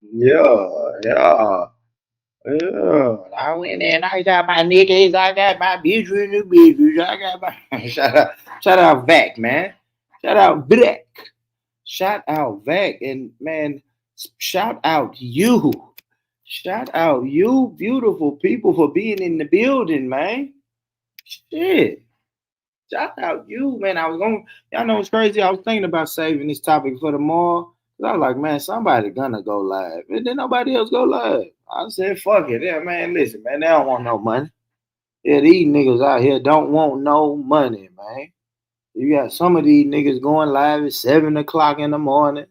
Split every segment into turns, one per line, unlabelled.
Yeah, yeah, yeah. I went in, I got my niggas, I got my bitch in the bitches, I got my shout out Vac, man. Shout out Black. Shout out Vac and man, shout out you. Shout out you beautiful people for being in the building, man. Shit. Shout out you, man. I was going, y'all know what's crazy? I was thinking about saving this topic for tomorrow. 'Cause I was like, man, somebody gonna go live. And then nobody else go live. I said, fuck it. Yeah, man, listen, man, they don't want no money. Yeah, these niggas out here don't want no money, man. You got some of these niggas going live at 7 o'clock in the morning.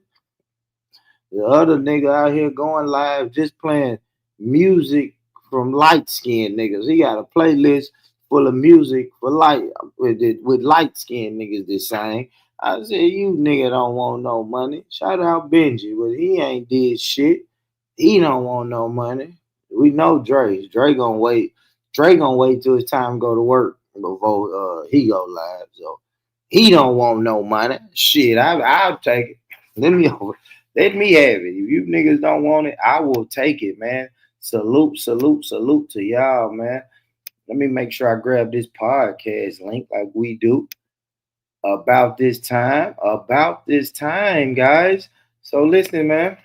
The other nigga out here going live just playing music from light skinned niggas. He got a playlist full of music for with light skinned niggas that sing. I said, you nigga don't want no money. Shout out Benji, but he ain't did shit. He don't want no money. We know Dre. Dre gonna wait. Dre gonna wait till it's time to go to work before he go live. So he don't want no money. Shit, I'll take it. Let me let me have it. If you niggas don't want it, I will take it, man. Salute, salute, salute to y'all, man. Let me make sure I grab this podcast link like we do about this time, guys. So listen, man.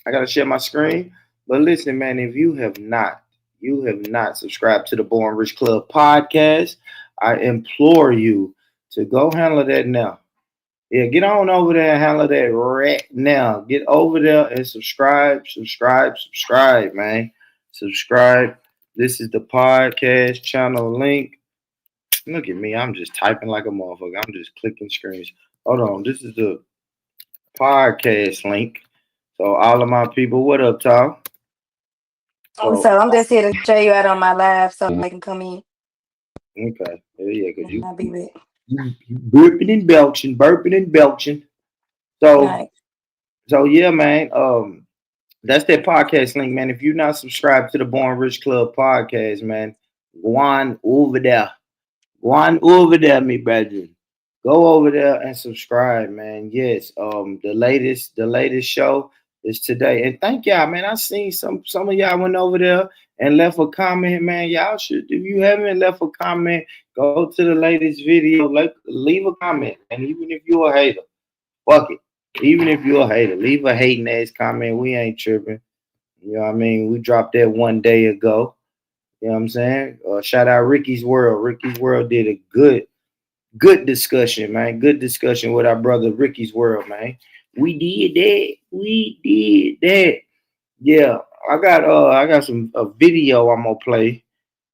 I gotta share my screen. But listen, man, if you have not subscribed to the Born Rich Club podcast, I implore you to go handle that now. Yeah, get on over there and handle that right now. Get over there and subscribe, subscribe, subscribe, man. Subscribe. This is the podcast channel link. Look at me. I'm just typing like a motherfucker. I'm just clicking screens. Hold on. This is the podcast link. So all of my people, what up, Tom? So
So I'm just here to show you out on my live so they can come in.
okay. Yeah, because
I'll be back.
you burping and belching, burping and belching.
All
So
right.
so yeah, man. That's that podcast link, man. If you're not subscribed to the Born Rich Club podcast, man, go on over there. Go on over there, me brethren. Go over there and subscribe, man. Yes, the latest show is today. And thank y'all, man. I seen some of y'all went over there and left a comment, man. Y'all should, if you haven't left a comment, go to the latest video, leave a comment. And even if you're a hater, fuck it. Even if you're a hater, leave a hating ass comment. We ain't tripping. You know what I mean? We dropped that one day ago. You know what I'm saying? Shout out Ricky's World. Ricky's World did a good discussion, man. Good discussion with our brother Ricky's World, man. We did that. We did that. Yeah, I got some a video I'm gonna play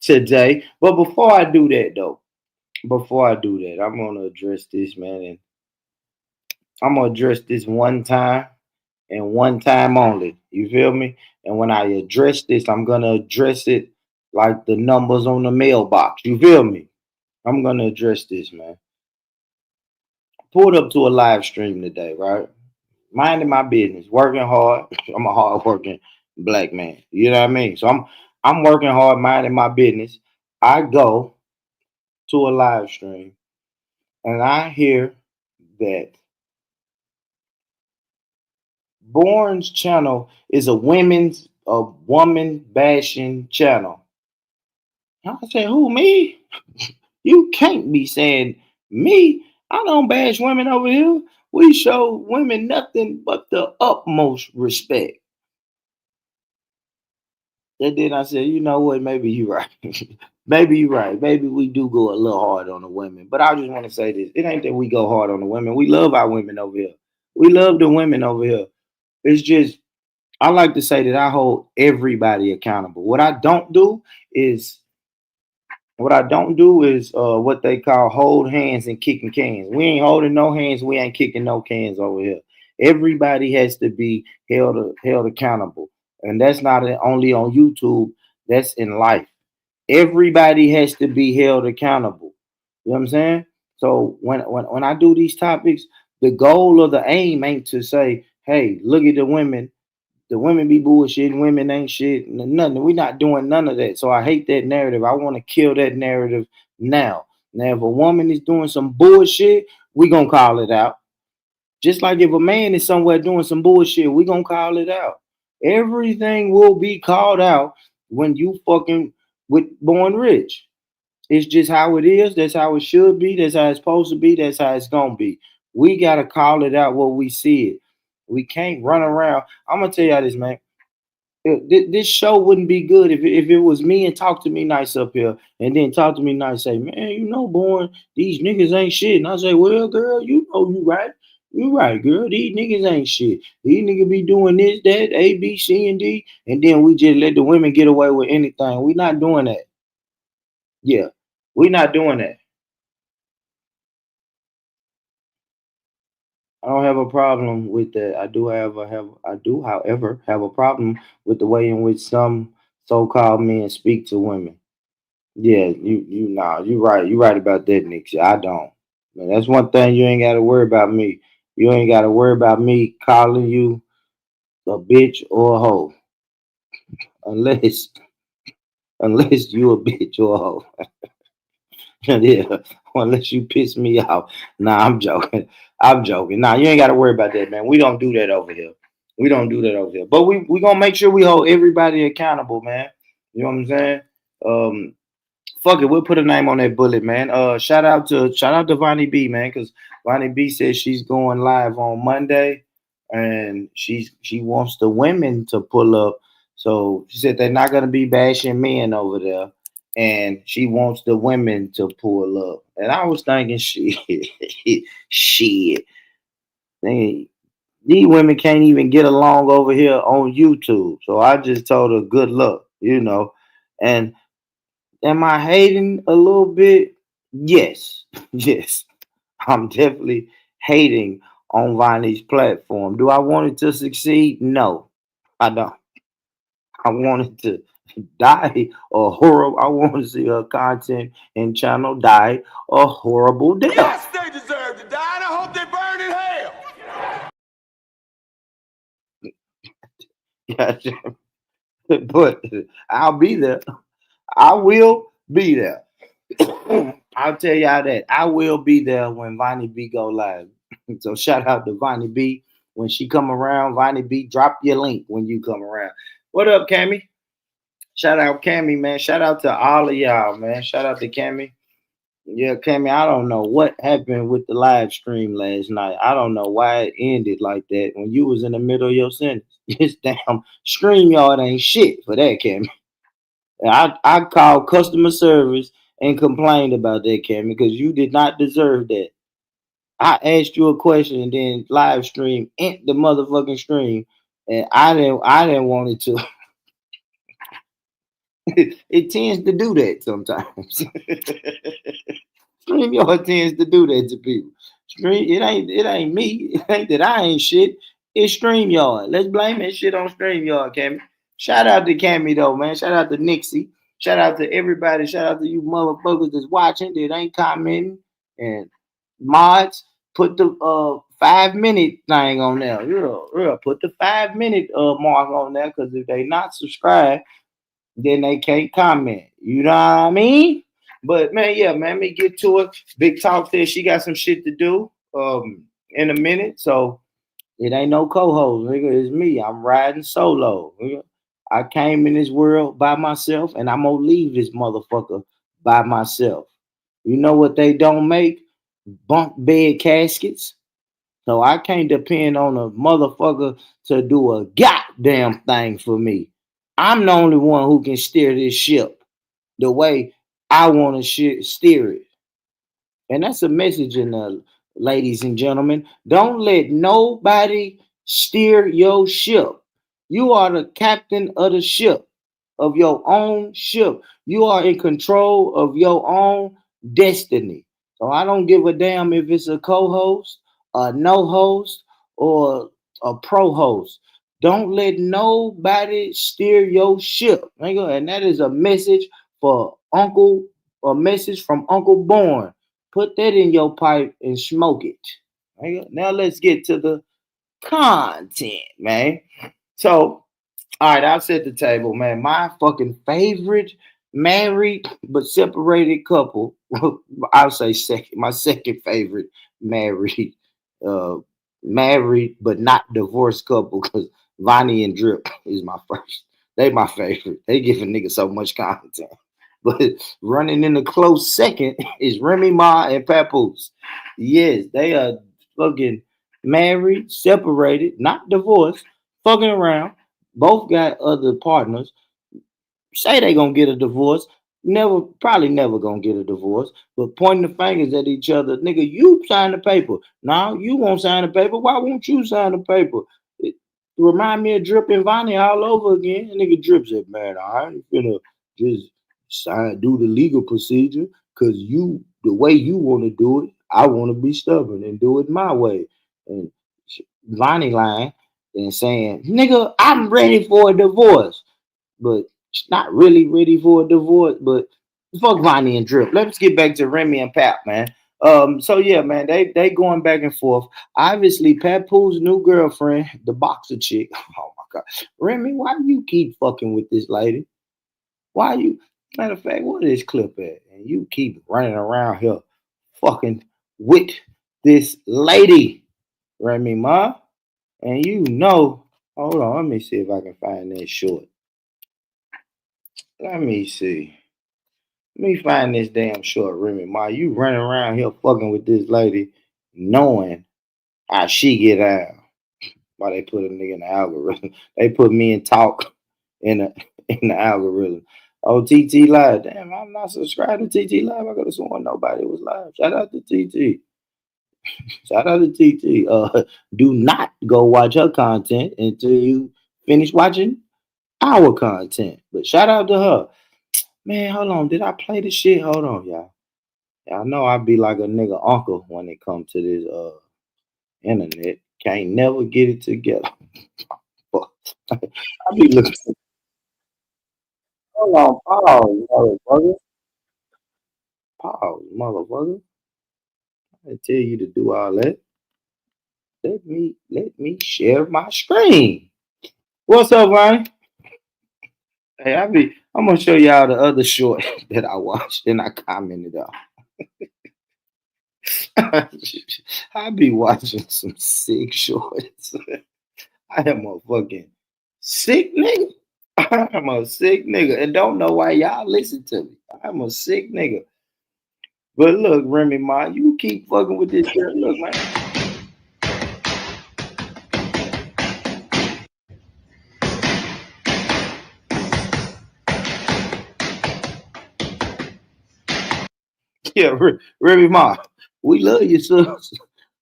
today. But before I do that though, I'm gonna address this, man, and I'm gonna address this one time and one time only. You feel me? And when I address this, I'm gonna address it like the numbers on the mailbox. You feel me? I'm gonna address this, man. Pulled up to a live stream today, right? Minding my business, working hard. I'm a hard working black man. You know what I mean? So I'm working hard, minding my business. I go to a live stream and I hear that Bourne's channel is a woman bashing channel. I said, who me? You can't be saying me. I don't bash women over here. We show women nothing but the utmost respect. And then I said, you know what? Maybe you're right. Maybe you're right. Maybe we do go a little hard on the women. But I just want to say this. It ain't that we go hard on the women. We love our women over here. We love the women over here. It's just I like to say that I hold everybody accountable. Is what I don't do is what they call hold hands and kicking cans. We ain't holding no hands. We ain't kicking no cans over here. Everybody has to be held accountable, and that's not only on YouTube. That's in life. Everybody has to be held accountable. You know what I'm saying? So when I do these topics, the goal or the aim ain't to say, "Hey, look at the women be bullshitting, women ain't shit, nothing. We're not doing none of that. So I hate that narrative. I want to kill that narrative now. Now, if a woman is doing some bullshit, we gonna call it out. Just like if a man is somewhere doing some bullshit, we gonna call it out. Everything will be called out when you fucking with Born Rich. It's just how it is. That's how it should be. That's how it's supposed to be. That's how it's gonna be. We gotta call it out what we see it. We can't run around. I'm gonna tell y'all this, man. This show wouldn't be good if it was me and talk to me nice up here and then talk to me nice, say, man, Born, these niggas ain't shit. And I say, well, girl, you right. You right, girl. These niggas ain't shit. These niggas be doing this, that, A, B, C, and D. And then we just let the women get away with anything. We not doing that. Yeah. We not doing that. I don't have a problem with that. However, have a problem with the way in which some so-called men speak to women. Yeah, you right. You right about that, Nick. I don't. Man, that's one thing you ain't got to worry about me. You ain't got to worry about me calling you a bitch or a hoe, unless you a bitch or a hoe. Yeah, unless you piss me off. Nah, I'm joking. I'm joking. Nah, you ain't got to worry about that, man. We don't do that over here. We don't do that over here. But we gonna make sure we hold everybody accountable, man. You know what I'm saying? Um, Fuck it, we'll put a name on that bullet, man. Shout out to Vonnie B, man, because Vonnie B says she's going live on Monday, and she wants the women to pull up. So she said they're not gonna be bashing men over there, and she wants the women to pull up. And I was thinking, shit, shit, they, these women can't even get along over here on YouTube. So I just told her good luck. And am I hating a little bit? Yes, yes. I'm definitely hating on Viney's platform. Do I want it to succeed? No, I don't. I want it to die a horrible. I want to see her content and channel die a horrible
Yes,
death.
they deserve to die, and I hope they burn in hell.
Gotcha. But I'll be there. I will be there. I'll tell y'all that I will be there when Vonnie B go live. So shout out to Vonnie B. When she come around, Vonnie B, drop your link when you come around. What up, Cammy? Shout out Cammy, man. Shout out to all of y'all, man. Shout out to Cammy. Yeah, Cammy, I don't know what happened with the live stream last night. I don't know why it ended like that when you was in the middle of your sentence. This damn stream yard ain't shit for that, Cammy. I called customer service and complained about that, Cammy, because you did not deserve that. I asked you a question and then live stream end the motherfucking stream, and I didn't want it to. It tends to do that sometimes. StreamYard tends to do that to people. It ain't me. It ain't that I ain't shit. It's StreamYard. Let's blame that shit on StreamYard, Cammy. Shout out to Cammy though, man. Shout out to Nixie. Shout out to everybody. Shout out to you motherfuckers that's watching that ain't commenting. And mods, put the 5 minute thing on there. Put the 5 minute mark on there, because if they not subscribed, then they can't comment. You know what I mean? But man, yeah, man, let me get to it. Big Talk says she got some shit to do in a minute. So it ain't no co-host, nigga. It's me. I'm riding solo. Nigga. I came in this world by myself, and I'm gonna leave this motherfucker by myself. You know what they don't make? Bunk bed caskets. So I can't depend on a motherfucker to do a goddamn thing for me. I'm the only one who can steer this ship the way I want to steer it. And that's a message in ladies and gentlemen. Don't let nobody steer your ship. You are the captain of the ship, of your own ship. You are in control of your own destiny. So I don't give a damn if it's a co-host, a no host, or a pro host. Don't let nobody steer your ship, nigga. And that is a message for a message from Uncle Born. Put that in your pipe and smoke it. Nigga. Now let's get to the content, man. So all right, I'll set the table, man. My fucking favorite married but separated couple. I'll say second. My second favorite married uh married but not divorced couple because Vonnie and Drip is my first. They my favorite. They give a nigga so much content. But running in the close second is Remy Ma and Papoose. Yes, they are fucking married, separated, not divorced, fucking around. Both got other partners. Say they gonna get a divorce. Never, probably never gonna get a divorce. But pointing the fingers at each other, nigga, you sign the paper. Now you won't sign the paper. Why won't you sign the paper? It remind me of Drip and Vonnie all over again. And nigga Drip said, man, I ain't finna just sign, do the legal procedure, cause you the way you want to do it, I want to be stubborn and do it my way. And Vonnie lying and saying, nigga, I'm ready for a divorce. But she's not really ready for a divorce. But fuck Vonnie and Drip. Let's get back to Remy and Pap, man. So yeah, man, they going back and forth. Obviously, Papoose' new girlfriend, the boxer chick. Oh my god, Remy, why do you keep fucking with this lady? Why you? Matter of fact, what is this clip at? And you keep running around here, fucking with this lady, Remy Ma. And you know, hold on, let me see if I can find that short. Let me see. Let me find this damn short, Remy Ma. You running around here fucking with this lady, knowing how she get out. Why they put a nigga in the algorithm? They put me in talk in the in the algorithm. Oh, TT Live. Damn, I'm not subscribed to TT Live. I could have sworn nobody was live. Shout out to TT. Shout out to TT. Do not go watch her content until you finish watching our content. But shout out to her. Man, hold on. Did I play the shit? Hold on, y'all. Y'all know I be like a nigga uncle when it comes to this internet. Can't never get it together. I be looking. Hold on, pause, motherfucker. Pause, motherfucker. I tell you to do all that. Let me share my screen. What's up, Ryan? Hey, I'm gonna show y'all the other short that I watched and I commented on. I be watching some sick shorts. I am a fucking sick nigga. I'm a sick nigga and don't know why y'all listen to me. I'm a sick nigga. But look, Remy Ma, you keep fucking with this girl. Look, man. Yeah, Remy Ma, we love you, sis.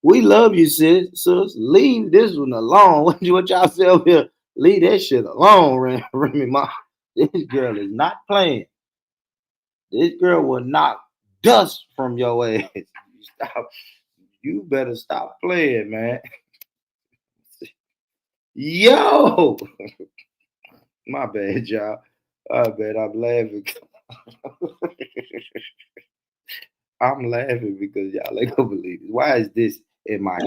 We love you, sis. Leave this one alone. What y'all say over here? Leave that shit alone, Remy Ma. This girl is not playing. This girl will knock dust from your ass. Stop. You better stop playing, man. Yo, my bad, y'all. I bet I'm laughing. I'm laughing because y'all ain't gonna believe it. Why is this in my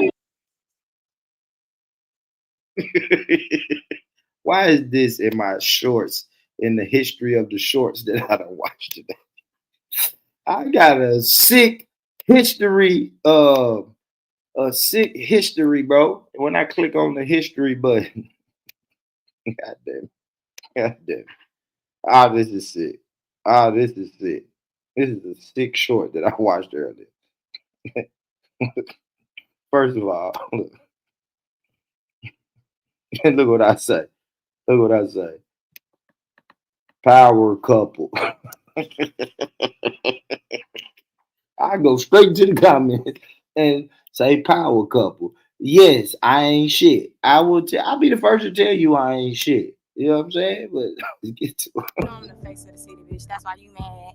why is this in my shorts in the history of the shorts that I don't watch today? I got a sick history, bro. When I click on the history button, god damn, god damn. Ah, this is sick. Ah, this is sick. This is a sick short that I watched earlier. First of all, look what I say. Look what I say. Power couple. I go straight to the comments and say power couple. Yes, I ain't shit. I'll be the first to tell you I ain't shit. You know what I'm saying? But let's get to it.
I'm the face of the city, bitch. That's why you mad.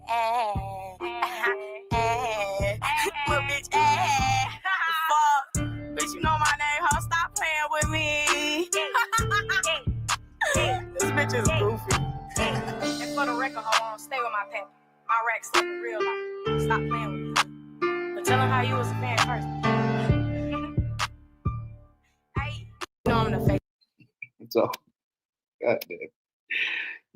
Little bitch. Fuck. Bitch, you know my name, huh? Stop playing with me. This bitch is goofy. And for the record, hold on, stay with my pet. My racks like real life. Stop playing with me. But tell him how you was a fan first. Hey, you know I'm the face.
So,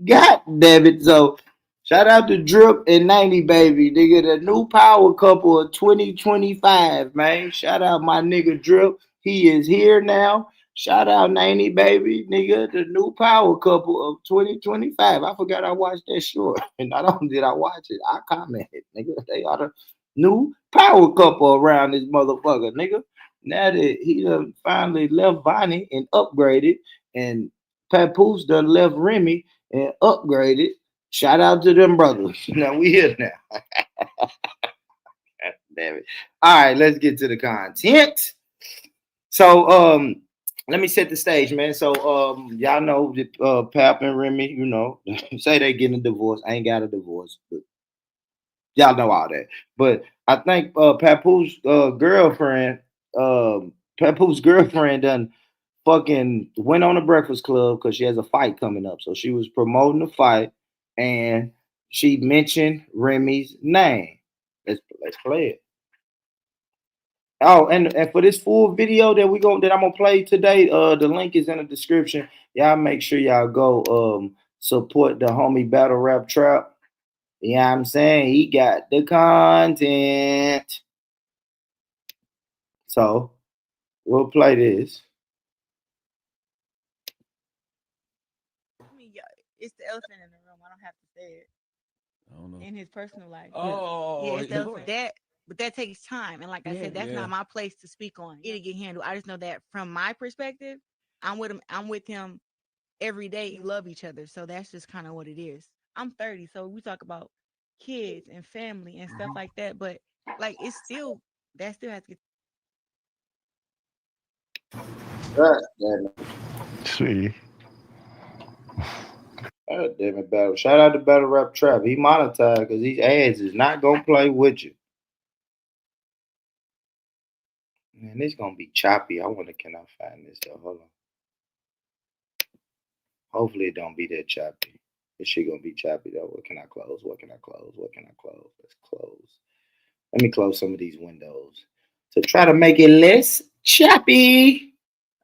God damn it. So, shout out to Drip and 90 Baby. Nigga, the new power couple of 2025, man. Shout out my nigga Drip. He is here now. Shout out Nanny Baby, nigga, the new power couple of 2025. I forgot I watched that short. And not only did I watch it, I commented, nigga. They are the new power couple around this motherfucker, nigga. Now that he done finally left Bonnie and upgraded, and Papoose done left Remy and upgraded. Shout out to them brothers. Now we here now. Damn it. All right, let's get to the content. So let me set the stage, man. So y'all know that Pap and Remy, you know, say they getting a divorce. I ain't got a divorce, but y'all know all that. But I think Papoose girlfriend, Papoose girlfriend done fucking went on the Breakfast Club because she has a fight coming up. So she was promoting the fight and she mentioned Remy's name. Let's play it. Oh, and for this full video that I'm gonna play today, the link is in the description. Y'all make sure y'all go support the homie Battle Rap Trap. You know what I'm saying? He got the content. So we'll play this.
I mean, yeah, it's the elephant in the room. I don't have to say it.
I don't know.
In his personal life.
Oh,
yeah, it's the elephant. But that takes time. And like I said, that's not my place to speak on. It'll get handled. I just know that from my perspective, I'm with him every day. We love each other. So that's just kind of what it is. I'm 30, so we talk about kids and family and stuff like that. But like that still has to get.
Sweetie. God damn it, Battle. Shout out to Battle Rap Trap. He monetized because these ads is not gonna play with you. Man, this gonna be choppy. Can I find this though? Hold on. Hopefully it don't be that choppy. This shit gonna be choppy though. What can I close? What can I close? What can I close? Let's close. Let me close some of these windows to try to make it less choppy.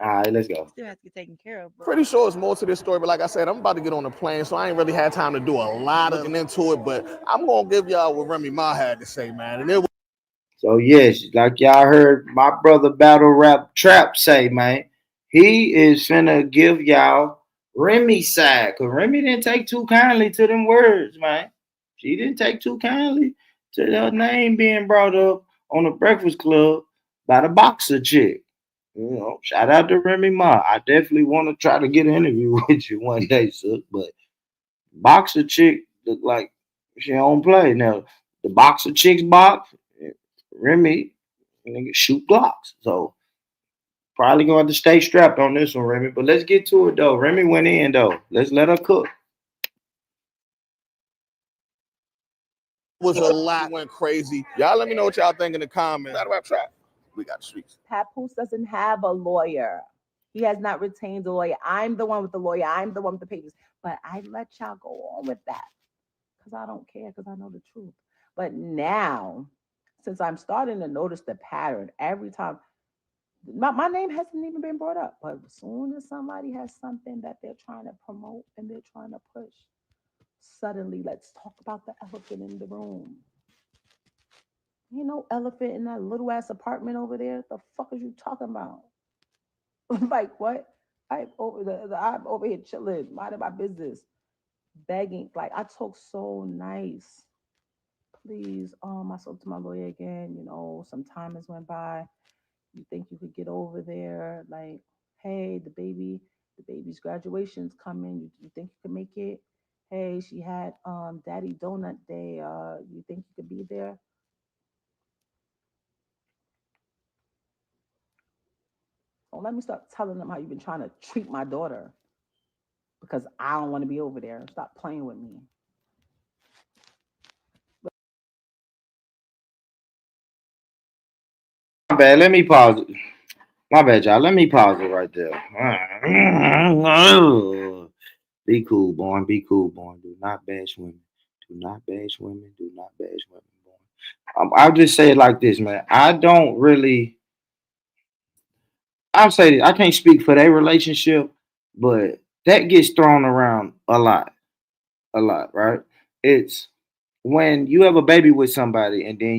All right, let's go.
Still has to get taken care of. Bro.
Pretty sure it's more to this story, but like I said, I'm about to get on the plane, so I ain't really had time to do a lot of looking into it. But I'm gonna give y'all what Remy Ma had to say, man. And it was
so yes, like y'all heard my brother Battle Rap Trap say, man, he is finna give y'all Remy's side. Cause Remy didn't take too kindly to them words, man. She didn't take too kindly to her name being brought up on the Breakfast Club by the boxer chick. You know, shout out to Remy Ma. I definitely want to try to get an interview with you one day, sir. But boxer chick look like she don't play. Now the boxer chicks box, Remy nigga shoot blocks. So probably gonna have to stay strapped on this one, Remy. But let's get to it though. Remy went in though. Let's let her cook.
was a lot, went crazy. Y'all let me know what y'all think in the comments. Battle Rap Trap. We got the streets.
Papoose doesn't have a lawyer. He has not retained a lawyer. I'm the one with the lawyer. I'm the one with the papers. But I let y'all go on with that because I don't care, because I know the truth. But now, since I'm starting to notice the pattern, every time my name hasn't even been brought up, but as soon as somebody has something that they're trying to promote and they're trying to push, suddenly let's talk about the elephant in the room. Ain't no elephant in that little ass apartment over there. The fuck is you talking about? Like what? I'm over here chilling, minding my business, begging. Like I talk so nice. Please, I spoke to my lawyer again. You know, some time has went by. You think you could get over there? Like, hey, the baby's graduation's coming. You think you can make it? Hey, she had Daddy Donut Day. You think you could be there? Don't let me start telling them how you've been trying to treat my daughter because I don't want to be over there. Stop playing with me.
My bad. Let me pause it. My bad, y'all. Let me pause it right there. Be cool, boy. Be cool, boy. Do not bash women. Do not bash women. Do not bash women, boy. I'll just say it like this, man. I don't really. I'll say this. I can't speak for their relationship, but that gets thrown around a lot, right? It's when you have a baby with somebody, and then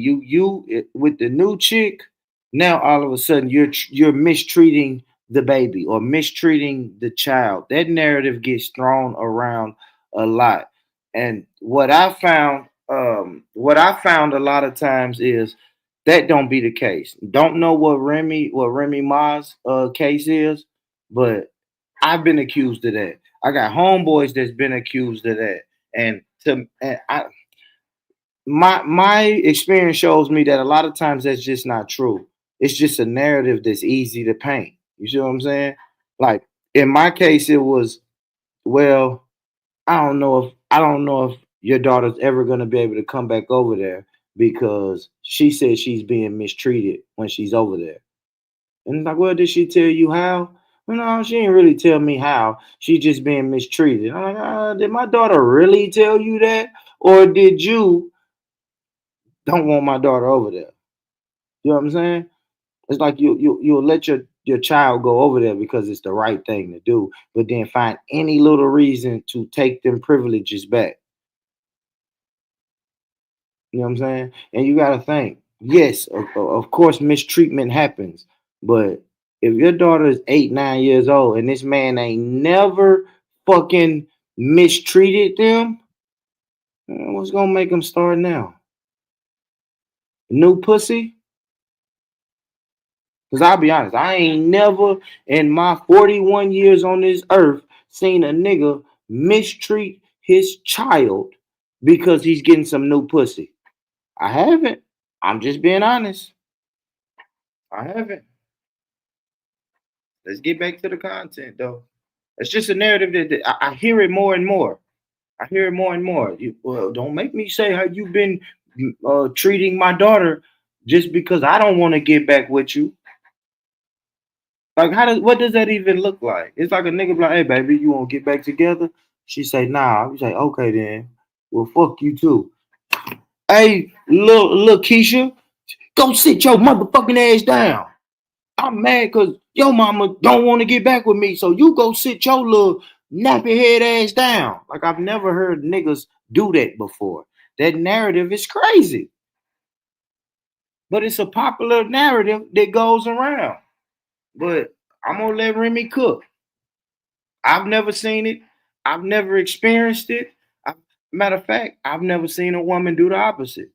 with the new chick, Now all of a sudden you're mistreating the baby or mistreating the child. That narrative gets thrown around a lot. And what I found a lot of times is that don't be the case. Don't know what Remy Ma's case is, but I've been accused of that. I got homeboys that's been accused of that. And I, my experience shows me that a lot of times that's just not true. It's just a narrative that's easy to paint. You see what I'm saying? Like in my case, it was, well, I don't know if your daughter's ever gonna be able to come back over there because she said she's being mistreated when she's over there. And like, well, did she tell you how? Well, no, she didn't really tell me how. She just being mistreated. I'm like, did my daughter really tell you that, or did you don't want my daughter over there? You know what I'm saying? It's like you'll let your child go over there because it's the right thing to do, but then find any little reason to take them privileges back. You know what I'm saying? And you got to think, yes, of course, mistreatment happens, but if your daughter is 8, 9 years old and this man ain't never fucking mistreated them, what's gonna make them start now? New pussy? Because I'll be honest, I ain't never in my 41 years on this earth seen a nigga mistreat his child because he's getting some new pussy. I haven't. I'm just being honest. I haven't. Let's get back to the content though. It's just a narrative that I hear it more and more. I hear it more and more. Well, don't make me say how you've been treating my daughter just because I don't want to get back with you. Like, what does that even look like? It's like a nigga be like, hey, baby, you want to get back together? She say, nah. We say, okay, then. Well, fuck you too. Hey, little Keisha, go sit your motherfucking ass down. I'm mad because your mama don't want to get back with me. So you go sit your little nappy head ass down. Like, I've never heard niggas do that before. That narrative is crazy. But it's a popular narrative that goes around. But I'm going to let Remy cook. I've never seen it. I've never experienced it. Matter of fact, I've never seen a woman do the opposite.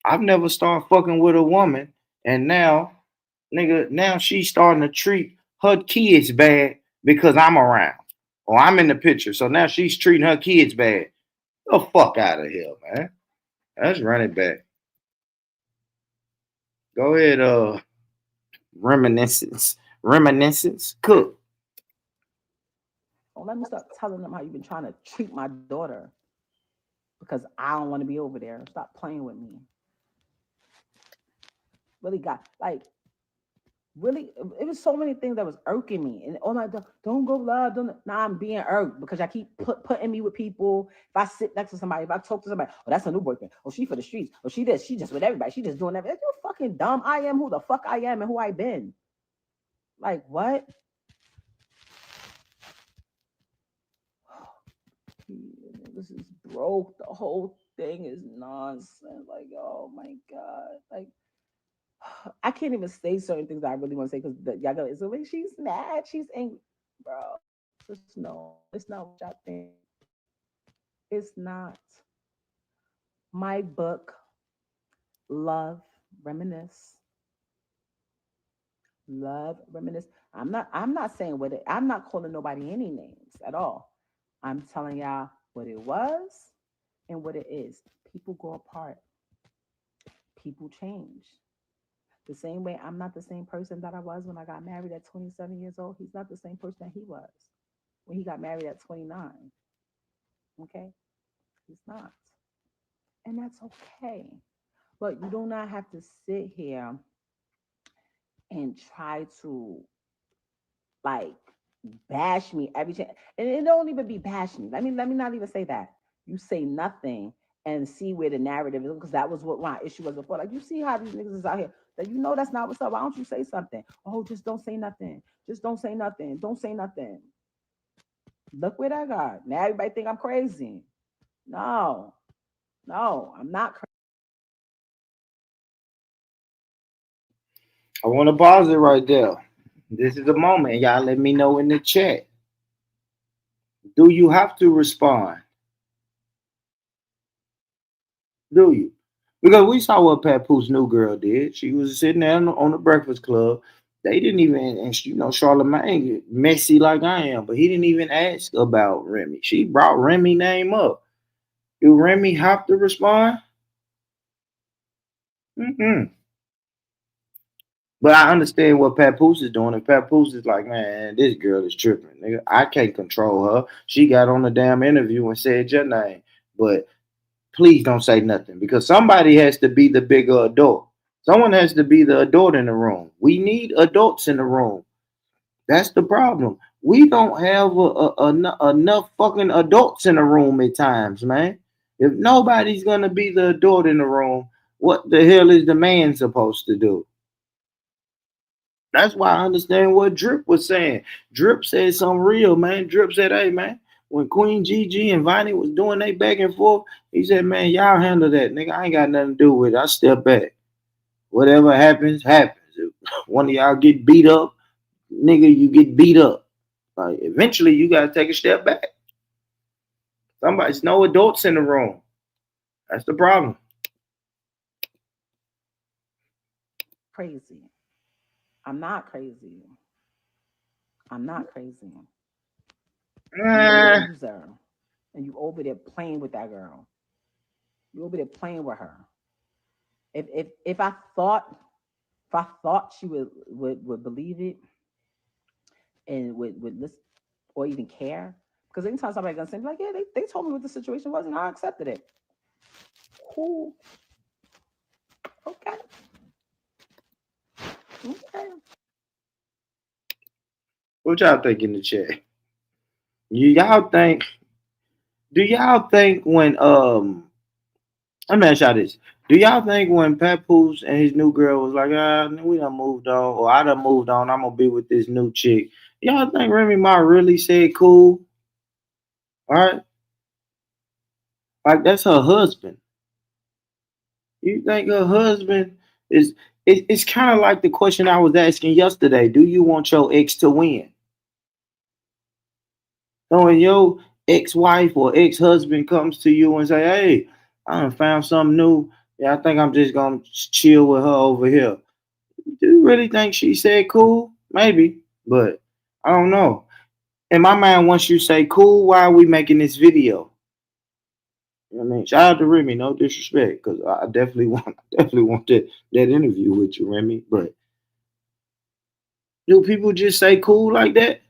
I've never started fucking with a woman, and now, nigga, now she's starting to treat her kids bad because I'm around or I'm in the picture. So now she's treating her kids bad. The fuck out of here, man. Let's run it back. Go ahead, reminiscence, cook.
Don't let me start telling them how you've been trying to treat my daughter because I don't want to be over there. Stop playing with me. Really got like really it was so many things that was irking me. And oh my god, don't go love, don't now I'm being irked because I keep putting me with people. If I sit next to somebody, if I talk to somebody, oh, that's a new boyfriend. Oh, she for the streets. Oh, she this, she just with everybody. She just doing everything. You're fucking dumb. I am who the fuck I am and who I been. Like what? This is broke. The whole thing is nonsense. Like, oh my god. Like I can't even say certain things that I really want to say because y'all go, so when she's mad, she's angry. Bro, just no, it's not what y'all think. It's not. My book, Love, Reminisce. Love, Reminisce. I'm not saying what it, I'm not calling nobody any names at all. I'm telling y'all what it was and what it is. People grow apart. People change. The same way I'm not the same person that I was when I got married at 27 years old. He's not the same person that he was when he got married at 29. Okay? He's not. And that's okay. But you do not have to sit here and try to like bash me every chance. And it don't even be bash me. Let me not even say that. You say nothing and see where the narrative is, because that was what my issue was before. Like, you see how these niggas is out here that you know that's not what's up. Why don't you say something? Oh, just don't say nothing. Just don't say nothing. Don't say nothing. Look where that got. Now everybody think I'm crazy. No, I'm not crazy.
I want to pause it right there. This is the moment. Y'all let me know in the chat. Do you have to respond? Do you? Because we saw what Papoose new girl did. She was sitting there on the Breakfast Club. They didn't even, and Charlamagne messy like I am, but he didn't even ask about Remy. She brought Remy name up. Do Remy have to respond? Mm-mm. But I understand what Papoose is doing, and Papoose is like, man, this girl is tripping. Nigga, I can't control her. She got on the damn interview and said your name. But please don't say nothing because somebody has to be the bigger adult. Someone has to be the adult in the room. We need adults in the room. That's the problem. We don't have enough fucking adults in the room at times, man. If nobody's gonna be the adult in the room, what the hell is the man supposed to do? That's why I understand what Drip was saying. Drip said something real, man. Drip said, hey, man, when Queen Gigi and Vonnie was doing they back and forth, he said, man, y'all handle that. Nigga, I ain't got nothing to do with it. I step back. Whatever happens, happens. If one of y'all get beat up, nigga, you get beat up. Like, eventually, you got to take a step back. Somebody's no adults in the room. That's the problem.
Crazy. I'm not crazy. I'm not crazy. You're a loser. And you over there playing with that girl. You over there playing with her. If I thought she would believe it and would listen or even care, because anytime somebody gonna say like, yeah, they told me what the situation was and I accepted it. Cool. Okay. Okay.
What y'all think in the chat? Do y'all think when let me ask y'all this. Do y'all think when Papoose and his new girl was like, we done moved on, or I done moved on, I'm gonna be with this new chick. Y'all think Remy Ma really said cool? All right. Like that's her husband. You think her husband is it's kind of like the question I was asking yesterday. Do you want your ex to win? So when your ex-wife or ex-husband comes to you and say, hey, I done found something new. Yeah, I think I'm just gonna chill with her over here. Do you really think she said cool? Maybe, but I don't know. In my mind, once you say cool, why are we making this video? I mean, shout out to Remy, no disrespect, because I definitely want that interview with you, Remy. But do people just say cool like that?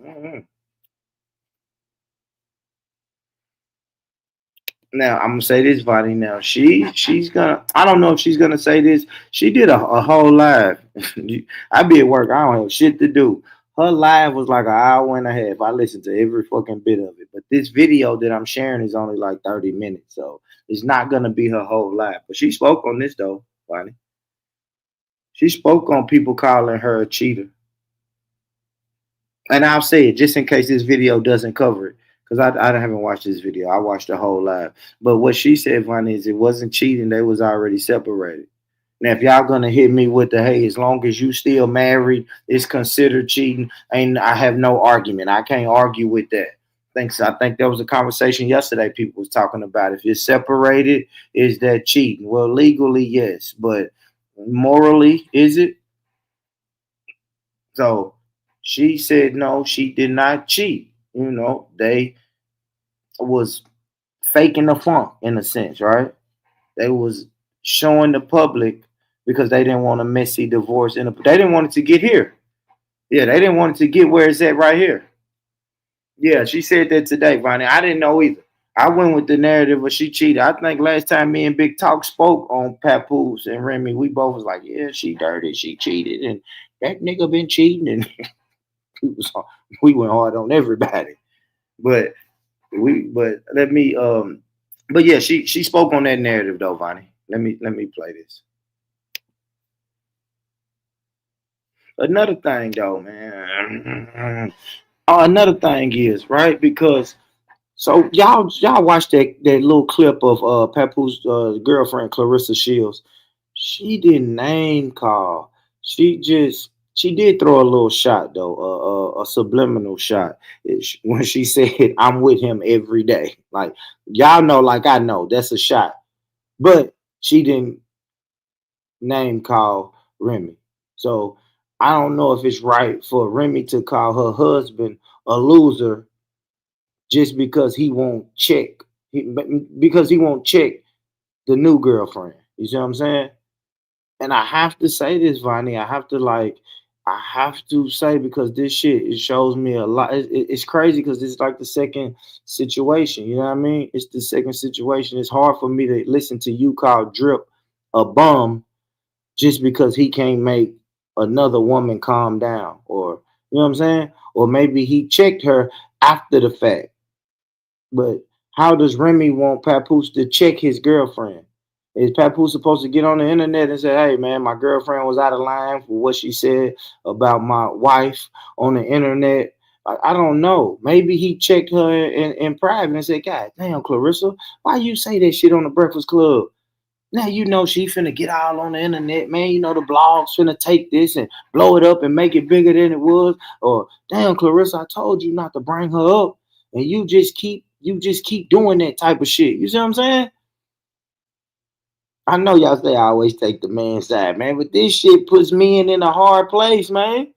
Mm-hmm. Now I'm gonna say this, Vonnie. Now she's gonna. I don't know if she's gonna say this. She did a whole live. I be at work. I don't have shit to do. Her live was like an hour and a half. I listened to every fucking bit of it. But this video that I'm sharing is only like 30 minutes, so it's not gonna be her whole live. But she spoke on this though, Vonnie. She spoke on people calling her a cheater. And I'll say it just in case this video doesn't cover it, because I haven't watched this video. I watched the whole live. But what she said, Vonnie, is it wasn't cheating. They was already separated. Now, if y'all gonna hit me with the hey, as long as you still married, it's considered cheating. And I have no argument. I can't argue with that. I think there was a conversation yesterday. People was talking about if you're separated, is that cheating? Well, legally, yes, but morally, is it? So she said no, she did not cheat. They was faking the funk in a sense, right? They was showing the public because they didn't want a messy divorce they didn't want it to get here. Yeah, they didn't want it to get where it's at right here. Yeah, she said that today, Vonnie. I didn't know either. I went with the narrative of she cheated. I think last time me and Big Talk spoke on Papoose and Remy, we both was like, yeah, she dirty, she cheated, and that nigga been cheating, and we went hard on everybody. But let me but yeah, she spoke on that narrative though, Vonnie. Let me play this. Another thing though, man. Another thing is, right, because so y'all watched that little clip of Papoose girlfriend Clarissa Shields. she didn't name call. She did throw a little shot though, a subliminal shot when she said, "I'm with him every day." Like y'all know, like I know, that's a shot. But she didn't name call Remy. So I don't know if it's right for Remy to call her husband a loser just because he won't check, because he won't check the new girlfriend. You see what I'm saying? And I have to say this, Vonnie. I have to say because this shit it shows me a lot. It's crazy because it's like the second situation. You know what I mean? It's the second situation. It's hard for me to listen to you call Drip a bum just because he can't make another woman calm down, or you know what I'm saying? Or maybe he checked her after the fact. But how does Remy want Papoose to check his girlfriend? Is Papoose supposed to get on the internet and say, "Hey man, my girlfriend was out of line for what she said about my wife on the internet"? I don't know. Maybe he checked her in private and said, "God damn, Clarissa, why you say that shit on the Breakfast Club? Now you know she finna get all on the internet, man. You know the blogs finna take this and blow it up and make it bigger than it was." Or damn, Clarissa, I told you not to bring her up, and you just keep doing that type of shit. You see what I'm saying? I know y'all say I always take the man's side, man, but this shit puts men in a hard place, man.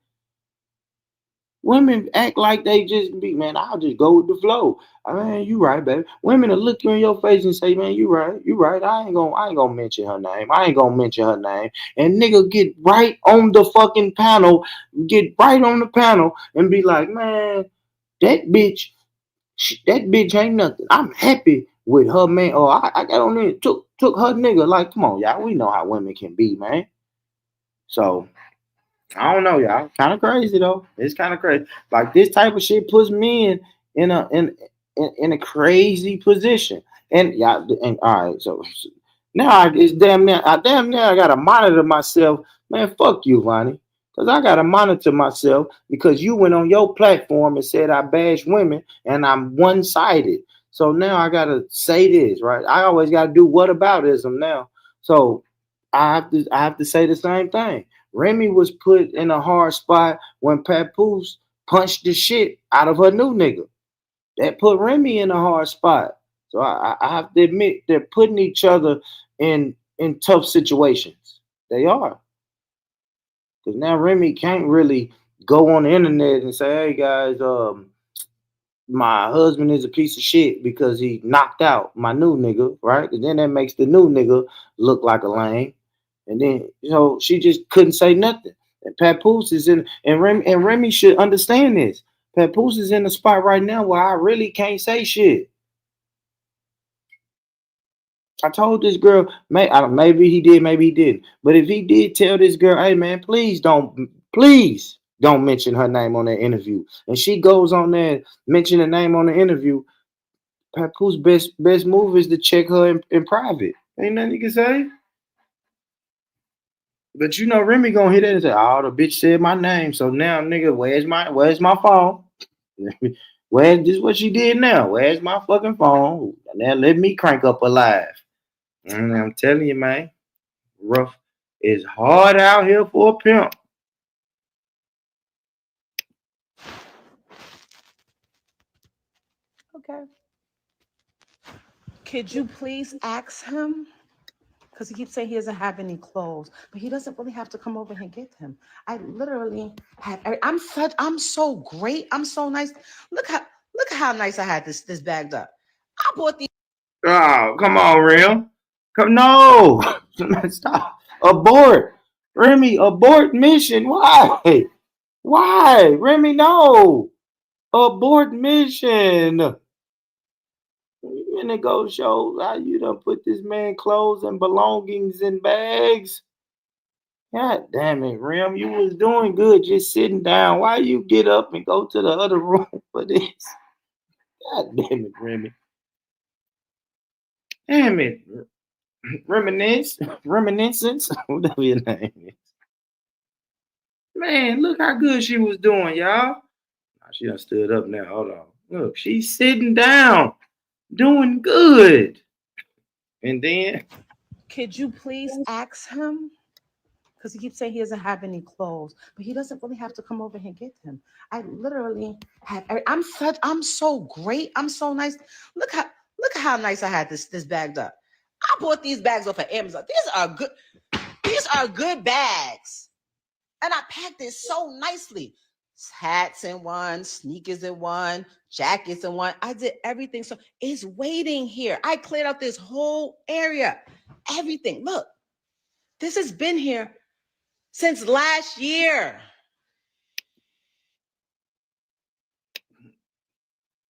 Women act like they just be, man, I'll just go with the flow. I mean, you right, baby. Women will look you in your face and say, "Man, you right, you right. I ain't gonna mention her name. I ain't gonna mention her name." And nigga get right on the fucking panel, get right on the panel and be like, "Man, that bitch, that bitch ain't nothing. I'm happy with her, man." Or I got on there, took her nigga. Like, come on, y'all. We know how women can be, man. So I don't know, y'all. Kind of crazy though. It's kind of crazy. Like this type of shit puts men in a crazy position. And y'all, and all right, so now it's damn near I gotta monitor myself. Man, fuck you, Vonnie. Cause I gotta monitor myself because you went on your platform and said I bash women and I'm one-sided. So now I gotta say this, right? I always gotta do whataboutism now. So I have to say the same thing. Remy was put in a hard spot when Papoose punched the shit out of her new nigga. That put Remy in a hard spot. So I have to admit they're putting each other in tough situations. They are. Because now Remy can't really go on the internet and say, "Hey guys, my husband is a piece of shit because he knocked out my new nigga," right? And then that makes the new nigga look like a lame. And then she just couldn't say nothing. And Papoose is in, and Remy should understand this. Papoose is in a spot right now where I really can't say shit. I told this girl, maybe he did, maybe he didn't. But if he did tell this girl, "Hey man, please don't mention her name on that interview," and she goes on there and mention the name on the interview, Papoose best move is to check her in private. Ain't nothing you can say. But you know Remy gonna hit it and say, "Oh, the bitch said my name, so now nigga, where's my phone? Where's this what she did now? Where's my fucking phone? Now let me crank up a live." And I'm telling you, man, rough is hard out here for a pimp.
Okay. Could you please ask him? Because he keeps saying he doesn't have any clothes, but he doesn't really have to come over here and get them. I literally have. I'm so great. I'm so nice. Look how nice I had this bagged up. I bought these.
Oh, come on, real. Come no. Stop. Abort. Remy, abort mission. Why? Why? Remy, no. Abort mission. You gonna go show how you done put this man clothes and belongings in bags? God damn it, Rim. You was doing good just sitting down. Why you get up and go to the other room for this? God damn it, Remy. Damn it. Reminiscence, whatever your name is. Man, look how good she was doing, y'all. She done stood up now. Hold on. Look, she's sitting down, doing good. And then
Could you please ask him? Because he keeps saying he doesn't have any clothes, but he doesn't really have to come over here and get them. I literally have. I'm so great. I'm so nice. Look how nice I had this bagged up. I bought these bags off of Amazon. These are good. These are good bags, and I packed it so nicely. Hats in one, sneakers in one, jackets in one. I did everything. So it's waiting here. I cleared out this whole area. Everything. Look, this has been here since last year.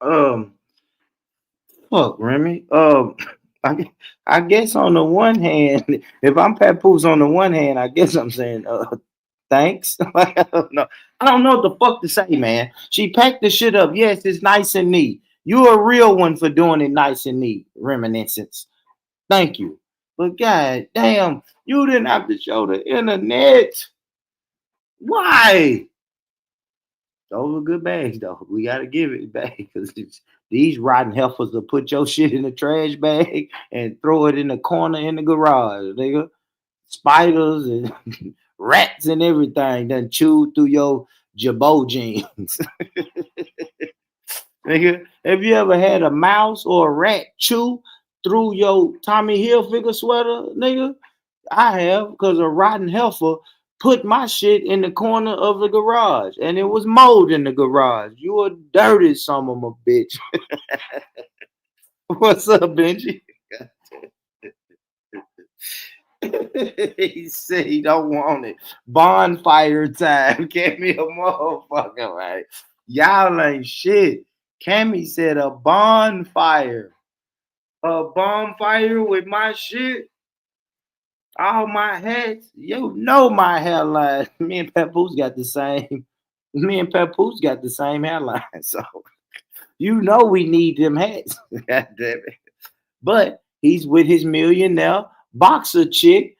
Fuck, Remy. I guess on the one hand, if I'm Papoose on the one hand, I guess I'm saying thanks. Like, I don't know. I don't know what the fuck to say, man. She packed the shit up. Yes, it's nice and neat. You're a real one for doing it nice and neat. Reminiscence. Thank you. But god damn, you didn't have to show the internet. Why? Those were good bags, though. We gotta give it back because these rotten heifers will put your shit in a trash bag and throw it in the corner in the garage, nigga. Spiders and rats and everything done chewed through your Jabot jeans. Nigga, have you ever had a mouse or a rat chew through your Tommy Hilfiger sweater, nigga? I have, because a rotten heifer put my shit in the corner of the garage, and it was mold in the garage. You a dirty son of a bitch. What's up, Benji? He said he don't want it. Bonfire time. Give me a motherfucker, right? Y'all ain't shit. Cammy said a bonfire. A bonfire with my shit. All my hats. You know my hairline. Me and Papoose got the same. Me and Papoose got the same hairline. So you know we need them hats. God damn it. But he's with his millionaire boxer chick.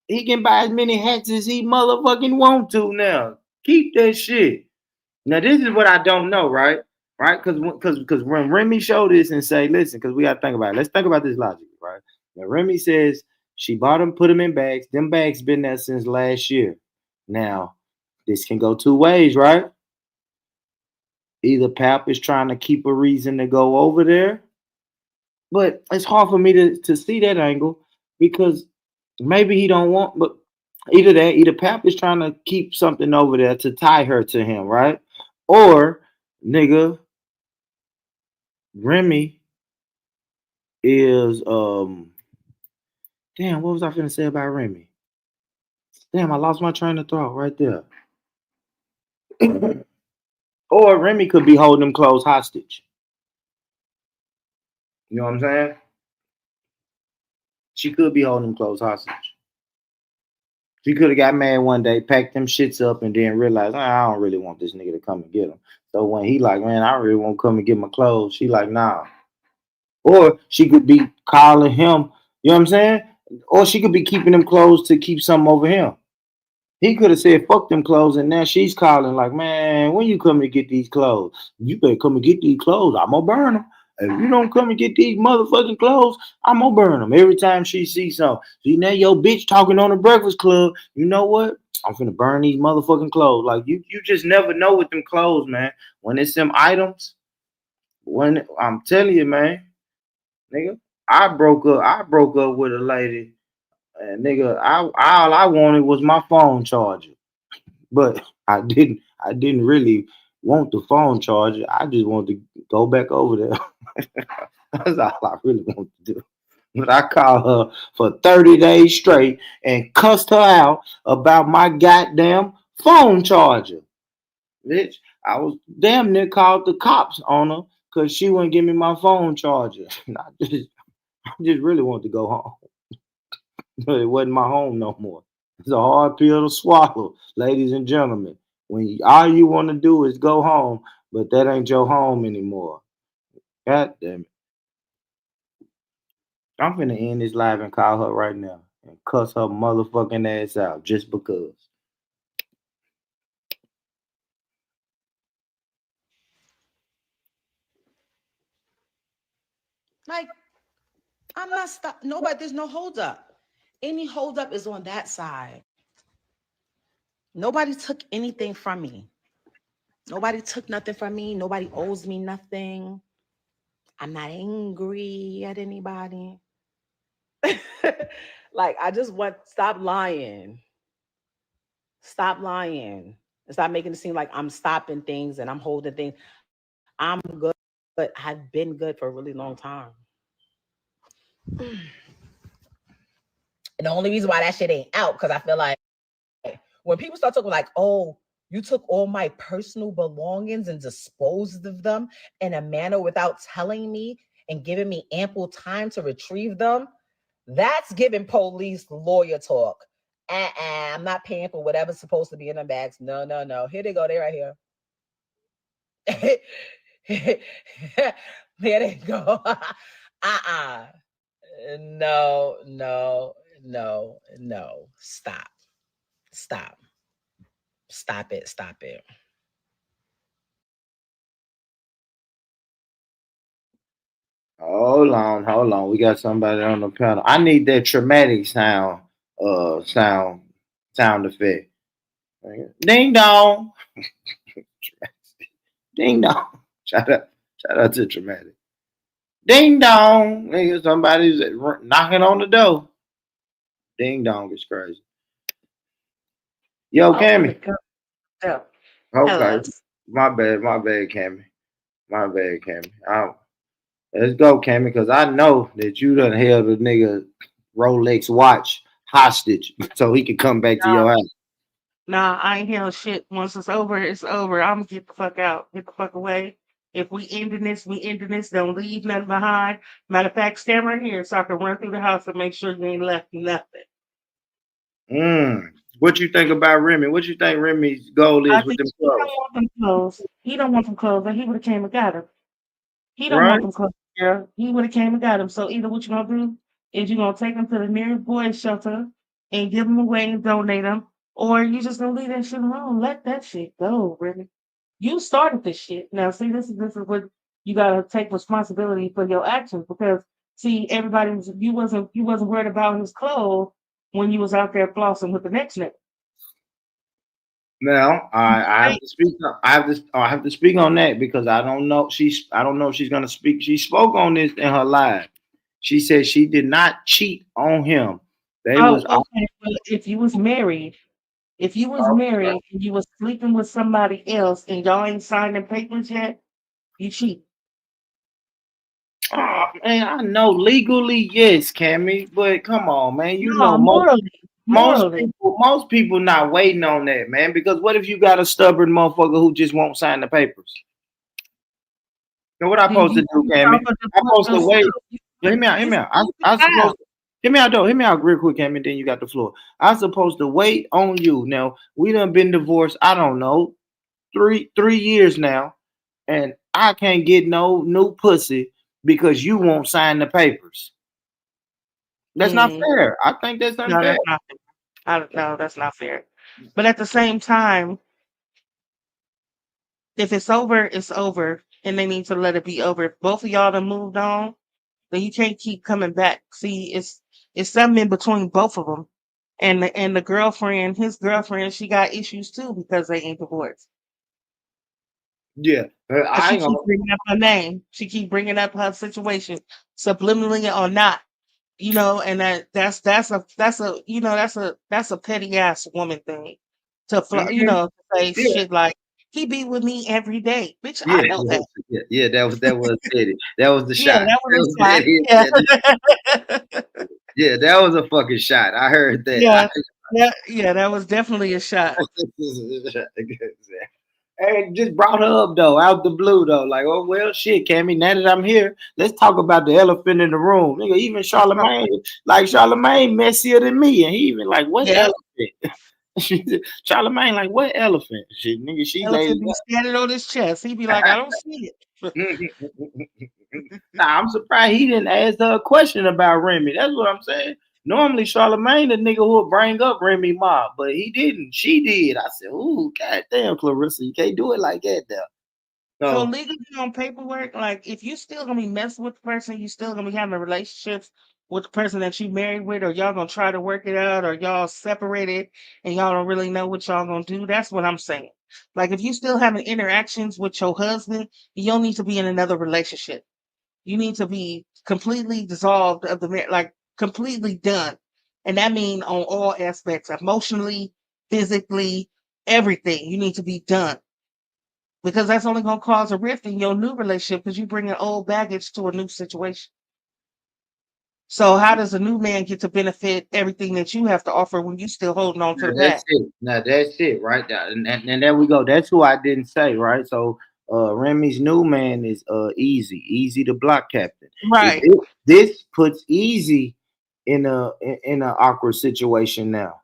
He can buy as many hats as he motherfucking want to now. Keep that shit. Now this is what I don't know, right? Right? Because when Remy showed this and say, listen, because we gotta think about it. Let's think about this logic, right? Now Remy says she bought them, put them in bags. Them bags been there since last year. Now this can go two ways, right? Either Pap is trying to keep a reason to go over there, but it's hard for me to see that angle because maybe he don't want, but either Pap is trying to keep something over there to tie her to him, right? Or nigga, Remy is damn, what was I finna say about Remy? Damn, I lost my train of thought right there. Or Remy could be holding them clothes hostage. You know what I'm saying? She could be holding them clothes hostage. She could have got mad one day, packed them shits up, and then realized, I don't really want this nigga to come and get them. So when he like, man, I really want to come and get my clothes, she like, nah. Or she could be calling him, you know what I'm saying? Or she could be keeping them clothes to keep something over him. He could have said, fuck them clothes, and now she's calling like, man, when you come to get these clothes? You better come and get these clothes. I'm going to burn them. If you don't come and get these motherfucking clothes, I'm going to burn them. Every time she sees something. See, now your bitch talking on the Breakfast Club, you know what? I'm finna burn these motherfucking clothes. Like, you just never know with them clothes, man. When it's them items, when I'm telling you, man, nigga, I broke up with a lady. And nigga, all I wanted was my phone charger. But I didn't really want the phone charger. I just wanted to go back over there. That's all I really want to do. But I called her for 30 days straight and cussed her out about my goddamn phone charger. Bitch, I was damn near called the cops on her because she wouldn't give me my phone charger. I just really wanted to go home. But it wasn't my home no more. It's a hard pill to swallow, ladies and gentlemen. When all you want to do is go home, but that ain't your home anymore. God damn it. I'm finna end this live and call her right now and cuss her motherfucking ass out just because.
Like, I'm not stop. Nobody, there's no hold up. Any holdup is on that side. Nobody took anything from me. Nobody took nothing from me. Nobody owes me nothing. I'm not angry at anybody. Like, I just want, stop lying. Stop lying. And stop making it seem like I'm stopping things and I'm holding things. I'm good. I've been good for a really long time. And the only reason why that shit ain't out, because I feel like when people start talking like, oh, you took all my personal belongings and disposed of them in a manner without telling me and giving me ample time to retrieve them, that's giving police lawyer talk. I'm not paying for whatever's supposed to be in them bags. No. Here they go. They're right here. There they go. No. Stop it.
Hold on. We got somebody on the panel. I need that traumatic sound effect. Ding dong. Ding dong. Shout out to traumatic. Ding dong. Nigga, somebody's knocking on the door. Ding dong is crazy. Yo, Cammy.
Yeah.
Okay. My bad, Cammy. Let's go, Cammy, because I know that you done held a nigga Rolex watch hostage so he can come back to your house.
Nah, I ain't held shit. Once it's over, it's over. I'm gonna get the fuck out. Get the fuck away. If we ending this, we ending this. Don't leave nothing behind. Matter of fact, stand right here so I can run through the house and make sure you ain't left nothing.
What you think about Remy? What you think Remy's goal is with them
He don't want them clothes. He don't want them clothes, and he would have came and got them. He don't want them clothes, girl. He would have came and got them. So either what you gonna do is you gonna take them to the nearest boys shelter and give them away and donate them, or you just gonna leave that shit alone. Let that shit go, really. You started this shit. Now, see, this is what you gotta take responsibility for your actions, because see, you wasn't worried about his clothes when you was out there flossing with the next nigga.
Now, I have to speak. I have to speak on that because I don't know. I don't know if she's gonna speak. She spoke on this in her live. She said she did not cheat on him.
Okay. Well, if you was married and you was sleeping with somebody else and y'all ain't signed the papers yet, you cheat.
Oh man, I know legally yes, Cammy, but come on, man. You know
morally.
most people not waiting on that, man. Because what if you got a stubborn motherfucker who just won't sign the papers? So what I supposed to do, Cammy? I'm supposed to wait. Hear me out. Hear me out real quick, Cammy. Then you got the floor. I'm supposed to wait on you. Now we done been divorced. I don't know, 3 years now, and I can't get no new pussy because you won't sign the papers. That's not fair. I think that's unfair.
No, that's not fair. But at the same time, if it's over, it's over, and they need to let it be over. If both of y'all done moved on, then you can't keep coming back. See, it's something in between both of them, and the girlfriend, his girlfriend, she got issues too because they ain't divorced.
Yeah,
She keep bringing up her name. She keep bringing up her situation, subliminally or not. You know, and that's a petty ass woman thing to say shit like he be with me every day, bitch.
Yeah,
I know that.
Yeah, that was petty. That was the shot.
That was a shot.
Yeah, that was a fucking shot. I heard that.
That was definitely a shot.
Hey, just brought her up though, out the blue though. Like, oh well, shit, Cammy. Now that I'm here, let's talk about the elephant in the room. Nigga, even Charlemagne messier than me, and he even like, what elephant? Charlemagne like, what elephant? Shit, nigga, she
elephant be standing on his chest. He be like, I don't see it.
Nah, I'm surprised he didn't ask her a question about Remy. That's what I'm saying. Normally, Charlemagne, the nigga who would bring up Remy Ma, but he didn't. She did. I said, ooh, goddamn, Clarissa, you can't do it like that, though.
So legally on paperwork, like if you still gonna be messing with the person, you still gonna be having relationships with the person that you married with, or y'all gonna try to work it out, or y'all separated and y'all don't really know what y'all gonna do. That's what I'm saying. Like if you still having interactions with your husband, you don't need to be in another relationship. You need to be completely dissolved of the marriage, like completely done. And that means on all aspects, emotionally, physically, everything. You need to be done. Because that's only gonna cause a rift in your new relationship because you bring an old baggage to a new situation. So how does a new man get to benefit everything that you have to offer when you still holding on to
Now,
the
that's
past?
it. Now that's it, right? And there we go. That's who I didn't say, right? So Remy's new man is Easy the block captain.
Right.
This puts Easy in a awkward situation now.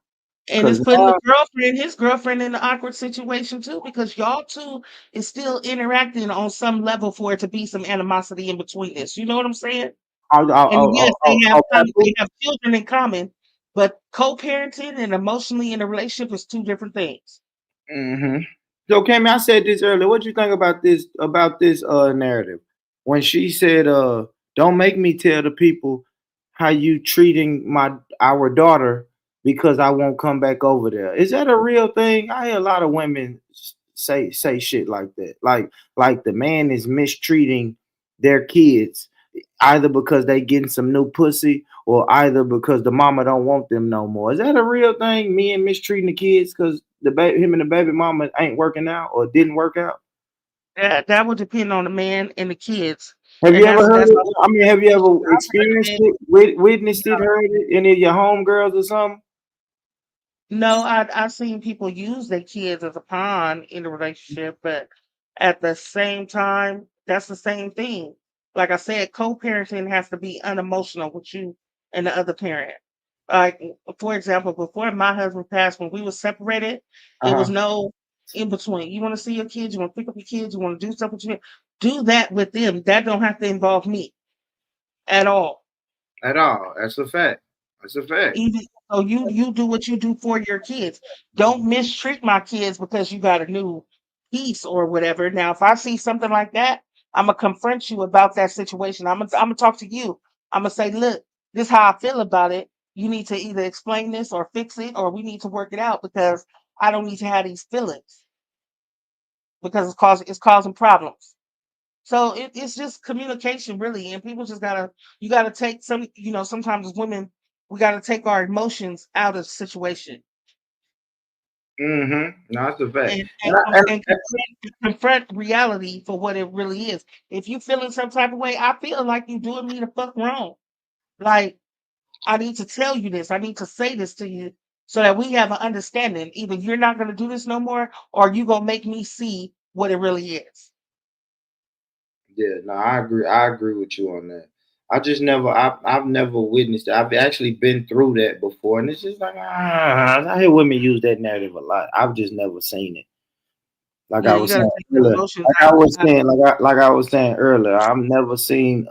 And it's
Cause
putting
now,
the girlfriend, his girlfriend, in an awkward situation too, because y'all two is still interacting on some level for it to be some animosity in between this. You know what I'm saying? And yes, they
Papoose.
have children in common, but co-parenting and emotionally in a relationship is two different things.
Mm-hmm. So, Cammy, I said this earlier. What you think about this narrative when she said, "Don't make me tell the people how you treating our daughter because I won't come back over there." Is that a real thing? I hear a lot of women say shit like that, like the man is mistreating their kids either because they getting some new pussy or either because the mama don't want them no more. Is that a real thing? Men mistreating the kids because him and the baby mama ain't working out or didn't work out?
That would depend on the man and the kids,
Have you
and
ever heard
that's
it?
a whole
I mean, have you
issue.
ever
I've heard of
experienced
it.
it, witnessed it, heard it? Any of your homegirls or something?
No, I've seen people use their kids as a pawn in a relationship, but at the same time, that's the same thing. Like I said, co-parenting has to be unemotional with you and the other parent. Like, for example, before my husband passed, when we were separated,
Uh
it was
huh.
no in between. You want to see your kids, you want to pick up your kids, you want to do stuff with your do that with them. That don't have to involve me at all.
At all. That's a fact. That's a fact.
Even so, you do what you do for your kids. Don't mistreat my kids because you got a new piece or whatever. Now, if I see something like that, I'm gonna confront you about that situation. I'm gonna talk to you. I'm gonna say, look, this is how I feel about it. You need to either explain this or fix it, or we need to work it out because I don't need to have these feelings because it's causing problems. So it's just communication, really, and people just gotta you gotta take some. Sometimes as women, we gotta take our emotions out of the situation
Mm-hmm. No, that's a fact.
and
And
and,
I,
com-
and,
and confront reality for what it really is. If you feeling some type of way, I feel like you doing me the fuck wrong. Like I need to tell you this. I need to say this to you so that we have an understanding. Either you're not gonna do this no more, or you gonna make me see what it really is.
yeah, no, I agree. I agree with you on that. I've never witnessed it. I've actually been through that before, and it's just like I hear women use that narrative a lot. I've just never seen it. Like
Yeah,
I
you
was
gotta
saying
take the
earlier,
emotions out.
like I was saying earlier, I've never seen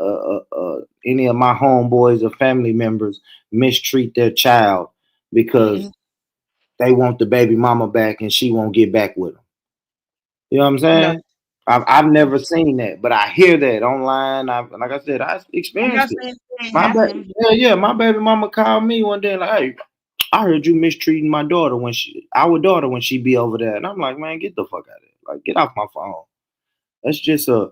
any of my homeboys or family members mistreat their child because
Mhm.
they want the baby mama back and she won't get back with them. You know what I'm
No,
saying? I've never seen that, but I hear that online. Like I said, I
I'm not
experienced it.
saying it ain't
My ba-
happening.
yeah, my baby mama called me one day like, "Hey, I heard you mistreating our daughter when she be over there," and I'm like, "Man, get the fuck out of here! Like, get off my phone. That's just a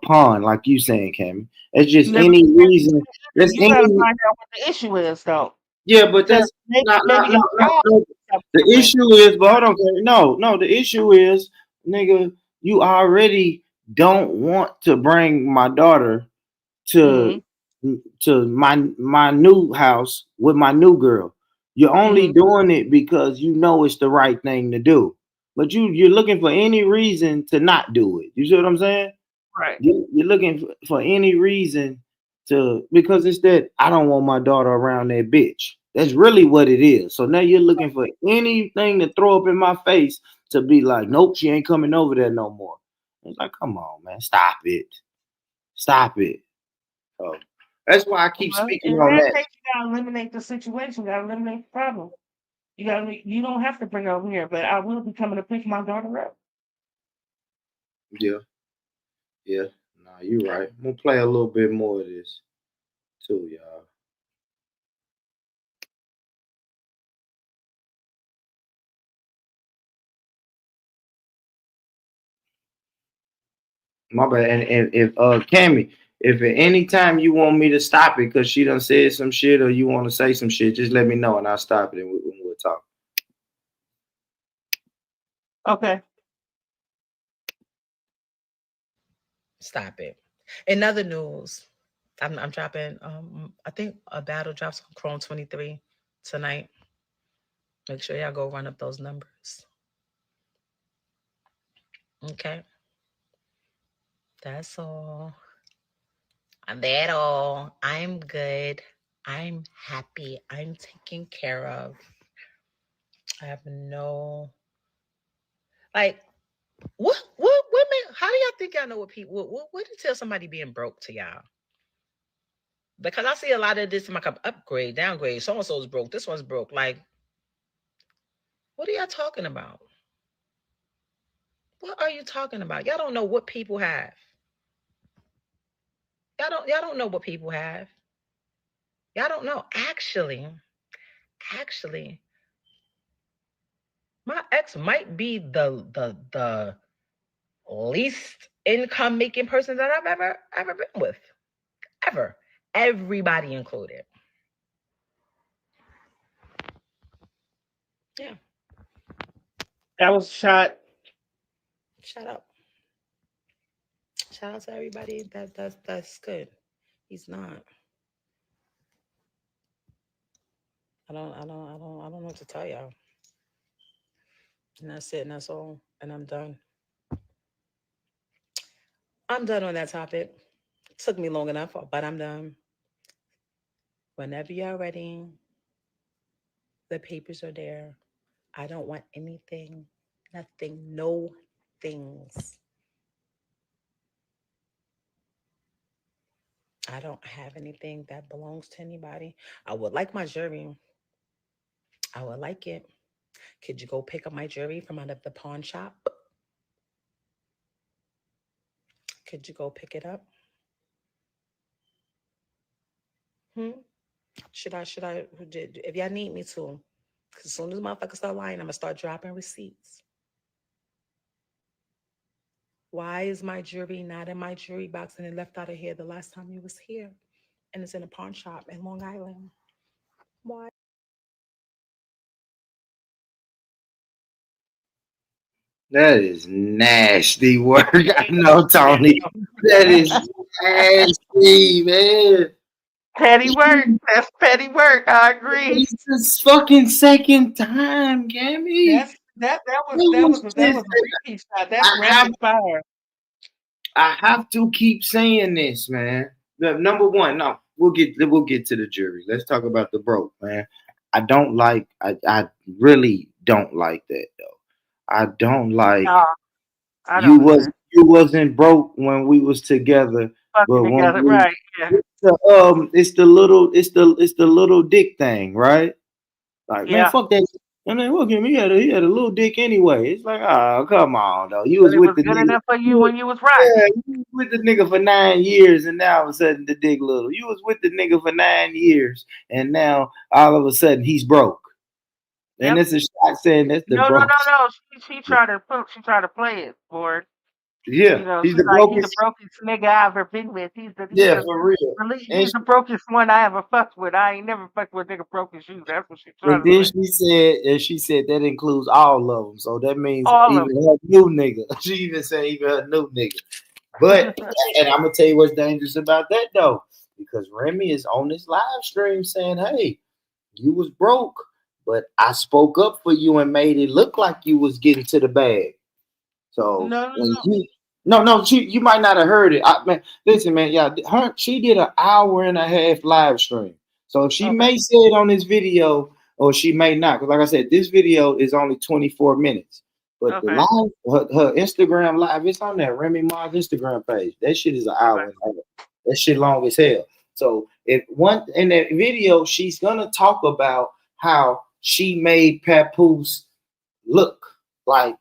pawn, like you saying, Cammy. It's just
Never
any reason. That's
You gotta
any
find out what the issue is, though,
yeah, but
because
that's
maybe your child
no.
is something
The
different.
issue is, but hold on, Cammy. No. The issue is, nigga, you already don't want to bring my daughter to
Mhm,
my new house with my new girl. You're only
mhm,
doing it because you know it's the right thing to do. But you're looking for any reason to not do it. You see what I'm saying?
right.
You're looking for any reason to because it's that I don't want my daughter around that bitch. That's really what it is. So now you're looking for anything to throw up in my face to be like, nope, she ain't coming over there no more. It's like, come on, man, stop it, stop it. So that's why I keep
Well,
speaking
in
on
that
that.
case, you gotta eliminate the situation, you gotta eliminate the problem. You don't have to bring her over here, but I will be coming to pick my daughter up.
Yeah, yeah. No, you're right. I'm gonna play a little bit more of this. too, y'all. My bad. And if Cammy, if at any time you want me to stop it because she done said some shit or you want to say some shit, just let me know and I'll stop it and we'll talk.
Okay.
Stop it. In other news, I'm dropping. I think a battle drops on Chrome 23 tonight. Make sure y'all go run up those numbers. Okay. That's all. And that all. I'm good. I'm happy. I'm taken care of. I have no like what women, how do y'all think y'all know what people what do you tell somebody being broke to y'all? Because I see a lot of this in my upgrade, downgrade, so and so's broke, this one's broke. Like, what are y'all talking about? What are you talking about? Y'all don't know what people have. Y'all don't know what people have. Y'all don't know. Actually, my ex might be the least income making person that I've ever been with. Ever. Everybody included. Yeah.
That was shot.
Shut up. Shout out to everybody. That's good. He's not. I don't know what to tell y'all. And that's it, and that's all. And I'm done. I'm done on that topic. Took me long enough, but I'm done. Whenever you're ready, the papers are there. I don't want anything, nothing, no things. I don't have anything that belongs to anybody. I would like my jury. I would like it. Could you go pick up my jewelry from out of the pawn shop? Could you go pick it up? Should I, if y'all need me to, because as soon as motherfuckers start lying, I'm going to start dropping receipts. Why is my jewelry not in my jewelry box and it left out of here the last time you was here? And it's in a pawn shop in Long Island. Why?
That is nasty work. I know, Tony. That is nasty, man.
Petty work. That's petty work. I agree.
It's the fucking second time, Gammy.
That was a repeat shot. That's rapid fire.
I have to keep saying this, man. Number one, no, we'll get to the jury. Let's talk about the broke, man. I really don't like that though. I don't like you wasn't broke when we was together, but when
together, right? Yeah.
it's the little dick thing, right? Like, man, fuck that. And then look at him, he had a little dick anyway. It's like, oh, come on, though. You was with the
good
nigga
enough for you when you was right.
Yeah, you was with the nigga for 9 years, and now all of a sudden the dick little. You was with the nigga for 9 years, and now all of a sudden he's broke. And it's a shot saying that's the broke.
No. She tried to play it for it.
Yeah,
You know,
he's
she's
the
like, he's
brokest.
the brokest nigga I ever been with. He's
For real.
he's the brokest one I ever fucked with. I ain't never fucked with a nigga broke as you. That's what she tried
And
to
then
say.
she said that includes all of them. So that means
All
even her new nigga. She even said even her new nigga. But and I'm gonna tell you what's dangerous about that though, because Remy is on this live stream saying, "Hey, you was broke, but I spoke up for you and made it look like you was getting to the bag." So you might not have heard it. Listen, man, she did an hour and a half live stream. So she may say it on this video, or she may not. Because like I said, this video is only 24 minutes. But the live, her Instagram live, it's on there. Remy Ma's Instagram page. That shit is an hour and a half. That shit long as hell. So in that video, she's gonna talk about how she made Papoose look like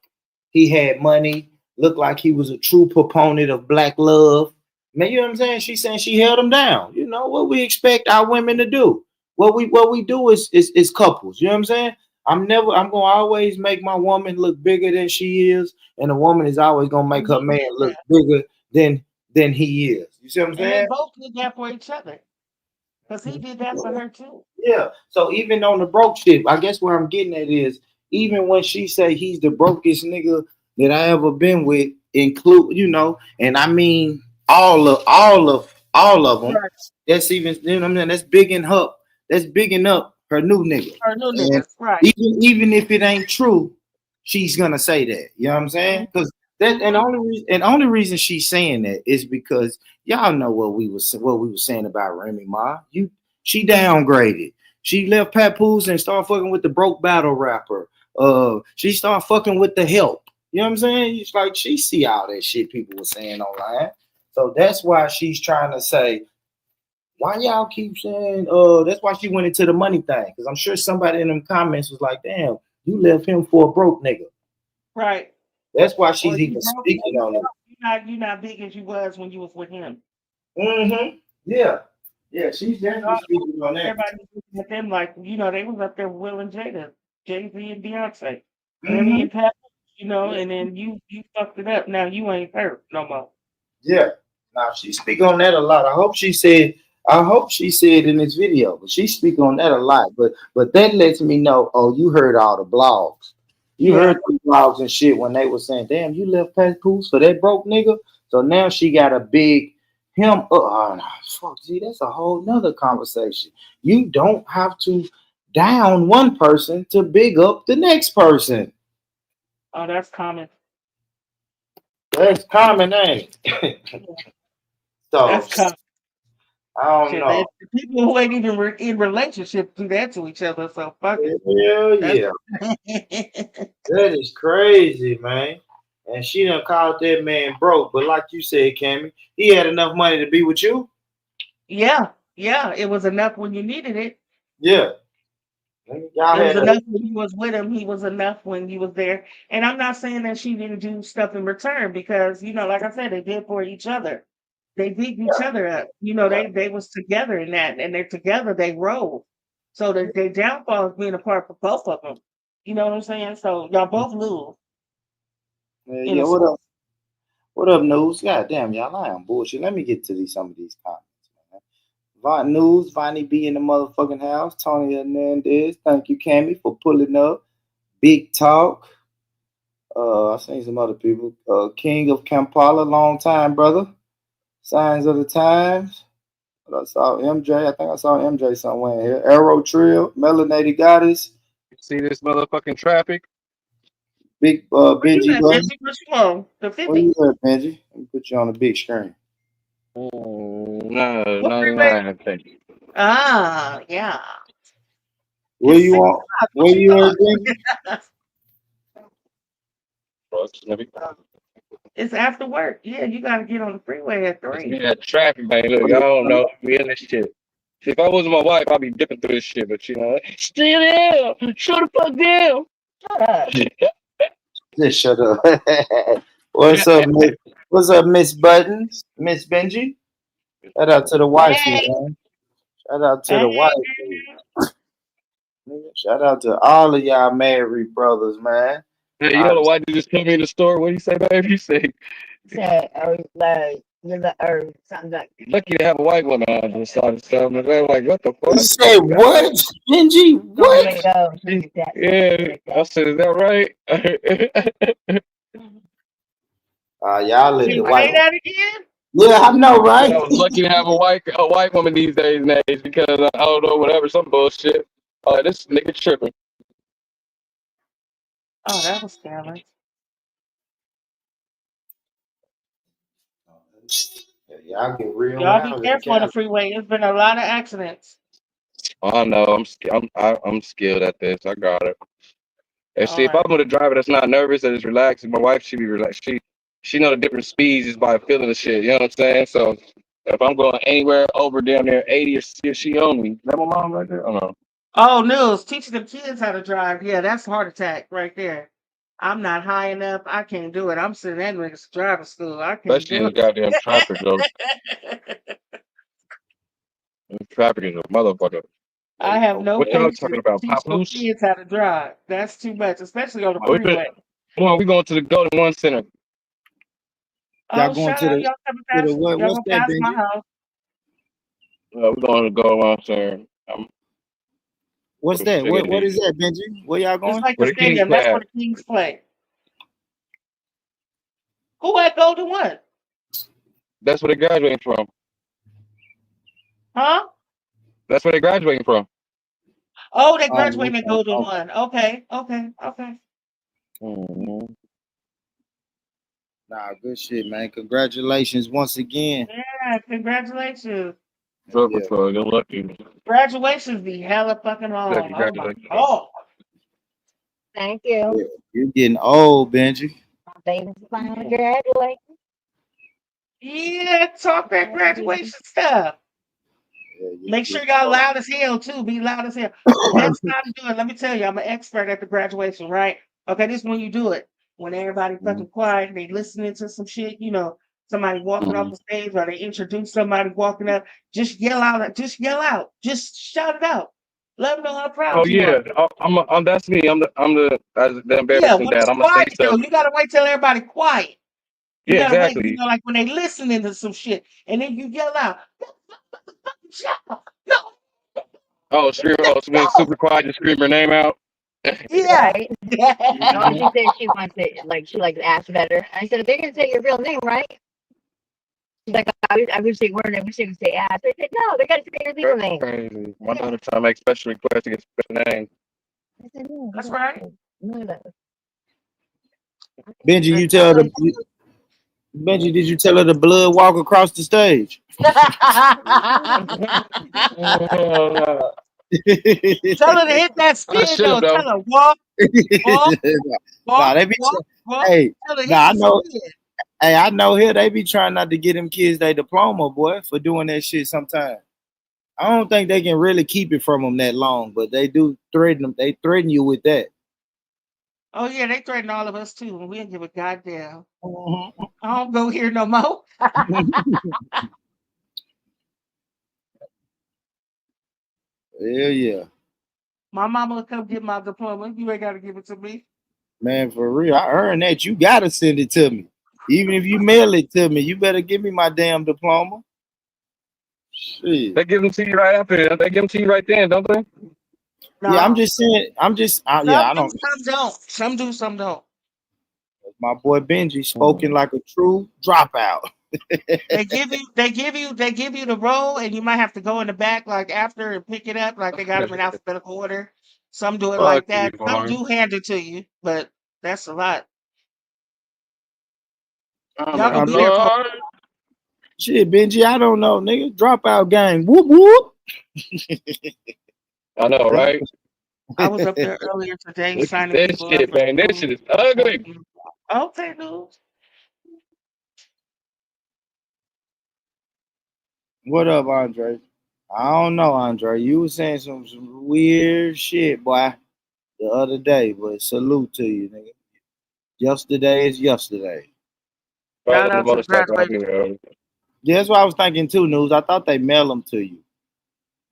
he had money, looked like he was a true proponent of black love. Man, you know what I'm saying? She's saying she held him down. You know what we expect our women to do. What we do is couples. You know what I'm saying? I'm gonna always make my woman look bigger than she is, and the woman is always gonna make her man look bigger than he is. You see what I'm
And they
saying?
both did that for each other. Because he did that for her too.
Yeah. So even on the broke shit, I guess where I'm getting at is even when she say he's the brokest nigga that I ever been with, include and I mean all of them.
Right.
That's even you know what I'm saying. That's bigging up. That's bigging up her new nigga.
Her new
And
niggas, right.
even if it ain't true, she's gonna say that. You know what I'm saying? Because that and the only reason she's saying that is because y'all know what we were saying about Remy Ma. She downgraded. She left Papoose and started fucking with the broke battle rapper. She started fucking with the help. You know what I'm saying? It's like she see all that shit people were saying online. So that's why she's trying to say, why y'all keep saying, that's why she went into the money thing. Because I'm sure somebody in them comments was like, damn, you left him for a broke nigga.
Right.
That's why she's even speaking on it.
You're not big as you was when you was with him.
Mm-hmm. Yeah. Yeah, she's definitely speaking on that.
Everybody was looking at them like, they was up there with Will and Jada, Jay-Z and Beyonce.
Mm-hmm.
Remy and Pat, and then you fucked it up. Now you ain't hurt no more.
Yeah. Now she speak on that a lot. I hope she said in this video, but she speak on that a lot. But that lets me know, you heard all the blogs. You heard the blogs and shit when they were saying, damn, you left Papoose for that broke nigga. So now she got a big him. Fuck, gee, that's a whole nother conversation. You don't have to down one person to big up the next person.
Oh, that's common.
That's common, ain't it? So
that's common.
I don't know.
The people who ain't even in relationships do that to each other. So fuck it.
Hell yeah. That is crazy, man. And she done called that man broke. But like you said, Cammy, he had enough money to be with you.
Yeah. It was enough when you needed it.
Yeah.
It was enough when you was with him. He was enough when you was there. And I'm not saying that she didn't do stuff in return because, like I said, they did for each other. They beat each other up. They was together in that, and they're together. They rolled. So their downfall is being apart for both of them. You know what I'm saying? So y'all both lose.
Yeah. What up? What up, News? God damn, y'all, I am bullshit. Let me get to some of these comments, man. News, Vonnie B in the motherfucking house. Tony Hernandez, thank you, Cammy, for pulling up. Big Talk. I seen some other people. King of Kampala, long time, brother. Signs of the Times. I saw MJ. I think I saw MJ somewhere here. Arrow Trill, Melanated Goddess.
You see this motherfucking traffic?
Big Benji.
The 50.
Where you at, Benji? Let me put you on the big screen.
No, 99, I think.
Ah, yeah.
Where you at, Benji?
It's after work. Yeah, you got to get on the freeway at 3.
Yeah, traffic, man. Look, y'all don't know. We in this shit. See, if I wasn't my wife, I'd be dipping through this shit. But still there. Shut the fuck down.
Shut up.
Just shut up. What's up, Miss Buttons? Miss Benji? Shout out to the wife, man. Shout out to the wife. Shout out to all of y'all married brothers, man.
Hey, you know the white dude just told me in the store. What do you say, baby? You say,
you're the earth. Something like
lucky to have a white woman on this side of stuff. And they're like, what the fuck?
You say what? Benji? What?
Yeah. I said, is that right?
Y'all let the white.
Say that again?
Yeah, I know, right?
I was lucky to have a white woman these days and age because I don't know, whatever, some bullshit. This nigga tripping.
Oh, that was scandalous.
Y'all get real.
Y'all be careful on the freeway. There's been a lot of accidents.
Oh no, I'm skilled at this. I got it. And see, if I'm with a driver that's not nervous and is relaxed, my wife should be relaxed. She know the different speeds just by feeling the shit. You know what I'm saying? So if I'm going anywhere over down there 80 or 60, she on me. Is that my mom right there? Oh no.
Oh, News, teaching the kids how to drive. Yeah, that's a heart attack right there. I'm not high enough. I can't do it. I'm sitting that nigga's driving school. I can't
Especially in
do
the goddamn traffic, though.
it.
Traffic is a motherfucker.
I have no
What y'all
patience
talking
to
about?
teach no
Papoose?
kids how to drive. That's too much, especially on the
Oh,
freeway.
come on, we going to the Golden One Center.
Y'all
Oh,
going
shout
to
out.
the
Y'all coming past.
what?
Y'all
What's
gonna
that,
pass my
Benji?
house.
We're going to the Golden One Center.
What's that? What is that, Benji? Where y'all
It's
going?
like the
Where the Kings
stadium. That's
play
where
at?
the Kings play. Who at Golden One?
That's where they graduating from.
Huh?
That's where they graduating from.
Oh, they
Oh,
graduating at Golden
okay.
One. Okay.
Mm-hmm.
Nah, good shit, man. Congratulations once again.
Yeah, congratulations.
So
Yeah.
you're lucky.
Graduations be hella fucking long. Oh my
Congratulations.
god.
Thank you.
Yeah. You're getting old, Benji.
My baby's finally graduating.
Yeah, talk that graduation stuff.
Yeah,
Make sure y'all loud as hell too. Be loud as hell. The best time to do it. Let me tell you, I'm an expert at the graduation, right? Okay, this is when you do it. When everybody fucking quiet, they listening to some shit, somebody walking off the stage or they introduce somebody walking up. Just yell out. Just yell out. Just shout it out. Let them know how
Oh
proud you
yeah,
are.
I'm that's me. I'm the
Yeah,
embarrassing
when it's
dad. I'm gonna say
quiet though,
something.
you gotta wait till everybody quiet. You
Yeah,
gotta wait,
exactly.
like when they listening to some shit, and then you yell out, "Shut up. No,
Oh, scream! Oh, so being super quiet, just scream her name out.
yeah."
Right? No, she said she wants it. Like she likes ask better. I said they're gonna say your real name, right? She's like, I wish they weren't. I wish they would say ass. I said, no, they gotta say your real name.
Crazy. My daughter trying to make special requests to get special name.
I said, no,
That's right.
none of those.
Benji, Benji, did you tell her the blood walk across the stage?
Tell her to hit that
I
spin
should
though.
have though.
Tell her walk, walk,
Nah,
walk,
they be
walk.
hey,
Tell her hit
nah, I
the
know.
spin.
Hey, I know here they be trying not to get them kids their diploma, boy, for doing that shit sometimes. I don't think they can really keep it from them that long, but they do threaten them. They threaten you with that.
Oh yeah, they threaten all of us too, and we don't give a goddamn.
Mhm.
I don't go here no more.
Hell yeah,
My mama will come get my diploma. You ain't gotta give it to me.
man, for real. I earned that. You gotta send it to me, even if you mail it to me. You better give me my damn diploma. Shit.
They give them to you right after. They give them to you right then, don't they?
Yeah, I'm
No.
just saying. Yeah,
Some
I
do,
don't.
some don't. Some do, some don't.
My boy Benji spoken like a true dropout.
They give you the role, and you might have to go in the back like after and pick it up, like they got them in alphabetical order. Some do it
Fuck
like
you,
that. Some
boy.
do hand it to you, but that's a lot.
I'm
Y'all
like,
gonna
I
be there for?
Lord.
Shit, Benji, I don't know, nigga. Dropout gang. Whoop whoop.
I know, right?
I was up there earlier today
Look at
signing
this
people up
shit,
for
man. This
school.
shit is ugly.
Okay, dude.
What up, Andre? I don't know, Andre. You was saying some weird shit, boy, the other day, but salute to you, nigga. Yesterday is yesterday.
Right
Shout
on the
out to the
motorcycle. I
graduation.
knew
Yeah, that's what I was thinking too, News. I thought they mail them to you.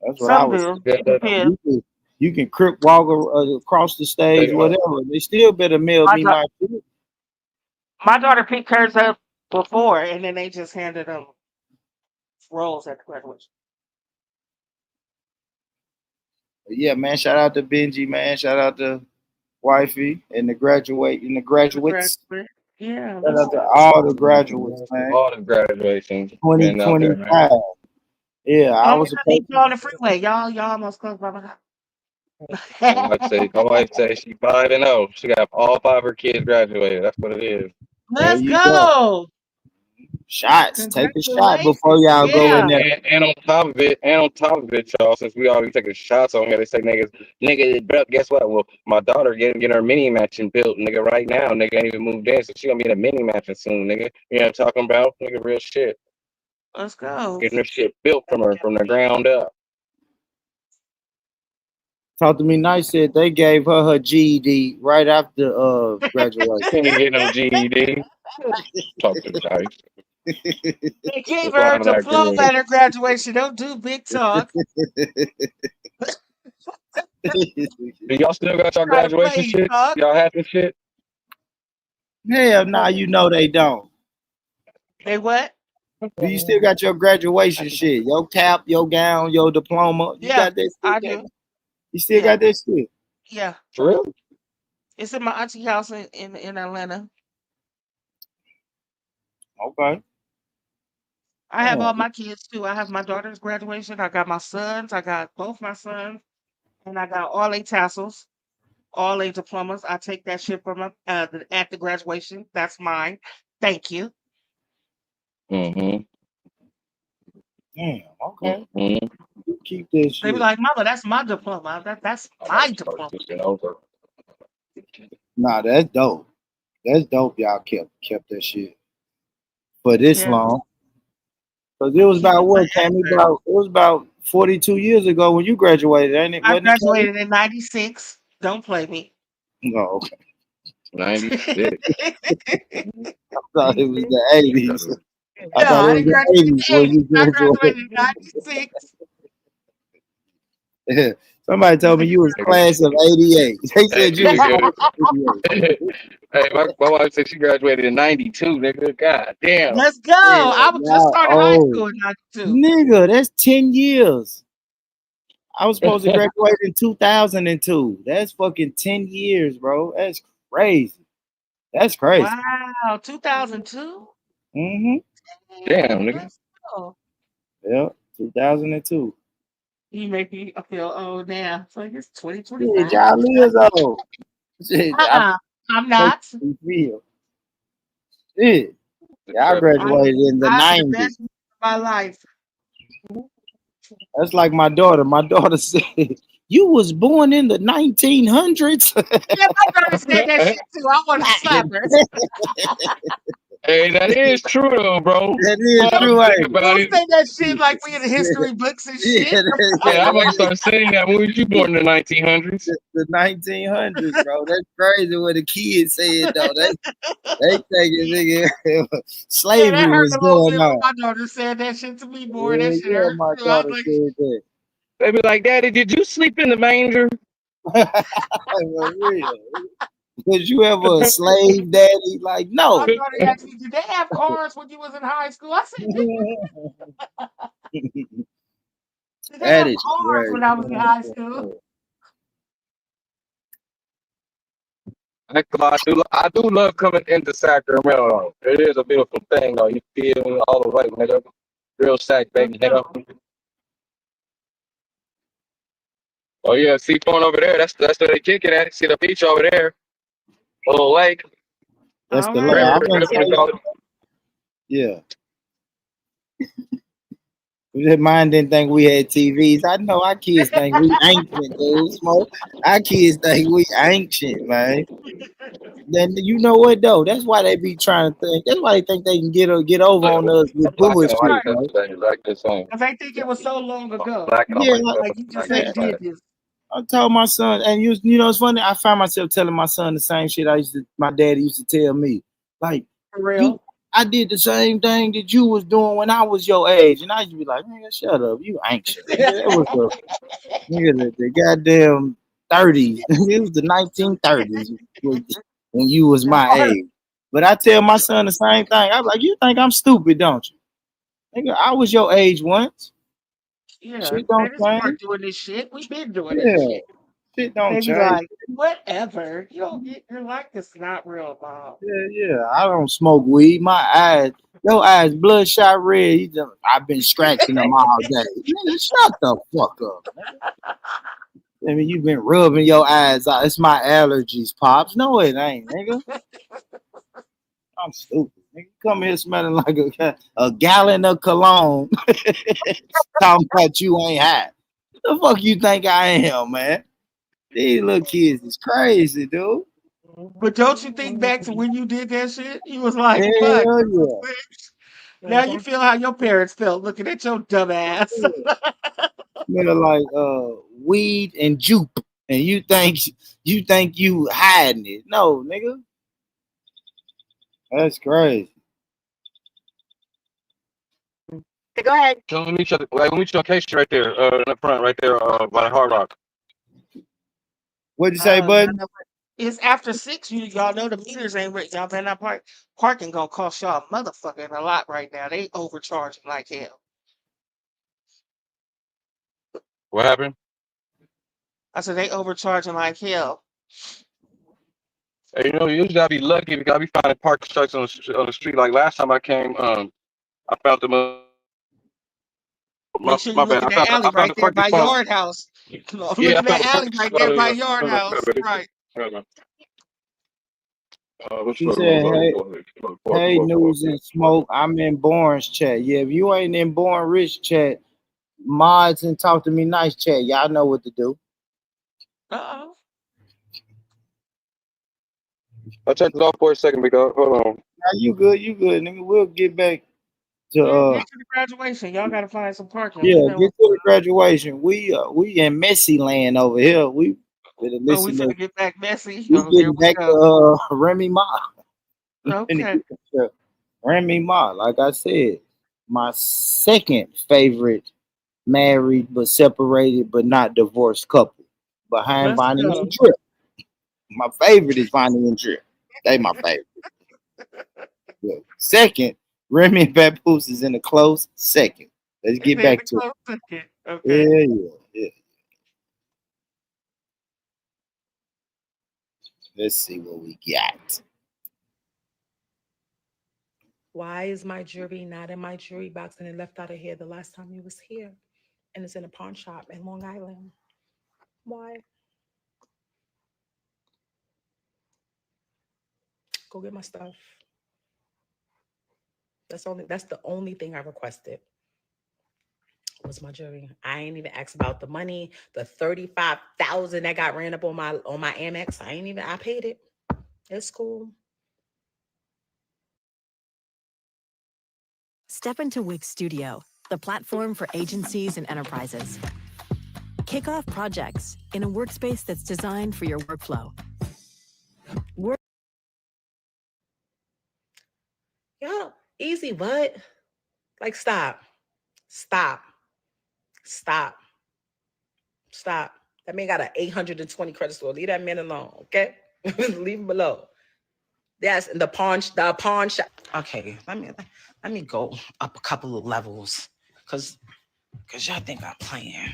That's what I
Some
was
do.
thinking.
It depends.
You can crip walk across the stage, whatever. They still better mail
My,
me
da-
my shit.
my daughter picked hers up before, and then they just handed them rolls at the graduation.
But yeah, man. Shout out to Benji, man. Shout out to Wifey and the
The
graduates.
graduate. Yeah,
Shout
let's
out to
go.
all the graduates, man.
all the graduations been out there, man.
2025. Yeah, I
Oh,
was
yeah, they
supposed
on
to.
the freeway. Y'all almost close by my house.
My wife say she 5-0. She got all 5 of her kids graduated. That's what it is.
There
Let's
you go.
go.
Shots. Take a shot before
Congratulations.
y'all go in
Yeah.
there.
And on top of it, y'all, since we already taking shots on here, they say nigga, bro, guess what? Well, my daughter getting her mini mansion built, nigga, right now. Nigga ain't even moved in, so she gonna be in a mini mansion soon, nigga. You know what I'm talking about? Nigga, real shit.
Let's go.
Getting her shit built from the ground up.
Talk to Me Nice said they gave her GED right after graduation.
She ain't get no GED. Talk to Nice.
They gave
What's
her a
wrong with that girl?
diploma at her graduation. Don't do big talk.
Do y'all still got y'all
Try to
graduation
play
shit?
talk.
Y'all have this shit?
Hell nah, you know they don't.
They what?
Do you still got your graduation shit? Your cap, your gown, your diploma? You
Yeah,
got that
I
shit?
do.
You still
Yeah,
got that shit?
yeah.
For real?
It's in my auntie house in Atlanta.
Okay.
I have
Yeah.
all my kids too. I have my daughter's graduation. I got my sons. I got both my sons, and I got all 8 tassels, all 8 diplomas. I take that shit from them at the graduation. That's mine. Thank you.
Mm-hmm.
Damn. Okay.
Mm-hmm.
You keep this
They be
shit.
like, "Mama, that's my diploma. That's
I'm
my
about to start
diploma."
this shit over.
Nah, that's dope. That's dope. Y'all kept that shit for this
Yeah,
long. Cause it was
keep
about
it
what, Cammy?
forever.
It was about 42 years ago when you graduated, ain't it?
I
Wasn't it, Cammy?
graduated in '96. Don't play me.
No, okay.
96.
I thought it was the 80s. I
No,
thought it
I
was
didn't
the
graduate in
80s
the
when
80s.
you
I graduated in
graduated.
'96.
Somebody told me you was class of 88. They
Hey,
said you was
nigga.
class of 88.
Hey, my wife said she graduated in 92, nigga. God damn.
Let's go.
Yeah,
I was just
y'all
started high
old.
school in '92.
Nigga, that's 10 years. I was supposed to graduate in 2002. That's fucking 10 years, bro. That's crazy. That's crazy.
Wow, 2002.
Mm-hmm.
Damn,
Damn,
nigga.
let's go.
Yeah, 2002.
You make me feel old now. So it's
Shit,
2025.
y'all is old. Shit, I
I'm
make
not.
you feel. Shit. Y'all
I had
graduated in the
the
90s.
best years of my life.
That's like my daughter. My daughter said, "You was born in the 1900s."
Yeah, my daughter said that shit too. I want to slap her.
Hey, that is true though, bro.
That is
Fuck,
true,
think
ain't it?
about
Don't
it.
say that shit like we in the history books and
Yeah,
shit.
Yeah, I'm about to
that
start saying that. When was you born in the 1900s?
the 1900s, bro. That's crazy what the kids said though. They thinking nigga
Yeah, that
slavery
hurt
was
a little
going
bit when
on.
my daughter said that shit to me, boy. That
Yeah,
shit
yeah,
hurt
my
too. I was
daughter
like,
said that.
They be like, Daddy, did you sleep in the manger?
For real. Was you ever a slave daddy? Like,
my
no.
daughter asked me, did they have cars when you was in high school? I said, did they
That
have
is
cars when I was in high school?
crazy.
I do love coming into Sacramento. It is a beautiful thing, though. You feel me all the way, nigga. Real sack,
Let's
baby,
go.
nigga. Oh yeah, Seaphone over there. That's where they kick it at. See the beach over there. Little lake.
That's
All
the
right.
I'm
River,
gonna
whatever you
say,
call it.
yeah. Mine didn't think we had TVs. I know our kids think we ancient, dude. Smoke. Our kids think we ancient, man. Then you know what though? That's why they be trying to think. That's why they think they can get over on us with
Black and white
bullshit,
Right.
man.
thing, like this thing.
Because I think it was so long ago.
Black and
Yeah,
white stuff.
Like you just
Black
man.
ain't
and white.
did this.
I told my son, and you know, it's funny. I find myself telling my son the same shit my daddy used to tell me. Like,
For real.
I did the same thing that you was doing when I was your age, and I used to be like, nigga, shut up, you ancient. Nigga, that was the goddamn 30s. It was the 1930s when you was my age. But I tell my son the same thing. I'm like, you think I'm stupid, don't you? Nigga, I was your age once.
Yeah.
Shit
They
don't
didn't
change.
start doing this shit. We've been doing this
Yeah,
shit.
shit don't
They be
change.
like, whatever. You don't get your life is not real, Bob.
Yeah. I don't smoke weed. Your eyes bloodshot red. I've been scratching them all day. Nigga, shut the fuck up. I mean, you've been rubbing your eyes out. It's my allergies, pops. No, it ain't, nigga. I'm stupid. Nigga, come here smelling like a gallon of cologne. Talking about you ain't hot. The fuck you think I am, man? These little kids is crazy, dude.
But don't you think back to when you did that shit? You was like, fuck.
Hell yeah.
Now you feel how your parents felt looking at your dumb ass.
Smell like weed and jupe. and you think you hiding it. No, nigga. That's crazy.
Go ahead.
So let me meet you. Like, we meet you on K Street right there, in the front, right there, by the Hard Rock.
What'd you say, bud?
It's after 6. Y'all know the meters ain't right. Y'all better not park. Parking gonna cost y'all motherfucking a lot right now. They overcharging like hell.
What happened?
I said they overcharging like hell.
Hey, usually I be lucky because I be finding parking trucks on the street. Like last time I came, I found them.
Make sure you look
Bad.
at that alley
I found
right
a
there
parking
by
spot.
Yard House. Look
Yeah, I
at that
found a
alley
parking
right
spot.
there by Yard House. Right.
She said, hey, news and smoke. I'm in Born's chat. Yeah, if you ain't in Born Rich chat, mods and talk to me nice chat. Y'all know what to do.
Uh-oh.
I checked it off for a second because hold on.
Now you good, nigga. We'll get back to
Get to the graduation. Y'all gotta find some parking.
yeah,
We know.
get to the graduation. We in messy land over here. We better
Oh, we
listen
finna
to
get back messy.
we
Oh, here
getting
we
back
go.
to Remy Ma.
Okay.
Remy Ma, like I said, my second favorite married but separated but not divorced couple behind
Let's
Bonnie
go.
and Trip. My favorite is Bonnie and Trip. They my favorite. Yeah. Second, Remy and Papoose is in a close second. Let's get back to it.
Okay.
Yeah. Let's see what we got.
Why is my jewelry not in my jewelry box and it left out of here the last time you was here? And it's in a pawn shop in Long Island. Why? Go get my stuff. That's the only thing I requested. Was my jewelry. I ain't even asked about the money, the 35,000 that got ran up on my Amex. I paid it. It's cool.
Step into Wix Studio, the platform for agencies and enterprises. Kick off projects in a workspace that's designed for your workflow.
Yo, easy what? Like stop. That man got an 820 credit score. Leave that man alone, okay? Leave him alone. Yes, and the pawn shop. Okay, let me go up a couple of levels, cause y'all think I'm playing.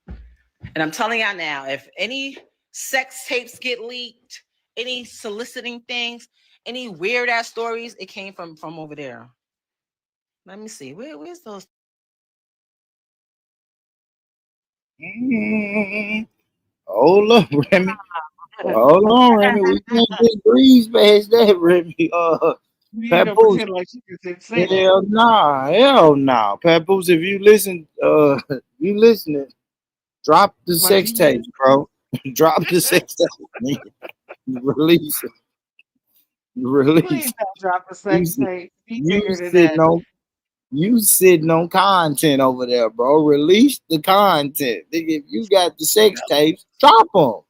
And I'm telling y'all now, if any sex tapes get leaked, any soliciting things, any weird ass stories, it came from over there. Let me see. Where's those?
Hold up, Remy. Hold on, Remy. We can't just breeze past that, Remy. Papoose. Hell nah. Papoose, if you listen, you listening, drop the sex tapes, bro. Drop the sex tapes. Release it.
Please don't drop the sex tape.
You sitting on content over there, bro. Release the content. Nigga, if you got the sex tapes, drop them.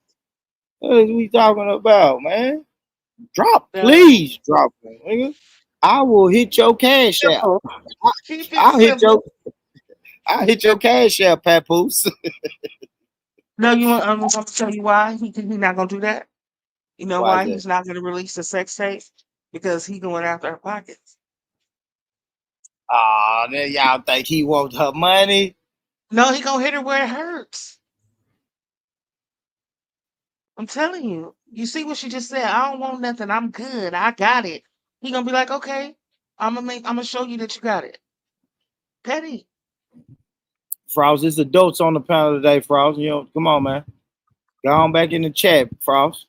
What are we talking about, man? Please drop them, nigga. I will hit your cash out. I'll hit your cash out, Papoose.
No, I'm going to tell you why he's not going to do that. You know why he's not going to release the sex tape? Because he's going after her pockets.
Then y'all think he wants her money?
No, he going to hit her where it hurts. I'm telling you. You see what she just said? I don't want nothing. I'm good. I got it. He going to be like, okay, I'm going to show you that you got it. Petty.
Frost, it's adults on the panel today, Frost. You know, come on, man. Go on back in the chat, Frost.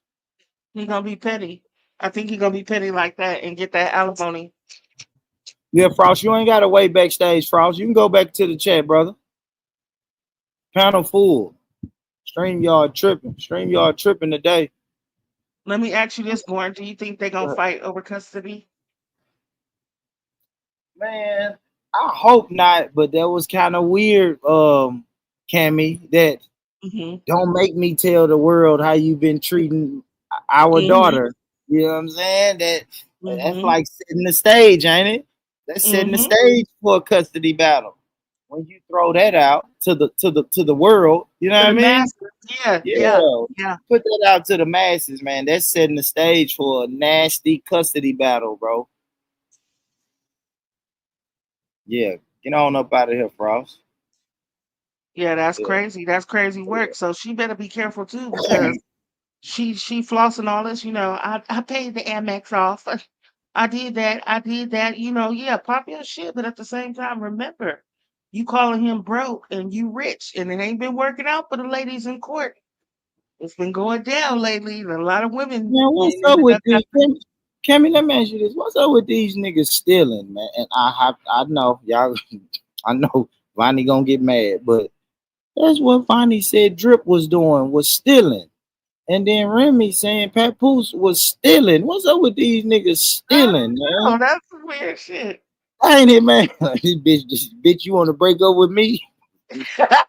He gonna be petty. I think he gonna be petty like that and get that alimony.
Yeah, Frost, you ain't got to wait backstage, Frost. You can go back to the chat, brother. Panel full. StreamYard tripping today.
Let me ask you this, Gordon. Do you think they're gonna fight over custody?
Man, I hope not, but that was kind of weird, Cammy, that Don't make me tell the world how you've been treating our daughter. You know what I'm saying? That's like setting the stage, ain't it? That's setting the stage for a custody battle. When you throw that out to the world, you know what I mean?
Yeah.
Put that out to the masses, man. That's setting the stage for a nasty custody battle, bro. Yeah, get on up out of here, Frost.
Yeah, that's crazy. That's crazy work. So she better be careful too, because she flossing all this. I paid the Amex off. I did that. I did that. Yeah, pop your shit, but at the same time, remember, you calling him broke and you rich, and it ain't been working out for the ladies in court. It's been going down lately. A lot of women.
Man, what's up with these? Cammy, let me ask you this: what's up with these niggas stealing, man? And I know y'all. I know Vonnie gonna get mad, but that's what Vonnie said. Drip was doing was stealing, and then Remy saying Papoose was stealing. What's up with these niggas stealing, man?
Oh, that's some weird shit.
Ain't it, man? this bitch, you want to break up with me?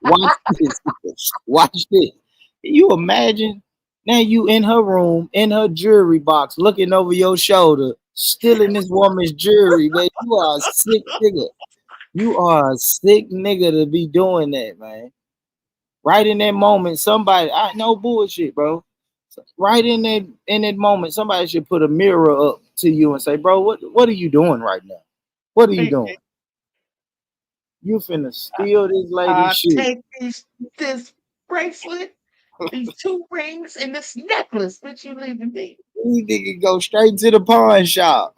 Watch this. Watch this. Can you imagine? Now you in her room, in her jewelry box, looking over your shoulder, stealing this woman's jewelry, man. You are a sick nigga. You are a sick nigga to be doing that, man. Right in that moment, somebody, I no bullshit, bro. Right in that moment, somebody should put a mirror up to you and say, bro, what are you doing right now? What are you doing? You finna steal this lady's shit.
Take this bracelet, these 2 rings, and this necklace that you leaving me.
You nigga go straight to the pawn shop.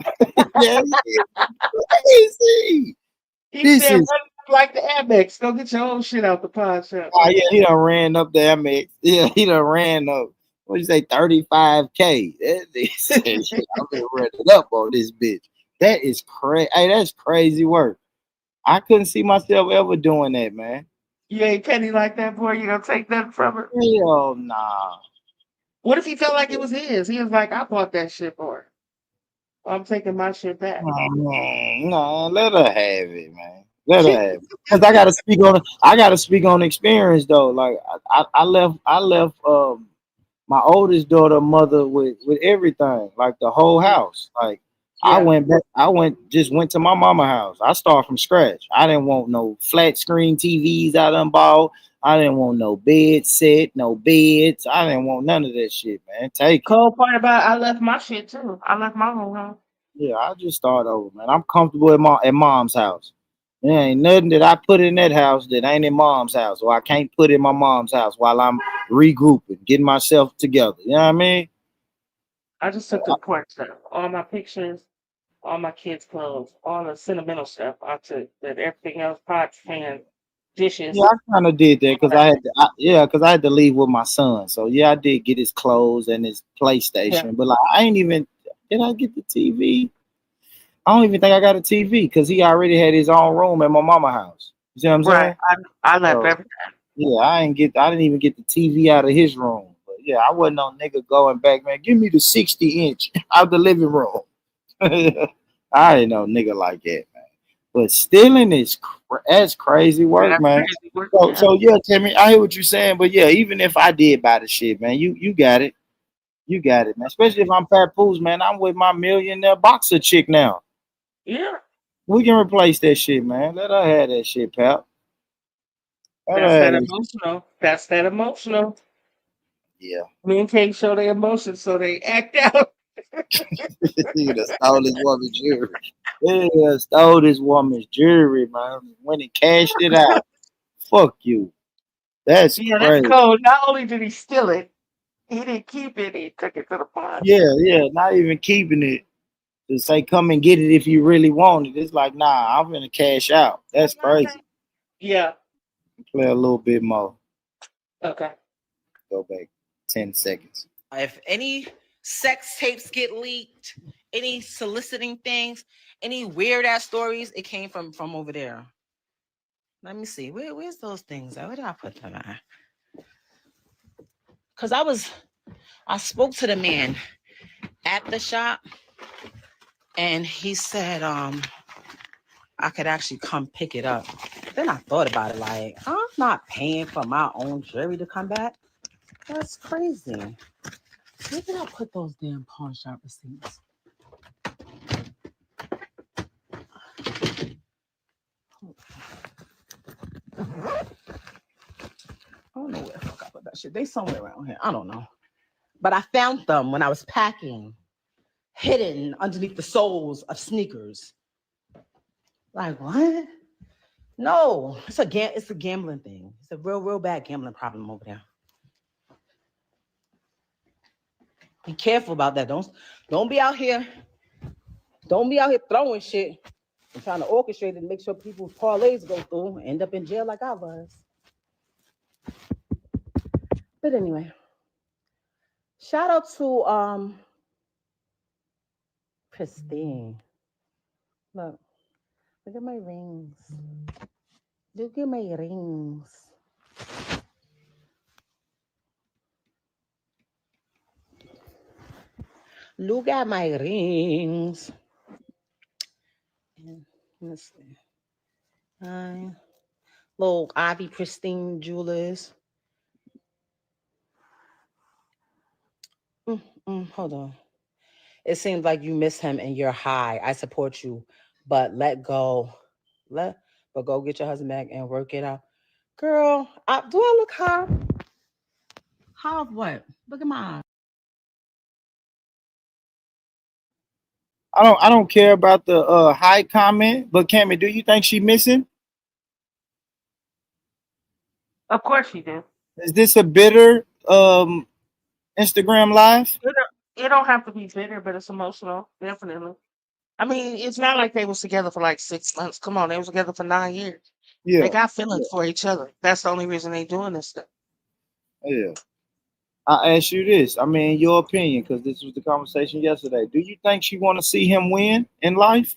Yeah, crazy.
He said, like the Amex, go get your own shit out the pawn shop.
Oh yeah, he done ran up the Amex. Yeah, he done ran up. What you say, 35K? I've been running up on this bitch. That is crazy. Hey, that's crazy work. I couldn't see myself ever doing that, man.
You ain't petty like that, boy. You gonna take nothing from her?
Hell nah.
What if he felt like it was his? He was like, I bought that shit for her. I'm taking my shit back.
No, let her have it, man. Let her have it. Cause I gotta speak on experience though. Like I left my oldest daughter mother with everything, like the whole house. Like I went to my mama house. I started from scratch. I didn't want no flat screen TVs I done bought. I didn't want no bed set, no beds. I didn't want none of that shit, man. Take it.
Cold part about I left my shit too. I left my whole house.
Yeah, I just started over, man. I'm comfortable at mom's house. There ain't nothing that I put in that house that ain't in mom's house, or I can't put in my mom's house while I'm regrouping, getting myself together. You know what I mean?
I just took the important stuff. All my pictures, all my kids' clothes, all the sentimental stuff. I took that. Everything else, pots, pans, dishes.
Yeah, I kind of did that because I had to leave with my son. So yeah, I did get his clothes and his PlayStation, but like I ain't even did I get the TV? I don't even think I got a TV because he already had his own room at my mama house. You see what I'm saying?
I left everything.
Yeah, I didn't even get the TV out of his room. But yeah, I wasn't no nigga going back, man. Give me the 60-inch out the living room. I ain't no nigga like that, man. But stealing that's crazy work, man. Crazy work, so yeah, Timmy, I hear what you're saying, but yeah, even if I did buy the shit, man, you got it. You got it, man. Especially if I'm Papoose, man. I'm with my millionaire boxer chick now.
Yeah.
We can replace that shit, man. Let her have that shit, pal.
That's that emotional.
Yeah.
Men can't show their emotions, so they act out.
You done stole this woman's jewelry. Yeah, stole this woman's jewelry, man. When he cashed it out. Fuck you. That's crazy.
That's cold. Not only did he steal it, he didn't keep it. He took it to the pawn.
Yeah. Not even keeping it. To say come and get it if you really want it. It's like, nah, I'm gonna cash out. That's crazy.
Yeah.
Play a little bit more.
Okay.
Go back 10 seconds.
If any sex tapes get leaked, any soliciting things, any weird ass stories, it came from over there. Let me see. Where's those things? Where did I put them at? Because I spoke to the man at the shop, and he said,
I could actually come pick it up. Then I thought about it, like, I'm not paying for my own jewelry to come back. That's crazy. Where did I put those damn pawn shop receipts? I don't know where the fuck I put that shit. They somewhere around here. I don't know. But I found them when I was packing, hidden underneath the soles of sneakers. Like, what? No, it's a gambling thing. It's a real bad gambling problem over there. Be careful about that. Don't be out here. Don't be out here throwing shit and trying to orchestrate it and make sure people's parlays go through and end up in jail like I was. But anyway, shout out to Pristine. Look at my rings. Look at my rings. Look at my rings. And let's see. Little Ivy Pristine Jewelers. Hold on. It seems like you miss him and you're high. I support you, but go get your husband back and work it out. Girl, do I look high? High of what? Look at my eyes.
I don't care about the high comment, but Cammy, do you think she missing?
Of course she do.
Is this a bitter Instagram live?
It don't have to be bitter, but it's emotional, definitely. I mean, it's not like they was together for like 6 months. Come on, they was together for 9 years.
Yeah.
They got feelings for each other. That's the only reason they doing this stuff.
Yeah. I ask you this. I mean, your opinion, because this was the conversation yesterday. Do you think she want to see him win in life?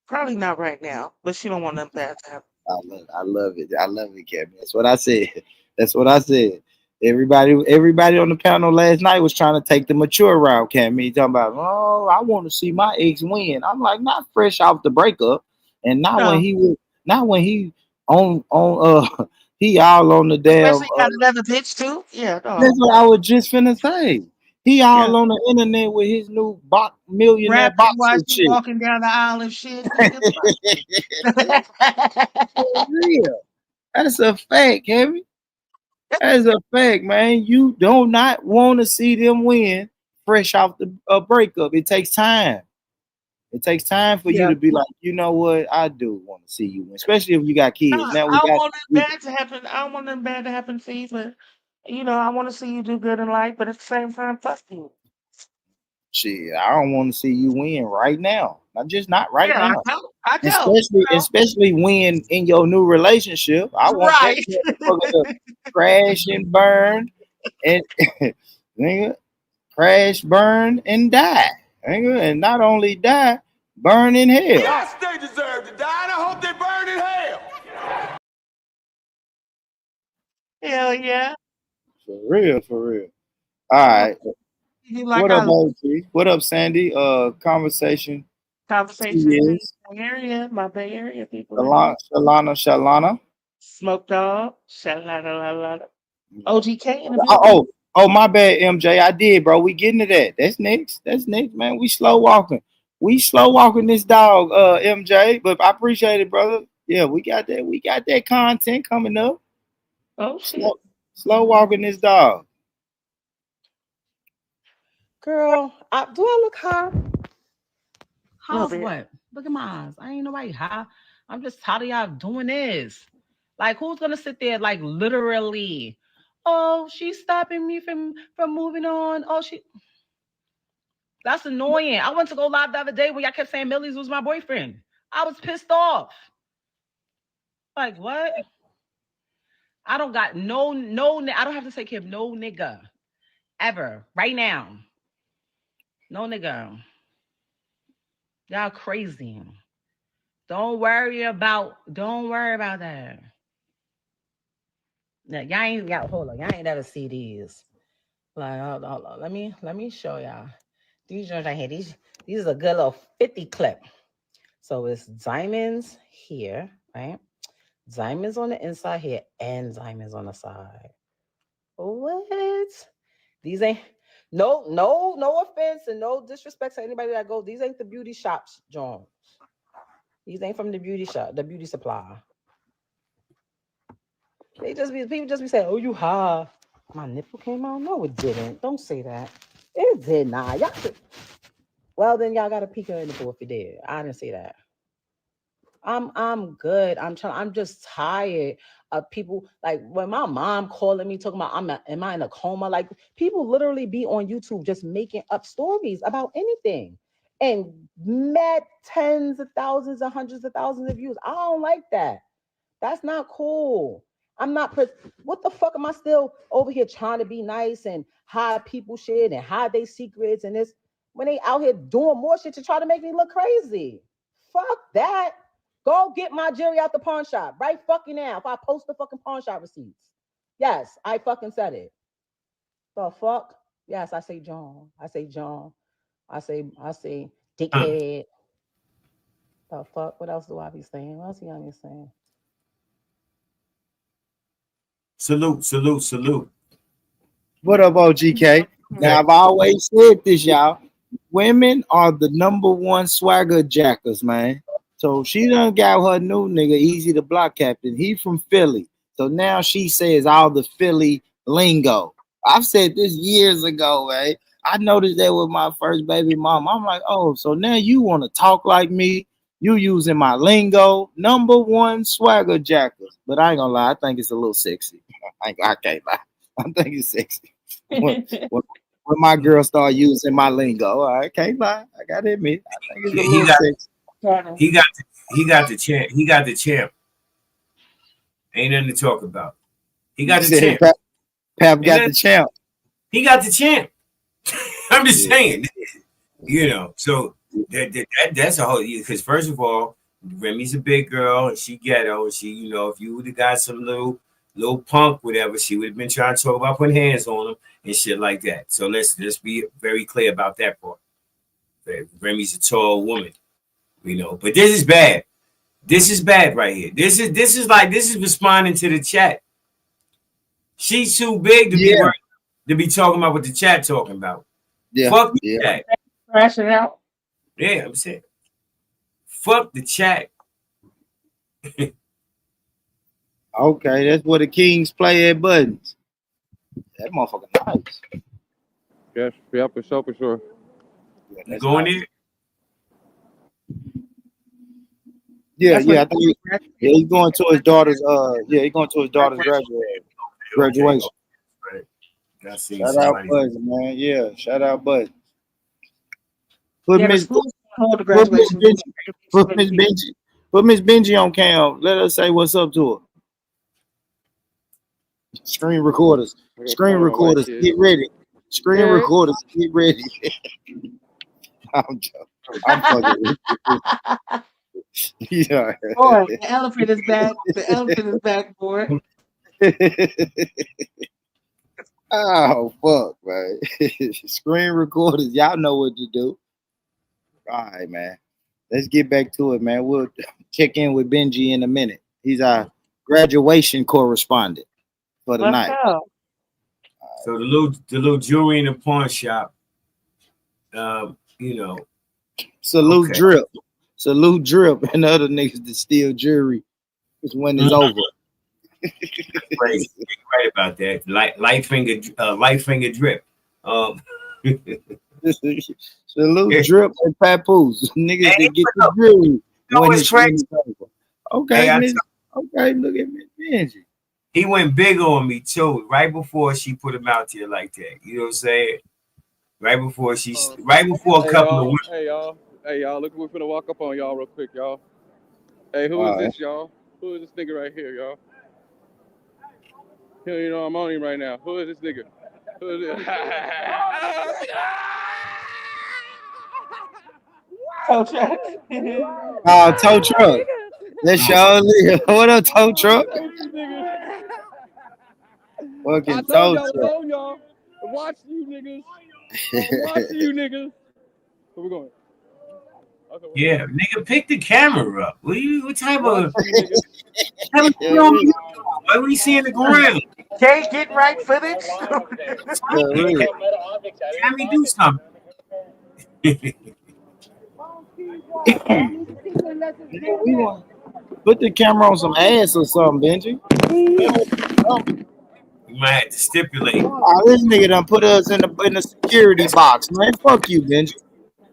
Probably not right now, but she don't want them bad to happen.
I love it. I love it, Kevin. That's what I said. That's what I said. Everybody on the panel last night was trying to take the mature route, Cammy. Talking about, oh, I want to see my ex win. I'm like, not fresh off the breakup, and not when he on he all on the damn.
Especially got another bitch too. Yeah, no.
That's what I was just finna say. He all on the internet with his new millionaire
rapping while
boxing
she
shit.
walking down the aisle and shit.
For real. That's a fact, Kevin. That's a fact, man. You do not want to see them win fresh off the breakup. It takes time. It takes time for you to be like, you know what? I do want to see you win, especially if you got kids.
No,
Now
I don't want nothing bad to happen. I don't want nothing bad to happen to you, but I want to see you do good in life. But at the same time, fuck you.
Shit, I don't want to see you win right now. Not right now.
I don't.
Especially when in your new relationship. I want that motherfucker to crash and burn and nigga, crash, burn, and die. Nigga, and not only die, burn in hell.
Yes, they deserve to die, and I hope they burn in hell.
Hell yeah.
For real. All right. What up, OG? What up, Sandy? Conversation.
In my Bay Area people.
Shalana.
Smoke Dog. Shalana. OGK in the building.
Oh, my bad, MJ. I did, bro. We getting to that. That's next, man. We slow walking this dog, MJ. But I appreciate it, brother. Yeah, we got that. We got that content coming up.
Oh shit.
Slow walking this dog.
Girl, do I look high? High of
bit.
what? Look at my eyes. I ain't nobody high. I'm just tired of y'all doing this. Like, who's gonna sit there like literally? Oh, she's stopping me from moving on. Oh, that's annoying. I went to go live the other day when y'all kept saying Millie's was my boyfriend. I was pissed off. Like, what? I don't got no. I don't have to take care of no nigga ever right now. No nigga. Y'all crazy. Don't worry about that. Now, y'all ain't got, hold on. Y'all ain't never see these. Like, hold on. Let me show y'all. These joints right here. These is a good little 50 clip. So it's diamonds here, right? Diamonds on the inside here and diamonds on the side. What? These ain't no offense and no disrespect to anybody that goes. These ain't the beauty shops, John. These ain't from the beauty shop, the beauty supply. People just be saying, "Oh, you high." My nipple came out. No, it didn't. Don't say that. It did not. Y'all could, well, then y'all got to peek her nipple if you did. I didn't say that. I'm good. I'm just tired of people like when my mom calling me talking about am I in a coma? Like people literally be on YouTube just making up stories about anything and met tens of thousands and hundreds of thousands of views. I don't like that. That's not cool. I'm not what the fuck am I still over here trying to be nice and hide people shit and hide their secrets and this when they out here doing more shit to try to make me look crazy. Fuck that. Go get my jewelry out the pawn shop right fucking now. If I post the fucking pawn shop receipts. Yes, I fucking said it. The fuck? Yes, I say John. I say John. I say dickhead. The fuck? What else do I be saying? What else y'all be saying?
Salute.
What up, OGK? Now, I've always said this, y'all. Women are the number one swagger jackers, man. So she done got her new nigga, Easy the Block Captain. He from Philly. So now she says all the Philly lingo. I've said this years ago, man. I noticed that with my first baby mom. I'm like, oh, so now you want to talk like me. You using my lingo. Number one swagger jackers. But I ain't gonna lie, I think it's a little sexy. I can't lie. I think it's sexy. When my girl start using my lingo, I can't lie. I gotta admit, I think it's a little sexy.
He got the champ. He got the champ. Ain't nothing to talk about. He got the champ.
Pap got the champ.
He got the champ. I'm just saying, So that's a whole. Because first of all, Remy's a big girl and she ghetto. And she, if you would have got some little punk, whatever, she would have been trying to talk about putting hands on him and shit like that. So let's be very clear about that part. Remy's a tall woman. But this is bad. This is bad right here. This is responding to the chat. She's too big to be talking about what the chat talking about.
Yeah.
Fuck the chat.
Crash it out.
Yeah, I'm saying. Fuck the chat.
Okay, that's where the Kings play at Buttons. That motherfucker nice.
Yes, yeah, for sure.
Yeah,
you going nice.
Yeah, I think he's going to his daughter's he's going to his daughter's graduation.
Right.
Shout out Buzz, man. Yeah, shout out Buzz. Put Miss Benji on cam. Let us say what's up to her. Screen recorders, get ready. Screen recorders, get ready. I'm fucking. Yeah.
Boy, the elephant is back. The elephant is back, boy.
Oh fuck, man. Screen recorders, y'all know what to do. All right, man. Let's get back to it, man. We'll check in with Benji in a minute. He's our graduation correspondent for the night.
So the little jewelry in the pawn shop,
Salute Drip and other niggas that steal jewelry when it's over.
Right about that. Light finger drip.
Salute Drip and Papoose. Niggas that get the jewelry when it's over. Okay, look at me, Benji.
He went big on me too, right before she put him out there like that. You know what I'm saying? Right before a couple of weeks.
Hey y'all, look, we're gonna walk up on y'all real quick, y'all. Hey, who is this, y'all? Who is this nigga right here, y'all? I'm on him right now. Who is this nigga? Who is this?
Tow truck.
Oh, tow truck. That's y'all. What up, tow truck? Fucking tow truck.
Y'all. Watch you niggas. Watch you niggas. Where we going?
Yeah, nigga, pick the camera up. What type of why we seeing the ground?
Can't get right footage.
Have me do something.
We want put the camera on some ass or something, Benji.
You might have to stipulate.
Oh, this nigga done put us in the security box, man. Fuck you, Benji.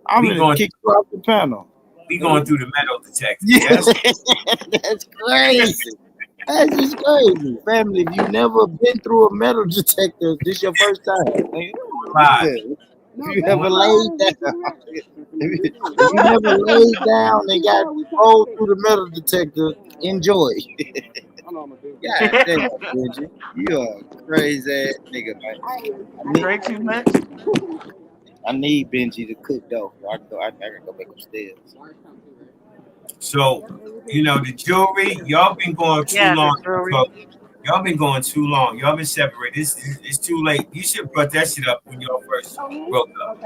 I'm gonna kick you off the panel.
We going through the metal detector.
Yes. That's crazy. That's just crazy. Family, if you never been through a metal detector, this your first time. If you ever laid down, if you never laid down and got rolled through the metal detector, enjoy. God damn, Benji. You are a crazy ass nigga, man.
Drink too much?
I need Benji to cook though. I gotta go back upstairs.
So, the jewelry, y'all been going too long. Y'all been going too long. Y'all been separated. It's too late. You should have brought that shit up when y'all first broke up.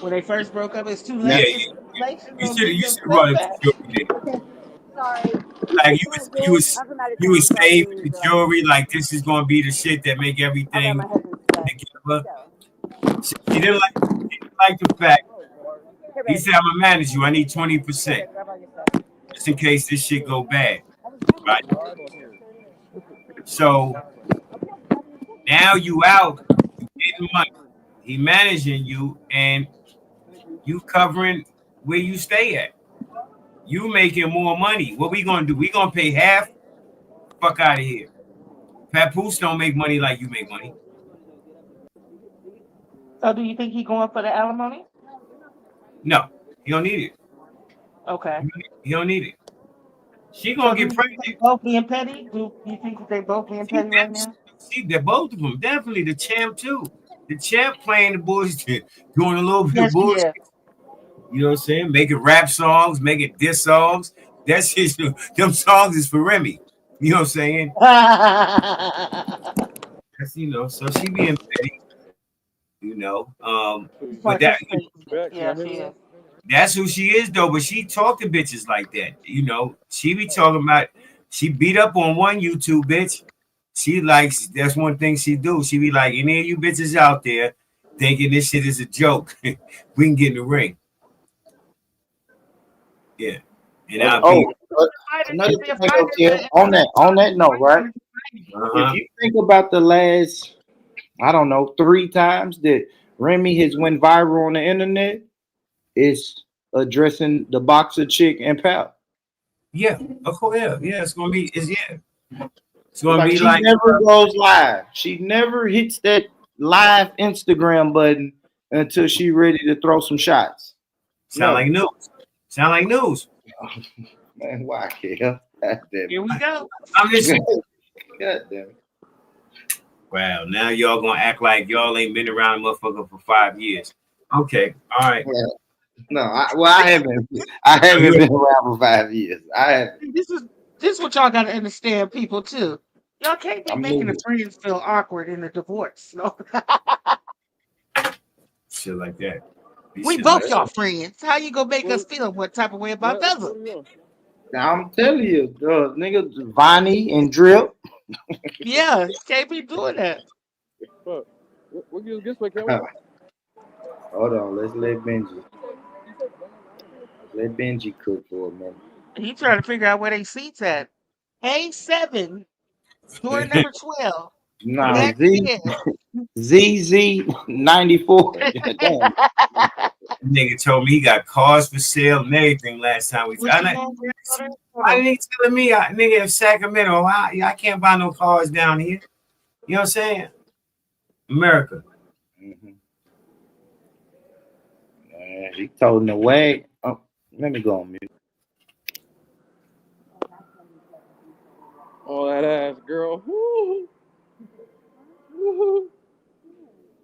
When they first broke up, it's too late.
Yeah. You should have brought up the jewelry. Like you was saving the jewelry. Like this is gonna be the shit that make everything together. She didn't like the fact. He said, "I'm gonna manage you. I need 20%, just in case this shit go bad." Right. So now you out, you getting money. He managing you, and you covering where you stay at. You making more money. What we gonna do? We gonna pay half? Fuck out of here. Papoose don't make money like you make money.
So do you think he going for the alimony?
No, he don't need it.
Okay.
He don't need it. She gonna get pregnant.
Both being petty? Do you think that they both being petty right now?
See, they're both of them. Definitely the champ too. The champ playing the bullshit, doing a little bit of bullshit. You know what I'm saying? Making rap songs, making diss songs. That's his. Them songs is for Remy. You know what I'm saying? That's, so she being petty. But that's who she is though. But she talk to bitches like that. She be talking about. She beat up on one YouTube bitch. She likes. That's one thing she do. She be like, any of you bitches out there thinking this shit is a joke, we can get in the ring. Yeah. And
another thing, on that note, right? If you think about the last, I don't know, 3 times that Remy has went viral on the internet, it's addressing the boxer chick and Pal.
Yeah. Oh yeah. Yeah. It's gonna be. It's gonna be
she
like
never goes live. She never hits that live Instagram button until she ready to throw some shots.
Sound like news.
Man, why care?
Here we go.
I'm just
God damn it.
Wow, now y'all gonna act like y'all ain't been around a motherfucker for 5 years. Okay, all right.
No, I haven't. I haven't been around for 5 years. I haven't.
This is what y'all gotta understand, people too. Y'all can't be making the friends feel awkward in a divorce. No.
Shit like that.
We both y'all friends. How you gonna make us feel what type of way about others?
I'm telling you, niggas, Vonnie and Drip.
Yeah, can't be doing that.
Hold on, let's let Benji cook for a minute.
He trying to figure out where they seats at. Hey, 7, door number 12.
No, ZZ 94.
Nigga told me he got cars for sale and everything last time we talked. Why didn't he telling me, nigga, in Sacramento, I can't buy no cars down here? You know what I'm saying? America.
He told him away. Oh, let me go on mute.
Oh, that ass girl. Woo. Woo.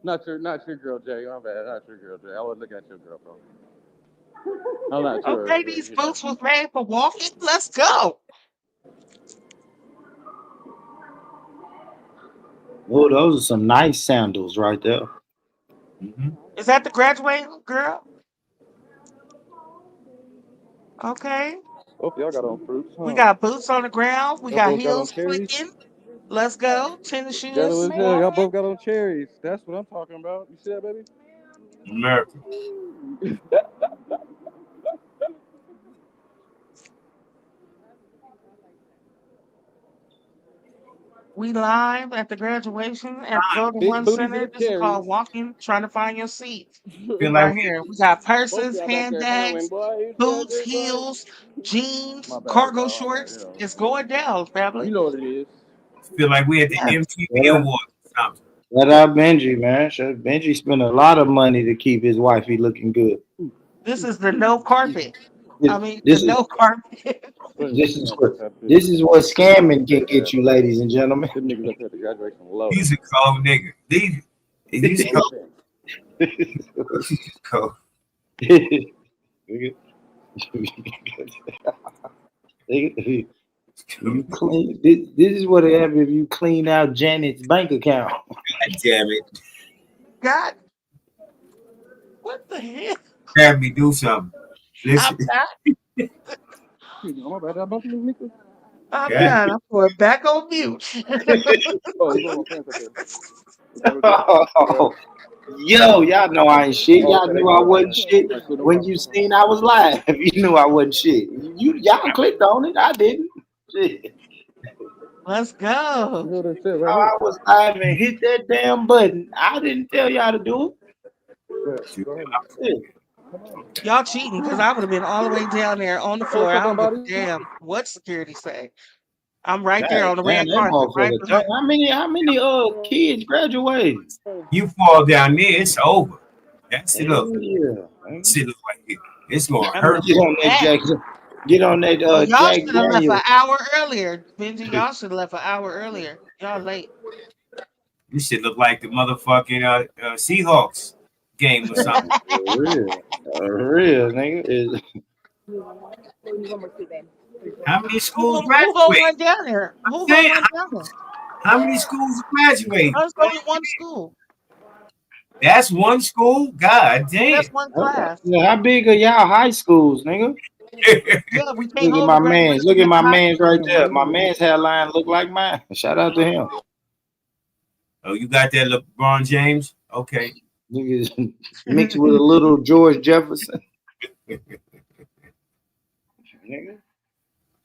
Not your girl, Jay. My bad. Not your girl, Jay. I wasn't looking at your girl, bro. I'm not sure.
Okay, these boots was made for walking. Let's go.
Oh, those are some nice sandals right there.
Is that the graduating girl? Okay.
Both of y'all got on fruits, huh?
We got boots on the ground. We
Y'all
got
both got on
heels
cherries.
clicking. Let's go. Tennis shoes.
Ghetto as hell. Y'all
walking.
both got on cherries. That's what I'm talking about. You see that, baby?
America.
We live at the graduation at Golden
Big
One
booties and
Center.
the
This is
cherries.
called walking, trying to find your seat.
Feel like
Right here. We got
Both
purses,
y'all back there handling,
handbags,
boy. You
boots,
graduate, boy.
heels, jeans,
My bad,
cargo
y'all. My bad.
shorts. It's going down, family.
You know what it is.
feel like we at the
Yes.
MTV Awards or something.
Shout out Benji, man. Benji spent a lot of money to keep his wifey looking good.
This is the no carpet. I mean, the
This is
no carpet.
this is what scamming can get you, ladies and gentlemen.
Them niggas up here at the graduation low.
He's a cold nigga. He's cold. He's cold.
You clean. This is what happens if you clean out Janet's bank account.
God damn it.
God. What the hell?
Have me do something. Listen.
My bad. I bumped you, Mika.
I'm
Yeah.
done. I'm going back on mute.
Oh, you my friends up there.
Oh, yo, y'all know I ain't shit. Y'all knew I wasn't shit when you seen I was live. You knew I wasn't shit. Y'all clicked on it. I didn't. Shit.
Let's go.
I was live and hit that damn button. I didn't tell y'all to do it.
Y'all cheating because I would have been all the way down there on the floor. I don't give a damn what security say. I'm right there on the red
That
carpet. Right
motherfucker.
behind.
How many kids graduated?
You fall down there, it's over. That's it up.
Yeah.
Shit look like it. It's gonna
I'm
hurt.
Get on that Jack. Get on that
Y'all
Jack
should have left an
Daniels.
hour earlier. Benji, y'all should have left an hour earlier. Y'all late.
This shit look like the motherfucking Seahawks game or something.
For real, nigga.
How many schools
Who gonna run
graduate?
down there? Who gonna run down there?
How many schools graduate?
There's only one school.
That's one school? God damn.
That's one class.
How big are y'all high schools, nigga?
Yeah, we can't
Look at
hold
my
the
man.
graduation.
Look at my
High
man's
school.
right there. My man's hairline look like mine. Shout out to him.
Oh, you got that LeBron James? Okay.
Niggas mixed with a little George Jefferson. Nigga.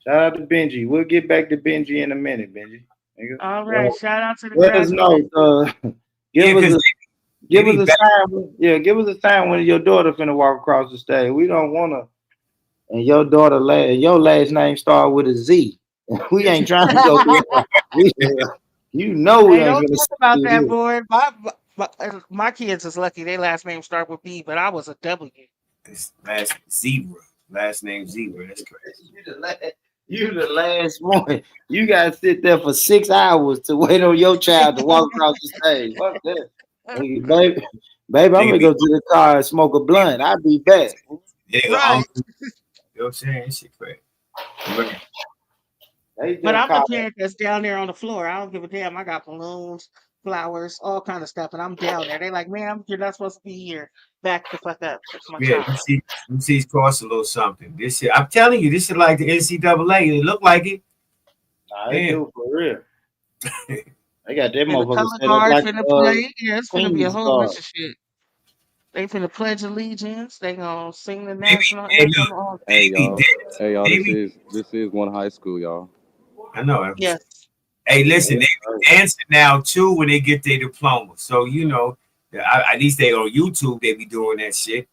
Shout out to Benji. We'll get back to Benji in a minute, Benji. Nigga.
All right. Shout out to the
Let us
graduation.
know. Give us a sign. Yeah, give us a sign when your daughter finna walk across the stage. We don't wanna. And your daughter your last name start with a Z. We ain't trying to go there. You know we
Hey,
ain't
don't
gonna
talk about
see
that,
this.
boy. My kids is lucky. Their last name start with B, but I was a W.
It's last Zebra. Last name Zebra. That's crazy.
You the last one. You gotta sit there for 6 hours to wait on your child to walk across the stage. Fuck that. Hey, baby, I'm gonna go to the car and smoke a blunt. I'll be back.
Right.
You know what I'm saying? Shit crazy.
But I'm the parent that's down there on the floor. I don't give a damn. I got balloons, flowers, all kind of stuff, and I'm down there. They like, ma'am, you're not supposed to be here. Back the fuck up. That's my
Yeah,
child.
you see, it's cost a little something. This shit, I'm telling you, this shit like the NCAA. It look like it.
Nah, they do for real. They got that
And the
motherfucker
color
set up
guard
like
finna play. Yeah, it's finna be a
Queen's
whole
guard.
bunch of shit. They finna pledge allegiance. They gonna sing the
Maybe,
national
hey,
anthem.
look,
On.
Hey y'all.
maybe,
Hey y'all.
maybe.
This is one high school, y'all.
I know.
Yes.
Hey, listen, they answer now too when they get their diploma. So you know, at least they on YouTube. They be doing that shit.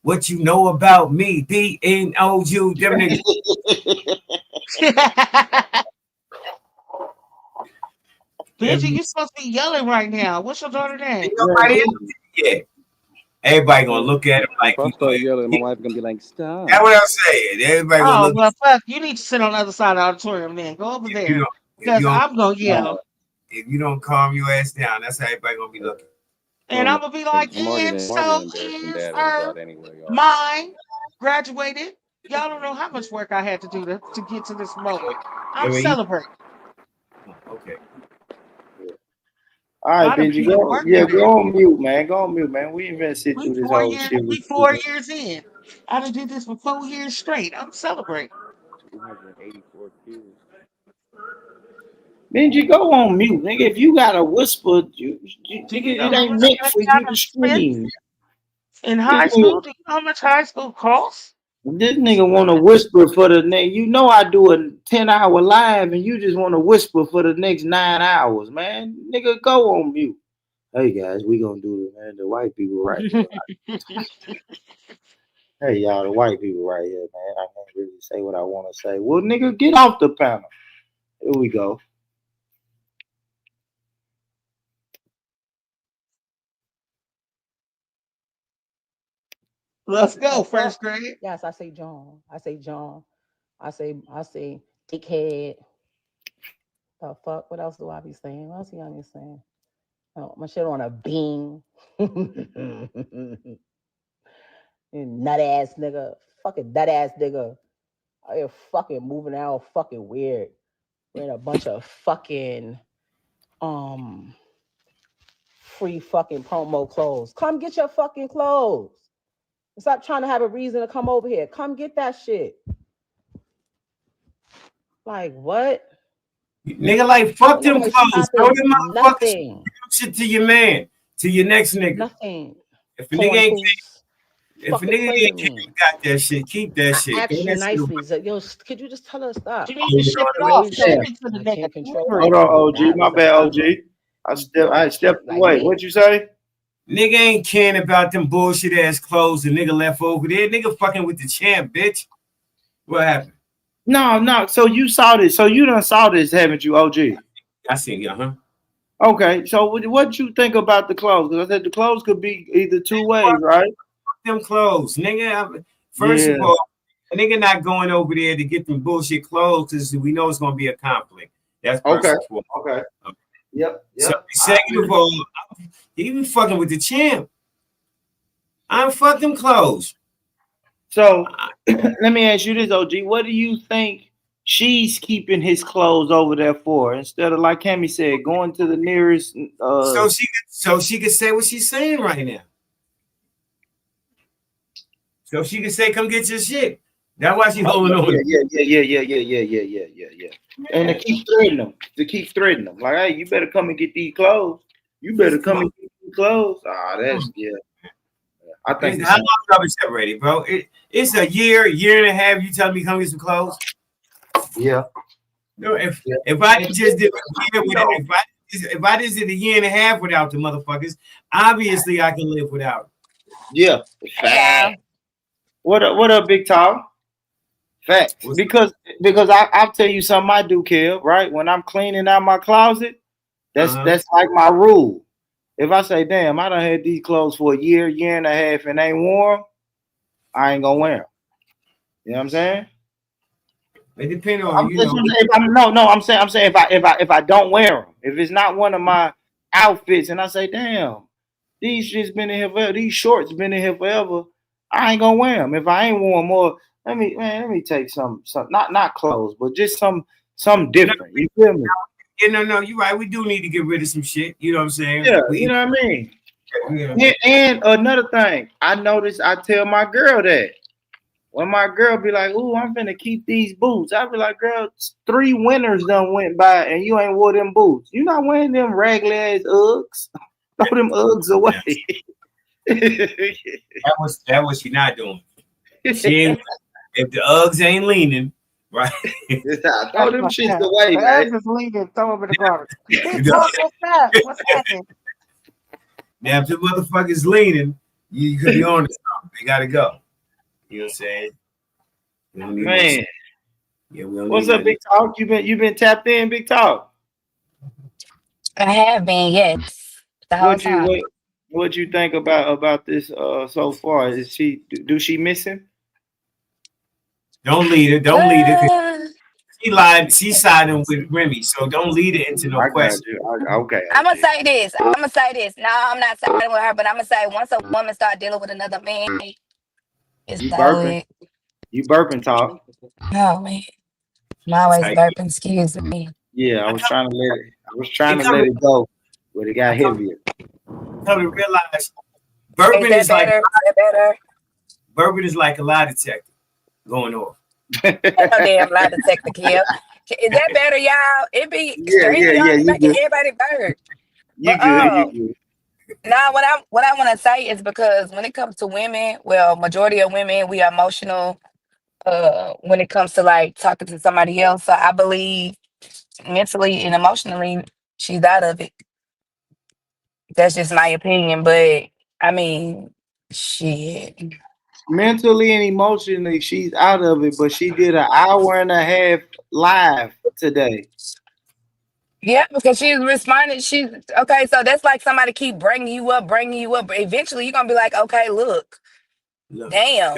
What you know about me? BNOU. Them niggas.
Benji, you supposed to be yelling right now. What's your daughter's name?
Nobody yeah. Everybody gonna look at him like
if I start yelling, my wife gonna be like, "Stop."
That's what I'm saying. Everybody gonna
Oh,
look.
well, fuck. You need to sit on the other side of the auditorium then. Go over there. Because I'm going to yell.
If you don't calm your ass down, that's how everybody gonna be looking.
And I'm going to be like,
I'm already
and so
embarrassing
is
dad with
her
God anyway, y'all.
mine graduated. Y'all don't know how much work I had to do to get to this moment. I'm celebrating.
Okay.
All right,
I done
Benji,
put in work in there.
go on mute, man. Go on mute, man. We ain't gonna sit through this whole shit with
We
you.
4 years in. I done did this for 4 years straight. I'm celebrating.
284 kids.
Benji, go on mute, nigga. If you got a whisper,
Do
nigga,
you know
it
how
ain't
much
meant
money
for
I
you to
done spent
scream.
in
This
high
nigga,
school? Do you know how much high school costs?
this nigga want to whisper for the next. You know I do a 10-hour live, and you just want to whisper for the next 9 hours, man. Nigga, go on mute. Hey guys, we gonna do it, man. The white people right here. Hey y'all, the white people right here, man. I can't really say what I want to say. Well, nigga, get off the panel. Here we go.
Let's go, first grade.
Yes, I say John. I say John. I say dickhead. The fuck? What else do I be saying? What else do I be saying? Oh, my shit on a beam. You nut ass nigga. Fucking nut ass nigga. You're fucking moving out fucking weird. Wearing a bunch of fucking free fucking promo clothes. Come get your fucking clothes. Stop trying to have a reason to come over here. Come get that shit. Like what?
Nigga, like fuck them
Nobody
clothes. Throw them motherfuckers
nothing.
shit to your man, to your next nigga.
Nothing.
If a nigga ain't if a
Fucking
nigga
play with
ain't
me.
got that shit, keep that
I
shit.
asked
Throw
you
that shit away.
nicely. Yo, could you just tell her to stop?
You need to ship it off. Ship it to the
I
nigga.
can't control
Hold on, OG. My bad, OG. I stepped
Like
away.
me.
What'd you say?
Nigga ain't caring about them bullshit ass clothes the nigga left over there. Nigga fucking with the champ, bitch. What happened?
No. So you saw this. So you done saw this, haven't you, OG?
I seen you, huh?
Okay. So what you think about the clothes? Because I said the clothes could be either two ways, right?
Fuck them clothes, nigga. First of all, a nigga not going over there to get them bullshit clothes because we know it's gonna be a conflict. That's
Okay.
first of all.
Okay. Yep.
So second of all, he be fucking with the champ. I'm fuck them clothes.
So let me ask you this, OG. What do you think she's keeping his clothes over there for? Instead of, like Cammy said, going to the nearest
So she could say what she's saying right now. So she could say, "Come get your shit." That's why she's holding on.
Yeah. And to keep threatening them. Like, hey, you better come and get these clothes. You better come and get these clothes. That's I think
How long y'all been separated, bro? It's a year and a half. You telling me come get some clothes?
Yeah.
No, if I just did a year with it, if I just did a year and a half without the motherfuckers, obviously I can live without.
Yeah. Fact. What up, Big Tom? Facts. Because I'll tell you something I do, Kev, right? When I'm cleaning out my closet, that's like my rule. If I say, damn, I done had these clothes for a year and a half and ain't worn, I ain't gonna wear them. You know what I'm saying?
It depends on
I'm saying if I don't wear them, if it's not one of my outfits, and I say, damn, these shits been in here forever, these shorts been in here forever, I ain't gonna wear them. If I ain't worn more, let me take some not clothes, but just some different. You feel me?
Yeah, no, you're right. We do need to get rid of some shit. You know what I'm saying?
Yeah, you know what I mean. Yeah. And another thing, I noticed. I tell my girl that when my girl be like, "Ooh, I'm finna keep these boots," I be like, "Girl, 3 winters done went by and you ain't wore them boots. You not wearing them raggedy ass Uggs. Throw them Uggs away."
That was she not doing. She ain't, if the Uggs ain't leaning, right?
Throw them shits away,
the
man.
Uggs is leaving. Throw them in the garbage. What's that? What's happening?
Now, if the motherfucker's leaning, you could be on it. They gotta go. You know what I'm saying?
Man.
Yeah, we don't
What's up, Big Talk? You been tapped in, Big Talk?
I have been, yes. The whole time.
What you think about this so far? Is do she miss him?
Don't lead her. Don't lead her. She lied. She's siding with Remy, so don't lead her into no question.
Okay.
I'm gonna say this. No, I'm not siding with her, but I'm gonna say once a woman start dealing with another man, it's
You
over.
burping? You burping, Talk?
Oh man, I'm always burping. Excuse me.
Yeah, I was trying to let it go, but it got heavier.
Come to realize burping is like
better?
Bourbon is like a lie detector going off.
Ain't no damn lie detector, Kim. Is that better, y'all? It be
Yeah,
extremely hard to
you
make
good.
everybody bird.
You
But
good, you good.
now what I want to say is because when it comes to women, well, majority of women we are emotional. When it comes to like talking to somebody else, so I believe mentally and emotionally she's out of it. That's just my opinion, but I mean, shit.
Mentally and emotionally, she's out of it, but she did an hour and a half live today.
Yeah, because she's responding. She's okay. So that's like somebody keep bringing you up. But eventually, you're gonna be like, okay, look,
Look,
damn,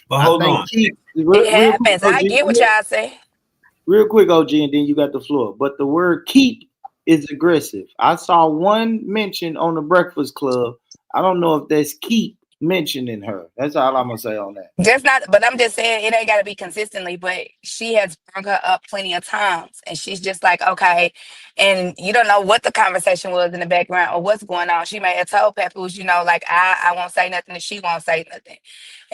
but
I
hold
think
on.
it
real quick,
happens.
OG,
I get what y'all say.
real quick, OG, and then you got the floor. But the word keep is aggressive. I saw one mention on the Breakfast Club. I don't know if that's keep mentioning her. That's all I'm gonna say on that.
Just not, but I'm just saying it ain't got to be consistently. But she has brought her up plenty of times, and she's just like, okay. And you don't know what the conversation was in the background or what's going on. She may have told Papoose, like I won't say nothing, and she won't say nothing.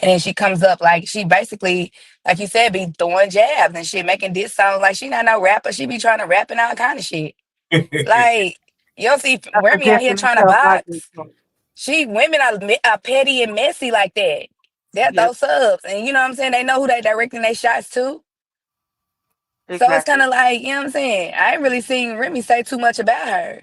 And then she comes up like she basically, like you said, be throwing jabs and shit, making this sound like she not no rapper. She be trying to rap and all kind of shit. Like you don't see
That's a
Remy out here
different
trying to
stuff like this.
box. Women are petty and messy like that. They're
Yep,
those subs, and you know what I'm saying. They know who they directing their shots to. So it's kind
exactly.
of like, you know what I'm saying. I ain't really seen Remy say too much about her,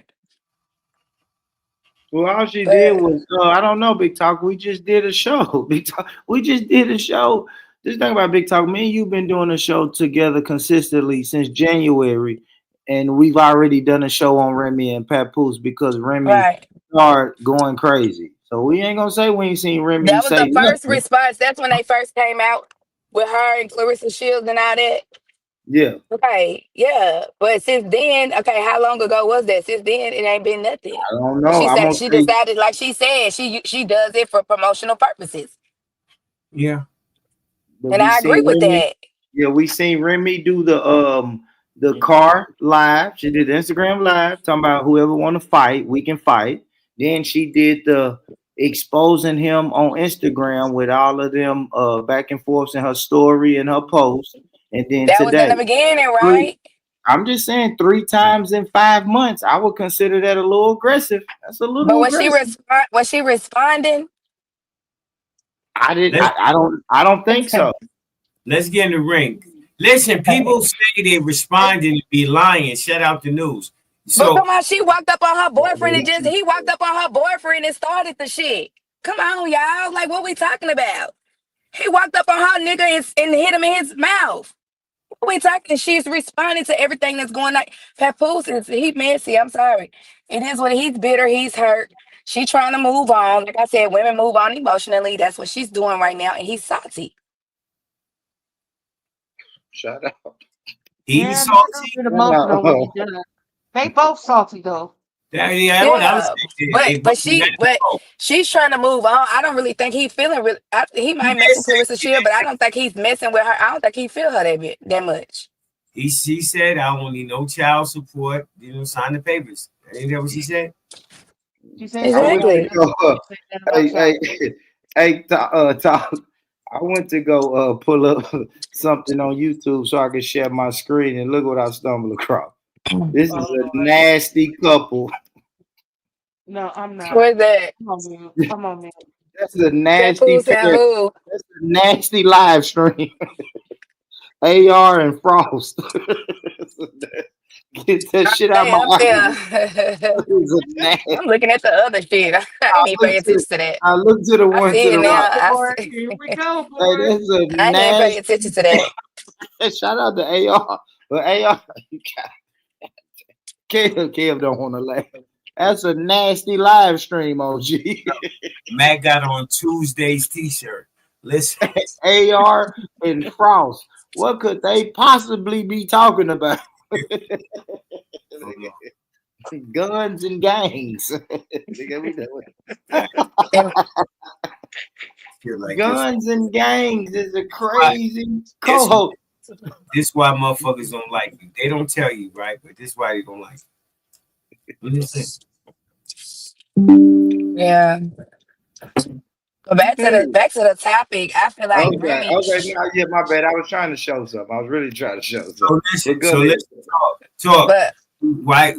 Well, all she did
but
was, I don't know, Big Talk. We just did a show. Big Talk. We just did a show. This thing about Big Talk, me and you've been doing a show together consistently since January, and we've already done a show on Remy and Papoose because Remy
right.
started going crazy. So we ain't gonna say we ain't seen Remy
That was
say
the first
nothing.
response. That's when they first came out with her and Clarissa Shields and all that.
Yeah,
Okay, yeah. But since then, okay, how long ago was that? Since then, it ain't been nothing.
I don't
And
know.
she
I'm
said
gonna
she
say,
decided, like she said, she does it for promotional purposes,
Yeah.
but
and
we
I agree
seen
with
Remy.
that.
Yeah, we seen Remy do the car live. She did Instagram live talking about whoever want to fight, we can fight. Then she did the exposing him on Instagram with all of them back and forths in her story and her post. And then
That was in
today,
the beginning,
three,
right?
I'm just saying 3 times in 5 months. I would consider that a little aggressive. That's a
But
little
when she
aggressive.
was she responding?
I did.
Let's
I don't. I don't think so.
let's get in the ring. Listen, people say they responding to be lying. Shut out the news.
But
So
come on, she walked up on her boyfriend and just he walked up on her boyfriend and started the shit. Come on, y'all. Like, what we talking about? He walked up on her nigga and hit him in his mouth. What we talking? She's responding to everything that's going on. Papoose he messy. I'm sorry. It is what he's bitter. He's hurt. She trying to move on. Like I said, women move on emotionally. That's what she's doing right now. And he's salty.
Shut up.
he's
Yeah, they're a
salty.
bit
Shut
emotional when
up.
he done. They both salty though.
Yeah, what I was
Yeah,
saying.
but
They
but
both
she but she's trying to move on. I don't really think he feeling really. He might mess with Clarissa Shield, but I don't think he's messing with her. I don't think he feel her that much.
She said, I don't need no child support. Sign the papers. Ain't that what she said?
She said
I
something
went
about
to
Exactly.
that.
go.
She said that about
Hey,
child.
Talk. I went to go pull up something on YouTube so I could share my screen, and look what I stumbled across. This is
Oh
a
Lord.
nasty couple.
No, I'm not.
Where's that?
Come on, man. Come on, man.
That's a nasty
Papoose and
pair.
who?
That's a nasty live stream. AR and Frost. Get that shit out of
Hey,
my
I'm
eyes.
still.
It's a nasty.
I'm looking at the other shit. I
I
ain't even
look
paying
to the,
attention to that.
I look to the
I
one
see
to
it
the
now.
right.
I
Boy,
see.
here we go,
Hey,
boy.
this is a
I ain't even paying
nasty.
attention to that.
Shout out to AR. But AR, Kev don't want to laugh. That's a nasty live stream, OG.
Matt got on Tuesday's t-shirt. Listen.
AR and Frost. What could they possibly be talking about? Guns and gangs.
And
Like
Guns and gangs is a
Right.
crazy
This,
co-host.
this why motherfuckers don't like you. They don't tell you, right? But this why they don't like you. Listen.
yeah, But back to the topic. I feel like
Okay,
Remy.
okay, now, yeah, my bad. I was trying to show something. I was really trying to show something.
So let's talk.
But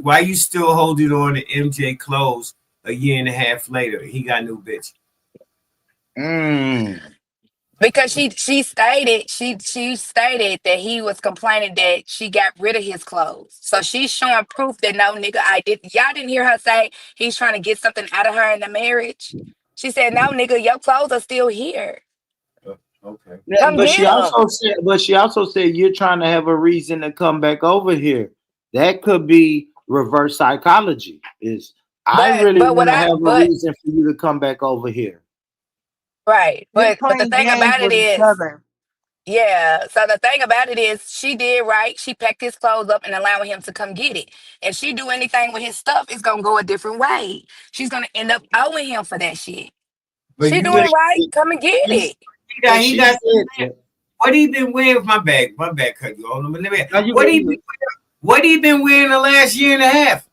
Why you still holding on to MJ clothes a year and a half later? He got new bitch.
because she stated that he was complaining that she got rid of his clothes. So she's showing proof that no nigga, y'all didn't hear her say he's trying to get something out of her in the marriage. She said, no nigga, your clothes are still here.
Okay.
Yeah,
Come
but
get
she
'em.
also said you're trying to have a reason to come back over here. That could be reverse psychology. I really want to have a reason for you to come back over here.
Right.
They're
But the
playing
thing
games
about it
with each
is,
other.
yeah. So the thing about it is she did right. She packed his clothes up and allowing him to come get it. If she do anything with his stuff, it's gonna go a different way. She's gonna end up owing him for that shit.
But
She
you
doing right. Come and get it.
he got what he been wearing? My bag cut you on. What he been wearing the last year and a half?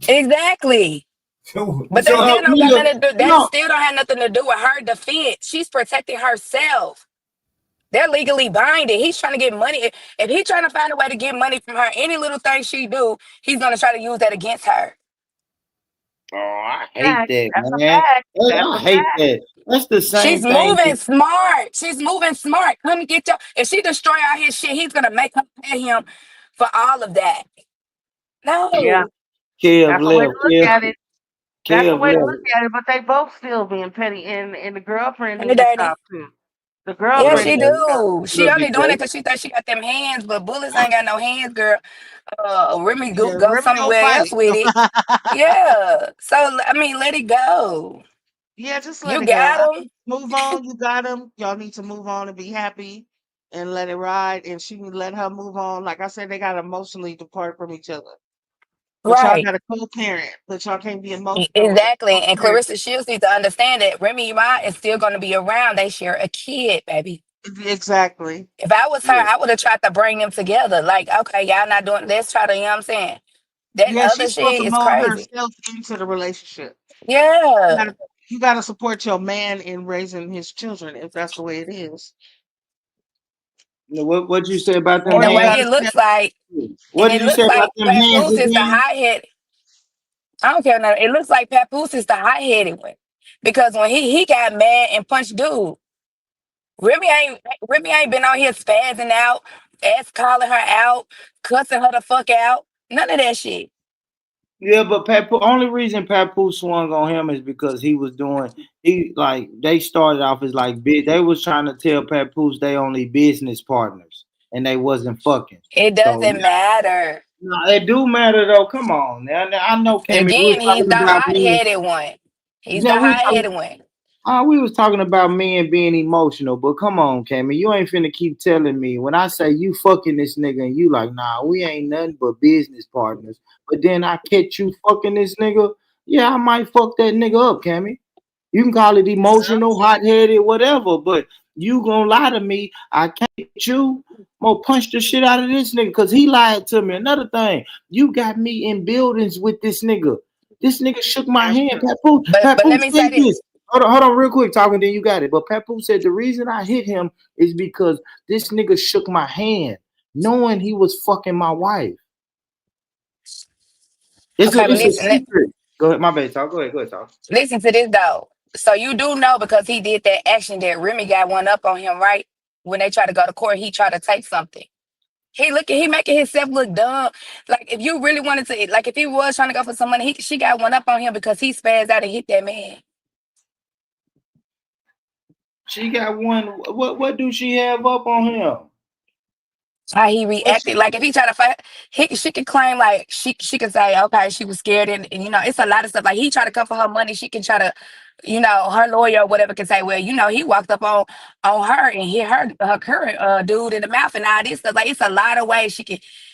Exactly. But that still don't got nothing to do. That still don't have nothing to do with her defense. She's protecting herself. They're legally binded. He's trying to get money. If he's trying to find a way to get money from her, any little thing she do, he's gonna try to use that against her.
Oh, I hate that,
That's a
man.
fact.
I hate that. That's the same
She's
thing.
moving smart. She's moving smart. Come get your. If she destroy all his shit, he's gonna make her pay him for all of that. No.
Yeah.
Kev
That's the way to
left.
look at it. That's the
Kev
way to
left.
look at it. But they both still being petty, and the girlfriend
And
need to
dirty.
stop too. The
Yeah,
girlfriend
she
needs to stop.
do. She only doing it because she thinks she got them hands, but bullets ain't got no hands, girl. Remy
Yeah,
go
Remy gonna
somewhere else
fight.
with it. Yeah. So I mean, let it go.
Yeah, just let
You
it go.
got him.
Move on. You got him. Y'all need to move on and be happy and let it ride. And she can let her move on. Like I said, they got to emotionally depart from each other. But y'all
Right.
got to co-parent. But y'all can't be emotional.
Exactly. And Clarissa Shields needs to understand that Remy Ma is still going to be around. They share a kid, baby.
Exactly.
If I was her, I would have tried to bring them together. Like, okay, y'all not doing. Let's try to. You know what I'm saying? That
Yeah,
other
she's supposed
shit
to
is
mold
crazy.
herself into the relationship.
Yeah.
You got to support your man in raising his children if that's the way it is.
What you say about them
And the way
hands?
it looks like,
What did
it
you say
looks
about
like
them hands
Papoose is the
again?
high head. I don't care now. It looks like Papoose is the high headed one because when he got mad and punched dude, Remy ain't been on here spazzing out, ass calling her out, cussing her the fuck out. None of that shit.
Yeah, but only reason Papoose swung on him is because he was they started off as like they was trying to tell Papoose they only business partners and they wasn't fucking.
It doesn't matter.
No, it do matter though. Come on, now I know Cammy. We was
Again, he's
talking
the
about
hot
men.
headed one. He's the
Yeah,
hot headed one.
we was talking about men being emotional, but come on, Cammy, you ain't finna keep telling me when I say you fucking this nigga and you like, nah, we ain't nothing but business partners. But then I catch you fucking this nigga, yeah, I might fuck that nigga up, Cammy. You can call it emotional, hot-headed, whatever, but you gonna lie to me, I can't you. I'm gonna punch the shit out of this nigga because he lied to me. Another thing, you got me in buildings with this nigga. This nigga shook my hand.
But let
Papoose
me
said
say this.
this. Hold on, real quick, talking, then you got it. But Papoose said the reason I hit him is because this nigga shook my hand, knowing he was fucking my wife. It's
Okay, but
a
listen.
secret. Go ahead, my bad, talk. Go ahead, talk.
Listen to this though. So you do know because he did that action that Remy got one up on him, right? When they try to go to court, he tried to take something. He making himself look dumb. Like if you really wanted to, like if he was trying to go for some money, she got one up on him because he spazzed out and hit that man.
She got one. What do she have up on him?
How he reacted. Like if he tried to fight, she could claim like she could say, okay, she was scared and you know, it's a lot of stuff. Like he tried to come for her money, she can try to, you know, her lawyer or whatever can say, well, you know, he walked up on her and hit her current dude in the mouth and all this stuff. Like it's a lot of ways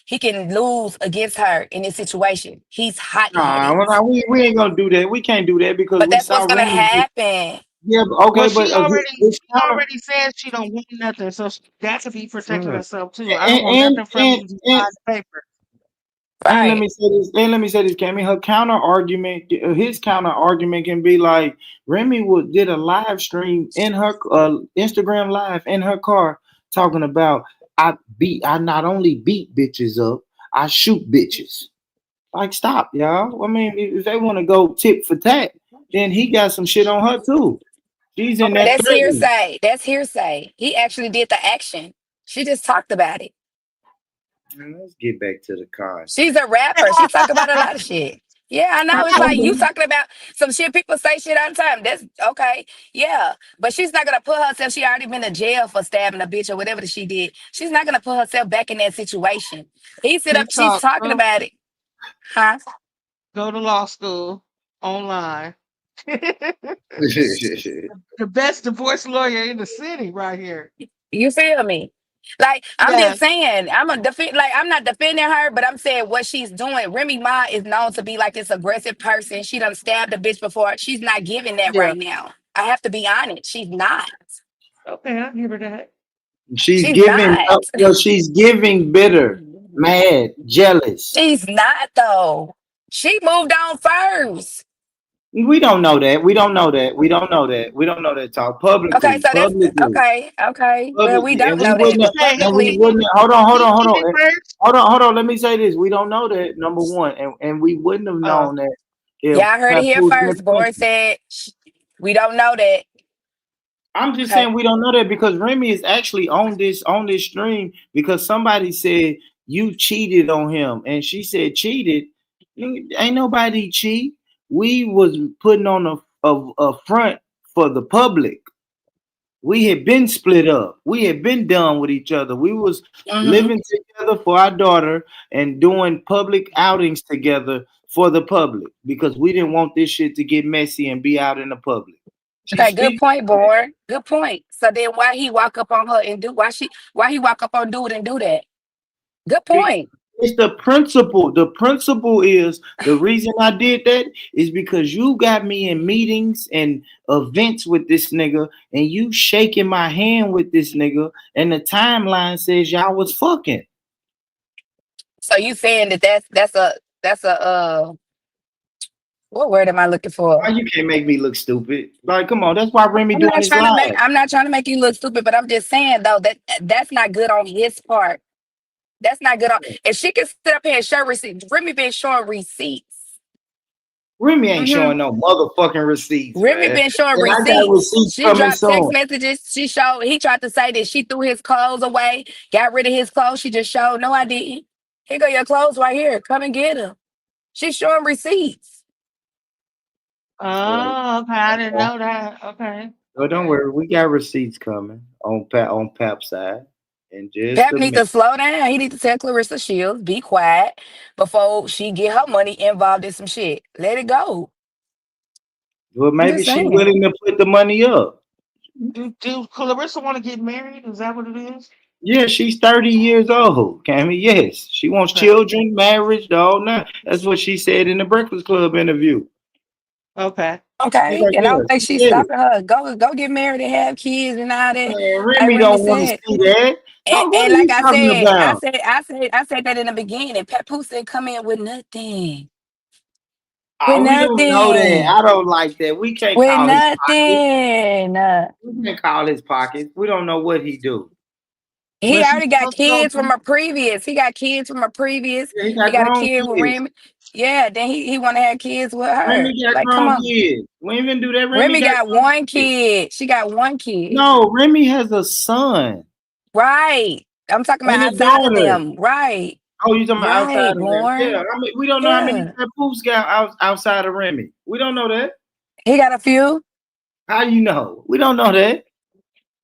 he can lose against her in this situation. He's hot headed.
Nah, we ain't gonna do that. We can't do that because
But
we
that's
saw
what's gonna
Remy.
happen.
Yeah, okay,
Well,
but
she already said she don't want nothing, so she got to be protecting herself too. I don't want nothing from you besides paper.
And let
Right.
me say this. And let me say this, Cammy. His counter argument can be like Remy did a live stream in her Instagram live in her car talking about I not only beat bitches up, I shoot bitches. Like, stop, y'all. I mean, if they want to go tit for tat, then he got some shit on her too. She's in
Okay,
that
that's
threatening.
hearsay. That's hearsay. He actually did the action. She just talked about it.
Man, let's get back to the card.
She's a rapper. She talk about a lot of shit. Yeah, I know. It's like you talking about some shit. People say shit all the time. That's okay. Yeah, but she's not gonna put herself. She already been to jail for stabbing a bitch or whatever that she did. She's not gonna put herself back in that situation. He sit up. She's
TikTok,
talking
bro.
about it, huh?
Go to law school online. The best divorce lawyer in the city, right here.
You feel me? Like I'm just
Yes.
saying, I'm a defend. Like I'm not defending her, but I'm saying what she's doing. Remy Ma is known to be like this aggressive person. She done stabbed a bitch before. She's not giving that
Yeah.
right now. I have to be honest. She's not.
Okay, I'll give her that.
She's
She's
giving
not.
up. Well, she's giving bitter, mad, jealous.
She's not though. She moved on first.
We don't know that. We don't know that. We don't know that. We don't know that talk
Okay,
publicly.
so that's
Publicly.
okay. Okay. Well, we
Publicly.
don't
And we
know that,
wouldn't
but
Say
and we
publicly,
wouldn't
he did it first.
hold on. Let me say this. We don't know that, number one. And we wouldn't have known that if
y'all heard it here
Papoose didn't
first.
punch
Boy
him.
said we don't know that.
I'm just
Okay.
saying we don't know that because Remy is actually on this stream because somebody said you cheated on him, and she said cheated. Ain't nobody cheat. We was putting on a front for the public. We had been split up. We had been done with each other. We was
Mm-hmm.
living together for our daughter and doing public outings together for the public because we didn't want this shit to get messy and be out in the public. She
Okay, good
speaks.
point, boy. Good point. So then why he walk up on her and do why he walk up on dude and do that? Good point.
It's the principle. The principle is the reason I did that is because you got me in meetings and events with this nigga, and you shaking my hand with this nigga, and the timeline says y'all was fucking.
So you saying that that's a what word am I looking
Why
for?
you can't make me look stupid? Like, come on, that's why Remy
I'm
doing
not
this
trying to make
live.
I'm not trying to make you look stupid, but I'm just saying though that that's not good on his part. That's not good on if she can sit up here and show receipts. Remy been showing receipts.
Remy ain't
Mm-hmm.
showing no motherfucking receipts,
Remy
man.
been showing
And I got
receipts.
receipts
She
coming
dropped text
soon.
messages. He tried to say that she threw his clothes away, got rid of his clothes. She just showed, no, I didn't. Here go your clothes right here. Come and get them. She's showing receipts.
Oh, okay. I didn't know that. Okay.
Well, don't
Okay.
worry, we got receipts coming on Pap's side in just
Pep
a
needs
minute.
to slow down. He needs to tell Clarissa Shields, be quiet before she get her money involved in some shit. Let it go.
Well,
I'm
maybe
just
she
saying.
willing to put the money up.
Do Clarissa want to get married? Is that what it is?
Yeah, she's 30 years old, Cammy. Yes, she wants
Okay.
children, marriage, the whole nine. That's what she said in the Breakfast Club interview.
Okay.
She's
Okay.
like,
And I
yeah,
don't think
she
she's
said it.
stopping her. Go get married and have kids and all that.
Man,
Like
Remy
Remy
don't want to
said.
see that. Talk, what
And
are
like
you
I
talking
said,
about?
I said that in the beginning. Papoose didn't come in with nothing. With
Oh, we don't know that.
nothing.
I don't like that. We can't
With
call his pockets.
nothing.
We can't call his pockets. We don't know what he do.
He
But she's
already got
supposed to go
kids from
through.
a previous. He got kids from a previous.
Yeah, he
He
got
got a
grown
kid with
kids.
Remy. Yeah, then he want to have kids with her.
Remy got
Like, come
grown
on.
kids. We ain't even do that. Remy
Remy
got
got
grown
one
kids.
kid. She got one kid.
No, Remy has a son
Right. I'm talking
and
about
a
outside of
daughter.
them. Right.
Oh, you talking about outside
Right,
of Remy? Yeah,
Lauren.
I mean, we don't know how many
Yeah.
Papoose got outside of Remy. We don't know that.
He got a few.
How you know? We don't know that.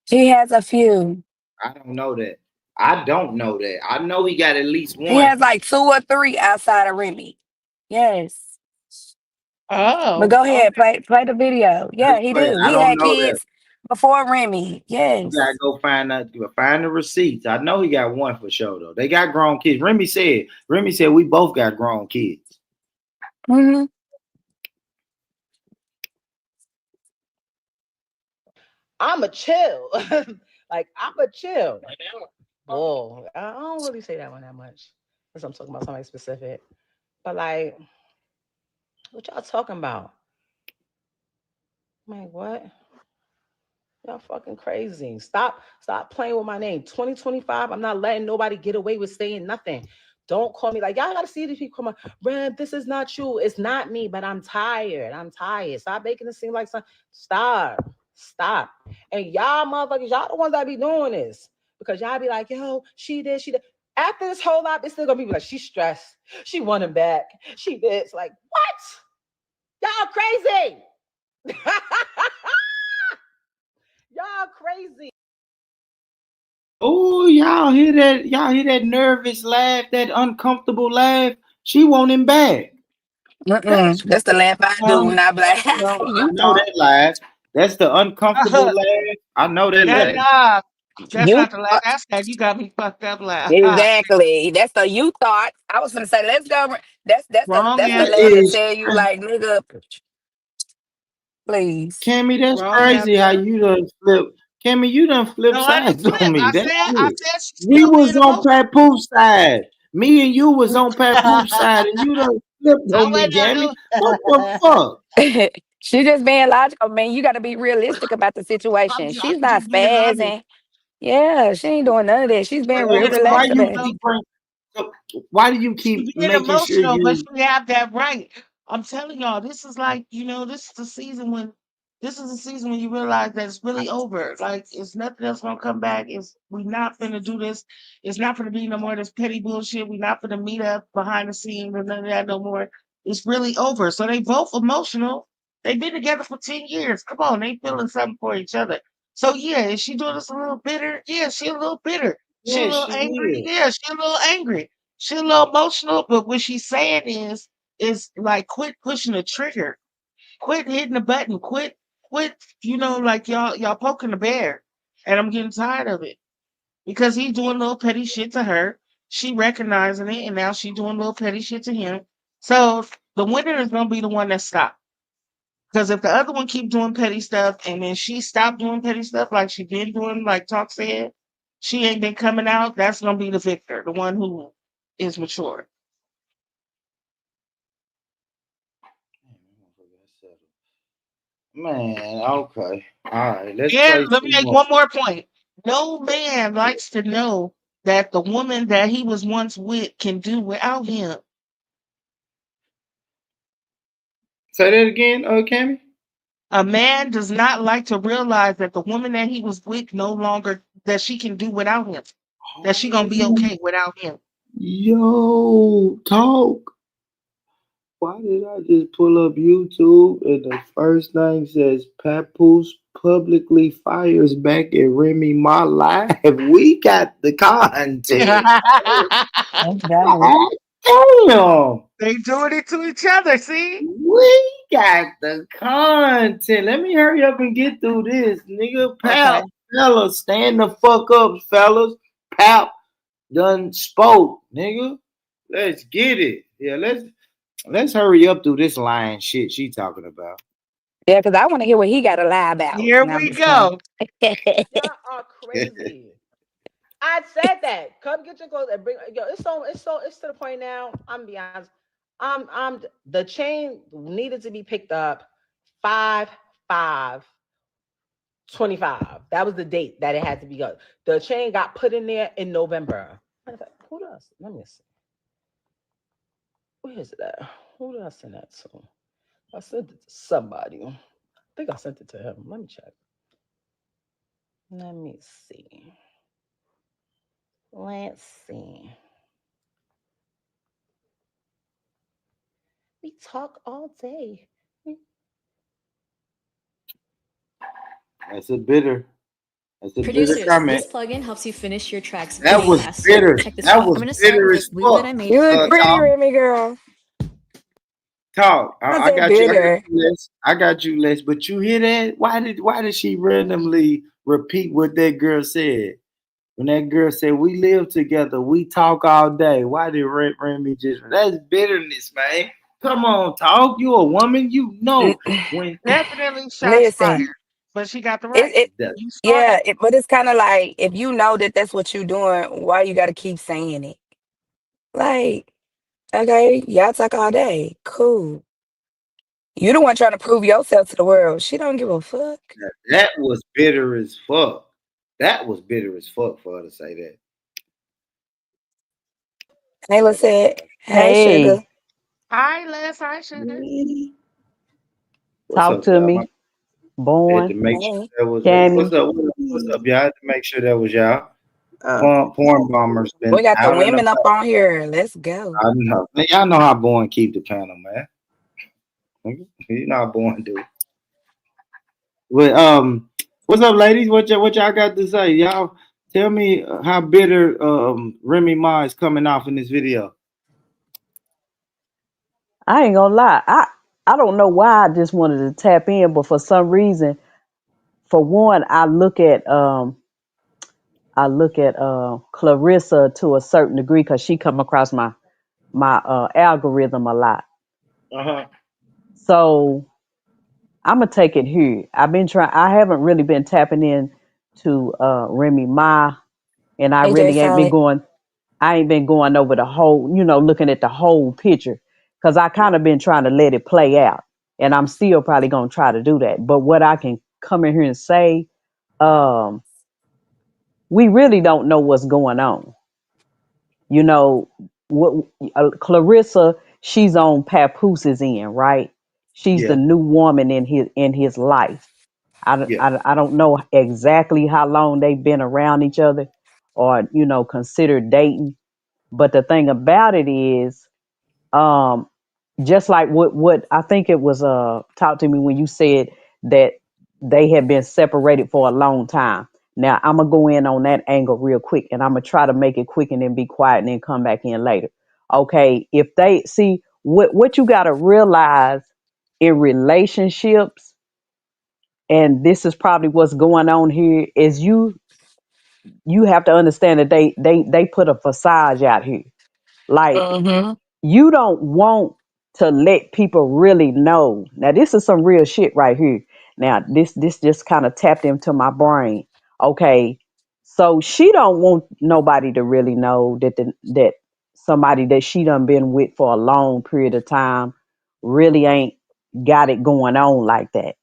He has a few.
I don't know that. I don't know that. I know he got at least
He
one.
has like two or three outside of Remy. Yes. But
Oh,
go
okay.
ahead, play the video. Yeah,
Let's
he
play.
do.
I
He
don't
had
know that.
kids before Remy.
You gotta
Yes.
go find the receipts. I know he got one for sure though. They got grown kids. Remy said we both got grown kids.
Hmm.
I'm a chill. Like I'm a chill. Whoa, I don't really say that one that much. Unless I'm talking about somebody specific. But like, what y'all talking about? I'm like, what? Y'all fucking crazy. Stop playing with my name. 2025, I'm not letting nobody get away with saying nothing. Don't call me like, y'all gotta see these people come on. Red, this is not you. It's not me, but I'm tired. Stop making it seem like something. Stop. And y'all motherfuckers, y'all the ones that be doing this. Because y'all be like, yo, she did. After this whole lot, it's still gonna be like, she's stressed. She want him back. She did. It's like, what? Y'all crazy. Y'all crazy.
Oh, y'all hear that? Y'all hear that nervous laugh, that uncomfortable laugh? She want him back.
That's the laugh I do when I be like,
I know that laugh. That's the uncomfortable laugh. I know that laugh.
Nah, that's
you
not the laugh. That's that you got me fucked up laugh.
exactly. That's the you thought. I was gonna say, let's go. That's the
Wrong
laugh
That
to
answer.
is,
tell you, like, nigga, please.
Cammy, that's
Wrong
crazy how
answer.
you done flip. Cammy, you done flip
No, I didn't
sides on
flip.
me.
I
That's it.
said she's
We
still
was
being
on
emotional.
Papoose side. Me and you was on Papoose side, and you done flipped
I
on me,
went on
Cammy.
no.
What the fuck?
She just being logical, man. You got to be realistic about the situation.
I'm
She's not
just being honest.
spazzing. Yeah, she ain't doing none of that. She's being real
Being
So why
relaxed
you
about it.
emotional.
keep bring, so why do you
She
keep
being
making sure
emotional, but
you?
she have that right. I'm telling y'all, this is like, this is the season when you realize that it's really over. Like it's nothing else gonna come back. We not gonna do this. It's not gonna be no more of this petty bullshit. We not gonna meet up behind the scenes or none of that no more. It's really over. So they both emotional. They've been together for 10 years. Come on, they feeling something for each other. So yeah, is she doing this a little bitter? Yeah, she a little bitter. She a
Yeah,
little
she
angry.
is.
Yeah, she a little angry. She a little emotional, but what she's saying is like quit pushing the trigger, quit hitting the button, quit, like y'all poking the bear. And I'm getting tired of it. Because he's doing little petty shit to her. She recognizing it, and now she doing little petty shit to him. So the winner is gonna be the one that stopped. Because if the other one keep doing petty stuff and then she stopped doing petty stuff like she been doing, like Talk said, she ain't been coming out, that's gonna be the victor, the one who is mature.
Man, okay. All right, let's
And
play
let me
some
make
more.
one more point. No man likes to know that the woman that he was once with can do without him.
Say that again, Cammy.
A man does not like to realize that the woman that he was with no longer, that she can do without him, that she gonna be okay without him.
Yo, talk. Why did I just pull up YouTube and the first thing says Papoose publicly fires back at Remy Ma live? We got the content. God damn.
They doing it to each other, see?
We got the content. Let me hurry up and get through this, nigga.
Okay.
Pap, fellas, stand the fuck up, fellas. Pap done spoke, nigga. Let's get it. Yeah, let's hurry up through this lying shit she talking about.
Yeah, because I want to hear what he got to lie about.
Here
No, I'm
we
just playing.
go.
Y'all are crazy. I said that. Come get your clothes and bring. Yo, it's to the point now. I'm gonna be honest. The chain needed to be picked up 5/5/25. That was the date that it had to be up. The chain got put in there in November. Who does? Let me see. Where is it at? Who did I send that to? I sent it to somebody. I think I sent it to him. Let me check. Let me see. Let's see. We talk all day.
That's a bitter. That's a bitter
Producers,
comment.
this plugin helps you finish your tracks
That
way
was
faster.
bitter.
Check this
That
out. I'm
was
going to start
bitter
with
as
this loop that
fuck.
I made
You
for
look pretty,
Talk.
Remy girl.
Talk.
I
I
said
got you. I got
bitter.
you, Les. I got you, Les. But you hear that? Why did she randomly repeat what that girl said? When that girl said, "We live together, we talk all day." Why did Remy just? That's bitterness, man. Come on, talk. You a woman, you know when.
Definitely shots
Listen,
fired. But she got the
it,
right.
it
the-
You started.
but it's kind of like if you know that that's what you're doing, why you got to keep saying it? Like, okay, y'all talk all day. Cool. You the one trying to prove yourself to the world. She don't give a fuck.
That was bitter as fuck. That was bitter as fuck for her to say that.
Ayla said, hey,
Hey,
sugar.
Hi, Les. Hi, sugar.
What's
talk
up,
to
y'all?
me,
I had to
born,
make sure
Hey.
that was what's
Cammy.
up? What's up, y'all? I had to make sure that was y'all.
Uh,
Porn bombers
We
been
got the
out and
women up
about.
on here. Let's go.
I know. Y'all know how Born keep the panel, man. You know how Born do. Well, what's up, ladies? What y'all got to say? Y'all tell me how bitter Remy Ma is coming off in this video.
I ain't gonna lie. I don't know why I just wanted to tap in, but for some reason, for one, I look at Clarissa to a certain degree because she come across my algorithm a lot.
Uh-huh.
So I'm gonna take it here. I've been trying. I haven't really been tapping in to Remy Ma, and I
AJ
really ain't been
Solid.
going. I ain't been going over the whole, looking at the whole picture, because I kind of been trying to let it play out, and I'm still probably gonna try to do that. But what I can come in here and say, um, we really don't know what's going on. You know, what Clarissa, she's on Papooses end, right? She's the
Yeah.
new woman in his life.
Yeah.
I don't know exactly how long they've been around each other, or considered dating. But the thing about it is, um, just like what I think it was talk to me when you said that they had been separated for a long time. Now I'm gonna go in on that angle real quick, and I'm gonna try to make it quick and then be quiet and then come back in later. Okay, if they see what you got to realize in relationships, and this is probably what's going on here, is you have to understand that they put a facade out here. Like,
Mm-hmm.
you don't want to let people really know. Now, this is some real shit right here. Now, this just kind of tapped into my brain. Okay, so she don't want nobody to really know that somebody that she done been with for a long period of time really ain't got it going on like that.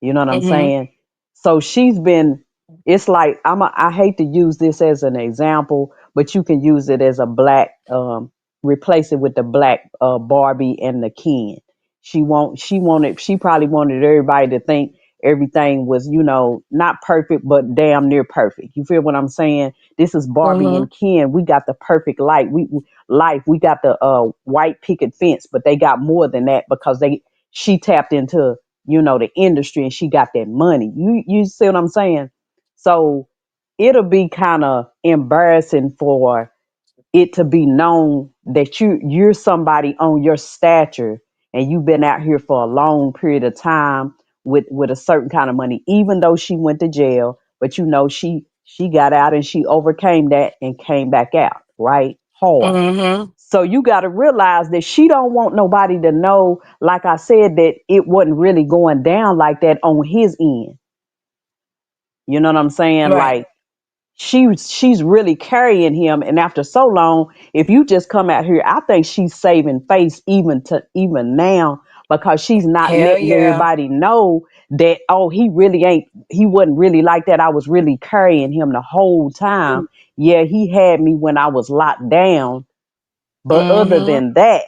You know what I'm
Mm-hmm.
saying? So she's been, it's like, I hate to use this as an example, but you can use it as a black, replace it with the black Barbie and the Ken. She probably wanted everybody to think everything was, not perfect, but damn near perfect. You feel what I'm saying? This is Barbie
Mm-hmm.
and Ken. We got the perfect life. We got the white picket fence, but they got more than that because she tapped into the industry, and she got that money. You see what I'm saying? So it'll be kind of embarrassing for it to be known that you're somebody on your stature, and you've been out here for a long period of time with a certain kind of money, even though she went to jail. But she got out, and she overcame that and came back out, right? Hard.
Mm-hmm.
So you got to realize that she don't want nobody to know, like I said, that it wasn't really going down like that on his end. You know what I'm saying?
Right.
Like, she's really carrying him, and after so long, if you just come out here, I think she's saving face even now, because she's not
Hell
letting
yeah.
everybody know that, oh, he wasn't really like that. I was really carrying him the whole time. Yeah, he had me when I was locked down, but other
Mm-hmm.
than that,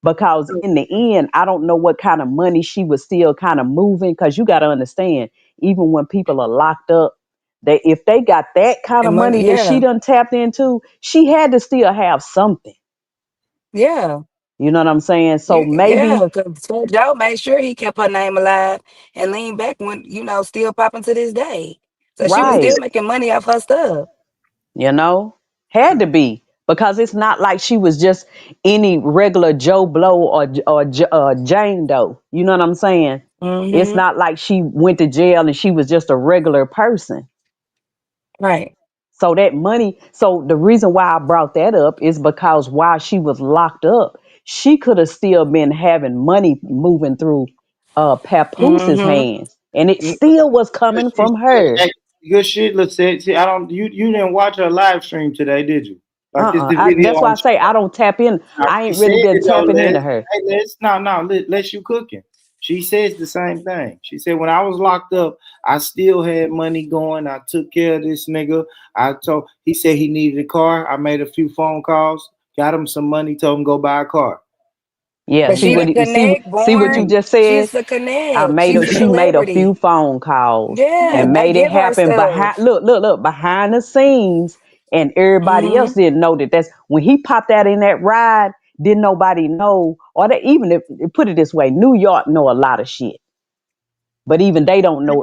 because in the end, I don't know what kind of money she was still kind of moving. Because you got to understand, even when people are locked up, if they got that kind of
And
money
money,
that she
yeah.
done tapped into, she had to still have something.
Yeah.
You know what I'm saying? So
Yeah,
maybe,
because Joe made sure he kept her name alive and leaned back when, still popping to this day. So she was
right,
still making money off her stuff.
you know, had to be. Because it's not like she was just any regular Joe Blow or Jane Doe. You know what I'm saying? It's
Mm-hmm.
not like she went to jail and she was just a regular person.
Right.
So that money, so the reason why I brought that up is because while she was locked up, she could have still been having money moving through Papooses
Mm-hmm.
hands, and it still was
But
coming
she
from her.
said, hey, good shit. Let's say, see, I don't. You didn't watch her live stream today, did you? Like it's the video
That's why
on.
I say I don't tap in.
Now,
I
she
ain't
said
really been
it though,
tapping
Les.
into her.
Hey, Les, no, let you cooking. She says the same thing. She said when I was locked up, I still had money going. I took care of this nigga. He said he needed a car. I made a few phone calls, got him some money, told him go buy a car.
Yeah,
But
see
she the
what
connect
see what you
born.
just said.
She's the connect. She's the
She made a few
celebrity.
phone calls
Yeah,
and
they
made it
give her
happen behind.
stuff.
Look behind the scenes, and everybody
Hmm.
else didn't know that. That's when he popped out in that ride. Didn't nobody know, or they even if put it this way, New York know a lot of shit, but even they don't know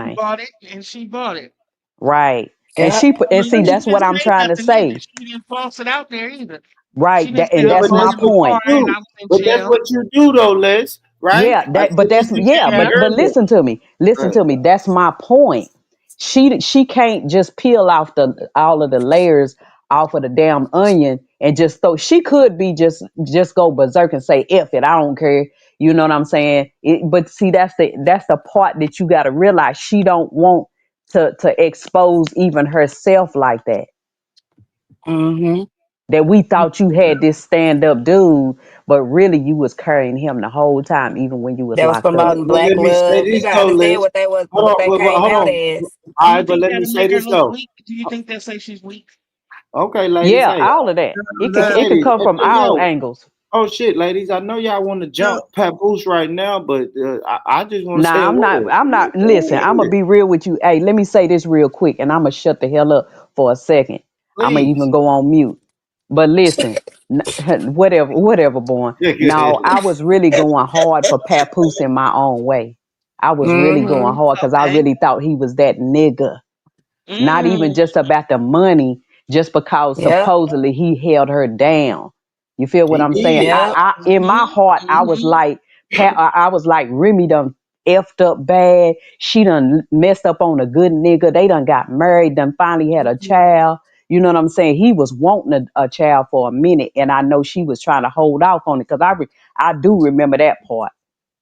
She
everything.
bought it, and she bought it.
Right. And
Yeah.
and see
She
that's
didn't
what I'm
say
trying to
nothing either.
say.
She didn't false it out there either. She
Right.
didn't say
And
I
Yeah,
that's
but
bought
my
that's
him a
what
car
you
point.
and I
do.
was in
But that's
jail.
what you do though, Les. Right?
Yeah,
I
but
said this
that's
to
yeah,
Remy
Yeah.
but
earlier.
listen to me. Listen
Right.
to me. That's my point. She can't just peel off the all of the layers off of the damn onion and just throw. She could be just go berserk and say F it. I don't care. You know what I'm saying? But see, that's the part that you got to realize. She don't want to expose even herself like that.
Hmm.
That we thought you had this stand up dude, but really you was carrying him the whole time, even when you was
That was
locked up.
promoting
But
black
let me say
love. You
this
gotta
though,
understand
Les.
what they was,
Hold
what
on,
they came
hold
out
on.
as.
All
Do you
right, but
think
let me
that'll
say
make her
this
look
though.
weak? Do you think they'll say she's weak?
Okay, ladies.
Yeah,
Hey,
all of that.
hey,
It could
ladies.
come from
Okay,
all
yo.
angles.
Oh shit, ladies. I know y'all want to jump Papoose right now, but I just want to say
Nah,
a
I'm not.
word.
I'm not. Listen, I'm gonna be real with you. Hey, let me say this real quick, and I'm gonna shut the hell up for a second. I'm gonna
Please.
even go on mute. But listen, whatever, born. No, I was really going hard for Papoose in my own way. I was really going
Hmm.
hard because I
Okay.
really thought he was that nigga. Not
Mm.
even just about the money, just because
Yep.
supposedly he held her down. You feel what
He
I'm saying?
did.
Yep.
I in my heart, I was
Mm-hmm.
like, I was like, Remy done effed up bad. She done messed up on a good nigga. They done got married. Done finally had a child. You know what I'm saying? He was wanting a child for a minute, and I know she was trying to hold off on it because I do remember that part.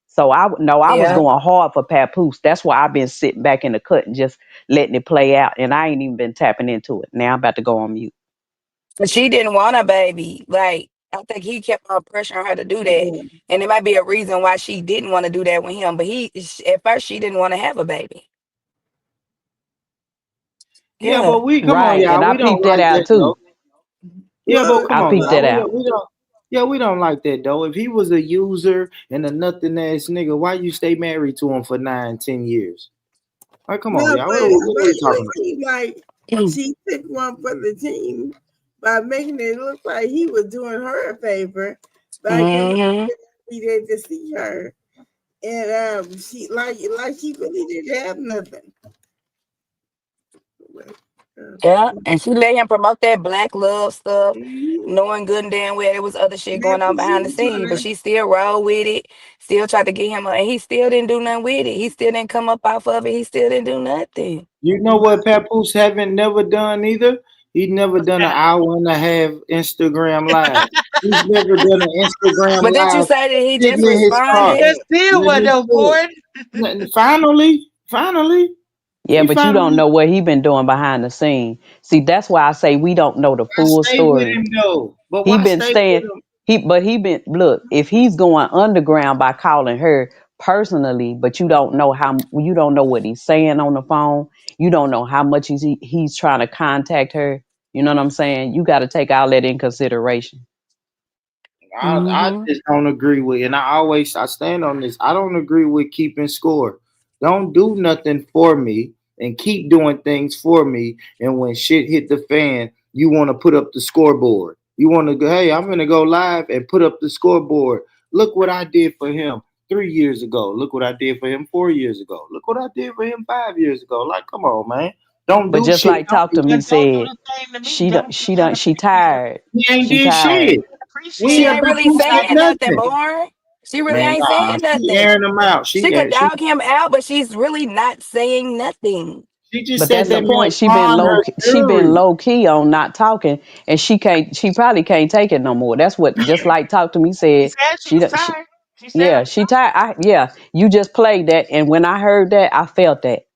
So I was
Yeah.
going hard for Papoose. That's why I've been sitting back in the cut and just letting it play out. And I ain't even been tapping into it. Now I'm about to go on mute.
But she didn't want a baby. Like, I think he kept on pressuring her to do that. And it might be a reason why she didn't want to do that with him. But at first she didn't want to have a baby.
Yeah,
Yeah.
but we come on,
Right. And
y'all.
I
We don't
peeped that
like
out
that
too.
though. Yeah, but come
I
on,
peeped
y'all.
that
We
out.
don't. We don't. Yeah, we don't like that though. If he was a user and a nothing ass nigga, why you stay married to him for 9, 10 years? Like, come on, y'all. What are we talking about?
Hmm. Yeah. And she let him promote that black love stuff, knowing good and damn well there was other shit going on behind the scene. But she still rolled with it, still tried to get him and he still didn't do nothing with it. He still didn't come up off of it. He still didn't do nothing.
You know what Papoose haven't never done either? He never
What's
done an
that?
hour and a half Instagram live. He's never done an Instagram
But didn't you
live
say that he
sitting
just
in his
He
car.
responded?
just did
Let
one
me
though,
see
boy.
it. Finally,
Yeah,
he
but you don't
finally.
know what he been doing behind the scene. See, that's why I say we don't know the
I
full
stay with
story.
him though. But
He
why
been
stay with
staying
him?
he been look, if he's going underground by calling her personally, but you don't know what he's saying on the phone. You don't know how much he's trying to contact her. You know what I'm saying? You got to take all that in consideration.
I
Hmm.
just don't agree with, and I stand on this. I don't agree with keeping score. Don't do nothing for me and keep doing things for me. And when shit hit the fan, you want to put up the scoreboard. You want to go, hey, I'm gonna go live and put up the scoreboard. Look what I did for him 3 years ago. Look what I did for him 4 years ago. Look what I did for him 5 years ago. Like, come on, man. Don't
But
do
just
shit.
like Talk to Me
But don't do
said,
the same to me. Don't
she
appreciate it.
tired.
He ain't
She
did
tired.
shit.
She
We
Appreciate
and
it.
ain't
Don't
really
do the
Papoose
saying
ain't
same to
nothing,
nothing.
me.
boy. She really
Man,
ain't
nah,
saying
she
nothing.
airing them out.
She could dog him out, but she's really not saying nothing.
She just
But
said
that's the
that man
point.
pawned her
She been
jewelry.
low key on not talking, and she probably can't take it no more. That's what just like Talk to Me
She
said.
said she
She
was
don't- she
tired. She said
yeah
it.
she tired. Yeah, you just played that, and when I heard that, I felt that.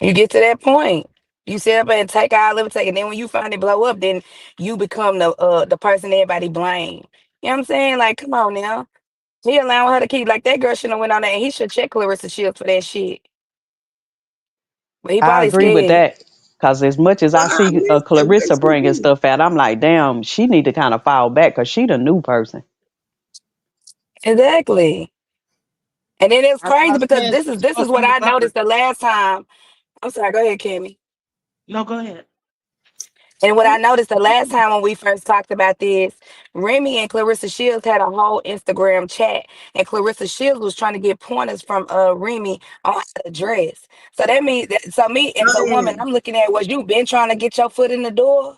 You get to that point. You sit up and take all of it, and then when you finally blow up, then you become the person everybody blame. You know what I'm saying? Like, come on now. He allowing her to keep like that girl shouldn't have went on there and he should check Clarissa Shields for that shit. But he
I
probably
agree with
scared.
that. Because as much as I see Clarissa bringing stuff out, I'm like, damn, she need to kind of fall back because she the new person.
Exactly. And then it's
That's
crazy
what
because
I said. She's
this is
supposed to
what
be the
I
mother.
noticed the last time. I'm sorry, go ahead, Kimmy.
No, go ahead.
And what I noticed the last time when we first talked about this, Remy and Clarissa Shields had a whole Instagram chat, and Clarissa Shields was trying to get pointers from Remy on how to dress. So that means that, so me as a woman, I'm looking at was you been trying to get your foot in the door?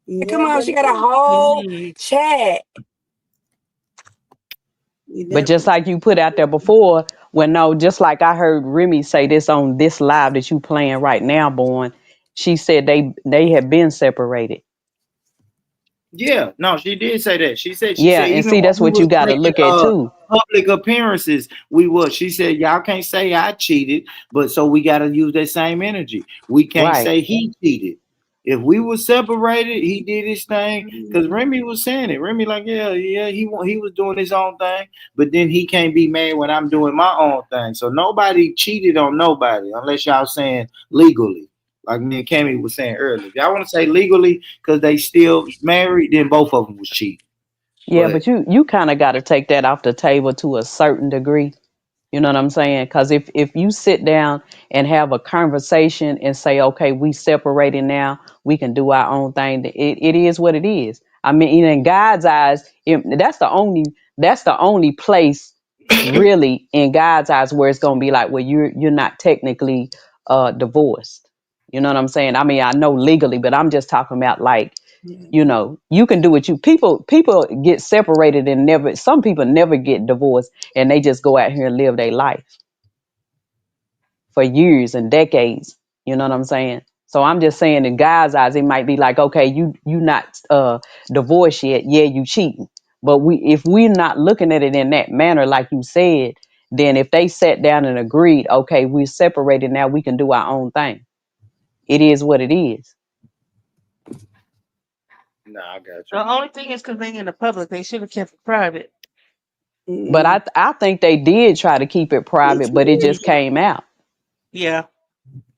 You
Come on,
never
she got a
know.
whole chat.
You
But
never
just like you put out there before, when no, just like I heard Remy say this on this live that you playing right now, Born, she said they had been separated.
Yeah, no, she did say that. She
Yeah,
said
and
even
see
when
that's
we
what you
was
got to
making
look at too.
public appearances, we was. She said y'all can't say I cheated, but so we got to use that same energy. We can't
Right.
say he cheated. If we were separated, he did his thing because Remy was saying it. Remy like, yeah, he was doing his own thing, but then he can't be mad when I'm doing my own thing. So nobody cheated on nobody unless y'all saying legally. Like me and Cammy was saying earlier. If y'all want to say legally because they still married, then both of them was cheating.
Yeah,
But
but you kind of got to take that off the table to a certain degree. You know what I'm saying? Because if you sit down and have a conversation and say, okay, we separated now, we can do our own thing. It is what it is. I mean, in God's eyes, that's the only place really in God's eyes where it's gonna be like, well, you're not technically divorced. You know what I'm saying? I mean, I know legally, but I'm just talking about like, you know, you can do what you people get separated and never, some people never get divorced and they just go out here and live their life for years and decades. You know what I'm saying? So I'm just saying in God's eyes, it might be like, okay, you not divorced yet. Yeah, you cheating. But if we're not looking at it in that manner, like you said, then if they sat down and agreed, okay, we're separated now, we can do our own thing. It is what it is.
nah, I got you.
The only thing is because they in the public, they should have kept it private.
But I think they did try to keep it private, but it just came out.
Yeah.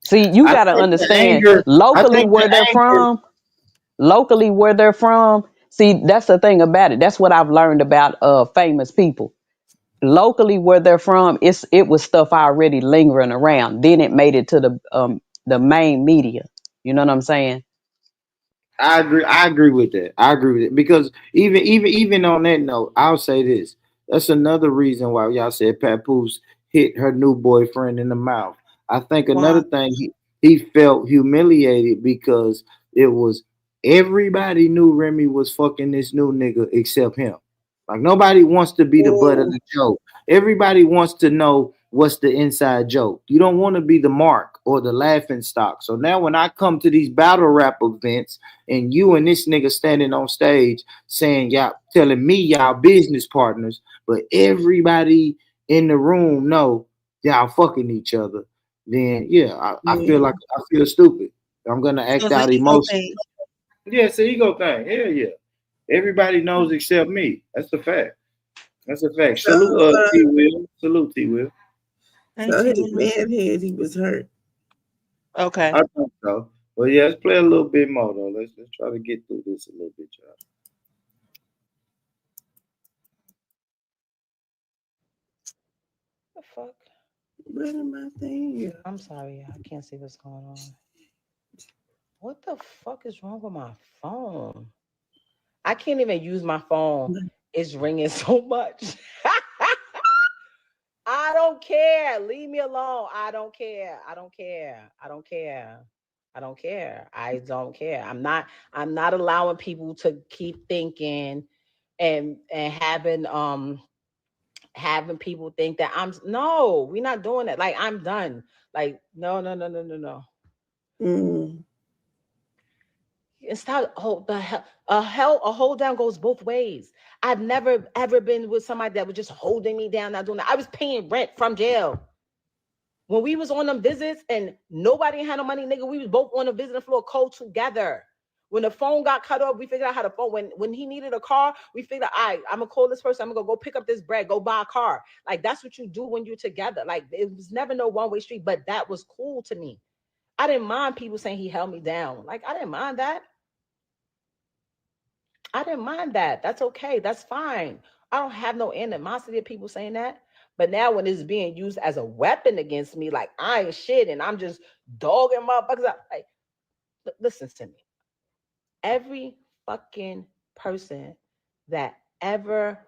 See, you
I
got to
think the
understand
anger. I
locally
think
where
the
they're
anger.
from. Locally where they're from. See, that's the thing about it. That's what I've learned about famous people. Locally where they're from, it was stuff already lingering around. Then it made it to the main media. You know what I'm saying?
I agree. I agree with that. I agree with it because even on that note, I'll say this. That's another reason why y'all said Papoose hit her new boyfriend in the mouth. I think another
Why?
thing he felt humiliated because it was everybody knew Remy was fucking this new nigga except him. Like nobody wants to be the butt of the joke. Everybody wants to know what's the inside joke. You don't want to be the mark or the laughing stock. So now when I come to these battle rap events and you and this nigga standing on stage saying y'all telling me y'all business partners, but everybody in the room know y'all fucking each other, then yeah, I feel
Yeah.
like I feel stupid. I'm gonna
So
act
it's an
out
ego
emotion.
thing.
Yeah, it's an ego thing. Hell yeah. Everybody knows except me. That's a fact. That's a fact.
So,
Salute T Will. Salute T Will.
Thank
so
you.
his man head, he was hurt.
Okay.
I think so. But yeah, let's play a little bit more though. Let's try to get through this a little bit, y'all.
The fuck?
What am I saying?
I'm sorry, I can't see what's going on. What the fuck is wrong with my phone? I can't even use my phone. It's ringing so much. I don't care. Leave me alone. I don't care. I don't care. I don't care. I don't care. I don't care. I'm not allowing people to keep thinking and having people think that no, we're not doing that. Like I'm done. Like no.
Mm.
It's not the hell a hold down goes both ways. I've never ever been with somebody that was just holding me down, not doing that. I was paying rent from jail
When we was on them visits and nobody had no money, nigga, we was both on the visiting floor co-together. When the phone got cut off, we figured out how to phone. When he needed a car, we figured out, all right, I'm gonna call this person. I'm gonna go pick up this bread, go buy a car. Like, that's what you do when you're together. Like, it was never no one-way street, but that was cool to me. I didn't mind people saying he held me down. Like, I didn't mind that. I didn't mind that. That's okay. That's fine. I don't have no animosity of people saying that. But now when it's being used as a weapon against me, like I ain't shit and I'm just dogging motherfuckers out. Like, listen to me. Every fucking person that ever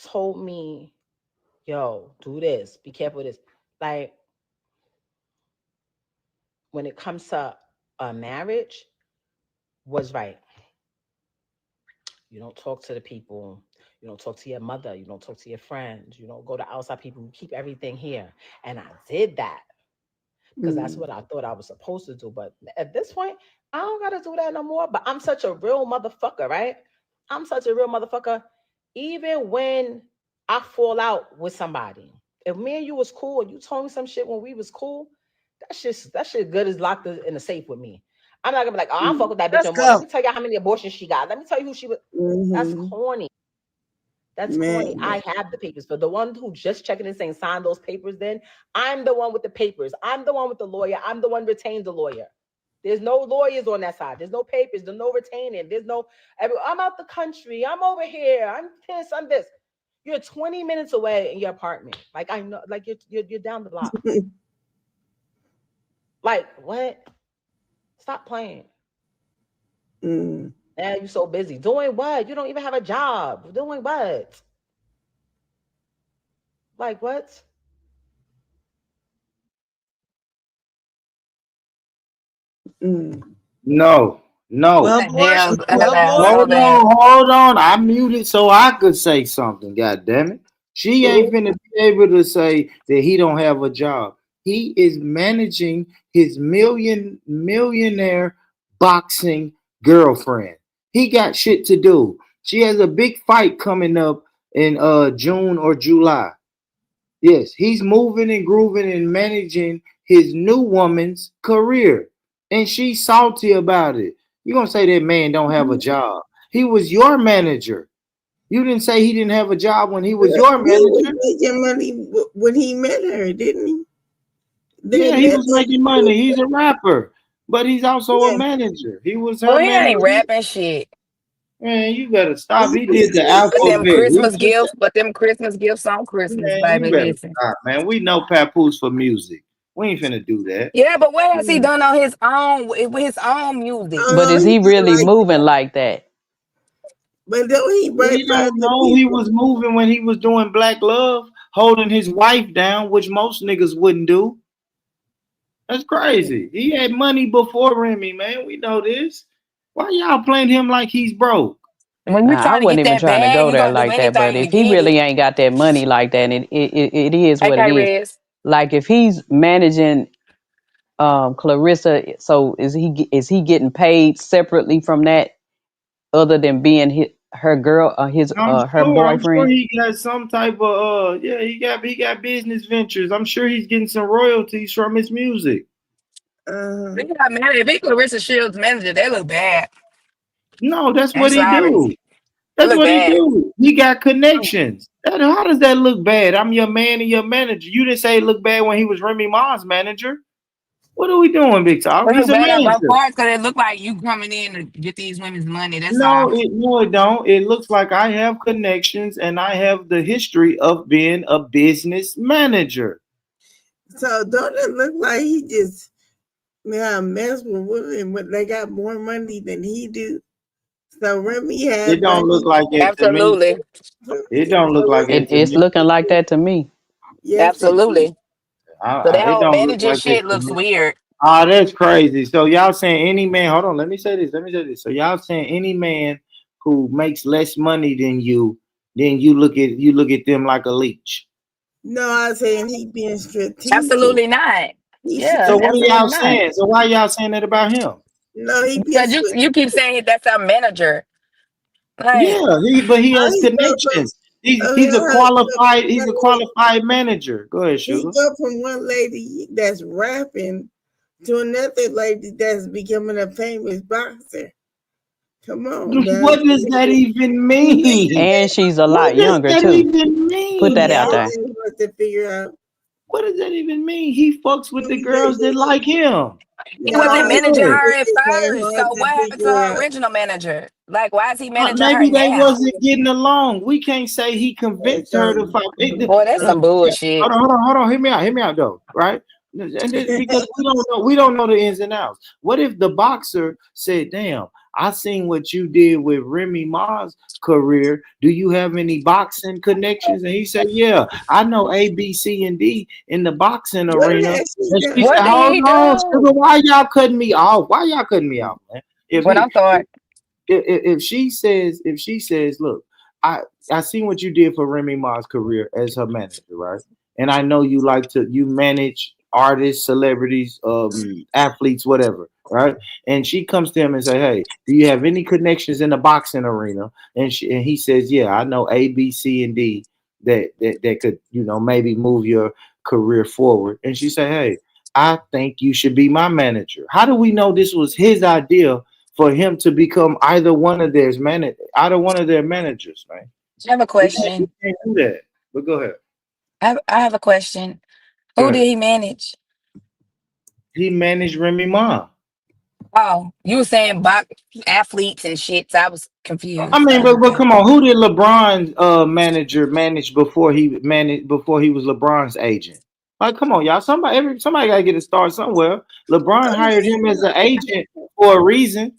told me, yo, do this, be careful with this. Like, when it comes to a marriage, was right. You don't talk to the people. You don't talk to your mother. You don't talk to your friends. You don't go to outside people. You keep everything here. And I did that because that's what I thought I was supposed to do. But at this point, I don't got to do that no more. But I'm such a real motherfucker, right? I'm such a real motherfucker. Even when I fall out with somebody, if me and you was cool and you told me some shit when we was cool, that shit good as locked in the safe with me. I'm not gonna be like, oh, I don't fuck with that bitch no more. Let me tell you how many abortions she got. Let me tell you who she was. That's corny. That's corny. I have the papers. For the one who just checking and saying sign those papers, then I'm the one with the papers. I'm the one with the lawyer. I'm the one retained the lawyer. There's no lawyers on that side. There's no papers. There's no retaining. There's no, I'm out the country. I'm over here. I'm this. I'm this. You're 20 minutes away in your apartment. Like, I know, like you're down the block. Like, what? Stop playing. Now you're so busy. Doing what? You don't even have a job. Doing what? Like, what?
No. Hold on. I muted so I could say something. God damn it. She ain't finna be able to say that he don't have a job. He is managing his millionaire boxing girlfriend. He got shit to do. She has a big fight coming up in June or July. Yes, he's moving and grooving and managing his new woman's career. And she's salty about it. You're gonna say that man don't have a job. He was your manager. You didn't say he didn't have a job when he was your manager.
He was making money when he met her, didn't he?
Yeah, he was making money. He's a rapper, but he's also a manager. He was her
He
manager.
ain't rapping shit.
Man, you better stop. He did the alphabet.
But them Christmas gifts on Christmas,
Man,
baby.
you better
Listen.
stop, man. We know Papoose for music. We ain't finna do that.
Yeah, but what has he done on his own with his own music?
But is he really moving like that?
But don't he
We don't know he was moving when he was doing Black Love, holding his wife down, which most niggas wouldn't do. That's crazy. He had money before Remy, man. We know this. Why y'all playing him like he's broke?
When you're
I wasn't even trying to go there like that. But if he really ain't got that money like that, and it is what it is. Like if he's managing Clarissa, so is he getting paid separately from that, other than being her girl, her boyfriend?
I'm sure he got some type of he got business ventures. I'm sure he's getting some royalties from his music.
If he Clarissa Shields' manager, they look bad.
No, that's what he do. That's what he do. He got connections. How does that look bad? I'm your man and your manager. You didn't say it looked bad when he was Remy Ma's manager. What are we doing, Big Talk? He's a manager.
Because it look like you coming in to get these women's money. That's
no, it don't. It looks like I have connections and I have the history of being a business manager.
So don't it look like he just mess with women when they got more money than he do? So Remy had.
It don't look like it.
Absolutely.
It don't look like it.
It's looking like that to me.
Yes,
absolutely. So that whole
don't
manager shit looks weird.
Oh, that's crazy. So y'all saying any man? Hold on. Let me say this. So y'all saying any man who makes less money than you, then you look at them like a leech.
No, I'm saying he being strategic.
Absolutely not.
Yeah.
So what are y'all saying? So why y'all saying that about him?
No,
because you keep saying that's our manager.
Like, yeah, but he has connections. He's a qualified manager. Go ahead,
He
Sugar.
go from one lady that's rapping to another lady that's becoming a famous boxer. Come on, now.
What does that even mean?
And she's a
What
lot
does
younger
that
too.
even mean?
Put that out there.
Hard to figure out.
What does that even mean? He fucks with the girls that like him.
He wasn't managing her at first. So
hard
what
to
happened to
figure
her
out.
original manager? Like, why is he managing her
Maybe they
now?
wasn't getting along. We can't say he convinced her to fight.
Boy, that's some bullshit.
Hold on. Hear me out though, right? And because we don't know the ins and outs. What if the boxer said, "Damn, I seen what you did with Remy Ma's career. Do you have any boxing connections?" And he said, "Yeah, I know A, B, C, and D in the boxing arena." And she
What
said,
did
"Hold
he
on,
do?
sugar, why y'all cutting me off? Why y'all cutting me off, man?" If she says, "Look, I seen what you did for Remy Ma's career as her manager, right? And I know you manage artists, celebrities, athletes, whatever, right?" And she comes to him and say, "Hey, do you have any connections in the boxing arena?" And he says, "Yeah, I know A, B, C, and D that could, maybe move your career forward." And she said, "Hey, I think you should be my manager." How do we know this was his idea for him to become either one of their managers, man?
I have a question.
We can't do that. But go ahead.
I have a question. Who did he manage?
He managed Remy Ma.
Oh, you were saying box athletes and shit. So I was confused.
I mean, but come on, who did LeBron's manager manage before he was LeBron's agent? Like, come on, y'all. Somebody gotta get a start somewhere. LeBron hired him as an agent for a reason.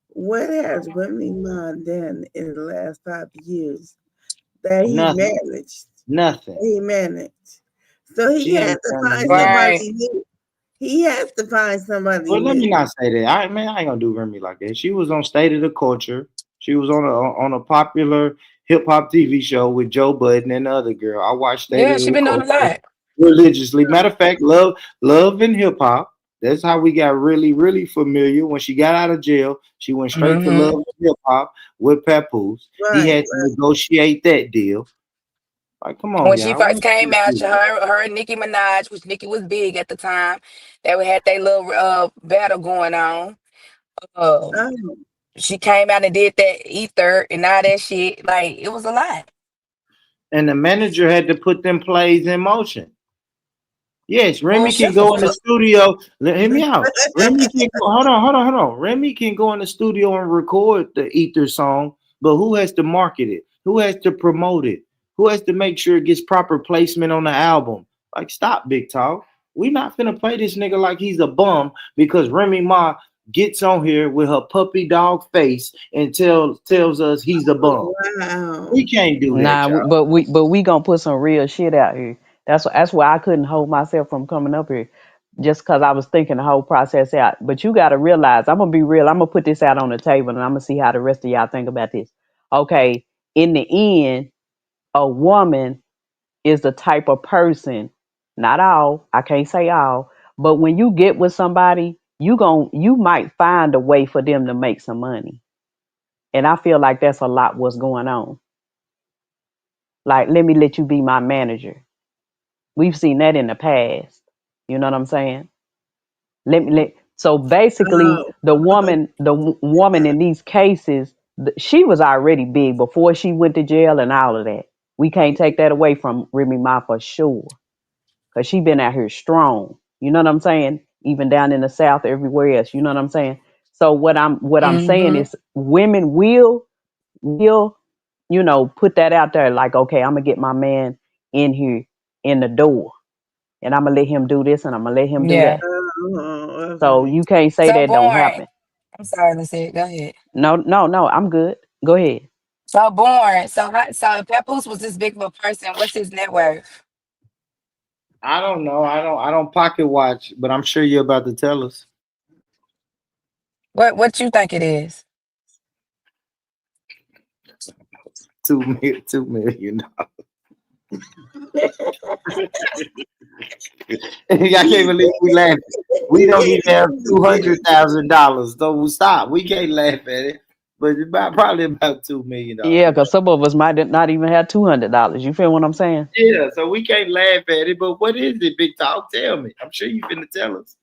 What has Remy Ma done in the last 5 years that he
Nothing.
managed?
Nothing.
He managed. So he
She
has
ain't
to
done
find
nothing.
somebody new. He has to find somebody
Well, let me
new.
not say that. I ain't gonna do Remy like that. She was on State of the Culture. She was on a popular hip hop TV show with Joe Budden and the other girl. I watched State
Yeah,
of
she
the
been doing a
Culture
lot.
religiously. Matter of fact, love and hip hop. That's how we got really, really familiar. When she got out of jail, she went straight to Love and Hip Hop with Papoose. He had to negotiate that deal. Like, come on,
When she
y'all.
first came out, her and Nicki Minaj, which Nicki was big at the time, they had their little battle going on. She came out and did that ether and all that shit. Like, it was a lot.
And the manager had to put them plays in motion. Yes, Remy can
shut
go
the
in the
fuck-
studio. Hear me out. Remy can go, hold on. Remy can go in the studio and record the Ether song, but who has to market it? Who has to promote it? Who has to make sure it gets proper placement on the album? Like, stop, Big Talk. We not finna play this nigga like he's a bum because Remy Ma gets on here with her puppy dog face and tells us he's a bum.
Wow.
We can't do that.
Nah,
y'all.
but we gonna put some real shit out here. That's why I couldn't hold myself from coming up here, just because I was thinking the whole process out. But you got to realize, I'm gonna be real. I'm gonna put this out on the table, and I'm gonna see how the rest of y'all think about this. Okay, in the end, a woman is the type of person. Not all. I can't say all, but when you get with somebody, you might find a way for them to make some money, and I feel like that's a lot what's going on. Like, let me let you be my manager. We've seen that in the past. You know what I'm saying? So basically, the woman in these cases, she was already big before she went to jail and all of that. We can't take that away from Remy Ma for sure, cause she been out here strong. You know what I'm saying? Even down in the South, everywhere else. You know what I'm saying? So what I'm saying is, women will put that out there. Like, okay, I'm gonna get my man in here in the door, and I'm gonna let him do this, and I'm gonna let him do
Yeah.
that. So you can't say
So
that don't
boring.
happen.
I'm sorry, let's say it. Go ahead.
No, I'm good. Go ahead.
So boring. So if Papoose was this big of a person, what's his net worth?
I don't know. I don't pocket watch, but I'm sure you're about to tell us.
What you think it is?
$2 million. I can't believe we laughing. We don't even have $200,000. So stop. We can't laugh at it. but it's probably about $2 million.
Yeah, because some of us might not even have $200. You feel what I'm saying?
Yeah, so we can't laugh at it. But what is it, Big Talk? Tell me. I'm sure you finna tell us.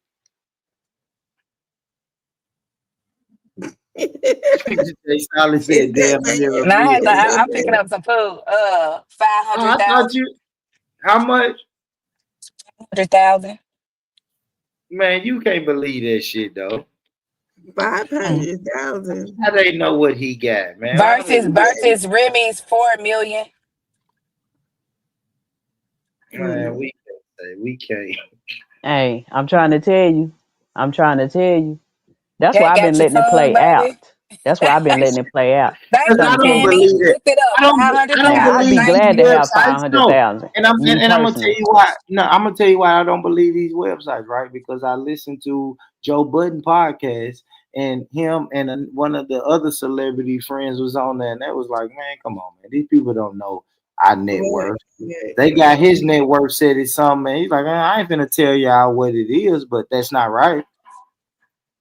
They solid said, "Damn, I never
Now
read."
I'm picking up some food.
I thought
500,000.
you. How much?
100,000.
Man, you can't believe that shit though.
500,000.
How they know what he got, man?
Versus Remy's 4 million.
Man, we can't say we can't.
Hey, I'm trying to tell you. That's why
That
I've been
got your
letting it
tongue,
play out.
baby.
That's why I've been letting it play out.
Thank you,
I don't
Kenny.
believe it.
Look it up.
I don't
500,000.
I'd be
believe
Thank
these
glad to
you.
have
websites. No,
500,000.
and I'm
Me
gonna tell
personally.
you why. No, I'm gonna tell you why I don't believe these websites, right? Because I listened to Joe Budden podcast, and him and one of the other celebrity friends was on there, and they was like, "Man, come on, man, these people don't know our net worth. They got his net worth said it's something." Man. He's like, I ain't finna tell y'all what it is, but that's not right.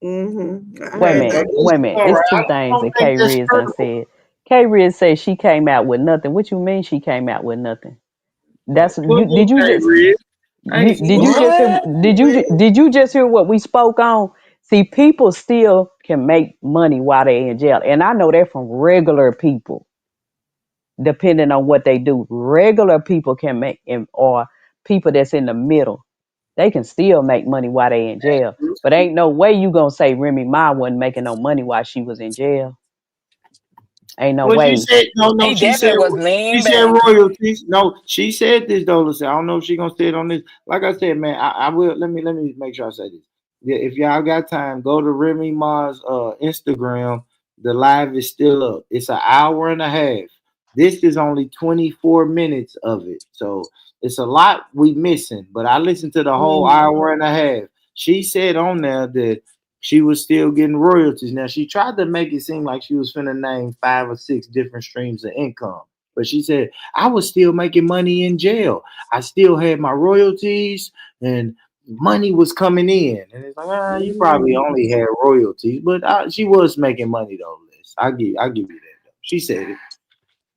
Mm-hmm.
Wait a minute. It's two
I
things
don't
that
think
K
that's
Riz done
critical.
said. K Riz said she came out with nothing. What you mean she came out with nothing? That's
What
you.
you say, Riz? I ain't
Did you just hear? Did you just hear what we spoke on? See, people still can make money while they're in jail, and I know that from regular people. Depending on what they do, regular people can make, or people that's in the middle, they can still make money while they in jail. But ain't no way you gonna say Remy Ma wasn't making no money while she was in jail. Ain't no
Well, she
way.
said no.
He
She
definitely
said
was lean back.
royalties. No, she said this though. Listen, I don't know if she gonna say it on this. Like I said, man, I will. Let me make sure I say this. Yeah, if y'all got time, go to Remy Ma's Instagram. The live is still up. It's an hour and a half. This is only 24 minutes of it, so it's a lot we missing. But I listened to the whole hour and a half. She said on there that she was still getting royalties. Now she tried to make it seem like she was finna name 5 or 6 different streams of income, but she said I was still making money in jail. I still had my royalties and money was coming in. And it's like, you probably only had royalties, but she was making money though. Liz. I give you that. Though. She said it.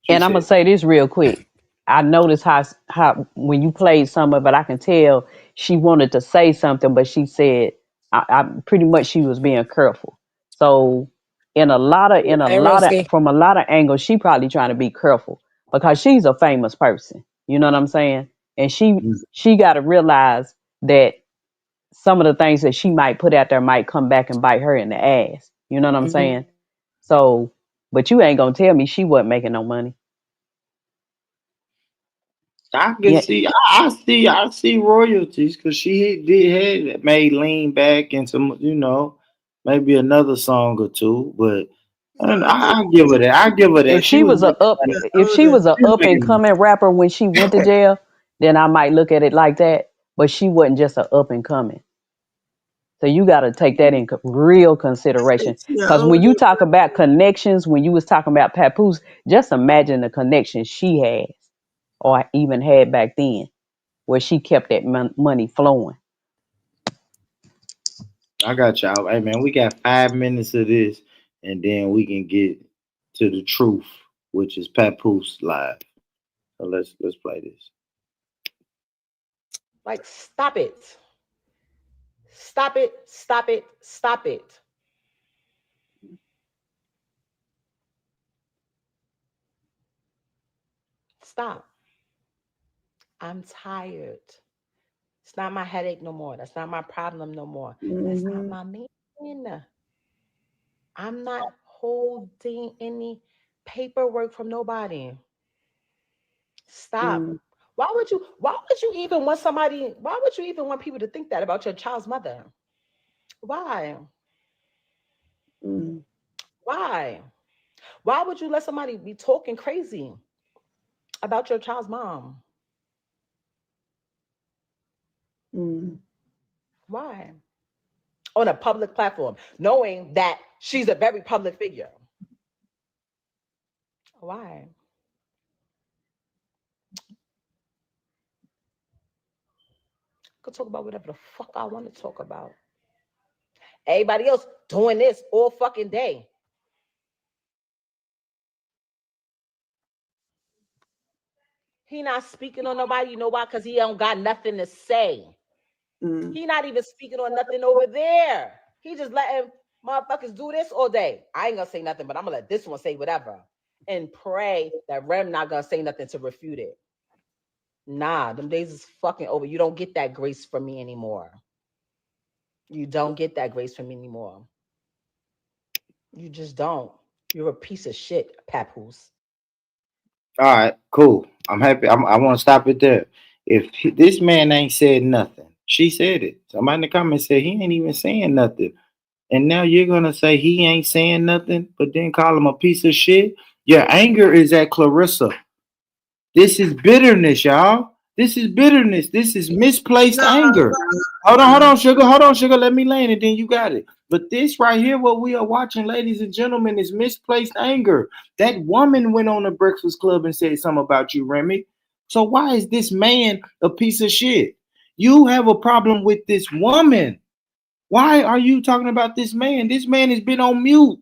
And I'm gonna say this real quick. I noticed how when you played some of it, I can tell she wanted to say something, but she said I pretty much she was being careful. So
Hey, Risky.
from a lot of angles, she probably trying to be careful because she's a famous person. You know what I'm saying? And she got to realize that some of the things that she might put out there might come back and bite her in the ass. You know what I'm
Mm-hmm.
saying? So, but you ain't gonna tell me she wasn't making no money.
I can
Yeah.
see, I see royalties because she had made lean back and some, maybe another song or two. But and I give her that. I give her that.
If
She
she
was
was
making money.
a
She was
up and
making money.
coming rapper when she went to jail, then I might look at it like that. But she wasn't just a up and coming. So you got to take that in real consideration. Because when you talk about connections, when you was talking about Papoose, just imagine the connections she has or even had back then, where she kept that money flowing.
I got y'all. Hey man, we got 5 minutes of this, and then we can get to the truth, which is Papoose live. So let's play this.
Like, stop it. Stop it. Stop it. Stop it. Stop. I'm tired. It's not my headache no more. That's not my problem no more. That's not my man. I'm not holding any paperwork from nobody. Stop. Why would you even want somebody, why would you even want people to think that about your child's mother? Why? Why? Why would you let somebody be talking crazy about your child's mom? Why? On a public platform, knowing that she's a very public figure. Why? I could talk about whatever the fuck I want to talk about. Everybody else doing this all fucking day.
He not speaking on nobody. You know why? Because he don't got nothing to say. He not even speaking on nothing over there. He just letting motherfuckers do this all day. I ain't gonna say nothing, but I'm gonna let this one say whatever and pray that Rem not gonna say nothing to refute it. Nah, them days is fucking over. You don't get that grace from me anymore. You don't get that grace from me anymore. You just don't. You're a piece of shit, Papoose.
All right, cool. I'm happy. I want to stop it there. If this man ain't said nothing, she said it. Somebody in the comments said he ain't even saying nothing. And now you're gonna say he ain't saying nothing, but then call him a piece of shit. Your anger is at Clarissa. This is bitterness, y'all. This is bitterness. This is misplaced anger. Hold on, sugar. Hold on, sugar. Let me land it. Then you got it. But this right here, what we are watching, ladies and gentlemen, is misplaced anger. That woman went on the Breakfast Club and said something about you, Remy. So why is this man a piece of shit? You have a problem with this woman. Why are you talking about this man? This man has been on mute.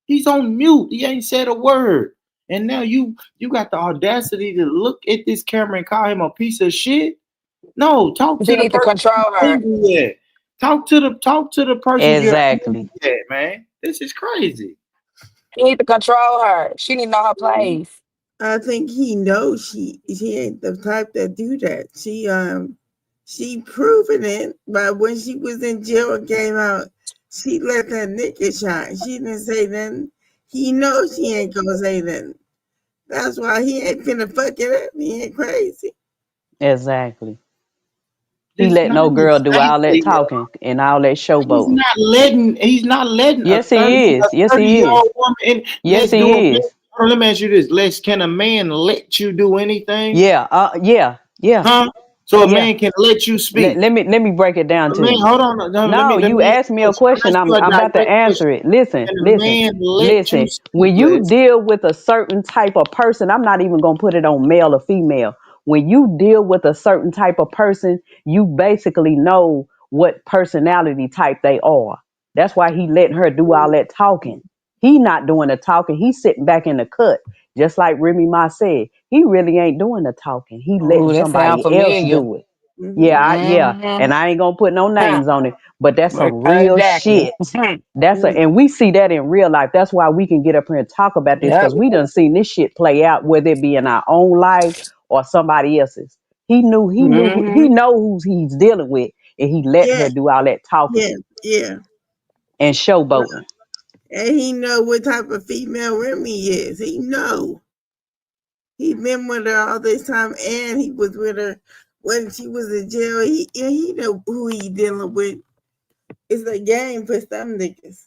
He's on mute. He ain't said a word. And now you got the audacity to look at this camera and call him a piece of shit. No, talk to
She
the
need to
person
control
you're
her.
angry at. Talk to the person
Exactly.
you're angry at, man. This is crazy.
She need to control her. She need to know her place.
I think he knows she ain't the type that do that. She proven it, but when she was in jail and came out, she let that nigga shine. She didn't say nothing. He knows she ain't gonna say nothing. That's why he ain't finna fuck it up. He ain't crazy.
Exactly. He
It's
let
not
no girl do all that
exactly.
talking and all that showboating.
He's not letting a
Yes, he is. Yes, he
30-year-old
is.
woman in.
Yes, he is.
Let me ask you this. Can a man let you do anything?
Yeah. Yeah.
Huh? So a
Yeah.
man can let you speak.
Let me break it down
A
to
man,
you.
hold on. No,
No,
let
you
me
asked me a question.
ask
I'm
you a
about to
direct question.
answer it. Listen,
Can a
listen,
man let you
listen.
speak,
When you
Les?
deal with a certain type of person, I'm not even gonna put it on male or female. When you deal with a certain type of person, you basically know what personality type they are. That's why he letting her do all that talking. He not doing the talking. He's sitting back in the cut, just like Remy Ma said. He really ain't doing the talking. He letting
Ooh, that sound
somebody else
familiar.
do it. Yeah, and
Mm-hmm.
I ain't gonna put no names on it, but that's some real
Exactly.
shit. And we see that in real life. That's why we can get up here and talk about this
Yep.
because we done seen this shit play out, whether it be in our own life or somebody else's. He
Mm-hmm.
know who he's dealing with, and he let
Yeah,
her do all that talking
yeah.
and showboating.
And he know what type of female Remy is. He know. He been with her all this time, and he was with her when she was in jail. He know who he dealing with. It's a game for some niggas.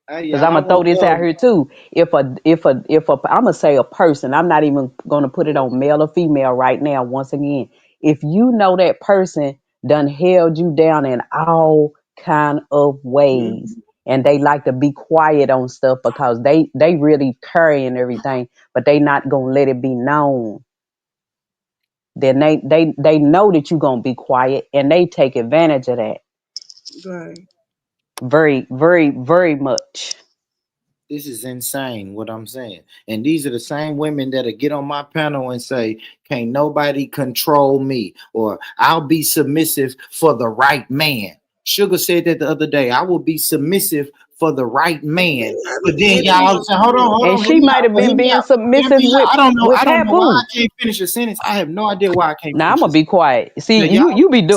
Because I'm gonna throw this out here too. If I'm gonna say a person, I'm not even gonna put it on male or female right now. Once again, if you know that person done held you down in all kind of ways, and they like to be quiet on stuff because they really carrying everything, but they not gonna let it be known. Then they know that you gonna be quiet, and they take advantage of that.
Right.
Very, very, very much.
This is insane what I'm saying. And these are the same women that'll get on my panel and say, can't nobody control me, or I'll be submissive for the right man. Sugar said that the other day. I will be submissive for the right man. But then y'all say, hold
And
on, hear
she
me
might
out.
have
Hear
been
me
being
out. Hear
submissive
me out.
with
I don't know why I
Papoose.
can't finish a sentence. I have no idea why I can't
Now I'm
finish
gonna
a
be
sentence.
quiet. See,
Now, y'all,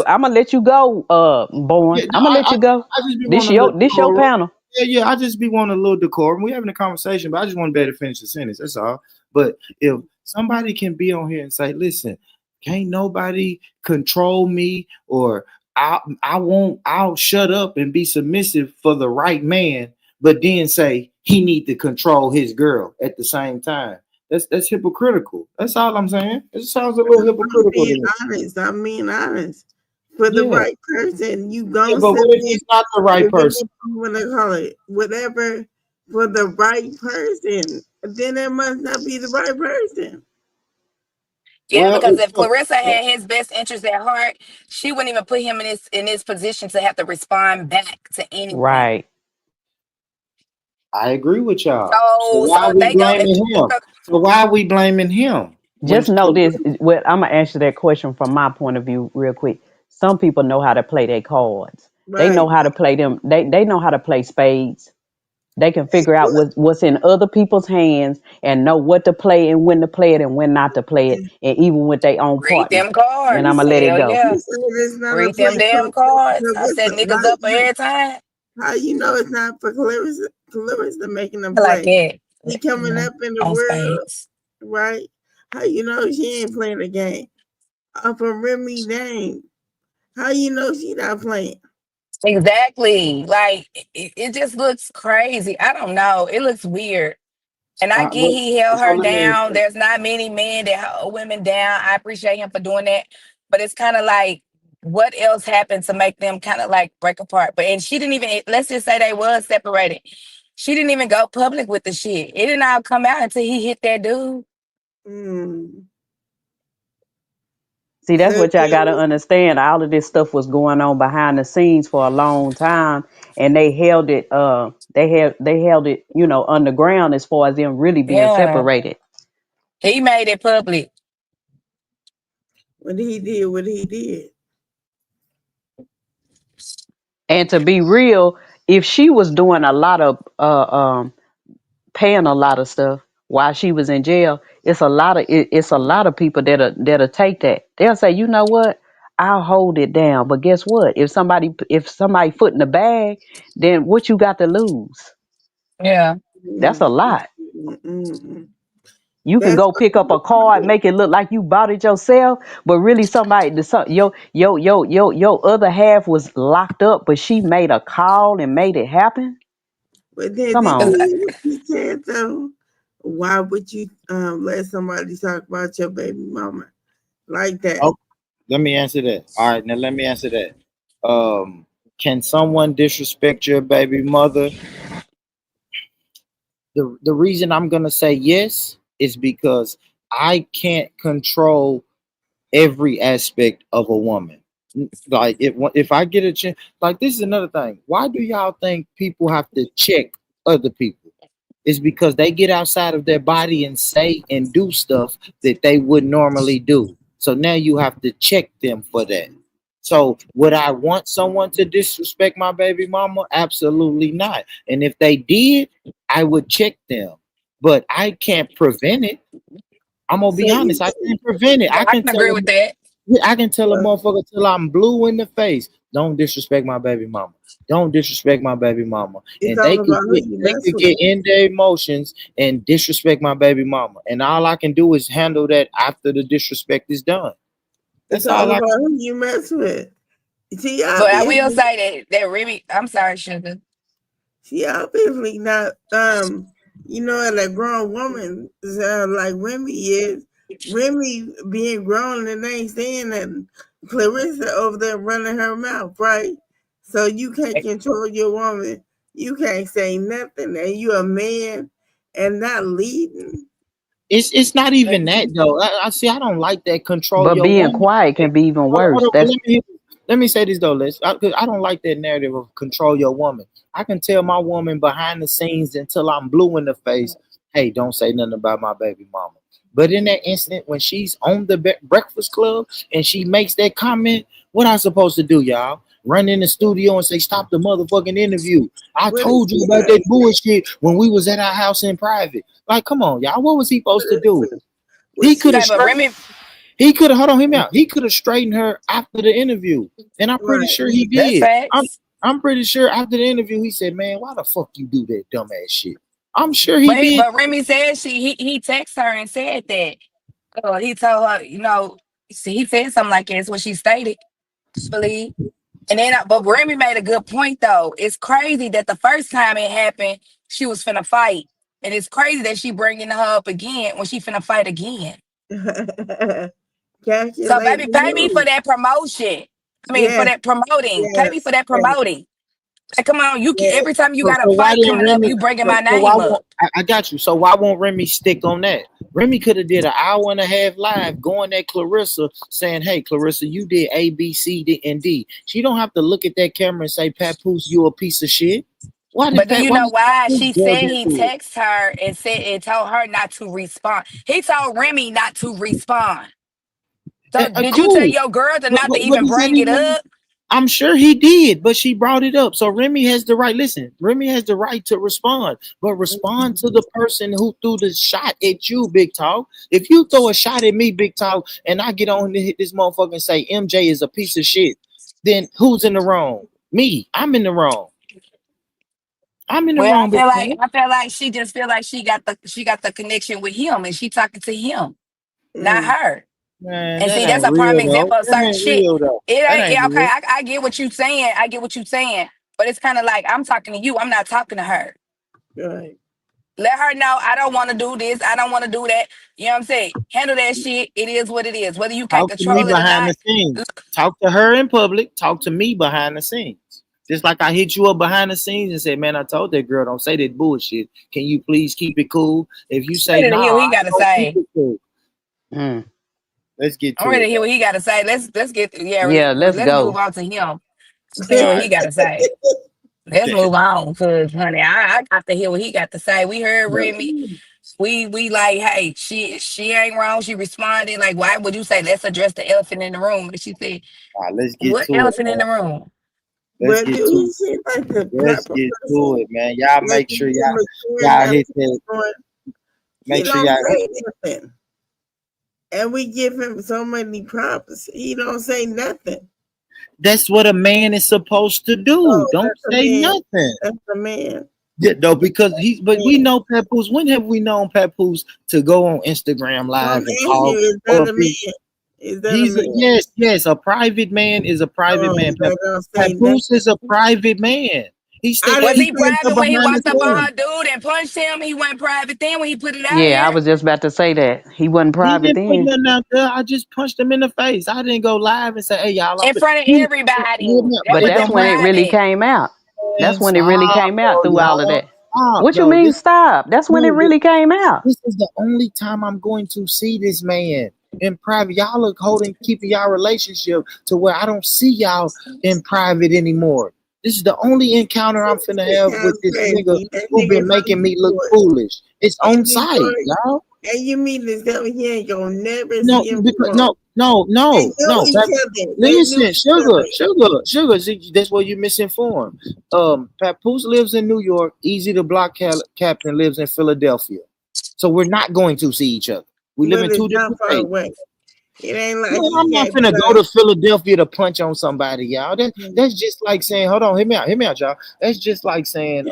I'm gonna let you go, Born.
yeah, no,
I'm gonna let you go.
I just be
This
wanting a little
your
decorum.
panel.
Yeah, I just be wanting a little decorum. We having a conversation, but I just want to be able to finish the sentence. That's all. But if somebody can be on here and say, listen, can't nobody control me, or I'll shut up and be submissive for the right man, but then say he need to control his girl at the same time. That's hypocritical. That's all I'm saying. It sounds a little hypocritical to me.
I'm being honest. For the
Yeah.
right person, you gonna
But what if he's not the right person?
What I call it, whatever, for the right person. Then it must not be the right person.
Yeah,
Well,
because if Clarissa had his best interest at heart, she wouldn't even put him in this position to have to respond back to anything.
Right.
I agree with y'all. So
So
why are we
they go if
blaming him? So why are we blaming him?
Just know this. Well, I'm gonna answer that question from my point of view real quick. Some people know how to play their cards. They know
Right.
how to play them. They know how to play spades. They can figure out what's in other people's hands and know what to play and when to play it and when not to play it, and even with their own
Read
partner.
them
And
cards.
I'm gonna let it
Hell
go.
yeah.
It's not a
Read them
place
damn
for
cards. I set
Clarissa.
niggas up every time.
How you know it's not for Clarissa making them
I like
play?
it.
He coming
Yeah,
up in the
on
world,
spades.
right? How you know she ain't playing the game? From Remy name. How you know she not playing?
Exactly. Like it just looks crazy. I don't know. It looks weird. And I get he held
So
her
let me
down. There's not many men that hold women down. I appreciate him for doing that. But it's kind of like, what else happened to make them kind of like break apart? But and she didn't even, let's just say they was separated. She didn't even go public with the shit. It didn't all come out until he hit that dude.
See, that's what y'all gotta understand. All of this stuff was going on behind the scenes for a long time, and they held it. They held it, underground as far as them really being
Yeah.
separated.
He made it public.
What he did.
And to be real, if she was doing a lot of paying a lot of stuff while she was in jail, it's a lot of people that'll take that. They'll say, you know what, I'll hold it down. But guess what? If somebody foot in the bag, then what you got to lose?
Yeah.
That's a lot. You can
That's
go pick up a card, make it look like you bought it yourself, but really your other half was locked up, but she made a call and made it happen.
But then
Come
did
on.
you hear what she said though? Why would you let somebody talk about your baby mama like that?
Oh, let me answer that. All right, now let me answer that. Can someone disrespect your baby mother? The reason I'm gonna say yes is because I can't control every aspect of a woman. Like if I get a chance, like this is another thing. Why do y'all think people have to check other people? It's because they get outside of their body and say and do stuff that they would normally do. So now you have to check them for that. So would I want someone to disrespect my baby mama? Absolutely not. And if they did, I would check them. But I can't prevent it. I'm gonna
So
be honest. I can't prevent it. I
I
can
can
tell
agree
them.
with that.
Yeah, I can tell a motherfucker till I'm blue in the face. Don't disrespect my baby mama. Don't disrespect my baby mama.
It's
And they
all
could
about who
get
you
they
mess
could
with.
get in their emotions and disrespect my baby mama. And all I can do is handle that after the disrespect is done.
It's
That's
all
all I
about
can
who you mess with. She
But I will
obviously
say that Remy, I'm sorry, Sugar.
She obviously not like a grown woman like Remy is. Remy being grown and ain't saying that Clarissa over there running her mouth, right? So you can't control your woman. You can't say nothing, and you a man and not leading.
It's not even that though. I see. I don't like that control
But
your
being
woman.
quiet can be even
Hold
worse.
on, but
That's
let me say this though, Les. 'Cause I don't like that narrative of control your woman. I can tell my woman behind the scenes until I'm blue in the face. Hey, don't say nothing about my baby mama. But in that instant, when she's on the Breakfast Club and she makes that comment, what I supposed to do, y'all? Run in the studio and say, "Stop the motherfucking interview." I
What
told you about that bullshit when we was at our house in private. Like, come on, y'all. What was he supposed to do? He could have
Okay, but
straightened.
Remy,
He could have. Hold on, hear me out. He could have straightened her after the interview, and I'm pretty
Right.
sure he
that's
did.
facts.
I'm pretty sure after the interview, he said, "Man, why the fuck you do that dumbass shit?" I'm sure he did.
But Remy said he texted her and said that. He told her, he said something like that. It's what she stated, I believe. And then, but Remy made a good point though. It's crazy that the first time it happened, she was finna fight, and it's crazy that she bringing her up again when she finna fight again. So,
Calculate
baby,
the
pay me for
move.
that promotion. I mean, for
Yes,
that promoting. Pay me for
yes,
that
yes,
promoting. Like, come on,
yes.
every time you
So,
got a
so why
fight
didn't
coming up,
Remy?
you bringing
So,
my
so why
name up.
won't I got you? So why won't Remy stick on that? Remy could have did an hour and a half live going at Clarissa saying, "Hey, Clarissa, you did A, B, C, D, and D." She don't have to look at that camera and say, "Papoose, you a piece of shit." Why
But
did
do
Pat?
you
Why
know why?
did
She
Dub
said he
into it?
texted her and said and told her not to respond. He told Remy not to respond. So did you tell
Cool.
your girl to
But,
not to
but
even
is that
bring it
even?
up?
I'm sure he did, but she brought it up. So Remy has the right. Listen, Remy has the right to respond, but respond to the person who threw the shot at you, Big Talk. If you throw a shot at me, Big Talk, and I get on to hit this motherfucker and say MJ is a piece of shit, then who's in the wrong? Me. I'm in the wrong. I'm in the
Well,
wrong, Big Talk.
I feel like she just feel like she got the connection with him and she talking to him, not
Mm.
her.
Man,
And
that
see, that's
ain't
a prime
real though.
example of
That
certain
ain't
shit.
real though.
It
That
ain't
ain't
okay.
real.
I get what you saying. I get what you saying. But it's kind of like I'm talking to you. I'm not talking to her.
Right.
Let her know I don't want to do this. I don't want to do that. You know what I'm saying? Handle that shit. It is what it is. Whether you can't
Talk to me
control it or
behind
not.
the scenes. Talk to her in public. Talk to me behind the scenes. Just like I hit you up behind the scenes and said, man, I told that girl, don't say that bullshit. Can you please keep it cool? If you say
I'm ready
no,
to hear what he
I
got
ain't
to
gonna keep
say.
it cool. Let's get
I'm
to
ready
it
to hear
though.
what he got to say. Let's get
Yeah, let's
let's move
go.
on to him.
All
Hear what
right.
he got to say. Let's move on, cause honey, I got to hear what he got to say. We heard Remy. We like, hey, she ain't wrong. She responded like, why would you say let's address the elephant in the room? And she said,
All right, let's get
what
to it,
elephant in
man.
the room?
Let's
But
get
do
to
he
it.
seem like the
Let's
proper
get
person?
to it, man. Y'all
Like
make
he's
sure
mature
y'all
enough
hit
to
that.
keep on. He
Make sure
don't
y'all.
say nothing. And we give him so many props. He don't say nothing.
That's what a man is supposed to do.
Oh,
Don't
that's a
say
man.
nothing.
That's a man.
Yeah, no, because but we know Papoose. When have we known Papoose to go on Instagram
So I'm
Live and
asking
talk?
you, is that
Or
a man? Is that a
he's
man?
yes. A private man is a private man.
That don't say nothing.
Papoose is a private man. He stay.
I
Was
didn't
He
he
say
stays
private when he
behind the
walked up on
scenes.
her dude and punched him? He went private then when he put it out
Yeah, I
here
was just about to say that. He wasn't
He
private
didn't put
then.
nothing out there. I just punched him in the face. I didn't go live and say, "Hey, y'all."
in front of everybody. That
But
It
that's
don't
wasn't
when it
matter.
really
private.
came out. That's
Man,
when it really
stop,
came out
though,
through all of
y'all.
that.
Stop,
What you
though.
mean stop? That's when it
No,
really came out.
this is the only time I'm going to see this man in private. Y'all are keeping y'all relationship to where I don't see y'all in private anymore. This is the only encounter I'm finna
That
have with
sounds
this nigga
crazy. That
who
nigga
been
from
making me look
Detroit.
foolish. It's on
In
site,
Detroit.
y'all.
And you mean to tell me he ain't gonna never
No,
see him
because
before? They know each
Pap-
other. They knew
listen,
each other.
sugar. See, that's where you misinformed. Papoose lives in New York. Easy to block captain lives in Philadelphia. So we're not going to see each other. We live
But
in
it's
two
not
different
far
states.
away. It ain't like
Man,
he
I'm not
can't
finna go
drive.
to Philadelphia to punch on somebody, y'all. That's just like saying, hold on, hear me out, y'all. That's just like saying,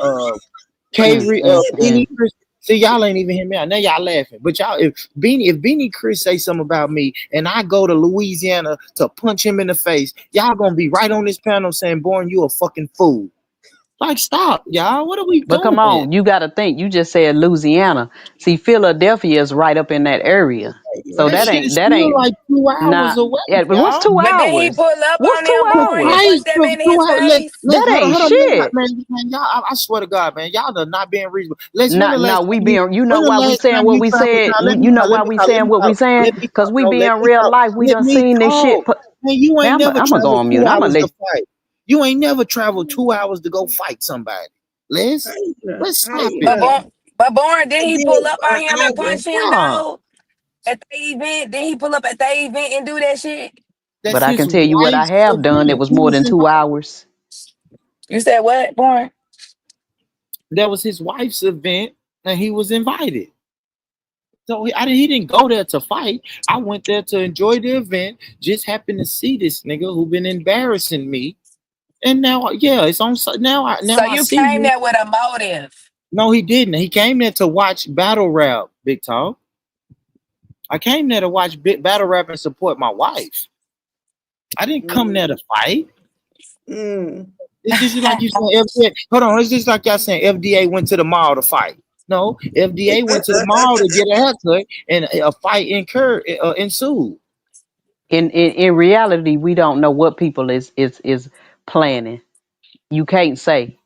Beanie Chris. See, y'all ain't even hear me out. Now y'all laughing. But y'all, if Beanie Chris say something about me and I go to Louisiana to punch him in the face, y'all gonna be right on this panel saying, Born, you a fucking fool. Like, stop, y'all. What are we
But come
doing?
on, you got to think. You just said Louisiana. See, Philadelphia is right up in that area. So
That shit is still like 2 hours
not.
away,
Yeah, but what's
y'all.
2
But then he
hours?
pull up
What's
on
two
him, Born, and
hours?
Right,
punch that
for
man in
2
his
hours.
face.
That ain't
Hold on,
shit.
man. Y'all, I swear to God, man, y'all are not being reasonable. When the
Not,
last
no, we
time
being. You
when
know
the
why we
last
saying
time
what
you
we
traveled
said.
now?
You know why we saying what we saying? Cause we
No,
be in real life. We
let
done
me
seen this shit.
talk. Man, you ain't
Man,
never
I'm gonna go
traveled
on mute.
2
I'm gonna
hours to
let.
fight. You ain't never traveled 2 hours to go fight somebody. Let's stop it.
But Born, did
I
he
did
pull up on
an
him and
hour.
punch him
Nah,
though? At the event? Did he pull up at the event and do that shit?
But
that's
I
his
can tell you what I
wife's
have done. That
event.
was
He
more
was
than 2 hours.
You said what, Born?
That was his wife's event, and he was invited. So he didn't go there to fight. I went there to enjoy the event. Just happened to see this nigga who been embarrassing me, and now, yeah, it's on.
So
Now I
you
see
came
him.
there with a motive.
No, he didn't. He came there to watch battle rap, Big Talk. I came there to watch battle rap and support my wife. I didn't come there to fight. It's just like you saying FDA. Hold on, it's just like y'all saying FDA went to the mall to fight. No, FDA went to the mall to get a haircut, and a fight ensued.
In reality, we don't know what people is planning. You can't say.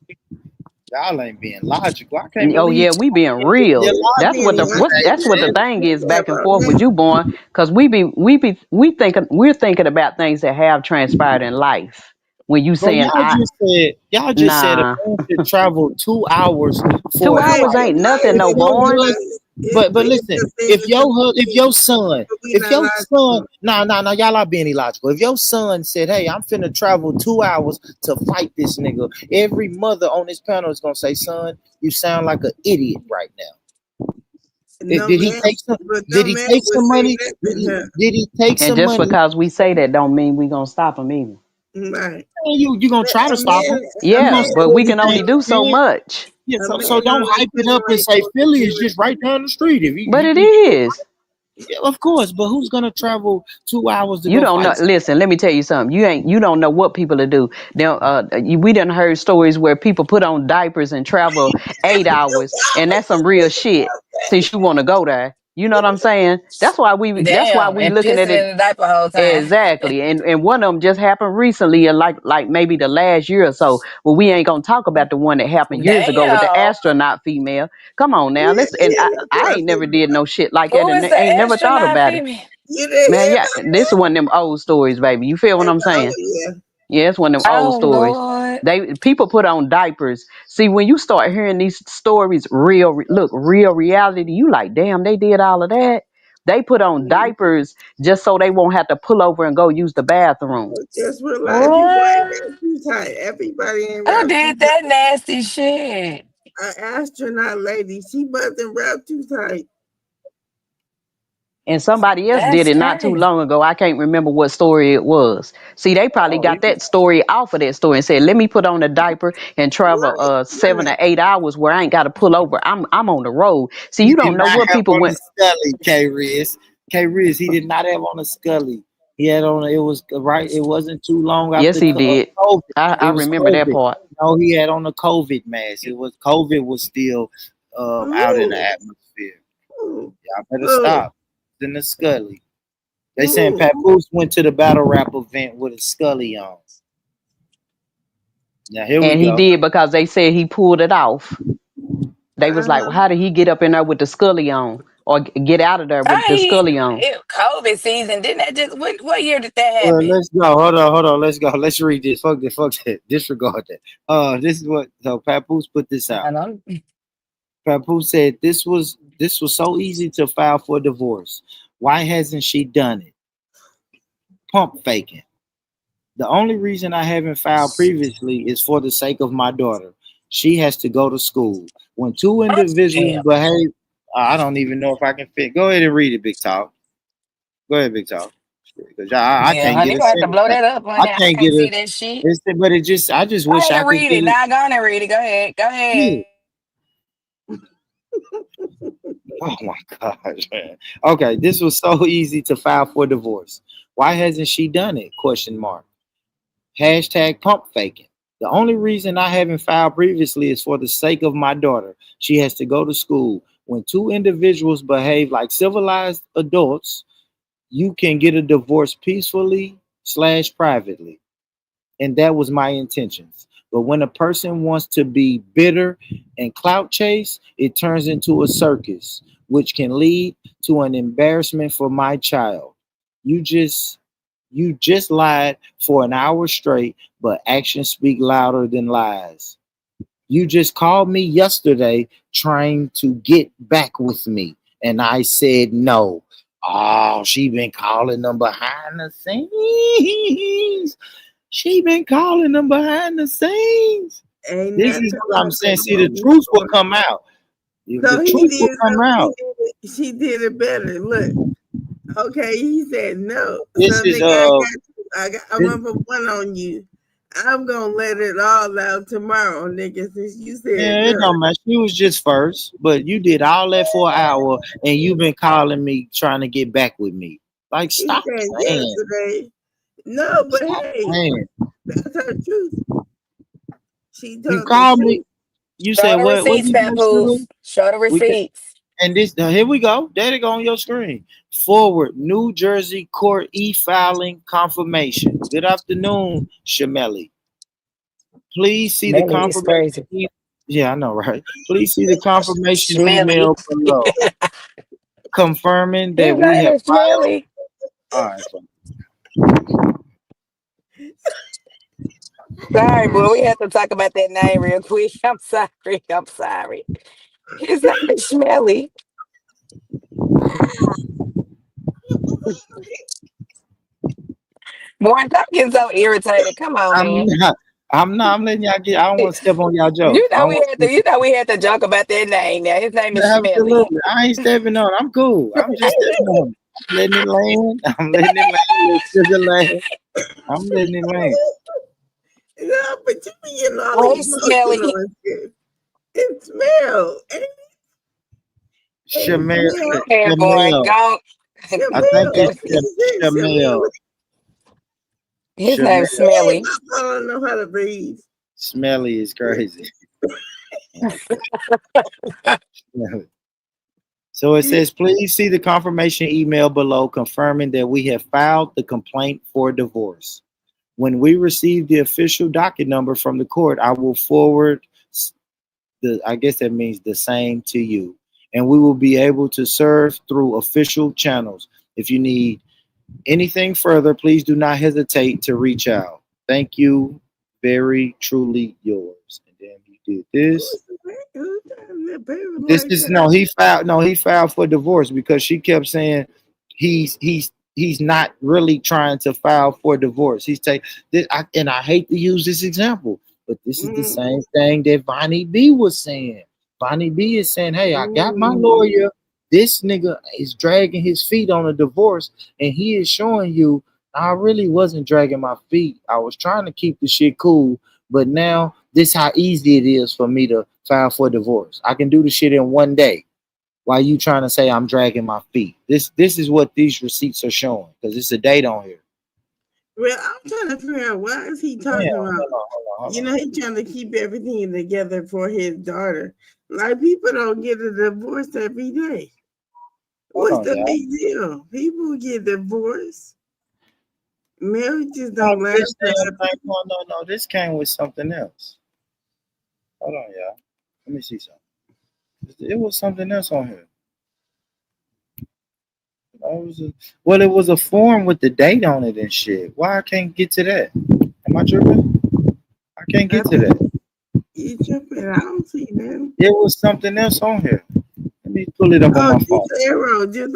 Y'all ain't being logical. I can't
Oh
believe
yeah, we being
you're
real. That's what
logical.
that's what the thing is back and forth with you, born. Because we thinking about things that have transpired in life. when you
Bro,
saying
y'all just said a
nah.
man should travel 2 hours
2
for a
hours
flight.
ain't nothing,
If
no
your
born.
but listen, if your son, nah, y'all are being illogical. If your son said, "Hey, I'm finna travel 2 hours to fight this nigga," every mother on this panel is gonna say, "Son, you sound like an idiot right now."
No
Did he
man,
take some?
but no
Did he
man
take
would
some
say
money?
nothing.
Did he take
And
some
just
money?
because we say that don't mean we gonna stop him either.
Right.
You gonna try to stop him? You
Yeah,
gonna say
but we can
everything
only do
you
so
can?
much.
Yeah,
A
so
man
don't
only
hype it up and
tolerate
say
what the
Philly is
given
just right down the street. If
But it
you
is.
yeah, of course, but who's gonna travel 2 hours to
You
go
don't know.
fight?
Listen, let me tell you something. You don't know what people to do. Now, we done heard stories where people put on diapers and travel 8 hours, and that's some real shit. Since you want to go there, you know what I'm saying? That's why we. That's why
Damn,
we
and
looking
pissing
at it
in the diaper whole time.
exactly. And one of them just happened recently, and like maybe the last year or so. Well, we ain't gonna talk about the one that happened years ago with the
Damn.
astronaut female. Come on now, let's. And I ain't never did no shit like that,
Who
and
is the
ain't never thought
astronaut
about it.
female?
You didn't
Man,
hear
yeah,
about
this is one of them old stories, baby. You feel what I'm saying?
yeah.
Yeah, it's one of them old
Oh
stories.
Lord.
People put on diapers. See, when you start hearing these stories, real reality, you like, damn, they did all of that. They put on diapers just so they won't have to pull over and go use the bathroom.
Just realize people ain't
What?
wrapped too tight. Everybody ain't
Who
wrapped too
did that
tight.
nasty shit?
An astronaut lady, she wasn't wrapped too tight.
And somebody else did
That's
it not too
crazy.
long ago. I can't remember what story it was. See, they probably
Oh,
got that story off of that story and said, "Let me put on a diaper and travel 7 or 8 hours where I ain't got to pull over. I'm on the road." See,
he
you
did
don't know
not
what
have
people
on the
went.
Scully, K Riz. K Riz, he did not have on a Scully. He had on it was right. It wasn't too long
Yes,
after
he did.
COVID.
I
It was
remember that
COVID.
part.
No, he had on a COVID mask. It was COVID was still out in the
Ooh,
atmosphere.
ooh,
Y'all better
ooh,
stop. It's in the Scully. They saying
ooh.
Papoose went to the battle rap event with a Scully on. Now here we
And he
go.
did because they said he pulled it off. They was like, well,
Uh-huh.
how did he get up in there with the Scully on or get out of there with the Scully on?
COVID season. Didn't that just what year did that
Well,
happen?
let's go. Hold on. Let's go. Let's read this. Fuck that. Fuck that. Disregard that. This is what so Papoose put this out.
I don't.
Papoose said this was so easy to file for divorce. Why hasn't she done it? Pump faking. The only reason I haven't filed previously is for the sake of my daughter. She has to go to school. When two individuals
Damn.
behave, I don't even know if I can fit. Go ahead and read it, Big Talk. Go ahead, Big Talk. Because I
Yeah,
can't get
honey,
a
gonna have to
sentence.
blow that up,
I
honey. I
can't get
can't
a.
see that shit.
But it just, I just
Go
wish
ahead
I
and
could
read
get
it.
it.
Now go on and read it. Go ahead. Go
Yeah.
ahead.
Oh my gosh, man. Okay, this was so easy to file for divorce. Why hasn't she done it? Question mark. Hashtag pump faking. The only reason I haven't filed previously is for the sake of my daughter. She has to go to school. When two individuals behave like civilized adults, you can get a divorce peacefully / privately. And that was my intentions. But when a person wants to be bitter and clout chase, it turns into a circus, which can lead to an embarrassment for my child. You just you just lied for an hour straight, but actions speak louder than lies. You just called me yesterday trying to get back with me, and I said no. Oh, she been calling them behind the scenes. She been calling them behind the scenes.
Ain't
This
nothing
is what I'm
like
saying.
a
See, the
woman
truth will
for
come out. The
So he
truth will
did
come
something.
out.
She did it better. Look, okay. He said no.
This
So
is
nigga, I'm
this,
gonna put one on you. I'm gonna let it all out tomorrow, nigga. Since you said
yeah, it
no.
don't matter. She was just first, but you did all that for an hour, and you've been calling me trying to get back with me. Like,
He
stop
said
playing.
yesterday. No, but
Stop
hey,
playing.
that's her truth. She
You
told the
called
truth.
me. You
Show
said
the
what? What
receipts,
did you say,
Papoose.
Shirley?
Show the
We can,
receipts.
and this here we go. There it go on your screen. Forward, New Jersey court e-filing confirmation. Good afternoon, Shamelli. Please see the
Melly is
confirmation.
crazy.
Yeah, I know, right? Please see the confirmation
Smelly.
email below, confirming
His
that we
name
have
is
filed.
Smelly.
All right,
Sorry, boy. We have to talk about that name real quick. I'm sorry. I'm sorry. His name is Smelly. Boy, I'm getting so irritated. Come on,
I'm
man.
not. I'm not. I'm letting y'all get. I don't want to step on y'all joke.
You
I
know
don't
we
want
had
to
to. You know we had to joke about that name. Now his name is Smelly.
Absolutely. I ain't stepping on. I'm cool. I'm just stepping on. I'm letting it land. I'm letting it land. Let sugar land. I'm letting it land.
Yeah, but you be getting all
Hey,
emotional
Smelly.
and shit. It smell.
Shamel.
Hey, boy,
Shamel.
go.
I think
Shamel.
it's
Shamel.
Shamel.
His
Shamel.
name's Smelly.
I don't know how to breathe.
Smelly is crazy. So it says, please see the confirmation email below confirming that we have filed the complaint for divorce. When we receive the official docket number from the court, I will forward I guess that means the same to you. And we will be able to serve through official channels. If you need anything further, please do not hesitate to reach out. Thank you. Very truly yours. And then he did this. This is he filed for divorce because she kept saying he's not really trying to file for divorce. He's taking this, and I hate to use this example, but this is the same thing that Vonnie B was saying. Vonnie B is saying, hey, I got my lawyer. This nigga is dragging his feet on a divorce, and he is showing you I really wasn't dragging my feet. I was trying to keep the shit cool, but now this how easy it is for me to file for divorce. I can do the shit in one day. Why you trying to say I'm dragging my feet? This is what these receipts are showing because it's a date on here.
Well, I'm trying to figure out why is he talking about. Hold on. He's trying to keep everything together for his daughter. Like people don't get a divorce every day. What's the big deal? People get divorced. Marriages don't last.
No. This came with something else. Hold on, y'all. Let me see something. It was something else on here. It was a form with the date on it and shit. Why I can't get to that? Am I tripping? I can't get to that.
You tripping? I don't see that.
It was something else on here. Let me pull it up on my phone.
Do the arrow. Do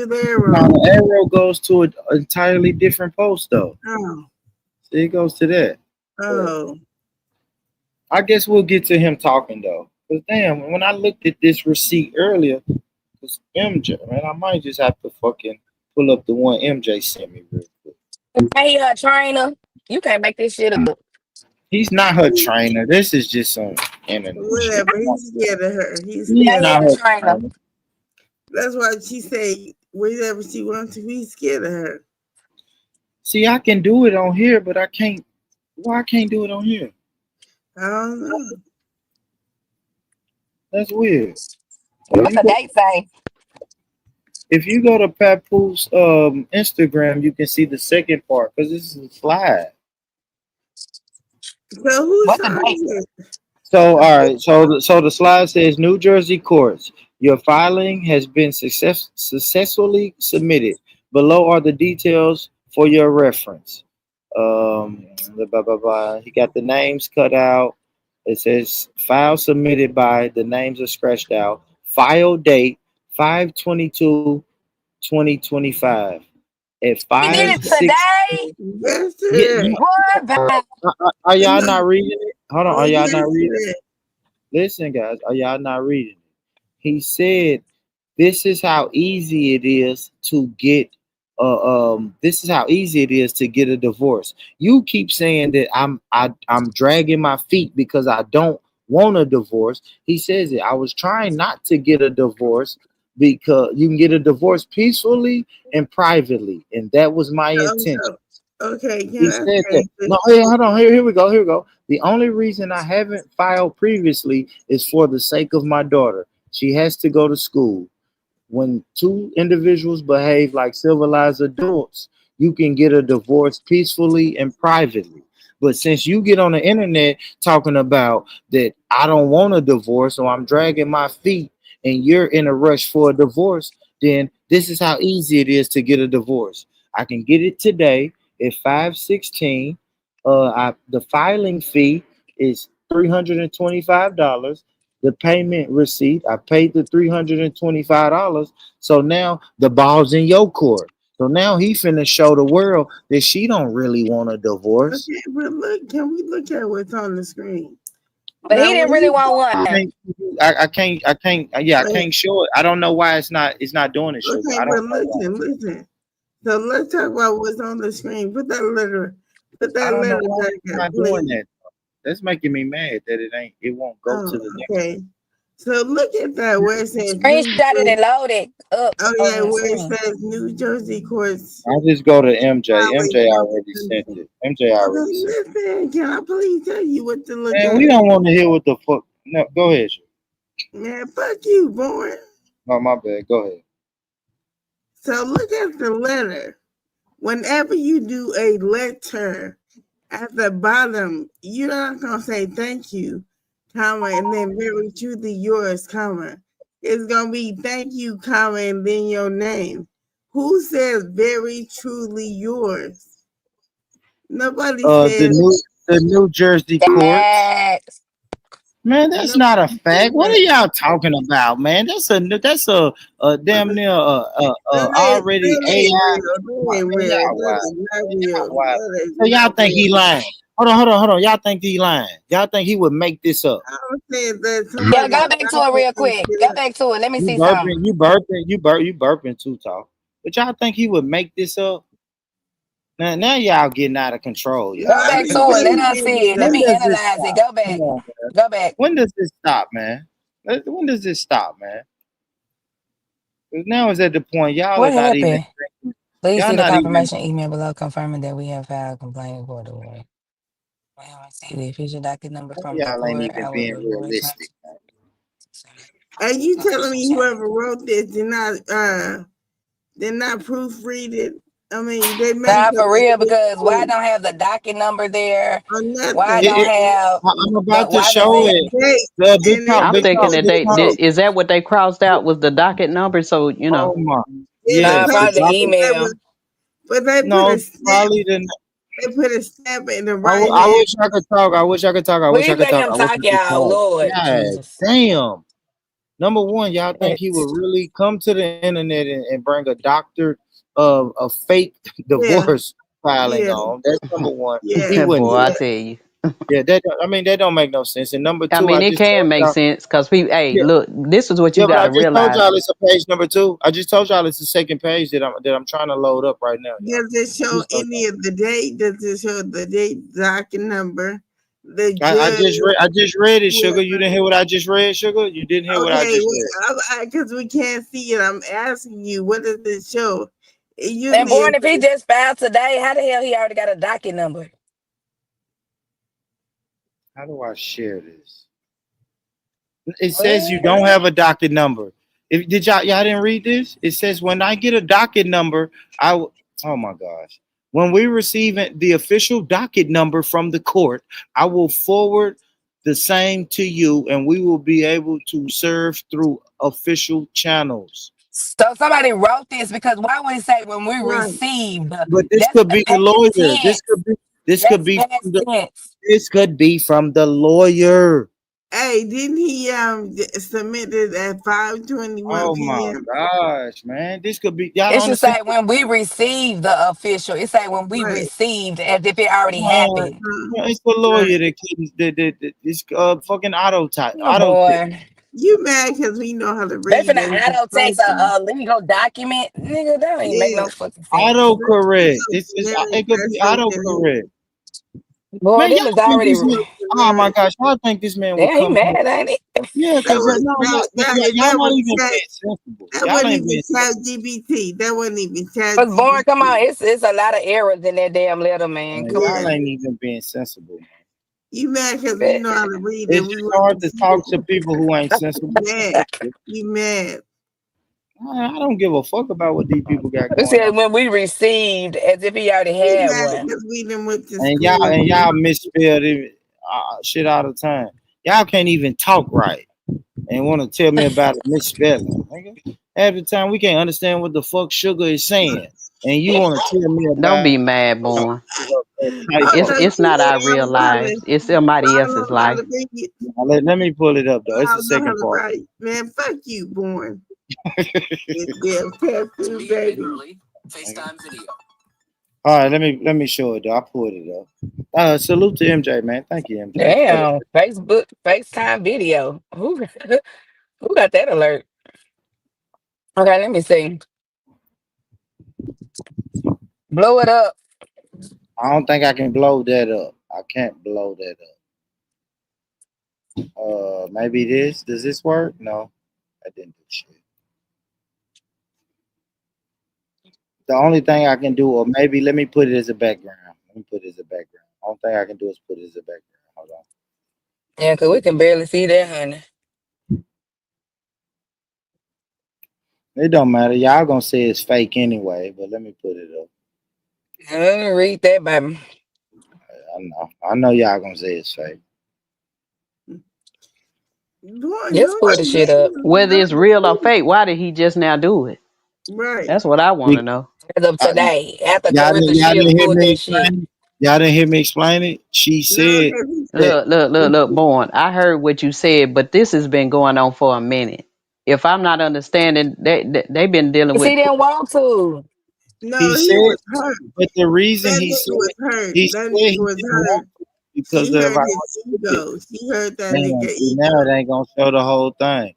the arrow.
No, the arrow goes to an entirely different post though.
Oh.
See, it goes to that.
Oh.
I guess we'll get to him talking though. Cause damn, when I looked at this receipt earlier, cause MJ, man, I might just have to fucking pull up the one MJ sent me real quick.
Hey, trainer, you can't make this shit up.
He's not her trainer. This is just some internet.
Whatever. He's scared of her. He's
not her
trainer.
That's why she say whatever she wants to. He's scared of her.
See, I can do it on here, but I can't. Why I can't do it on here?
I don't know.
That's weird.
What's the date say?
If you go to Papoose Instagram, you can see the second part because this is a slide.
So who's
What's the date?
So all right, so the slide says New Jersey courts. Your filing has been successfully submitted. Below are the details for your reference. Blah, blah, blah. He got the names cut out. It says file submitted by, the names are scratched out. File date 5/22/2025 at
He did it
5/6.
today. What?
Are y'all not reading it? Hold on. Are y'all not reading it? Listen, guys. Are y'all not reading it? He said, "This is how easy it is to get. This is how easy it is to get a divorce." You keep saying that I'm dragging my feet because I don't want a divorce. He says it. I was trying not to get a divorce because you can get a divorce peacefully and privately, and that was my intention.
Okay,
He said that. No, hey, hold on. Here we go. Here we go. The only reason I haven't filed previously is for the sake of my daughter. She has to go to school. When two individuals behave like civilized adults, you can get a divorce peacefully and privately. But since you get on the internet talking about that I don't want a divorce or I'm dragging my feet and you're in a rush for a divorce, then this is how easy it is to get a divorce. I can get it today at 5/16 The filing fee is $325. The payment receipt, I paid the $325. So now the ball's in your court. So now he finna show the world that she don't really want a divorce.
Okay, but look, can we look at what's on the screen?
But he
Now,
didn't
when
really
he
want one.
I can't. Yeah, I can't show it. I don't know why it's not doing it, sugar.
Okay,
I
but
don't know why.
listen. So let's talk about what's on the screen. Put that letter
I don't know why
back
it's
up,
not doing
please.
that. That's making me mad that it won't go to the next.
Okay. So look at that where it says
Screenshot it and load it up.
Oh yeah,
on the
where it
screen.
says New Jersey courts.
I just go to MJ. MJ already sent it. MJ already sent it.
Listen, can I please tell you what to look
Man,
at?
we don't want to hear what the fuck. No, go ahead.
Man, fuck you, boy.
Oh, my bad. Go ahead.
So look at the letter. Whenever you do a letter, at the bottom, you're not gonna say thank you, comma, and then very truly yours, comma. It's gonna be thank you, comma, and then your name. Who says very truly yours? Nobody says
The New Jersey courts. Man, that's not a fact. What are y'all talking about, man? That's a damn near already AI. So y'all think he lying? Hold on. Y'all think he lying? Y'all think he would make this up?
Yeah, go back to it real quick. Go back to it. Let me see something.
You burping too, talk. But y'all think he would make this up? Now y'all getting out of control.
Go back to it. Let us see it. Let me analyze it. Go back. Go back.
When does this stop, man? When does this stop, man? Because now it's at the point y'all
What
are not
happened?
even.
Please
Y'all
see the
not
confirmation email below confirming that we have filed complaint for the way. Well, I see the official docket number from the
Y'all ain't
court.
even
I will
being
review it.
realistic.
Are you telling me whoever wrote this did not proofread it? I mean, they made
Nah, for real, because why don't have the docket number there? Why don't have?
I'm about to
Why
show
does
it. Big talk.
I'm
Big
thinking
talk.
that
Big talk.
is that what they crossed out was the docket number? So you know.
Oh my.
Nah,
Yes.
probably the email.
But they
No,
put a stamp.
probably didn't.
They put a stamp in the
I
right
wish I could talk. I wish I could talk. I wish I
Please
could
let
talk.
him
I wish I
talk,
could
y'all.
talk.
Lord
God
Jesus.
damn. Number one, y'all think he would really come to the internet and bring a doctor of a fake divorce filing on? That's number one. He wouldn't
Boy,
do
I
that.
tell you.
Yeah, that don't make no sense. And number
I
two,
mean,
I
it
just
can
told
make
y'all.
sense because people. Hey,
Yeah,
look, this is what you
yeah, but
got
I
to
just told
realize.
y'all it's a page number two. I just told y'all it's the second page that I'm trying to load up right now. Y'all.
Does it show any of the date? Does it show the date, docket number?
I just read it, sugar. You didn't hear what I just read, sugar. You didn't hear what I
Okay,
just read.
because we can't see it. I'm asking you, what does it show? It
And
usually
born, if he just filed today, how the hell he already got a docket number?
How do I share this? It says you don't have a docket number. Did y'all didn't read this? It says when I get a docket number, oh my gosh. When we receive the official docket number from the court, I will forward the same to you and we will be able to serve through official channels.
So somebody wrote this because why would it say when we received?
But this
That's
could be the
past
lawyer.
tense.
This
That's
could be from the lawyer.
Hey, didn't he submit it at 5:21
Oh my
p.m.?
gosh, man. This could be y'all
It
don't
should
understand.
say when we received the official. It say when we received as if it already happened.
It's the lawyer that this fucking auto
Oh boy.
You mad because we know how to
They
read
finna
and
auto text a legal document. Nigga, that ain't make no fucking sense.
autocorrect. It could be autocorrect.
Boy,
Man,
them
y'all
is
think
already.
this man, oh my gosh, y'all think this man would
Yeah, he
come here?
mad, ain't he?
Yeah, because y'all not even being sensible.
That
Y'all
wasn't
ain't
even
being
Chat GPT. That wasn't even Chat
Cause born, come on,
GPT.
it's a lot of errors in that damn letter, man. Come
Y'all
on.
ain't even being sensible.
You mad because we know how to read
It's
and we
just
want
hard to talk to people who ain't sensible.
mad. You mad.
I don't give a fuck about what these people got
It
going
said
on.
when we received as if he already
You
had
mad
one.
because we done went to
And
school.
y'all misspelled it, shit all the time. Y'all can't even talk right and want to tell me about a misspelling. Nigga. Half the time we can't understand what the fuck Sugar is saying. and you want to tell me
Don't be
about
mad, boy.
type
Oh,
of.
no,
It's
she
not
know
our
how
real
to write.
lives. It's somebody
I don't
else's
know how
life.
to make it.
Let me pull it up though. It's
I
the
don't know how
second
to
part.
write. Man, fuck you, born. Damn tattoo, baby.
All right, let me show it though. I pulled it up. Salute to MJ, man. Thank you, MJ.
Damn, Facebook FaceTime video. Who who got that alert? Okay, let me see. Blow it up.
I don't think I can blow that up. I can't blow that up. Maybe this. Does this work? No, I didn't do shit. The only thing I can do, or maybe let me put it as a background. Let me put it as a background. Only thing I can do is put it as a background. Hold on.
Yeah, cause we can barely see that, honey.
It don't matter. Y'all gonna say it's fake anyway, but let me put it up.
Let me read that, baby.
I know y'all gonna say it's fake.
Boy,
Let's pull the shit up.
Whether it's real or fake, why did he just now do it?
Right.
That's what I want to know.
As of today, after
Y'all
Clarissa
y'all
Shields
didn't hear
pulled
me
that shit.
explain it. Y'all didn't hear me explain it. She said that.
Look, Born. I heard what you said, but this has been going on for a minute. If I'm not understanding, they've been dealing
Cause he
with.
didn't want to.
No,
He
he
said,
was hurt.
but the reason
That
he
nigga
said
was hurt.
he
That
said
nigga
he
was
didn't
hurt.
want to because
She
of
hurt
our
his ego. She hurt that nigga
see,
ego.
now it ain't gonna show the whole thing.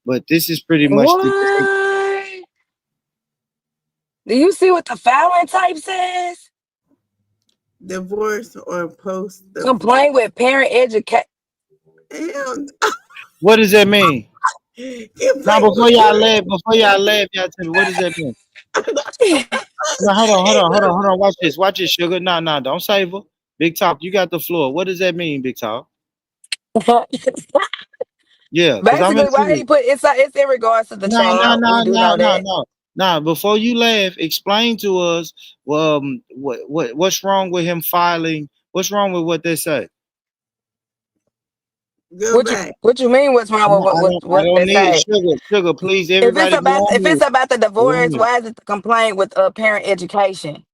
But this is pretty much the case.
What? Do you see what the filing type says?
Divorce or post divorce.
Complain with parent education.
What does that mean? Now before y'all laugh, y'all tell me what does that mean? No, hold on. Watch this, sugar. No, don't save her. Big Talk, you got the floor. What does that mean, Big Talk? Yeah, because I'm
Basically,
into
why
this.
he put it's in regards to the child. We do know that.
No. Nah, before you laugh, explain to us what's wrong with him filing? What's wrong with what they say?
Go back.
What you mean? What's wrong with
I
what
don't
they
need
say?
sugar, please.
If it's
Everybody go
about
on
if it's
mute.
about the
Go on
divorce,
mute.
why is it the complaint with parent education?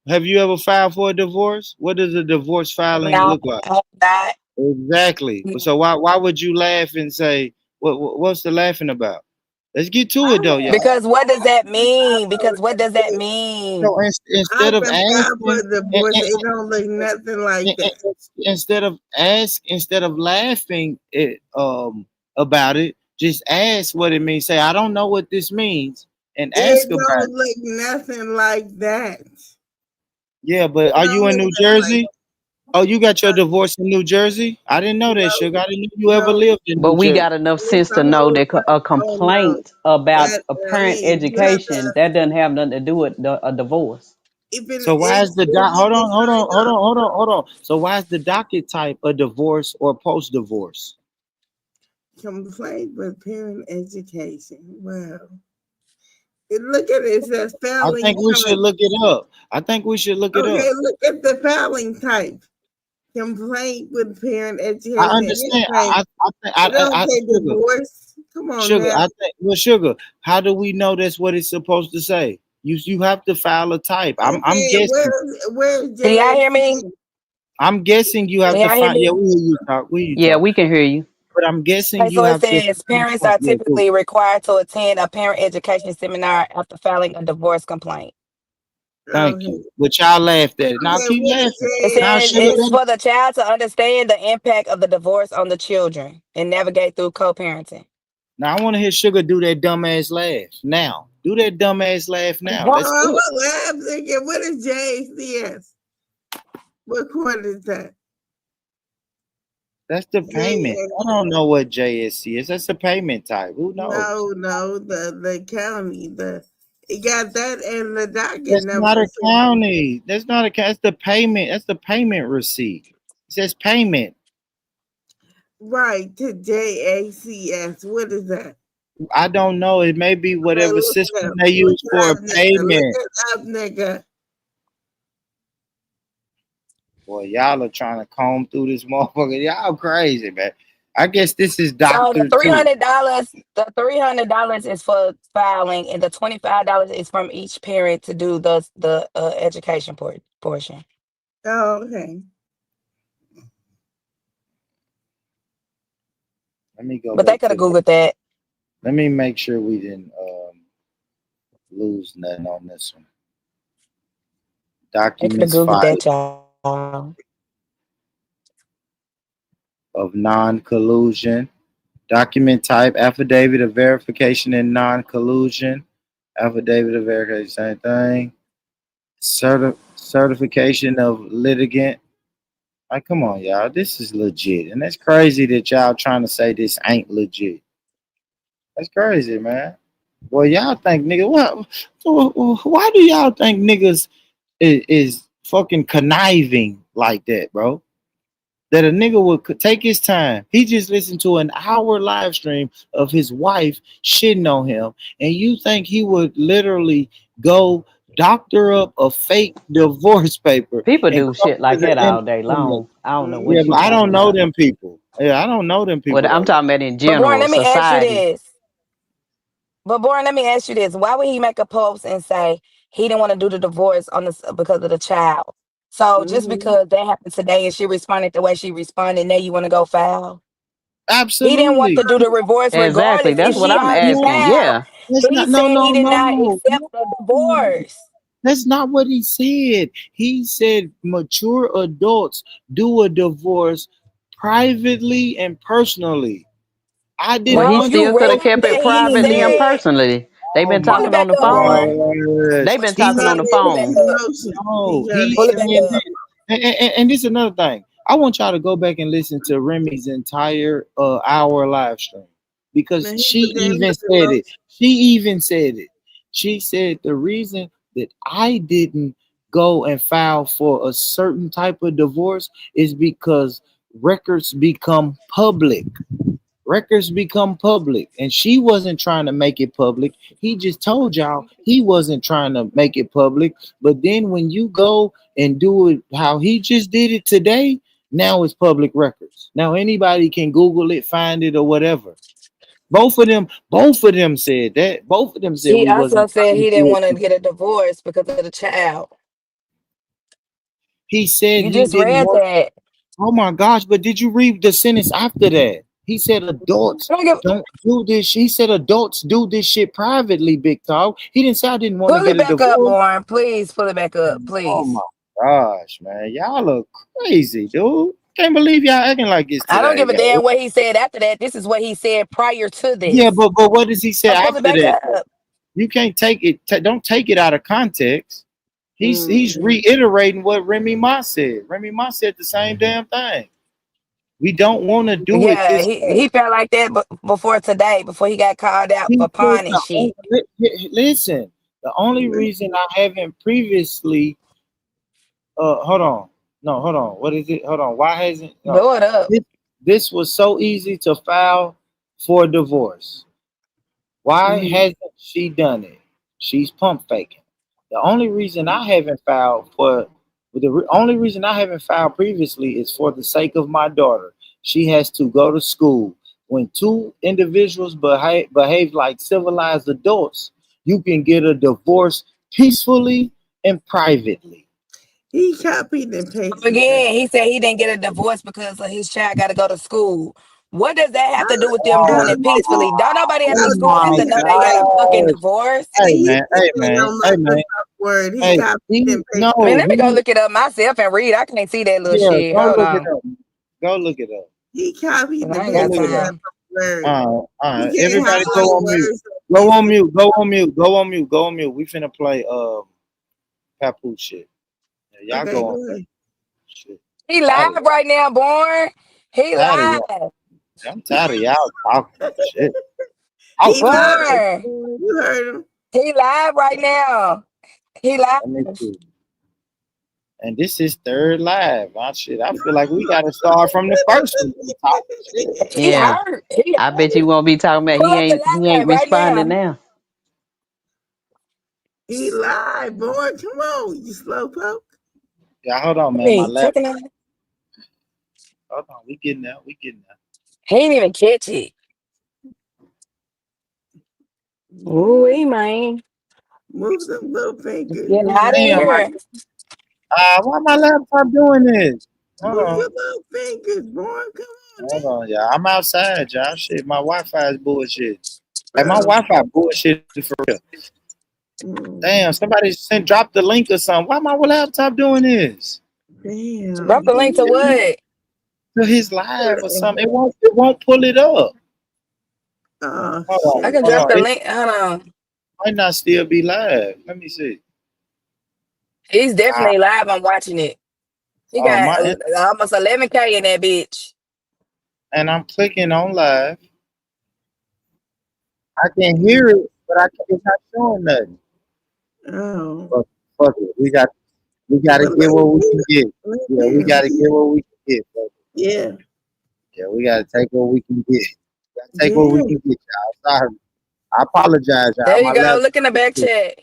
Have you ever filed for a divorce? What does a divorce filing
No,
look like?
I have not.
Exactly. So why would you laugh and say what's the laughing about? Let's get to it though, y'all.
Because what does that mean? Because what does that mean?
So instead
I've
of
been filed for
asking,
a divorce. It don't look nothing like that.
instead of laughing about it, just ask what it means. Say I don't know what this means, and
It
ask about
don't
it.
look nothing like that.
Yeah, but
It
are
don't
you in
look
New
nothing like
Jersey? Oh, you got your divorce in New Jersey? I didn't know that, sugar. I didn't know you ever
no.
lived in
But
New
we
Jersey.
got enough
It's
sense
the
to know
whole
that a
oh no.
complaint about
That
a
I
parent
mean you have
education
to
that doesn't have nothing to do with a divorce.
if it
So why
if,
is the
if
doc?
you can find out
Hold on. So why is the docket type a divorce or post divorce?
complaint with parent education. Wow. Look at it. It says
I
filing
think we
type.
should look it up. I think we should look it
Okay,
up.
look at the filing type. Complaint with parent
I
education.
understand.
It don't
I
say
sugar,
divorce. Come on
sugar.
now.
I think well, sugar. How do we know that's what it's supposed to say? You have to file a type. I'm
Okay,
guessing.
where's
Can y'all hear me?
JSC?
I'm guessing you have
Can
to
y'all hear
find. Yeah,
me?
we hear you talk. We hear you
Yeah,
talk.
we can hear you.
But I'm guessing
Okay,
you
so it
have to.
says parents are
Yeah, cool.
typically required to attend a parent education seminar after filing a divorce complaint.
Thank
Okay.
you. But y'all laughed at it. Now
Okay,
keep
what
laughing.
It
is
Now
says
sugar.
it's for the child to understand the impact of the divorce on the children and navigate through co-parenting.
Now I want to hear Sugar do that dumbass laugh. Now, do that dumbass laugh now.
Oh,
Let's
I'm
do it.
gonna laugh thinking, what is JCS? What court is that?
That's the payment. I don't know what JSC is. That's the payment type. Who knows?
No, the county, it got that and the docket
That's
number.
not a county. That's not a county. That's the payment. That's the payment receipt. It says payment.
Right to JACS. What is that?
I don't know. It may be
Okay,
whatever
look it
system
up.
they
Look
use
it
for
up,
a
nigga. Look
payment.
it up, nigga.
Boy, y'all are trying to comb through this motherfucker. Y'all crazy, man. I guess this is
So
doctor too.
the $300 is for filing, and the $25 is from each parent to do the education portion.
Oh, okay.
Let me go
But they
back
could
to
have
the.
googled that.
Let me make sure we didn't lose nothing on this one.
They could have
Documents
googled
filed
that, y'all.
of non-collusion. Document type affidavit of verification and non-collusion. Affidavit of verification, same thing. Certification of litigant. Like, come on, y'all. This is legit. And that's crazy that y'all trying to say this ain't legit. That's crazy, man. Well, y'all think nigga what? Why do y'all think niggas is fucking conniving like that, bro? That a nigga would take his time. He just listened to an hour live stream of his wife shitting on him, and you think he would literally go doctor up a fake divorce paper
People
and
do
come
shit
to
like
the
that all day
internet?
long. I don't know
Yeah,
what you
but I don't
talking
know
about.
them people. Yeah, I don't know them
Well,
people
I'm
though.
talking about in
But Born,
general,
let me ask you
society.
this. But Born, let me ask you this. Why would he make a post and say he didn't want to do the divorce on this because of the child? So just
Mm-hmm.
because that happened today and she responded the way she responded, now you want to go foul? He didn't want
Absolutely.
to do the divorce
Exactly.
regardless if
That's what
she
I'm
already
asking.
No,
filed.
Yeah.
that's
He
not. No,
said he
no,
did not
no,
accept the
no.
divorce.
That's not what he said. He said mature adults do a divorce privately and personally. I
Well,
didn't
he
No, you
still could have
read
kept it
that he
privately and
understand.
said.
personally. They've
Oh
been
my
Pull it
talking on
back
the
up,
phone.
Born.
gosh.
They've been
He
talking on
Got
the
it
Pull it back
phone.
in
up.
motion. He
no,
got it
he's
Pull it back
saying
up.
this. And this is another thing. I want y'all to go back and listen to Remy's entire hour live stream because
Now he
she
put that
even
in
said it.
motion.
She even said it. She said the reason that I didn't go and file for a certain type of divorce is because records become public. Records become public, and she wasn't trying to make it public. He just told y'all he wasn't trying to make it public. But then when you go and do it how he just did it today, now it's public records. Now anybody can Google it, find it, or whatever. Both of them said that. Both of them said
He
we
also
wasn't
said
trying to
he didn't
do
want to
it.
get a divorce because of the child.
He said
You
he
just
didn't
read
want.
that.
Oh my gosh! But did you read the sentence after that? He said adults
I don't give,
don't do this. He said adults do this shit privately. Big talk. He didn't say I didn't want to
pull
get
it
a
back up,
divorce.
Born. Please pull it back up,
Oh my
please.
gosh, man, y'all are crazy, dude. Can't believe y'all acting like this
I don't
today,
give a
yo.
damn what he said after that. This is what he said prior to
Yeah,
this.
but what does he say
So pull it
after
back
that? Though?
up.
You can't take it. Don't take it out of context. He's
Mm-hmm.
reiterating what Remy Ma said. Remy Ma said the same damn thing. We don't want to do it
Yeah,
this way.
he felt like that before today, before he got called out
He
for
said
pawn and shit.
listen, the only reason I haven't previously hold on. No, hold on. What is it? Hold on. Why hasn't no
Blow it up.
this was so easy to file for divorce. Why
Mm-hmm.
hasn't she done it? She's pump faking. The only reason I haven't filed for only reason I haven't filed previously is for the sake of my daughter. She has to go to school. When two individuals behave like civilized adults, you can get a divorce peacefully and privately.
He copied and pasted that.
Again, he said he didn't get a divorce because of his child got to go to school. What does that have to do with them doing
Oh
it peacefully? Don't nobody at the
oh
school have
my
to
He
know they got a fucking
gosh.
divorce.
Hey
he
man, hey
said
man,
on
hey man,
Microsoft Word. He
hey,
copied
he
and
no,
pasted.
I mean, let me go
he
look it up myself and read. I can't see that little
yeah,
shit.
go
Hold
look it
on.
up. Go look it up.
He copied
'Cause I
and
ain't
Go
got
look
pasted
it up.
that
time.
from Word.
All
You
right.
can't have
Everybody go
my
on mute.
words
Go
on
on
Facebook.
mute. Go on mute. Go on mute. Go on mute. We finna play Papoose shit. Yeah, y'all
Okay,
go on
go
mute.
ahead.
Shit.
He
Tired of
live
y'all.
right now, Born. He
Tired of y'all.
live.
I'm tired of y'all talking shit.
He
Talking.
lied.
Born.
You heard him.
He live right now. He
Let me
live.
see. And this is third live. Shit. I feel like we gotta start from the first one to talk shit.
He
Yeah.
hurt. He
I bet you
hurt.
won't be talking about
Pull up the
he ain't
live right
responding
now.
now.
He lied, boy. Come on, you slowpoke.
Yeah, hold on, man. My
Me
laptop.
checking out.
Hold on. We getting there. We getting there.
He didn't even catch it. Ooh, man.
Move them little fingers.
Getting hot in
Damn,
here.
why my laptop doing this? Hold
Move
on.
your little fingers, boy. Come on.
Hold on, y'all. I'm outside, y'all. Shit, my Wi-Fi is bullshit. Like my
Oh.
Wi-Fi bullshit for real. Damn, somebody dropped the link or something. Why my laptop doing this?
Damn.
Drop the link to what?
To his live or something. It won't pull it up.
Oh,
Hold
I
on,
can
hold
drop
on.
the
It
link. Hold on.
might not still be live. Let me see.
He's definitely live. I'm watching it. He got almost 11K in that bitch.
And I'm clicking on live. I can hear it, but it's not showing nothing.
Oh.
Fuck it. We got to get what we can get. Yeah, we got to get what we can get. Brother.
Yeah.
Yeah, we got to take what we can get. Take what we can get, y'all. Sorry. I apologize, y'all.
There you go. Look in the back chat.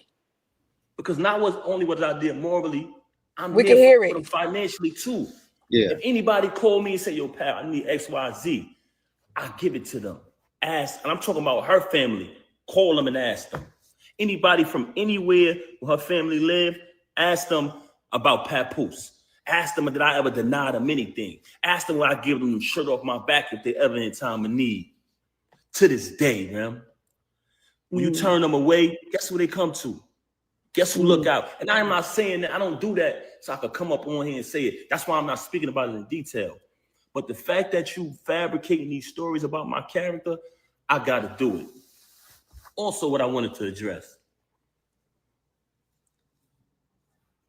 Because not only was I there morally, I'm
We
there
can hear
for
it.
them financially too.
Yeah.
If anybody call me and say, yo, pal, I need X, Y, Z, I give it to them. Ask, and I'm talking about her family. Call them and ask them. Anybody from anywhere where her family live, ask them about Papoose. Ask them, did I ever deny them anything? Ask them, will I give them the shirt off my back if they ever in time of need? To this day, man. When you turn them away, guess who they come to? Guess who look out? And I'm not saying that I don't do that so I could come up on here and say it. That's why I'm not speaking about it in detail. But the fact that you fabricating these stories about my character, I got to do it. Also, what I wanted to address.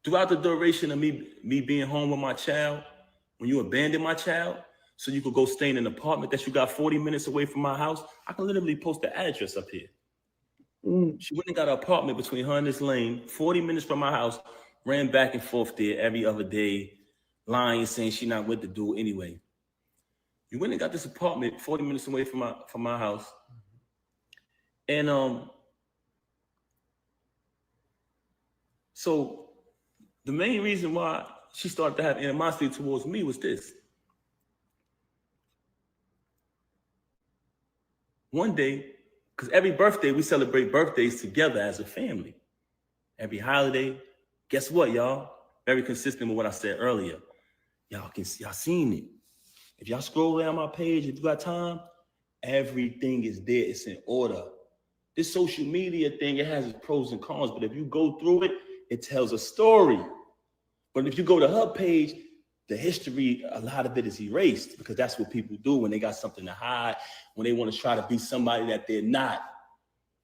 Throughout the duration of me being home with my child, when you abandon my child, so you could go stay in an apartment that you got 40 minutes away from my house, I can literally post the address up here. She went and got an apartment between her and this lane, 40 minutes from my house, ran back and forth there every other day, lying, saying she not with the dude anyway. You went and got this apartment 40 minutes away from my house. And so the main reason why she started to have animosity towards me was this. One day, because every birthday, we celebrate birthdays together as a family. Every holiday. Guess what, y'all? Very consistent with what I said earlier. Y'all seen it. If y'all scroll down my page, if you got time, everything is there. It's in order. This social media thing, it has its pros and cons, but if you go through it, it tells a story. But if you go to her page, the history, a lot of it is erased because that's what people do when they got something to hide, when they want to try to be somebody that they're not.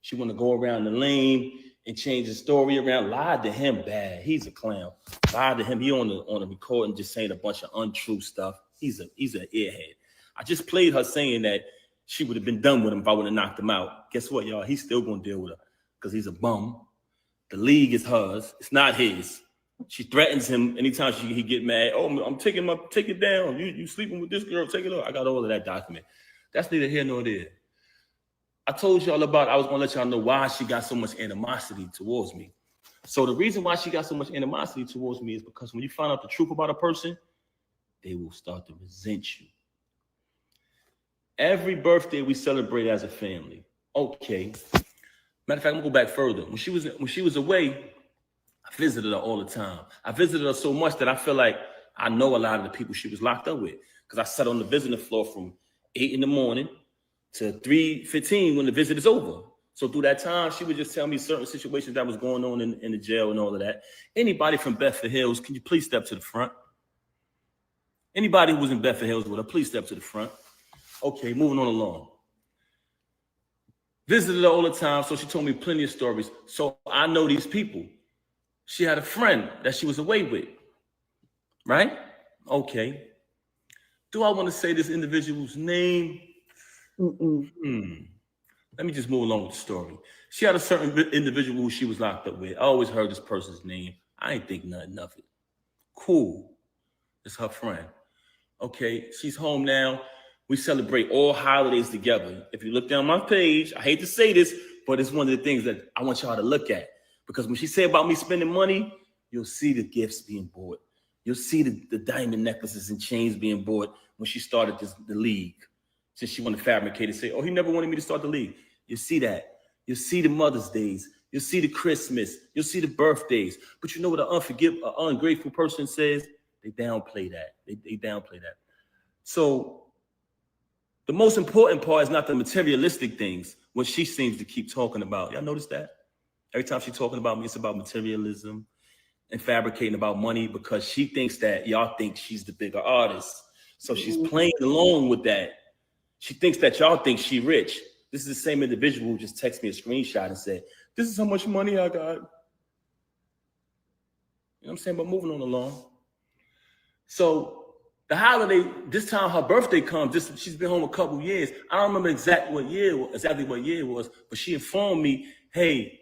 She want to go around the lane and change the story around. Lied to him bad. He's a clown. Lied to him. He on the recording just saying a bunch of untrue stuff. He's an airhead. I just played her saying that she would have been done with him if I would have knocked him out. Guess what, y'all? He's still going to deal with her because he's a bum. The league is hers. It's not his. She threatens him anytime he get mad. Oh, I'm taking my ticket down. You sleeping with this girl? Take it off. I got all of that document. That's neither here nor there. I told y'all about, I was going to let y'all know why she got so much animosity towards me. So the reason why she got so much animosity towards me is because when you find out the truth about a person, they will start to resent you. Every birthday we celebrate as a family. Okay. Matter of fact, I'm going to go back further. When she was away, I visited her all the time. I visited her so much that I feel like I know a lot of the people she was locked up with because I sat on the visiting floor from 8 in the morning to 3:15 when the visit is over. So through that time, she would just tell me certain situations that was going on in the jail and all of that. Anybody from Bedford Hills, can you please step to the front? Anybody who was in Bedford Hills with her, please step to the front. Okay, moving on along. Visited her all the time, so she told me plenty of stories. So I know these people. She had a friend that she was away with, right? Okay. Do I want to say this individual's name? Let me just move along with the story. She had a certain individual who she was locked up with. I always heard this person's name. I ain't think nothing of it. Cool. It's her friend. Okay, she's home now. We celebrate all holidays together. If you look down my page, I hate to say this, but it's one of the things that I want y'all to look at. Because when she said about me spending money, you'll see the gifts being bought. You'll see the diamond necklaces and chains being bought when she started the league. since she wanted to fabricate and say, oh, he never wanted me to start the league. You see that. You see the Mother's Days. You'll see the Christmas. You'll see the birthdays. But you know what an ungrateful person says? They downplay that. They downplay that. So the most important part is not the materialistic things, what she seems to keep talking about. Y'all notice that? Every time she's talking about me, it's about materialism and fabricating about money because she thinks that y'all think she's the bigger artist. So she's playing along with that. She thinks that y'all think she rich. This is the same individual who just texted me a screenshot and said, this is how much money I got. You know what I'm saying? But moving on along. So the holiday, this time her birthday comes, she's been home a couple years. I don't remember exactly what year it was, but she informed me, hey,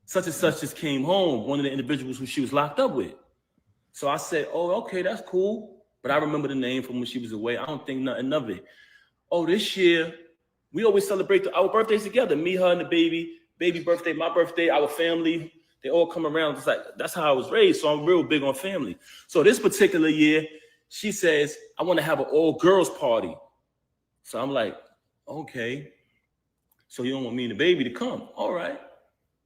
such and such just came home, one of the individuals who she was locked up with. So I said, oh, okay, that's cool. But I remember the name from when she was away. I don't think nothing of it. Oh, this year, we always celebrate our birthdays together. Me, her, and the baby birthday, my birthday, our family. They all come around. It's like, that's how I was raised. So I'm real big on family. So this particular year, she says, I want to have an all-girls party. So I'm like, okay. So you don't want me and the baby to come? All right.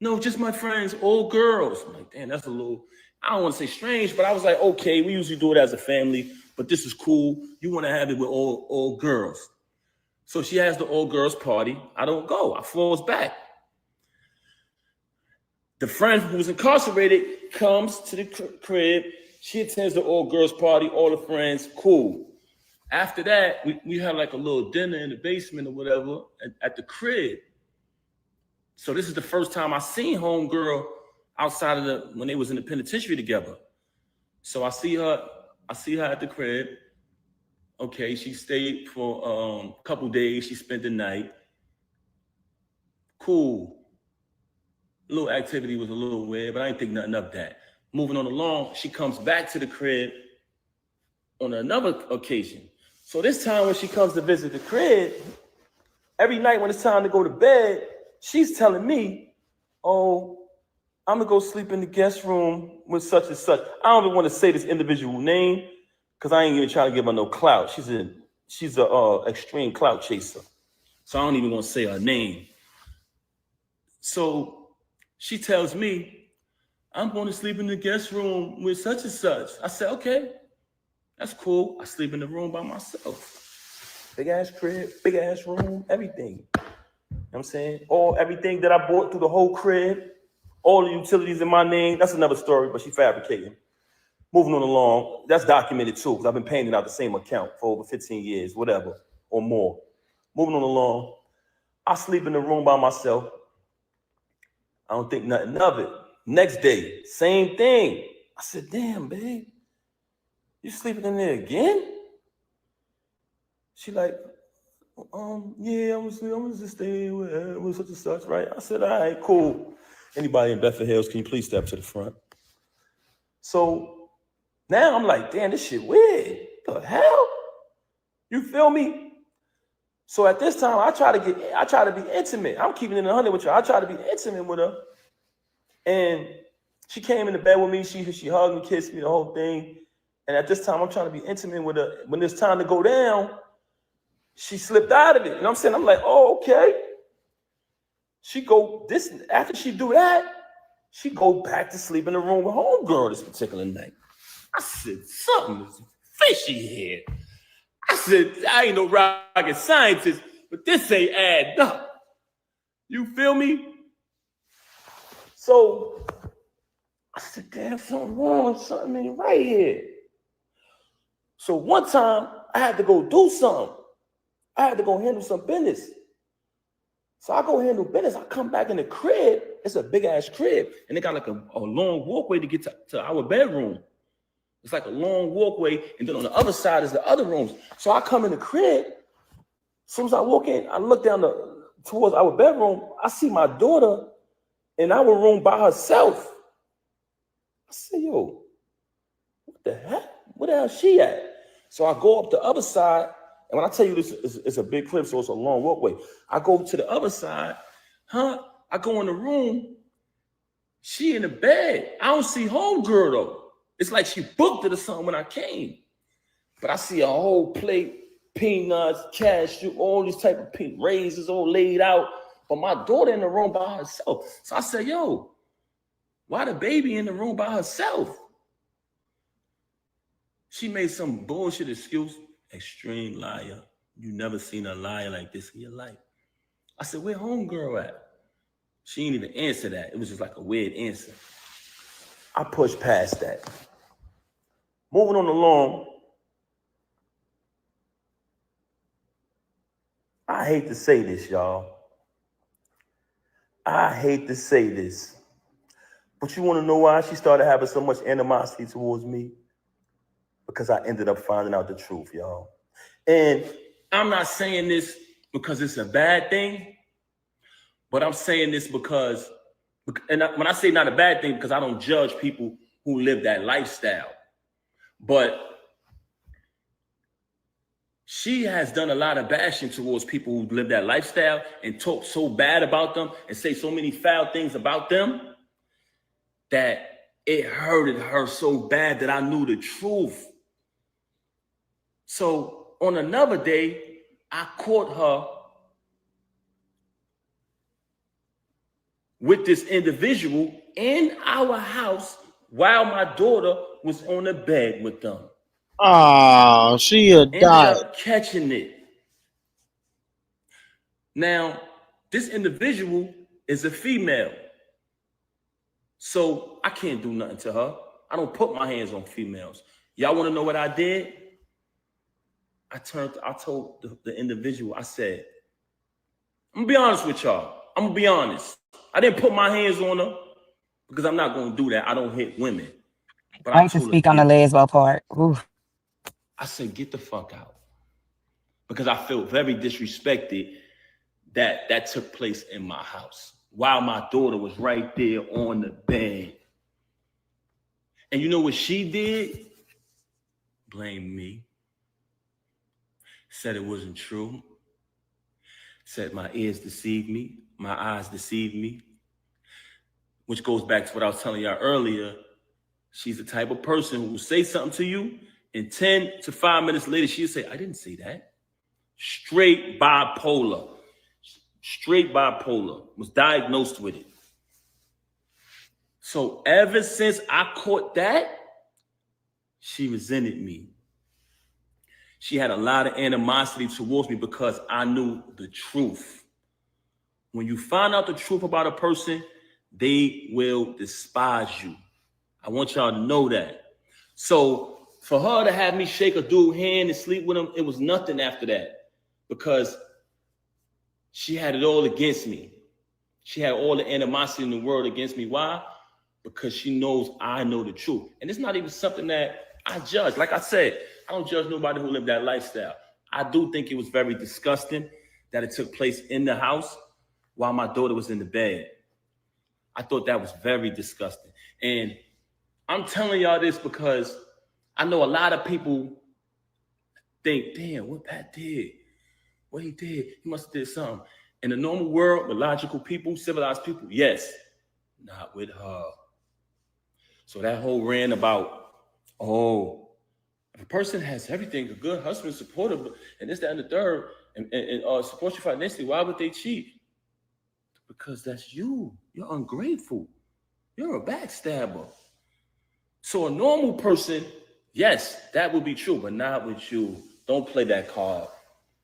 No, just my friends, all girls. I'm like, damn, that's a little, I don't want to say strange, but I was like, okay, we usually do it as a family, but this is cool. You want to have it with all girls. So she has the all-girls party. I don't go. I falls back. The friend who was incarcerated comes to the crib. She attends the all-girls party, all the friends, cool. After that, we had like a little dinner in the basement or whatever at the crib. So this is the first time I seen homegirl outside of when they was in the penitentiary together. So I see her at the crib. Okay, she stayed for a couple days. She spent the night. Cool. A little activity was a little weird, but I didn't think nothing of that. Moving on along, she comes back to the crib on another occasion. So this time when she comes to visit the crib, every night when it's time to go to bed, she's telling me, oh, I'm gonna go sleep in the guest room with such and such. I don't even want to say this individual name because I ain't even trying to give her no clout. She's a extreme clout chaser. So I don't even want to say her name. So she tells me, I'm going to sleep in the guest room with such and such. I said, okay, that's cool. I sleep in the room by myself. Big ass crib, big ass room, everything. You know what I'm saying? Everything that I bought through the whole crib, all the utilities in my name. That's another story, but she fabricating. Moving on along, that's documented too, because I've been paying it out the same account for over 15 years, whatever, or more. Moving on along, I sleep in the room by myself. I don't think nothing of it. Next day, same thing. I said, damn, babe, you sleeping in there again? She like, yeah, I'm gonna just stay with such and such, right? I said, all right, cool. Anybody in Bedford Hills, can you please step to the front? So now I'm like, damn, this shit weird. The hell? You feel me? So at this time, I try to be intimate. I'm keeping it 100 with you. I try to be intimate with her. And she came in the bed with me. She hugged me, kissed me, the whole thing. And at this time, I'm trying to be intimate with her. When it's time to go down, she slipped out of it. You know what I'm saying? I'm like, oh, okay. After she do that, she go back to sleep in the room with homegirl this particular night. I said, something is fishy here. I said, I ain't no rocket scientist, but this ain't adding up. You feel me? So I said, damn, something wrong, something ain't right here. So one time I had to go do something. I had to go handle some business. So I go handle business. I come back in the crib. It's a big ass crib. And they got like a long walkway to get to our bedroom. It's like a long walkway. And then on the other side is the other rooms. So I come in the crib. As soon as I walk in, I look down towards our bedroom. I see my daughter in our room by herself. I said, yo, what the heck? Where the hell is she at? So I go up the other side. And when I tell you this is a big crib, so it's a long walkway. I go to the other side. I go in the room. She in the bed. I don't see homegirl though. It's like she booked it or something when I came. But I see a whole plate peanuts, cashew, all these type of raisins all laid out. But my daughter in the room by herself. So I said, yo, why the baby in the room by herself? She made some bullshit excuse. Extreme liar. You never seen a liar like this in your life. I said, where homegirl at? She didn't even answer that. It was just like a weird answer. I pushed past that. Moving on along. I hate to say this, y'all. I hate to say this. But you want to know why she started having so much animosity towards me? Because I ended up finding out the truth, y'all. And I'm not saying this because it's a bad thing, but I'm saying this because, and when I say not a bad thing, because I don't judge people who live that lifestyle. But she has done a lot of bashing towards people who live that lifestyle and talk so bad about them and say so many foul things about them that it hurted her so bad that I knew the truth. So on another day, I caught her with this individual in our house while my daughter was on the bed with them.
Oh, she
Ended up catching it. Now, this individual is a female. So I can't do nothing to her. I don't put my hands on females. Y'all want to know what I did? I told the individual, I said, I'm gonna be honest with y'all. I'm gonna be honest. I didn't put my hands on her because I'm not gonna do that. I don't hit women. But
I hate to speak on the lesbo part. Ooh.
I said, get the fuck out. Because I felt very disrespected that took place in my house while my daughter was right there on the bed. And you know what she did? Blame me. Said it wasn't true. Said my ears deceived me. My eyes deceived me. Which goes back to what I was telling y'all earlier. She's the type of person who will say something to you, and 10 to 5 minutes later, she'll say, I didn't say that. Straight bipolar. Straight bipolar. Was diagnosed with it. So ever since I caught that, she resented me. She had a lot of animosity towards me because I knew the truth. When you find out the truth about a person, they will despise you. I want y'all to know that. So for her to have me shake a dude's hand and sleep with him, it was nothing after that because she had it all against me. She had all the animosity in the world against me. Why? Because she knows I know the truth. And it's not even something that I judge. Like I said, I don't judge nobody who lived that lifestyle. I do think it was very disgusting that it took place in the house while my daughter was in the bed. I thought that was very disgusting. And I'm telling y'all this because I know a lot of people think, damn, what Pat did, what he did, he must have did something. In the normal world, with logical people, civilized people, yes, not with her. So that whole rant about, oh, if a person has everything, a good husband, supportive, and this, that, and the third, and support you financially, why would they cheat? Because that's you. You're ungrateful. You're a backstabber. So a normal person, yes, that would be true, but not with you. Don't play that card.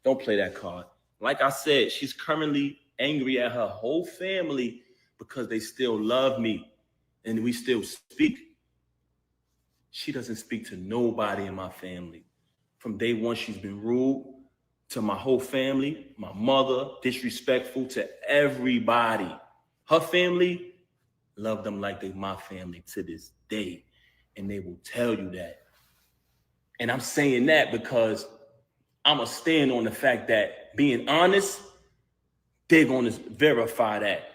Don't play that card. Like I said, she's currently angry at her whole family because they still love me and we still speak. She doesn't speak to nobody in my family. From day one, she's been rude to my whole family, my mother, disrespectful to everybody. Her family, love them like they're my family to this day. And they will tell you that. And I'm saying that because I'm going to stand on the fact that being honest, they're going to verify that.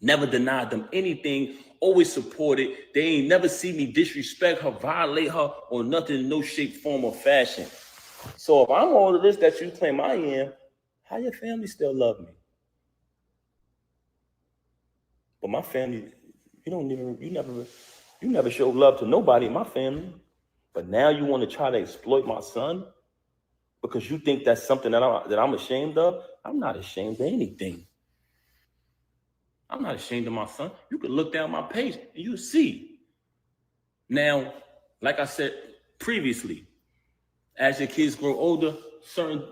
Never denied them anything, always supported. They ain't never see me disrespect her, violate her, or nothing in no shape, form, or fashion. So if I'm all of this that you claim I am, how your family still love me? But my family, you never showed love to nobody in my family. But now you want to try to exploit my son because you think that's something that I'm ashamed of. I'm not ashamed of anything. I'm not ashamed of my son. You can look down my page and you see. Now, like I said previously, as your kids grow older, certain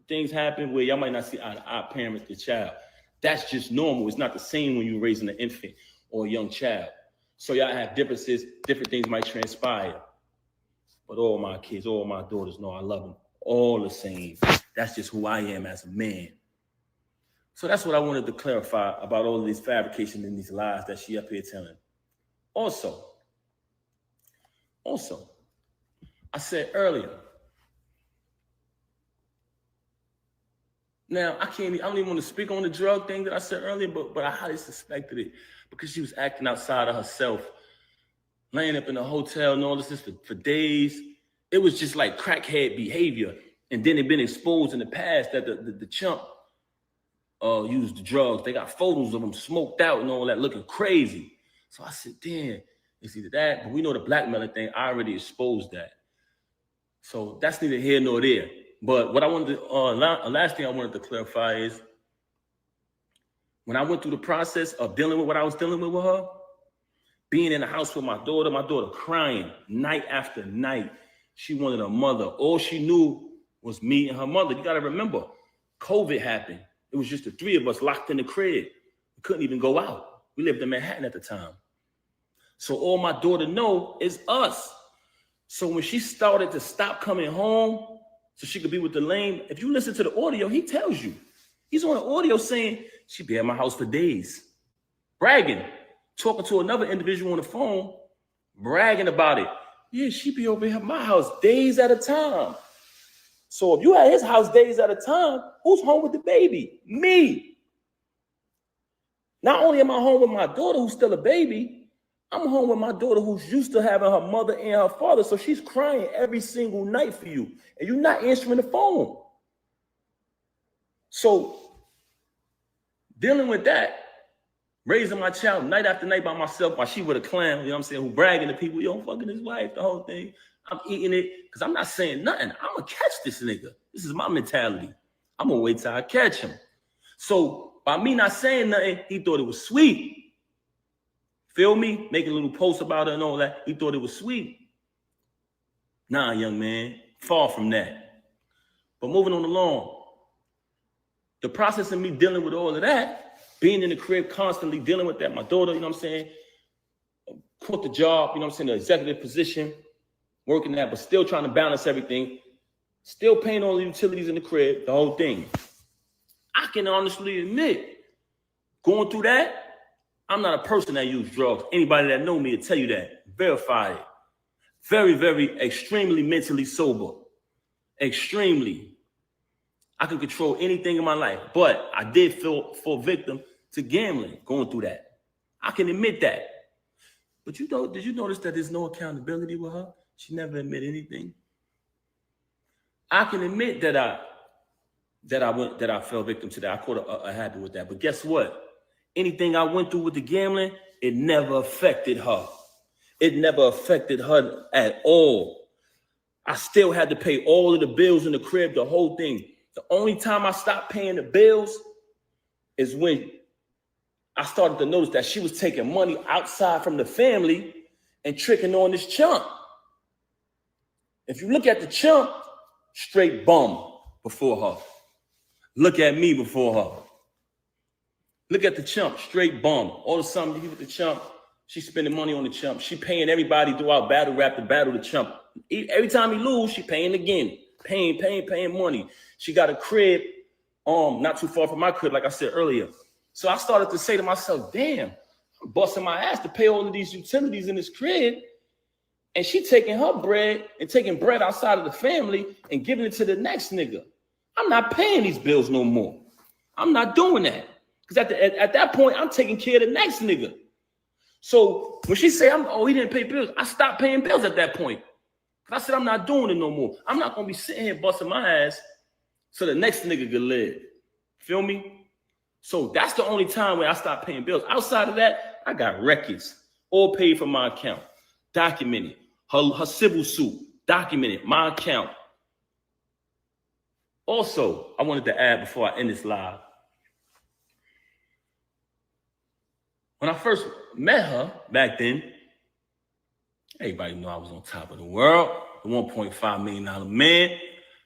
things happen where y'all might not see eye to eye parent the child. That's just normal. It's not the same when you're raising an infant or a young child. So y'all have differences, different things might transpire. But all my kids, all my daughters know I love them all the same. That's just who I am as a man. So that's what I wanted to clarify about all of these fabrications and these lies that she up here telling. Also, I said earlier, now I don't even want to speak on the drug thing that I said earlier, but I highly suspected it because she was acting outside of herself, laying up in a hotel and all this for days. It was just like crackhead behavior. And then it been exposed in the past that the chump used the drugs. They got photos of them smoked out and all that, looking crazy. So I said, damn, it's either that, but we know the blackmailing thing, I already exposed that. So that's neither here nor there. But what I wanted to, last thing I wanted to clarify is, when I went through the process of dealing with what I was dealing with her, being in the house with my daughter crying night after night. She wanted a mother. All she knew was me and her mother. You got to remember, COVID happened. It was just the three of us locked in the crib. We couldn't even go out. We lived in Manhattan at the time. So all my daughter know is us. So when she started to stop coming home so she could be with the lame, if you listen to the audio, he tells you. He's on the audio saying, she'd be at my house for days. Bragging. Talking to another individual on the phone, bragging about it. Yeah, she'd be over here at my house days at a time. So if you at his house days at a time, who's home with the baby? Me. Not only am I home with my daughter who's still a baby, I'm home with my daughter who's used to having her mother and her father. So she's crying every single night for you. And you're not answering the phone. So dealing with that, raising my child night after night by myself while she with a clown, you know what I'm saying, who bragging to people, yo, I'm fucking his wife, the whole thing. I'm eating it because I'm not saying nothing. I'm going to catch this nigga. This is my mentality. I'm going to wait till I catch him. So by me not saying nothing, he thought it was sweet. Feel me? Making a little post about it and all that. He thought it was sweet. Nah, young man, far from that. But moving on along, the process of me dealing with all of that, being in the crib, constantly dealing with that, my daughter, you know what I'm saying, quit the job, you know what I'm saying, the executive position, working that, but still trying to balance everything, still paying all the utilities in the crib, the whole thing. I can honestly admit, going through that, I'm not a person that uses drugs. Anybody that know me will tell you that. Verify it. Very, very, extremely mentally sober. Extremely. I can control anything in my life, but I did fall victim to gambling, going through that. I can admit that. But you know, did you notice that there's no accountability with her? She never admitted anything. I can admit that I fell victim to that. I caught a habit with that. But guess what? Anything I went through with the gambling, it never affected her. It never affected her at all. I still had to pay all of the bills in the crib, the whole thing. The only time I stopped paying the bills is when I started to notice that she was taking money outside from the family and tricking on this chump. If you look at the chump, straight bum before her. Look at me before her. Look at the chump, straight bum. All of a sudden, you get the chump, she's spending money on the chump. She paying everybody throughout battle rap to battle the chump. Every time he lose, she paying again. Paying money. She got a crib, not too far from my crib, like I said earlier. So I started to say to myself, damn, I'm busting my ass to pay all of these utilities in this crib. And she taking her bread and taking bread outside of the family and giving it to the next nigga. I'm not paying these bills no more. I'm not doing that. Because at that point, I'm taking care of the next nigga. So when she say, he didn't pay bills, I stopped paying bills at that point. I said, I'm not doing it no more. I'm not going to be sitting here busting my ass so the next nigga could live. Feel me? So that's the only time when I stopped paying bills. Outside of that, I got records, all paid from my account, documented. Her civil suit, documented, my account. Also, I wanted to add before I end this live. When I first met her back then, everybody knew I was on top of the world, the $1.5 million man,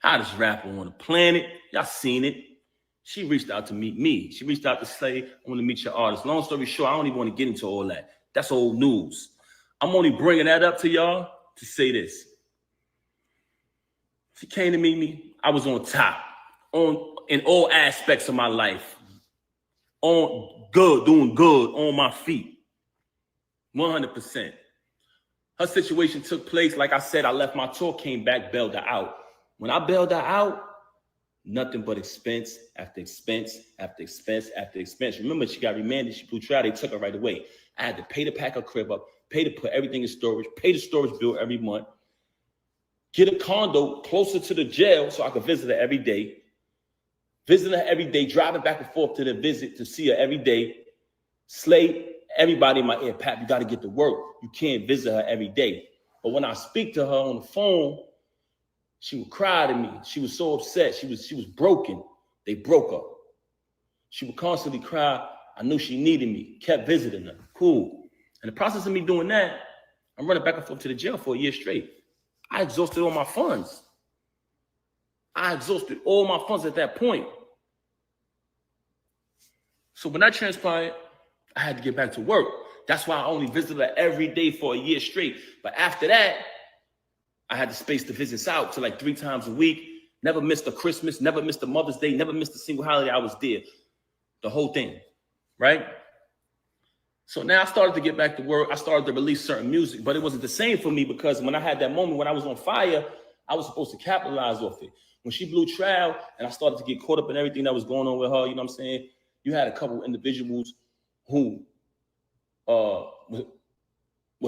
hottest rapper on the planet. Y'all seen it. She reached out to meet me. She reached out to say, I want to meet your artist. Long story short, I don't even want to get into all that. That's old news. I'm only bringing that up to y'all to say this. She came to meet me. I was on top in all aspects of my life. On good, doing good, on my feet. 100%. Her situation took place. Like I said, I left my tour, came back, bailed her out. When I bailed her out, nothing but expense after expense after expense after expense. Remember, she got remanded. She blew trial. They took her right away. I had to pay to pack her crib up, pay to put everything in storage, pay the storage bill every month, get a condo closer to the jail so I could visit her every day. Visiting her every day, driving back and forth to the visit to see her every day. Slay everybody in my ear, Pat, you got to get to work. You can't visit her every day. But when I speak to her on the phone, she would cry to me. She was so upset. She was broken. They broke her. She would constantly cry. I knew she needed me. Kept visiting her. Cool. In the process of me doing that, I'm running back and forth to the jail for a year straight. I exhausted all my funds. I exhausted all my funds at that point. So when that transpired, I had to get back to work. That's why I only visited her every day for a year straight. But after that, I had the space to visit out to like 3 times a week. Never missed a Christmas, never missed a Mother's Day, never missed a single holiday. I was there. The whole thing, right? So now I started to get back to work. I started to release certain music, but it wasn't the same for me because when I had that moment when I was on fire, I was supposed to capitalize off it. When she blew trial and I started to get caught up in everything that was going on with her, you know what I'm saying? You had a couple individuals who was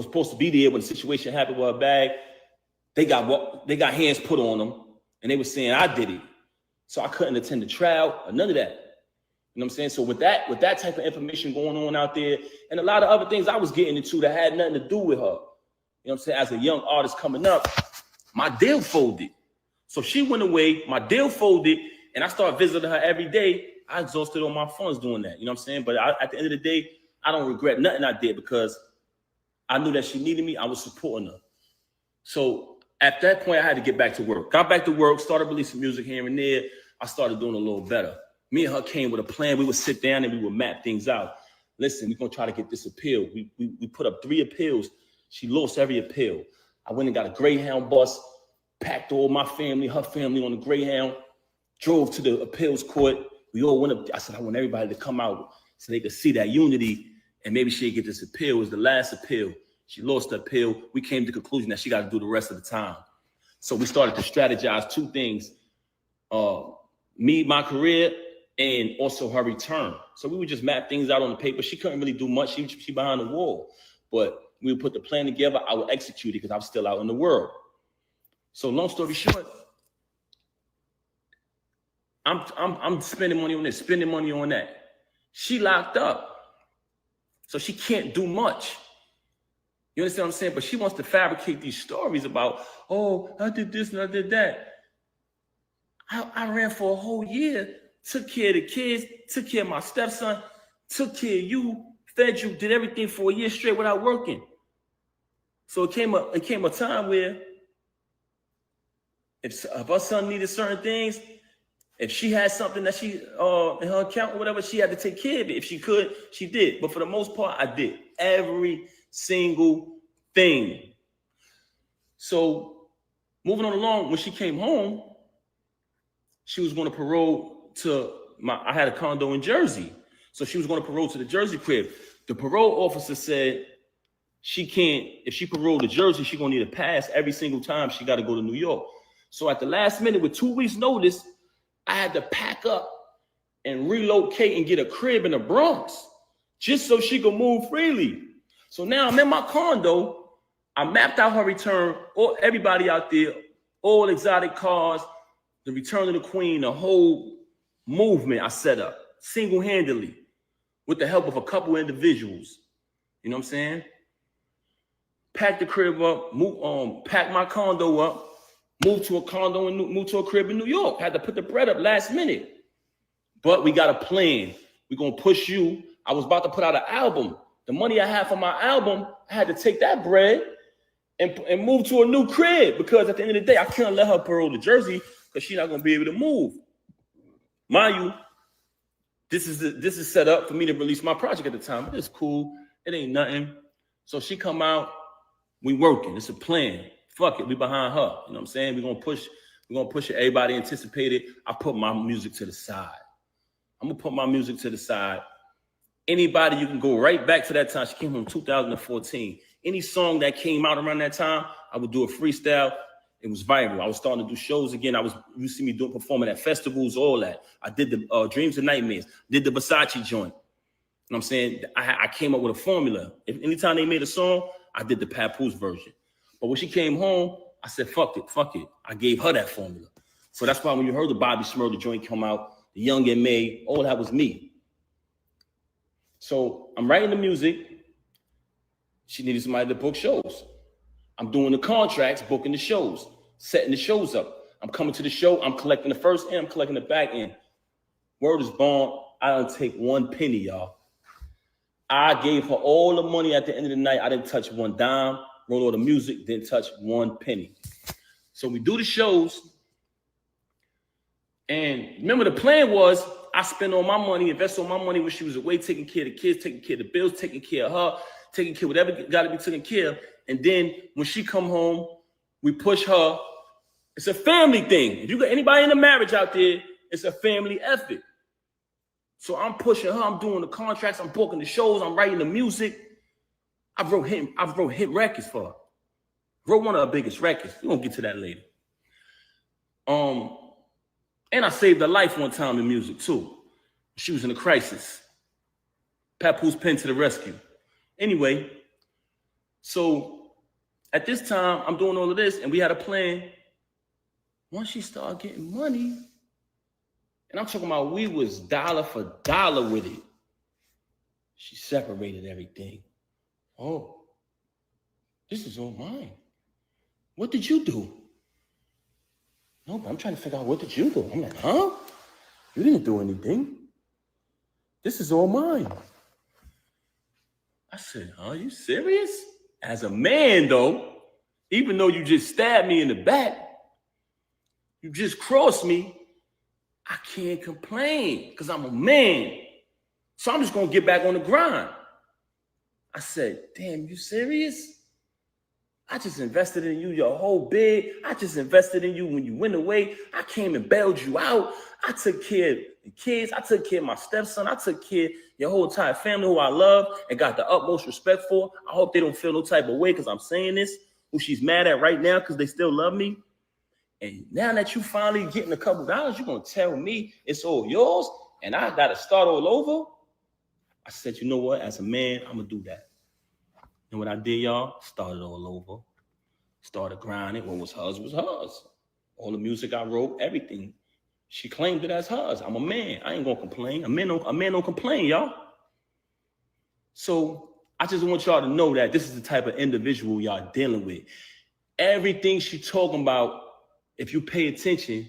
supposed to be there when the situation happened with her bag. They got hands put on them and they were saying I did it. So I couldn't attend the trial or none of that. You know what I'm saying? So with that type of information going on out there and a lot of other things I was getting into that had nothing to do with her. You know what I'm saying? As a young artist coming up, my deal folded. So she went away, my deal folded, and I started visiting her every day. I exhausted all my funds doing that. You know what I'm saying? But at the end of the day, I don't regret nothing I did because I knew that she needed me. I was supporting her. So at that point, I had to get back to work. Got back to work, started releasing music here and there. I started doing a little better. Me and her came with a plan. We would sit down and we would map things out. Listen, we're going to try to get this appeal. We put up 3 appeals. She lost every appeal. I went and got a Greyhound bus, packed all my family, her family on the Greyhound, drove to the appeals court. We all went up. I said, I want everybody to come out so they could see that unity and maybe she'd get this appeal. It was the last appeal. She lost the appeal. We came to the conclusion that she got to do the rest of the time. So we started to strategize 2 things, me, my career, and also her return. So we would just map things out on the paper. She couldn't really do much. She behind the wall. But we would put the plan together. I would execute it because I'm still out in the world. So long story short, I'm spending money on this, spending money on that. She locked up. So she can't do much. You understand what I'm saying? But she wants to fabricate these stories about, oh, I did this and I did that. I ran for a whole year, took care of the kids, took care of my stepson, took care of you, fed you, did everything for a year straight without working. So it came a time where if her son needed certain things, if she had something that she in her account or whatever, she had to take care of it. If she could, she did. But for the most part, I did every single thing. So moving on along, when she came home, she was going to parole to I had a condo in Jersey. So she was going to parole to the Jersey crib. The parole officer said she can't, if she paroled to Jersey, she's going to need a pass every single time she got to go to New York. So at the last minute, with 2 weeks notice, I had to pack up and relocate and get a crib in the Bronx just so she could move freely. So now I'm in my condo. I mapped out her return, or everybody out there, all exotic cars, the return of the queen, the whole movement I set up single-handedly with the help of a couple individuals. You know what I'm saying? Packed the crib up, packed my condo up, moved to a condo and moved to a crib in New York. Had to put the bread up last minute. But we got a plan. We're going to push you. I was about to put out an album. The money I had for my album, I had to take that bread and move to a new crib because at the end of the day, I can't let her borrow the Jersey because she's not going to be able to move. Mind you, this is set up for me to release my project at the time. It's cool. It ain't nothing. So she come out. We working. It's a plan. Fuck it. We behind her. You know what I'm saying? We're going to push it. Everybody anticipated. I put my music to the side. I'm going to put my music to the side. Anybody, you can go right back to that time. She came from 2014. Any song that came out around that time, I would do a freestyle. It was viral. I was starting to do shows again. You see me performing at festivals, all that. I did the Dreams and Nightmares, did the Versace joint. You know what I'm saying? I came up with a formula. If anytime they made a song, I did the Papoose version. But when she came home, I said, fuck it. I gave her that formula. So that's why when you heard the Bobby Smurda joint come out, the Young and May, all that was me. So I'm writing the music. She needed somebody to book shows. I'm doing the contracts, booking the shows, setting the shows up. I'm coming to the show. I'm collecting the first end. I'm collecting the back end. Word is born. I don't take one penny, y'all. I gave her all the money at the end of the night. I didn't touch one dime. Wrote all the music. Didn't touch one penny. So we do the shows. And remember, the plan was I spend all my money, invest all my money when she was away, taking care of the kids, taking care of the bills, taking care of her, taking care of whatever got to be taken care of. And then when she come home, we push her. It's a family thing. If you got anybody in a marriage out there, it's a family effort. So I'm pushing her. I'm doing the contracts. I'm booking the shows. I'm writing the music. I wrote hit records for her. Wrote one of her biggest records. We're gonna get to that later. And I saved her life one time in music too. She was in a crisis. Papoose pen to the rescue. Anyway, so at this time, I'm doing all of this, and we had a plan. Once she started getting money, and I'm talking about we was dollar for dollar with it, she separated everything. Oh, this is all mine. What did you do? No, but I'm trying to figure out, what did you do? I'm like, huh? You didn't do anything. This is all mine. I said, are you serious? As a man, though, even though you just stabbed me in the back, you just crossed me, I can't complain because I'm a man. So I'm just going to get back on the grind. I said, damn, you serious? I just invested in you your whole bid. I just invested in you when you went away. I came and bailed you out. I took care of the kids. I took care of my stepson. I took care of your whole entire family who I love and got the utmost respect for. I hope they don't feel no type of way because I'm saying this, who she's mad at right now because they still love me. And now that you finally getting a couple dollars, you're going to tell me it's all yours and I got to start all over? I said, you know what? As a man, I'm going to do that. And what I did, y'all, started all over. Started grinding. What was hers was hers. All the music I wrote, everything. She claimed it as hers. I'm a man. I ain't gonna complain. A man don't complain, y'all. So I just want y'all to know that this is the type of individual y'all dealing with. Everything she talking about, if you pay attention,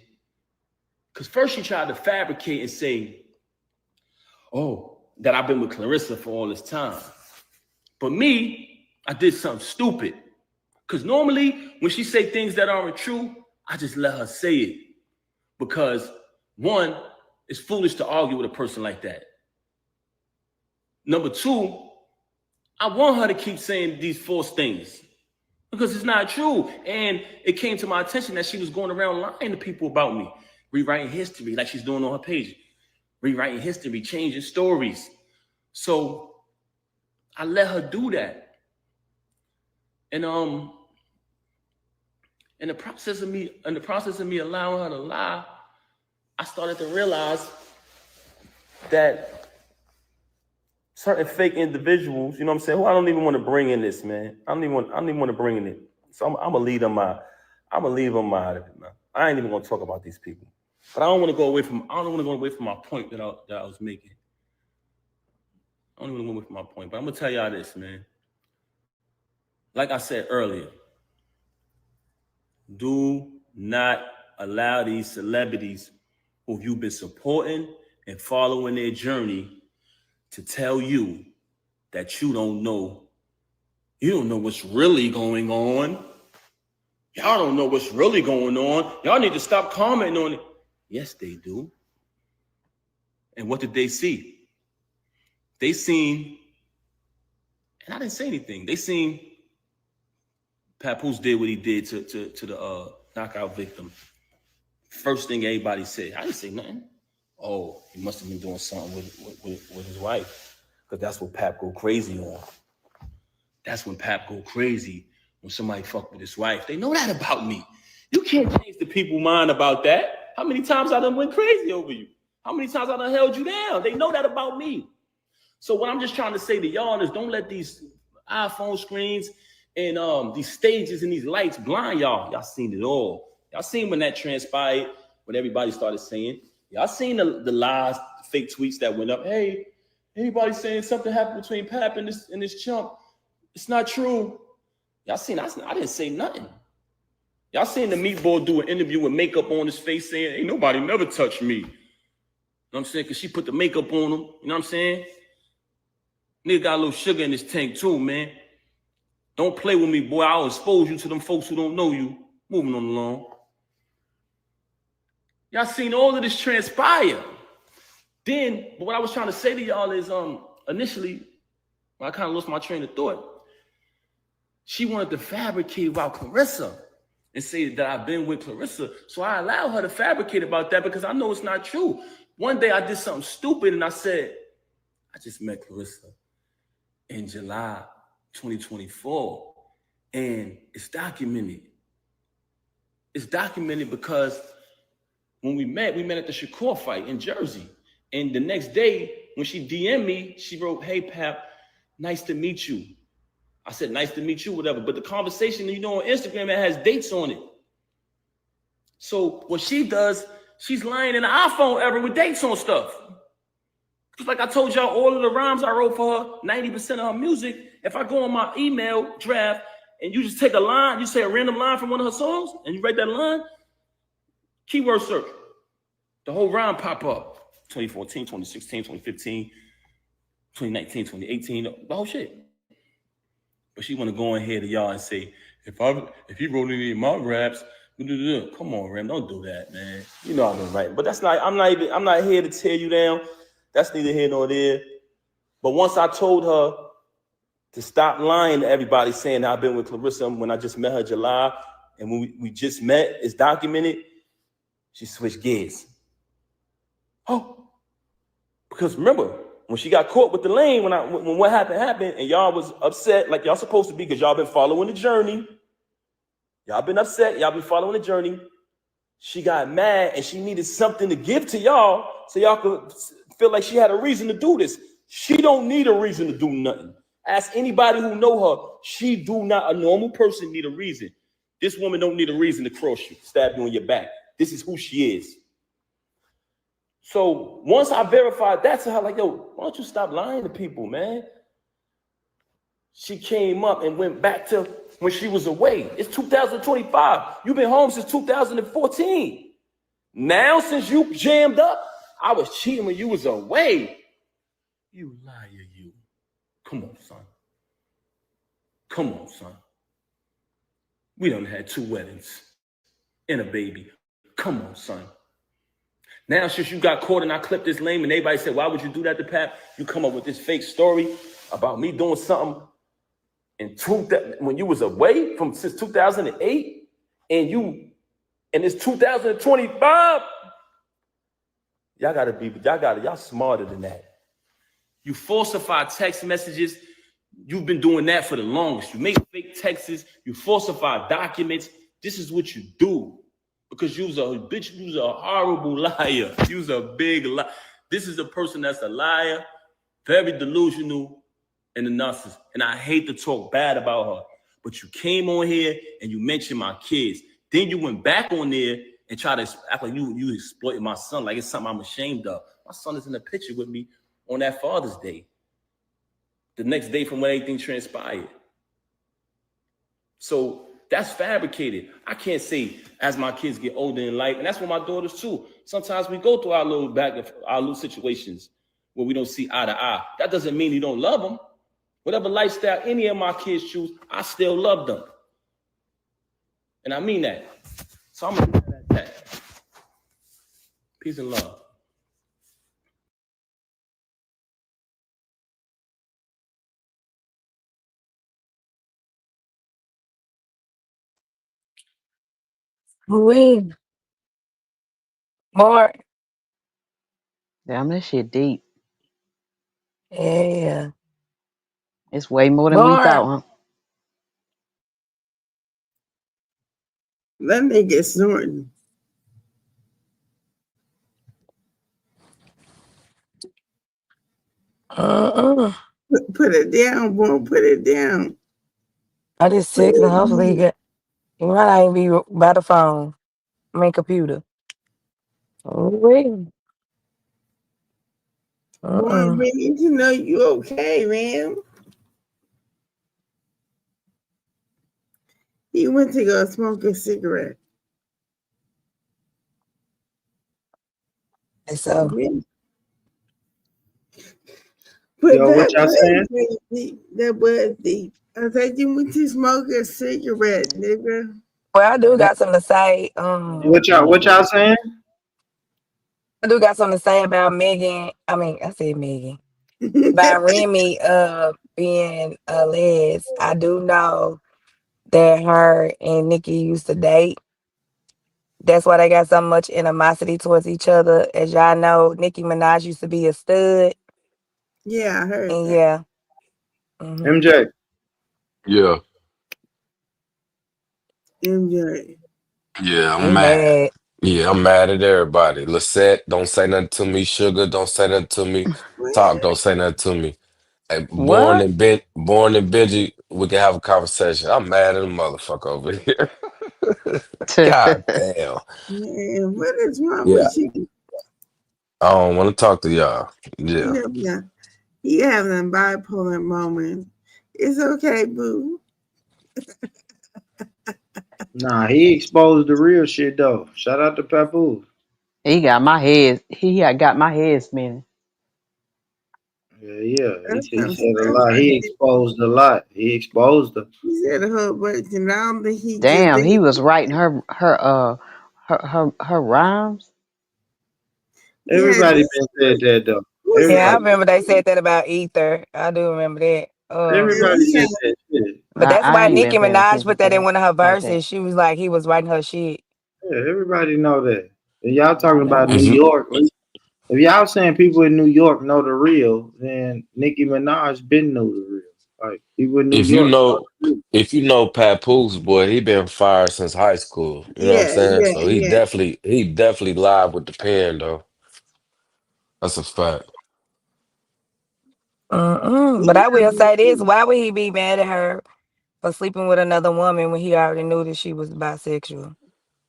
because first she tried to fabricate and say, oh, that I've been with Clarissa for all this time. But me, I did something stupid. Because normally, when she say things that aren't true, I just let her say it. Because, one, it's foolish to argue with a person like that. Number two, I want her to keep saying these false things. Because it's not true. And it came to my attention that she was going around lying to people about me. Rewriting history, like she's doing on her page. Rewriting history, changing stories. So, I let her do that. And in the process of me allowing her to lie, I started to realize that certain fake individuals, you know what I'm saying, who I don't even want to bring in this, man. I don't even want to bring in it. So I'm gonna leave them out of it, man. I ain't even gonna talk about these people. But I don't want to go away from my point that I was making. I don't even want to go away from my point, but I'm gonna tell y'all this, man. Like I said earlier, do not allow these celebrities who you've been supporting and following their journey to tell you that you don't know what's really going on. Y'all don't know what's really going on. Y'all need to stop commenting on it. Yes, they do. And what did they see? They seen, and I didn't say anything. They seen Papoose did what he did to the knockout victim. First thing everybody said, I didn't say nothing. Oh, he must have been doing something with his wife, because that's what Pap go crazy on. That's when Pap go crazy, when somebody fuck with his wife. They know that about me. You can't change the people's mind about that. How many times I done went crazy over you? How many times I done held you down? They know that about me. So what I'm just trying to say to y'all is don't let these iPhone screens and these stages and these lights blind y'all. Y'all seen it all. Y'all seen when that transpired, when everybody started saying. Y'all seen the lies, fake tweets that went up. Hey, anybody saying something happened between Pap and this chump? It's not true. Y'all seen, I didn't say nothing. Y'all seen the meatball do an interview with makeup on his face saying, ain't nobody never touched me. You know what I'm saying? Because she put the makeup on him. You know what I'm saying? Nigga got a little sugar in his tank too, man. Don't play with me, boy. I'll expose you to them folks who don't know you. Moving on along. Y'all seen all of this transpire. Then, but what I was trying to say to y'all is, initially, I kind of lost my train of thought. She wanted to fabricate about Clarissa and say that I've been with Clarissa. So I allowed her to fabricate about that because I know it's not true. One day I did something stupid and I said, I just met Clarissa in July 2024. And it's documented. It's documented because when we met at the Shakur fight in Jersey. And the next day, when she DM'd me, she wrote, hey, Pap, nice to meet you. I said, nice to meet you, whatever. But the conversation, you know, on Instagram, it has dates on it. So what she does, she's lying in the iPhone era with dates on stuff. Just like I told y'all, all of the rhymes I wrote for her, 90% of her music, if I go on my email draft and you just take a line, you say a random line from one of her songs, and you write that line, keyword search, the whole rhyme pop up. 2014, 2016, 2015, 2019, 2018, the whole shit. But she want to go in here to y'all and say, if he wrote any of my raps, come on, Rem, don't do that, man. You know I've been writing. But that's not, I'm not here to tear you down. That's neither here nor there. But once I told her to stop lying to everybody saying I've been with Clarissa when I just met her in July, and when we just met, it's documented, she switched gears. Oh, because remember, when she got caught with the lane, when what happened, and y'all was upset like y'all supposed to be because y'all been following the journey. Y'all been upset. Y'all been following the journey. She got mad and she needed something to give to y'all so y'all could feel like she had a reason to do this. She don't need a reason to do nothing. Ask anybody who know her. She do not, a normal person need a reason. This woman don't need a reason to cross you, stab you on your back. This is who she is. So once I verified that to her, like, yo, why don't you stop lying to people, man? She came up and went back to when she was away. It's 2025. You've been home since 2014. Now, since you jammed up, I was cheating when you was away. You liar, you. Come on, son. Come on, son. We done had 2 weddings and a baby. Come on, son. Now, since you got caught and I clipped this lame and everybody said, why would you do that to Pap? You come up with this fake story about me doing something when you was away since 2008 and it's 2025. Y'all smarter than that. You falsify text messages. You've been doing that for the longest. You make fake texts. You falsify documents. This is what you do. Because you's a bitch, you's a horrible liar. You's a big liar. This is a person that's a liar, very delusional, and a narcissist. And I hate to talk bad about her. But you came on here and you mentioned my kids. Then you went back on there and tried to act like you exploited my son, like it's something I'm ashamed of. My son is in a picture with me on that Father's Day. The next day from when everything transpired. So That's fabricated. I can't say as my kids get older in life, and that's what my daughters too. Sometimes we go through our little situations where we don't see eye to eye. That doesn't mean you don't love them. Whatever lifestyle any of my kids choose, I still love them. And I mean that. So I'm gonna leave that at that. Peace and love.
We more.
Damn, that shit deep.
Yeah.
It's way more than we
More.
thought, huh?
That nigga snorting. Put it down, boy. Put it down.
I just
Put
texting.
it
Hopefully
down.
he might not even be by the phone. I mean computer. We.
Boy, we need to know you okay, man. He went to go smoke a cigarette.
So.
But
Yo, what
that
y'all saying?
was deep. That was deep. I thought you went to smoke a cigarette, nigga.
Well, I do got something to say.
What y'all saying?
I do got something to say about Megan. I mean, I said Megan. About Remy being a les. I do know that her and Nikki used to date. That's why they got so much animosity towards each other. As y'all know, Nicki Minaj used to be a stud.
Yeah, I heard
And
that.
yeah.
MJ.
Yeah.
MJ.
Yeah,
He
I'm mad.
mad.
Yeah, I'm mad at everybody. Lisette, don't say nothing to me. Sugar, don't say nothing to me. Talk, don't say nothing to me. Hey,
What?
Born and Benji, we can have a conversation. I'm mad at a motherfucker over here. God damn.
Man, what is wrong
Yeah,
with you?
I don't want to talk to y'all. Yeah.
You having a bipolar moment. It's okay, boo.
Nah, he exposed the real shit though. Shout out to Papoose.
He got my head. He had got my head spinning.
Yeah.
That
He
sounds
said a
stuff
lot.
like
He
that.
exposed a lot. He exposed her.
He said a whole bunch, and I don't think he just
Damn,
did.
he was writing her rhymes.
Yeah,
Everybody been said that though.
who
Yeah, I
Everybody.
remember they said that about Ether. I do remember that.
Everybody said that shit.
But that's
I
why
ain't
Nicki
been paying
Minaj
attention
put
to
that in
that
one of her
like that.
verses. She was like, he was writing her shit.
Yeah, everybody know that. And y'all talking about New
If you
York. If y'all saying people in New York know the real, then Nicki Minaj been knew the real. Like people in New
if you
York know
know
the real.
if you know Papoose, boy, he been fired since high school. You know what I'm saying? So
Yeah.
he definitely live with the pen though. That's a fact.
But I will say this: why would he be mad at her for sleeping with another woman when he already knew that she was bisexual?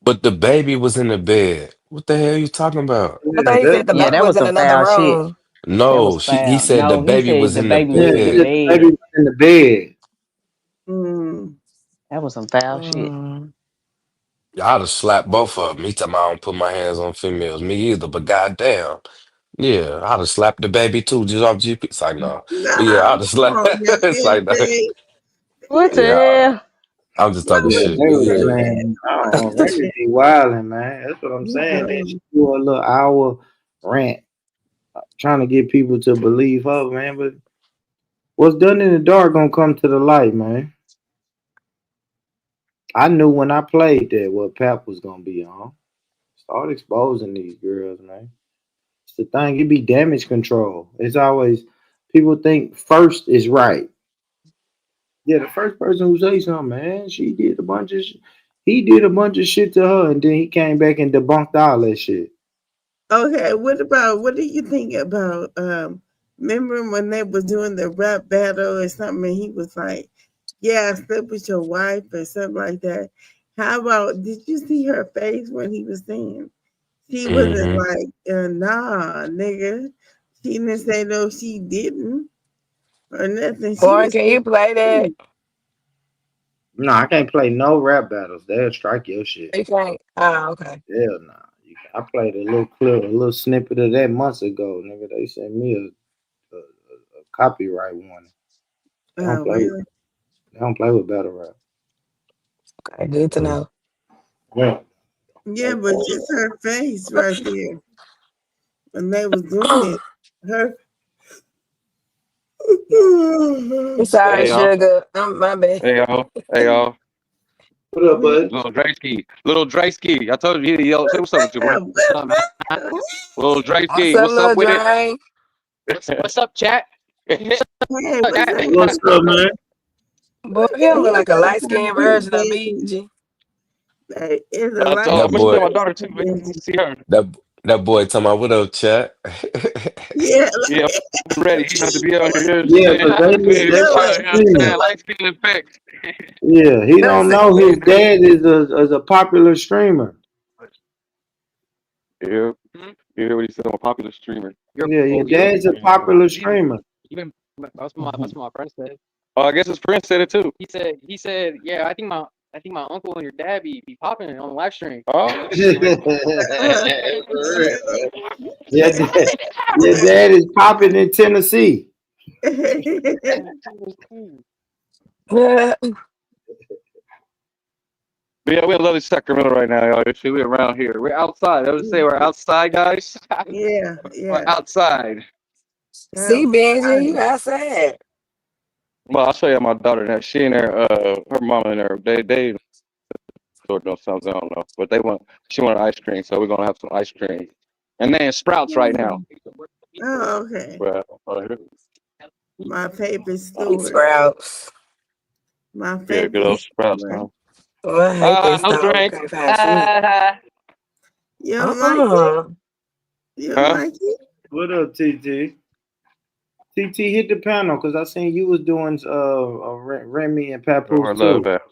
But the baby was in the bed. What the hell you talking about?
I thought he said the
Yeah,
baby
that
was
was
in
some
another
foul shit.
room.
That was
No, he
foul.
said the
No, he
baby
said
was
the
in the
baby was
Yeah,
in the
he
bed.
said the
bed.
baby was in the bed.
That was some foul shit.
I'd have slapped both of them. He told me I don't put my hands on females. Me either, but goddamn. Yeah, I'd have slapped the baby too, just off GP. It's like, no. But yeah,
Nah,
I'd have
come
slapped.
on, now,
It's like, no.
MJ.
What the
Yeah,
hell?
I'm just
Why
talking
Yeah,
would
shit.
they
But
you
was
say
yeah.
that?
man. Oh, Remy be wilding, man. That's what I'm saying. Then she do a little hour rant, trying to get people to believe her, man. But what's done in the dark gonna come to the light, man. I knew when I played that what Pap was gonna be on. Start exposing these girls, man. It's the thing. It be damage control. It's always people think first is right. Yeah, the first person who say something, man, she did a bunch of, he did a bunch of shit to her, and then he came back and debunked all that shit.
Okay, what do you think about remember when they was doing the rap battle or something and he was like, yeah, I slept with your wife or something like that. How about did you see her face when he was saying? She wasn't
Hmm.
like, nah, nigga. She didn't say no, she didn't or nothing. She
Born,
was
can you play that?
No, I can't play no rap battles. They'll strike your shit.
You can't. Oh, okay.
Hell nah. I played a little clip, a little snippet of that months ago, nigga. They sent me a copyright warning. They don't
Oh,
play.
really?
They don't play with battle rap.
Okay, good to know.
Yeah.
Yeah, but just her face right there. When they was doing it, her.
I'm sorry,
Hey y'all.
sugar. My bad.
Hey y'all. Hey y'all.
What up, bud?
Little Drakeski. Little Drakeski. I told you, yo, say what's up with you, bro.
What's up, man?
Little
What's
Drakeski.
up,
What's
little
up with it?
Drain?
What's up, chat?
Hey, what's up?
What's up, man?
Boy, you don't look like a light skinned version of me, G.
Hey, it's a
I
light.
told
That
I'm gonna show
boy,
my daughter too. Man. You see her.
that boy talking about what up, chat?
Yeah,
Yeah, I'm ready. You have to be out here. You know what I'm
Yeah,
saying?
because they need
You know
that
what
right
I'm
streaming.
saying? Light skin effect.
Yeah, he don't
That's it.
know his dad is a popular streamer.
Yeah. You hear what he said? I'm a popular streamer.
Yeah, your dad's a popular streamer.
That's what my friend said.
Oh, I guess his friend said it too.
He said, yeah, I think my uncle and your dad be popping on the live stream.
Oh,
Your dad, your dad is popping in Tennessee.
Yeah, we're in lovely Sacramento right now, y'all. We're around here. We're outside. I would say we're outside, guys.
Yeah,
We're
yeah.
outside.
See, Benji, you outside.
Well, I'll show you my daughter now. She and her mama and her, they sort of something, I don't know. But she wanted ice cream, so we're gonna have some ice cream. And then Sprouts right now.
Oh, okay.
Well,
My favorite
Eat
store.
Sprouts.
My
yeah,
favorite
good old Sprouts,
store.
huh?
Oh, I hate that
No
stuff.
drink.
Can't find shit.
You don't like it? You don't
Huh?
like it?
What up, TT? TT hit the panel because I seen you was doing Remy and
Oh, I
Papoose
love
too.
that.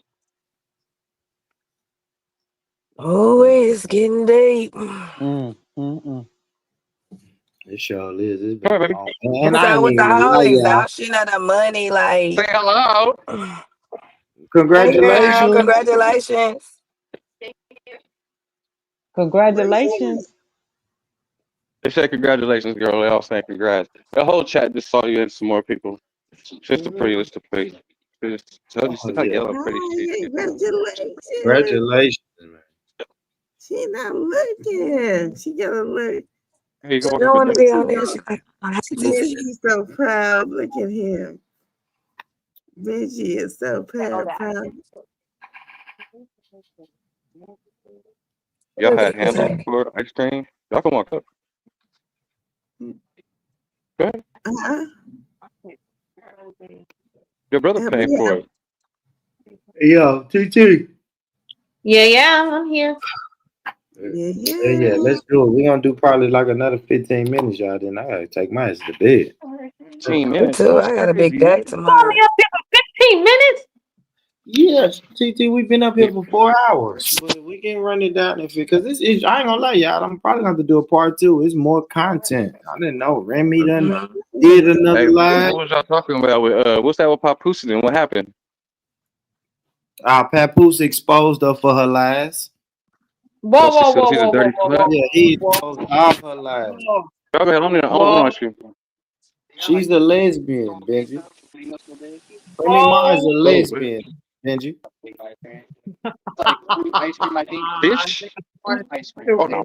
Oh, it's getting deep.
It sure is. It's
Come
been
on, baby.
long. And I
So
ain't
with the
even gonna
whole
lie, y'all.
exhaustion of the money, like,
Say hello.
hey girl,
Congratulations.
congratulations.
Congratulations.
They said congratulations, girl. They all saying congrats. The whole chat just saw you and some more people. Just a pretty list of pretty. Just tell you
Oh
how
yeah.
yellow pretty she is.
Congratulations.
Congratulations, man.
She not looking. She gotta look.
Here you go
She
walking
don't
through
want to
the
be
door.
on there. She like, oh, hey, TT.
Benji's so proud. Look at him. Benji is so proud.
Y'all
Look
had
at
handles
her.
for ice cream. Y'all can walk up. Go ahead.
Uh-huh.
Your brother paying for it.
Yo, TT.
Yeah, I'm here.
Yeah, let's do it. We're gonna do probably like another 15 minutes, y'all. Then I gotta take my ass to bed.
15
Me
minutes.
too. I got a big day tomorrow.
Only up here for 15 minutes.
Yes, TT, we've been up here for 4 hours, but we can run it down because this is. I ain't gonna lie, y'all. I'm probably gonna have to do a part 2. It's more content. I didn't know Remy done did another
Hey,
live.
what was y'all talking about with what's that with Papoose and what happened?
Papoose exposed her for her lies.
Whoa,
So
whoa, whoa,
she's a
whoa, whoa,
dirty
whoa,
slut.
Yeah, he
whoa,
exposed all of her lies.
whoa.
Go ahead, I don't
Whoa.
ask you.
She's a lesbian, Benji. Remy Ma is a
Oh,
lesbian, Benji.
Bitch. Oh no.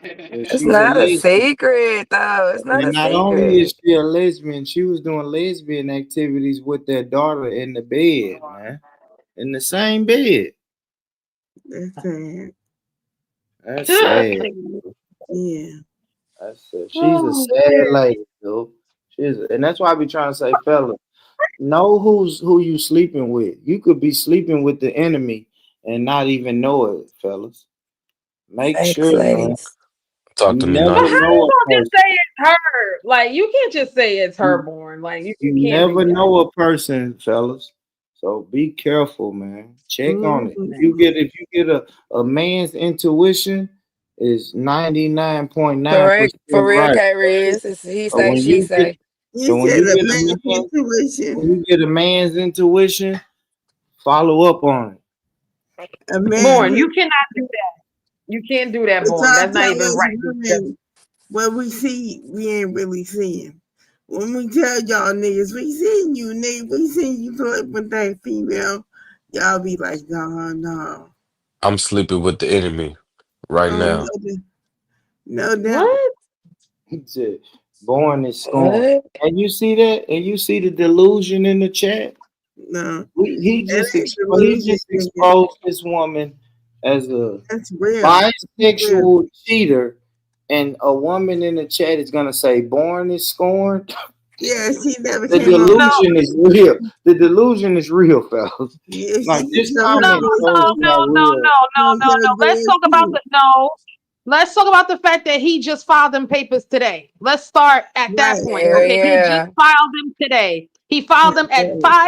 Yeah,
It's
she's a
not a
lesbian.
secret, though. It's not a
And not only is
secret.
she a lesbian, she was doing lesbian activities with their daughter in the bed, man. In the same bed.
That's sad.
That's sad.
Yeah.
That's sad. She's a sad lady, dude. And that's why I be trying to say, fella, know who you sleeping with. You could be sleeping with the enemy and not even know it, fellas. Make
Thanks,
sure, man.
ladies.
Talk
You
to me,
But
never
how
nice.
you
know a
gonna just
person.
say it's her? Like you can't just say it's her born. Like you
You
can't
never
do that.
know a person, fellas. So be careful, man. Check on it. If you get a man's intuition is 99.9%
For real,
right.
K-Riz. It's he
So
say, she say.
You
when
said
you
a
get a
man's
man,
intuition.
when you get a man's intuition, Follow up on it.
Born, you cannot do that. You can't do that, Born. That's not even right.
Women, what we see, we ain't really seeing. When we tell y'all niggas, we seen you, nigga, we seen you play with that female, y'all be like, no.
I'm sleeping with the enemy right now.
No doubt.
What?
He said, Born is scorned. And you see that? And you see the delusion in the chat?
No.
He just exposed this woman as a bisexual cheater, and a woman in the chat is gonna say Born is scorned.
Yeah, she never
the
came
delusion is real. The delusion is real, fellas. Like this comment
No. Let's talk about Let's talk about the fact that he just filed them papers today. Let's start at that point. Okay, he just filed them today. He filed them at 5:17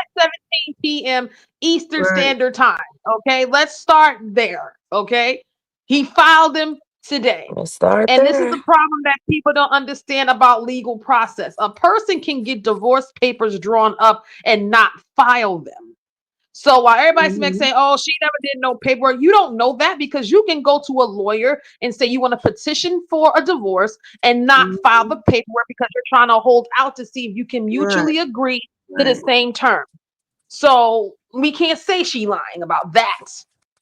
p.m. Eastern Standard Time. Okay, let's start there. Okay, he filed them today. And this is the problem that people don't understand about legal process. A person can get divorce papers drawn up and not file them. So while everybody's saying, oh, she never did no paperwork, you don't know that because you can go to a lawyer and say you want to petition for a divorce and not file the paperwork because you're trying to hold out to see if you can mutually agree to the same term. So we can't say she lying about that.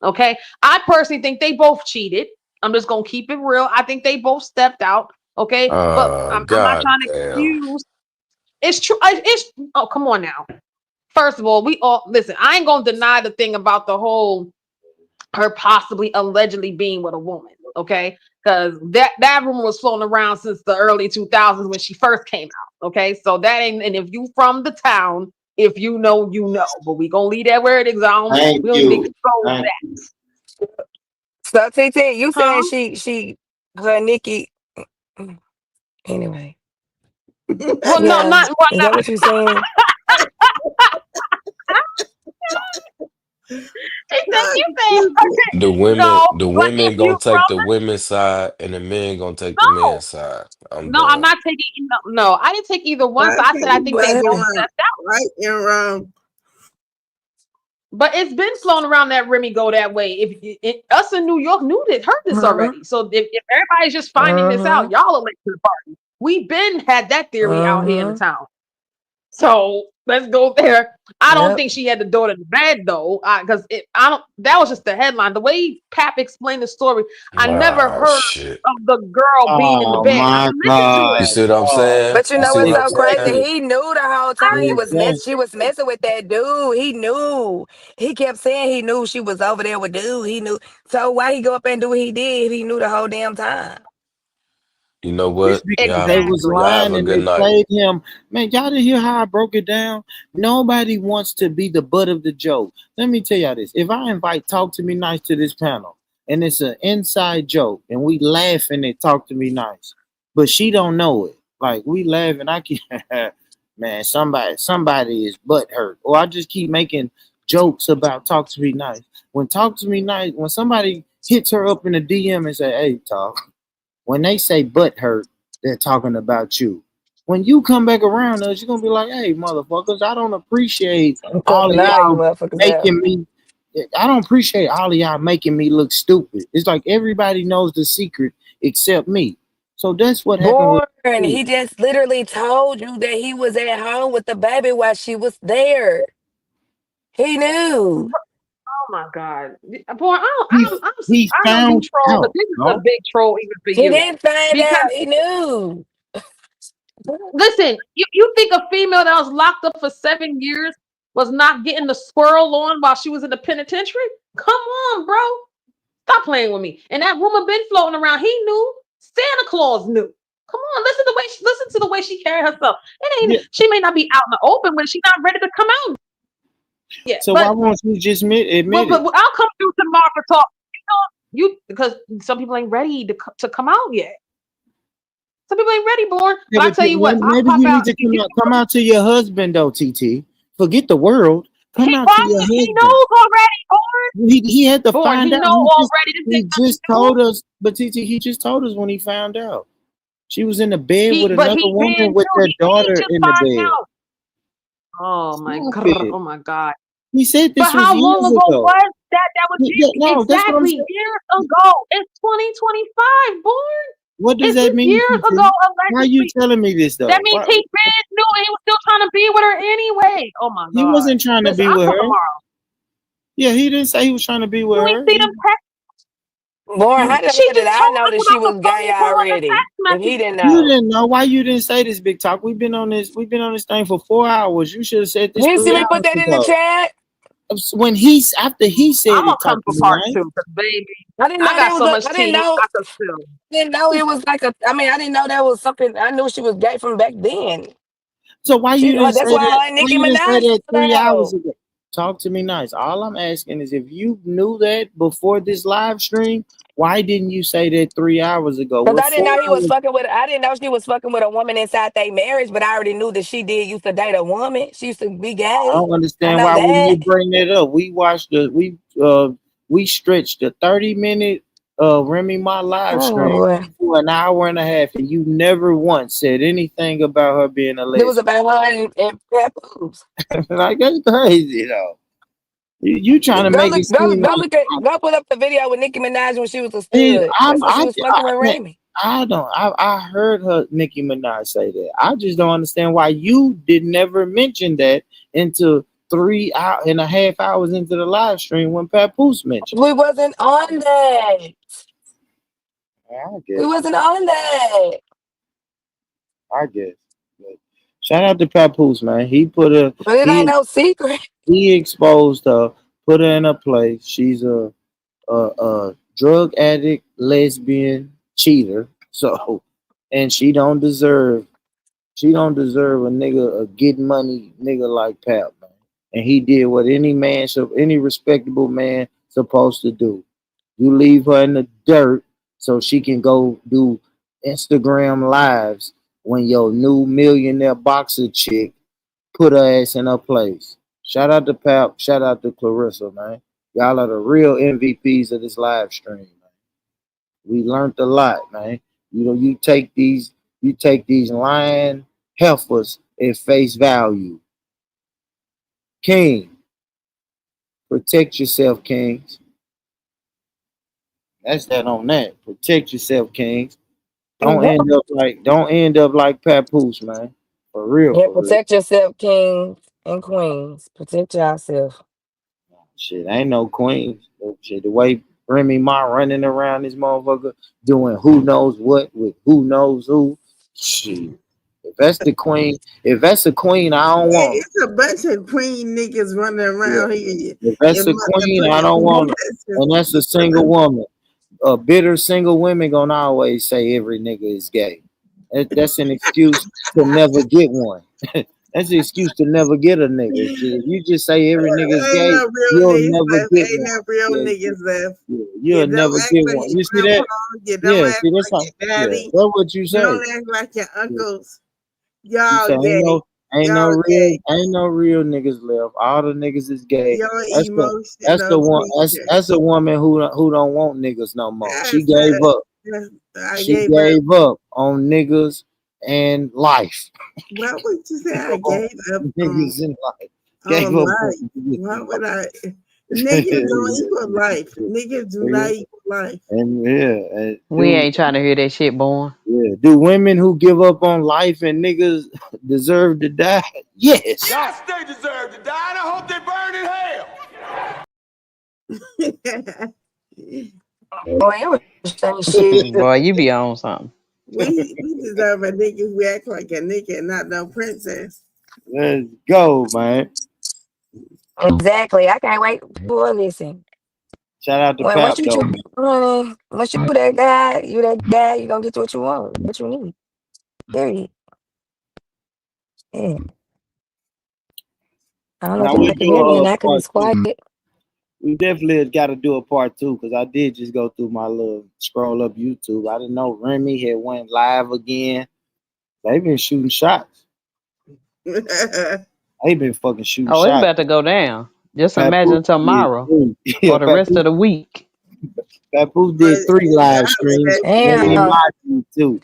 Okay. I personally think they both cheated. I'm just going to keep it real. I think they both stepped out. Okay. But I'm not trying to excuse. It's true. Oh, come on now. First of all, we all listen. I ain't gonna deny the thing about the whole her possibly allegedly being with a woman, okay? Because that rumor was floating around since the early 2000s when she first came out, okay? So that ain't. And if you from the town, if you know, you know. But we gonna leave that where it is. We don't need to control that.
So TT, you saying she her Nikki? Anyway.
Well, no, not what.
Is that what you're saying?
The women gonna take the women's side, and the men gonna take the men's side. I'm
not taking. No, I didn't take either one. So I said I think they both stepped out.
Right and wrong.
But it's been flown around that Remy go that way. If us in New York heard this already. So if everybody's just finding this out, y'all are late to the party. We've been had that theory out here in the town. So let's go there. I don't think she had the daughter in the bed though, because that was just the headline. The way Pap explained the story, I never heard of the girl being in the bed.
My God.
You see what I'm saying?
But you know what's so crazy? He knew the whole time she was messing with that dude. He knew. He kept saying he knew she was over there with dude. He knew. So why he go up and do what he did if he knew the whole damn time?
You know what?
Because they was lying and they played him. Man, y'all didn't hear how I broke it down? Nobody wants to be the butt of the joke. Let me tell y'all this. If I invite Talk to Me Nice to this panel, and it's an inside joke, and we laughing at Talk to Me Nice, but she don't know it. Like, we laughing, I can't, man, somebody is butt hurt. Or I just keep making jokes about Talk to Me Nice. When Talk to Me Nice, when somebody hits her up in the DM and say, hey, Talk, when they say butt hurt, they're talking about you. When you come back around us, you're going to be like, hey, motherfuckers, I don't appreciate all of y'all making me. I don't appreciate all of y'all making me look stupid. It's like everybody knows the secret except me. So that's what happened.
And he just literally told you that he was at home with the baby while she was there. He knew.
Oh my God, boy! I don't be troll, but this is a big troll even for you.
He didn't find out. He knew.
Listen, you think a female that was locked up for 7 years was not getting the squirrel on while she was in the penitentiary? Come on, bro. Stop playing with me. And that woman been floating around. He knew. Santa Claus knew. Come on, listen to the way she carried herself. It ain't. She may not be out in the open when she's not ready to come out. Yeah.
So why won't you just admit it?
But I'll come through tomorrow to talk. You because some people ain't ready to come out yet. Some people ain't ready, Born. But I tell you what,
maybe you need to come out to your husband though, TT. Forget the world. Come out to your husband.
He knows already, Born.
He had to find out.
He know already.
He just told us, but TT, he just told us when he found out. She was in the bed with another woman with their daughter in the bed.
Oh my God. Oh my God.
He said
But
this was
how long
years
ago
ago.
was that? That was
No, that's what I'm
exactly
saying.
years ago. It's 2025, born.
What does
This
that
is
mean?
years ago,
TT? Why are you
allegedly.
telling me this
That
though?
means he been knew and he was still trying to be with her anyway. Oh my
He
god.
wasn't trying to
Listen,
be
I'll
with
come
her.
tomorrow.
Yeah, he didn't say he was trying to be with
You ain't
her.
see them text.
Lauren, how the
She
hell did
just
I
told
know
us
that she
about the
was
phone
gay
call and the
already?
text
If he
message.
didn't
You
know.
didn't know. Why you didn't say this, Big Talk? We've been on this thing for 4 hours. You should have said this
You
3
see me put
hours
that in the
ago.
chat?
When after he said
I'm gonna
it,
come
Talk to
for
me
part
nice.
2 because baby,
I didn't
I
know there
got
was
so much
I didn't
tea
know
I could spill.
didn't know it was like I didn't know that was something. I knew she was gay from back then.
So why you didn't
That's
say
why
that?
her and
Why
Nicki
you didn't say
Minaj
that
fell
3 hours
out.
ago? Talk to me nice. All I'm asking is if you knew that before this live stream, why didn't you say that 3 hours ago?
Because
We're
I didn't
4
know he was
hours.
fucking with. I didn't know she was fucking with a woman inside their marriage, but I already knew that she did used to date a woman. She used to be
I
gay.
don't
I
understand
know
why wouldn't
that.
you bring that up. We stretched the 30-minute Remy Ma live
Oh
stream
boy,
for an hour and a half, and you never once said anything about her being a
it was
lesbian.
about her and Papoose.
Like that's crazy though. You trying to
Go
make
look,
it seem like
go put up the video with Nicki Minaj when she was a
see,
stud. That's when she was fucking with Remy.
I don't. I heard her Nicki Minaj say that. I just don't understand why you did never mention that into 3.5 hours into the live stream when Papoose mentioned.
We wasn't on that.
I
We
guess.
wasn't on that.
I guess. But shout out to Papoose, man.
But it ain't no secret.
he exposed her, put her in a place. She's a drug addict, lesbian, cheater. So, and she don't deserve a nigga, a get money nigga like Pap, man. And he did what any respectable man supposed to do. You leave her in the dirt so she can go do Instagram lives when your new millionaire boxer chick put her ass in her place. Shout out to Pap, shout out to Clarissa, man. Y'all are the real MVPs of this live stream, man. We learned a lot, man. You know, you take these lying heifers at face value. King, protect yourself, Kings. That's that on that. Protect yourself, Kings. Don't end up like Papoose, man. For real,
Yeah,
for real.
protect yourself, kings and queens. Protect yourself.
Shit, ain't no queens. Shit, the way Remy Ma running around this motherfucker doing who knows what with who knows who. Shit. If that's the queen, I don't want her.
It's a bunch of queen niggas running around here.
If that's a queen, I don't want her. And that's a single woman. Bitter single women gonna always say every nigga is gay. That's an excuse to never get one. That's an excuse to never get a nigga. If you just say every nigga is
Ain't
gay,
no real
you'll
niggas
never
left.
get
Ain't
one.
no real niggas left.
You'll
You don't
never
act
get
like
one.
your
You see
grandpa.
that?
You don't
Yeah,
act
see that's
like
how.
your
Yeah,
daddy.
that's what you
You
say.
don't act like your
Yeah.
uncles.
You
Y'all
say
gay.
ain't
Y'all gay.
no real niggas left. All the niggas is gay.
Y'all
That's the
emotional
one.
creatures.
That's a woman who don't want niggas no more. She
That's
gave
it.
up.
I
She
gave up.
gave up on niggas and life.
Why would you say I gave up
Niggas in life.
on
Gave up
life?
on niggas
Why
in
would
life.
I? Niggas don't equal life. Niggas do not equal life.
And yeah,
We ain't trying to hear that shit, boy.
yeah. Do women who give up on life and niggas deserve to die? Yes.
Yes, they deserve to die, and I hope they burn in hell.
Boy, it was saying shit.
Boy, you be on something.
we deserve a nigga who act like a nigga and not no princess.
Let's go, man.
Exactly. I can't wait for listen.
Shout out to
Well,
Pap though.
once you that guy, you gonna get what you want, what you need. Period. Yeah. I don't know
Now
if
we
y'all can hear me or
do
not because
part
it's
two.
quiet.
We definitely got to do a part two because I did just go through my little scroll up YouTube. I didn't know Remy had went live again. They've been shooting shots. They've been fucking shooting
Oh, it's
shots.
about to go down. Just
Papoose
imagine tomorrow
did three.
or the rest of the week.
Papoose did 3 live streams. Remy
Damn.
Ma did 2.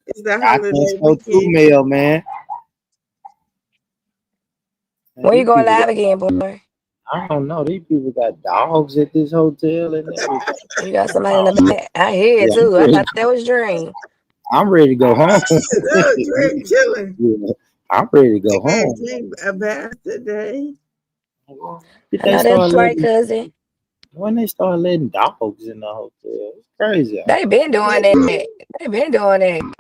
It's the
I
holiday
can't go through
weekend.
mail, man.
When you
These
going
people
live
got
again, boy?
I don't know. These people got dogs at this hotel and everything.
You got somebody in
Oh,
the back. I hear it
yeah,
too. I thought that was Dream.
I'm ready to go home.
No, Drake chilling.
Yeah, I'm ready to go
Yeah,
home.
Drake a bath today.
Did
I
they
know that's
start
right,
letting
cousin.
when they start letting dogs in the hotel? It's crazy out
They been doing that. They been doing that.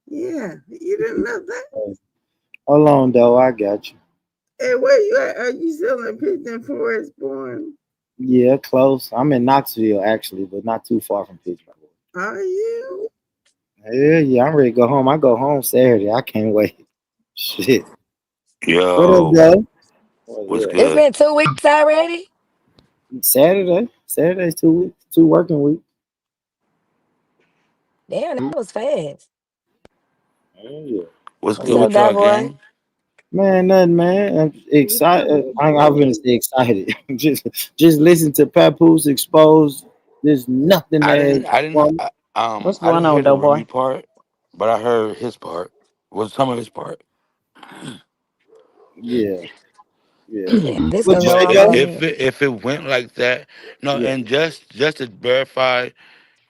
Yeah, you didn't know that.
there. Hold on, though. I got you.
Hey, where you at? Are you still in Pigeon Forest, born?
Yeah, close. I'm in Knoxville actually, but not too far from Pittsburgh.
Are you?
Yeah, I'm ready to go home. I go home Saturday. I can't wait. Shit. What up,
Yo,
though? Oh,
what's
yeah.
It's good? been 2 weeks already.
Saturday. Saturday's 2 weeks, 2 working weeks.
Damn, that was fast.
Yeah.
What's good with that y'all, boy? gang?
Man, nothing, man. I'm excited. I'm gonna say excited. just listen to Papoose expose this nothing ass
I didn't,
woman.
What's
I
going
didn't hear
on,
the
though, boy?
Remy part, but I heard his part. Was some of his part.
Yeah, yeah.
Yeah, this
What
gonna
you
go
say,
on
But
my
though?
head.
if it went like that, no,
Yeah.
and just to verify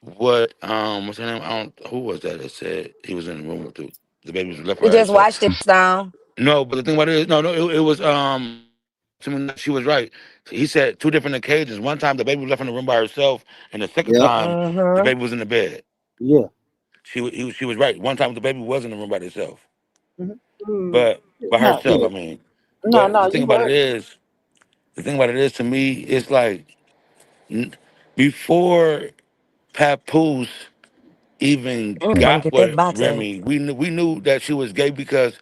what what's her name? I don't who was that said he was in the room with the baby was left
We
by
just
herself.
watched it, Stone.
No, but the thing about it is no, it was she was right. He said two different occasions. One time the baby was left in the room by herself, and the second
Yep.
time the
Mm-hmm.
baby was in the bed.
Yeah.
She was right. One time the baby was in the room by herself,
Mm.
but by
No,
herself.
yeah.
I mean,
No,
but
no, you right.
the thing about it is to me, it's like n- before Papoose even
Want to
got
get that
with
bate.
Remy, we knew that she was gay because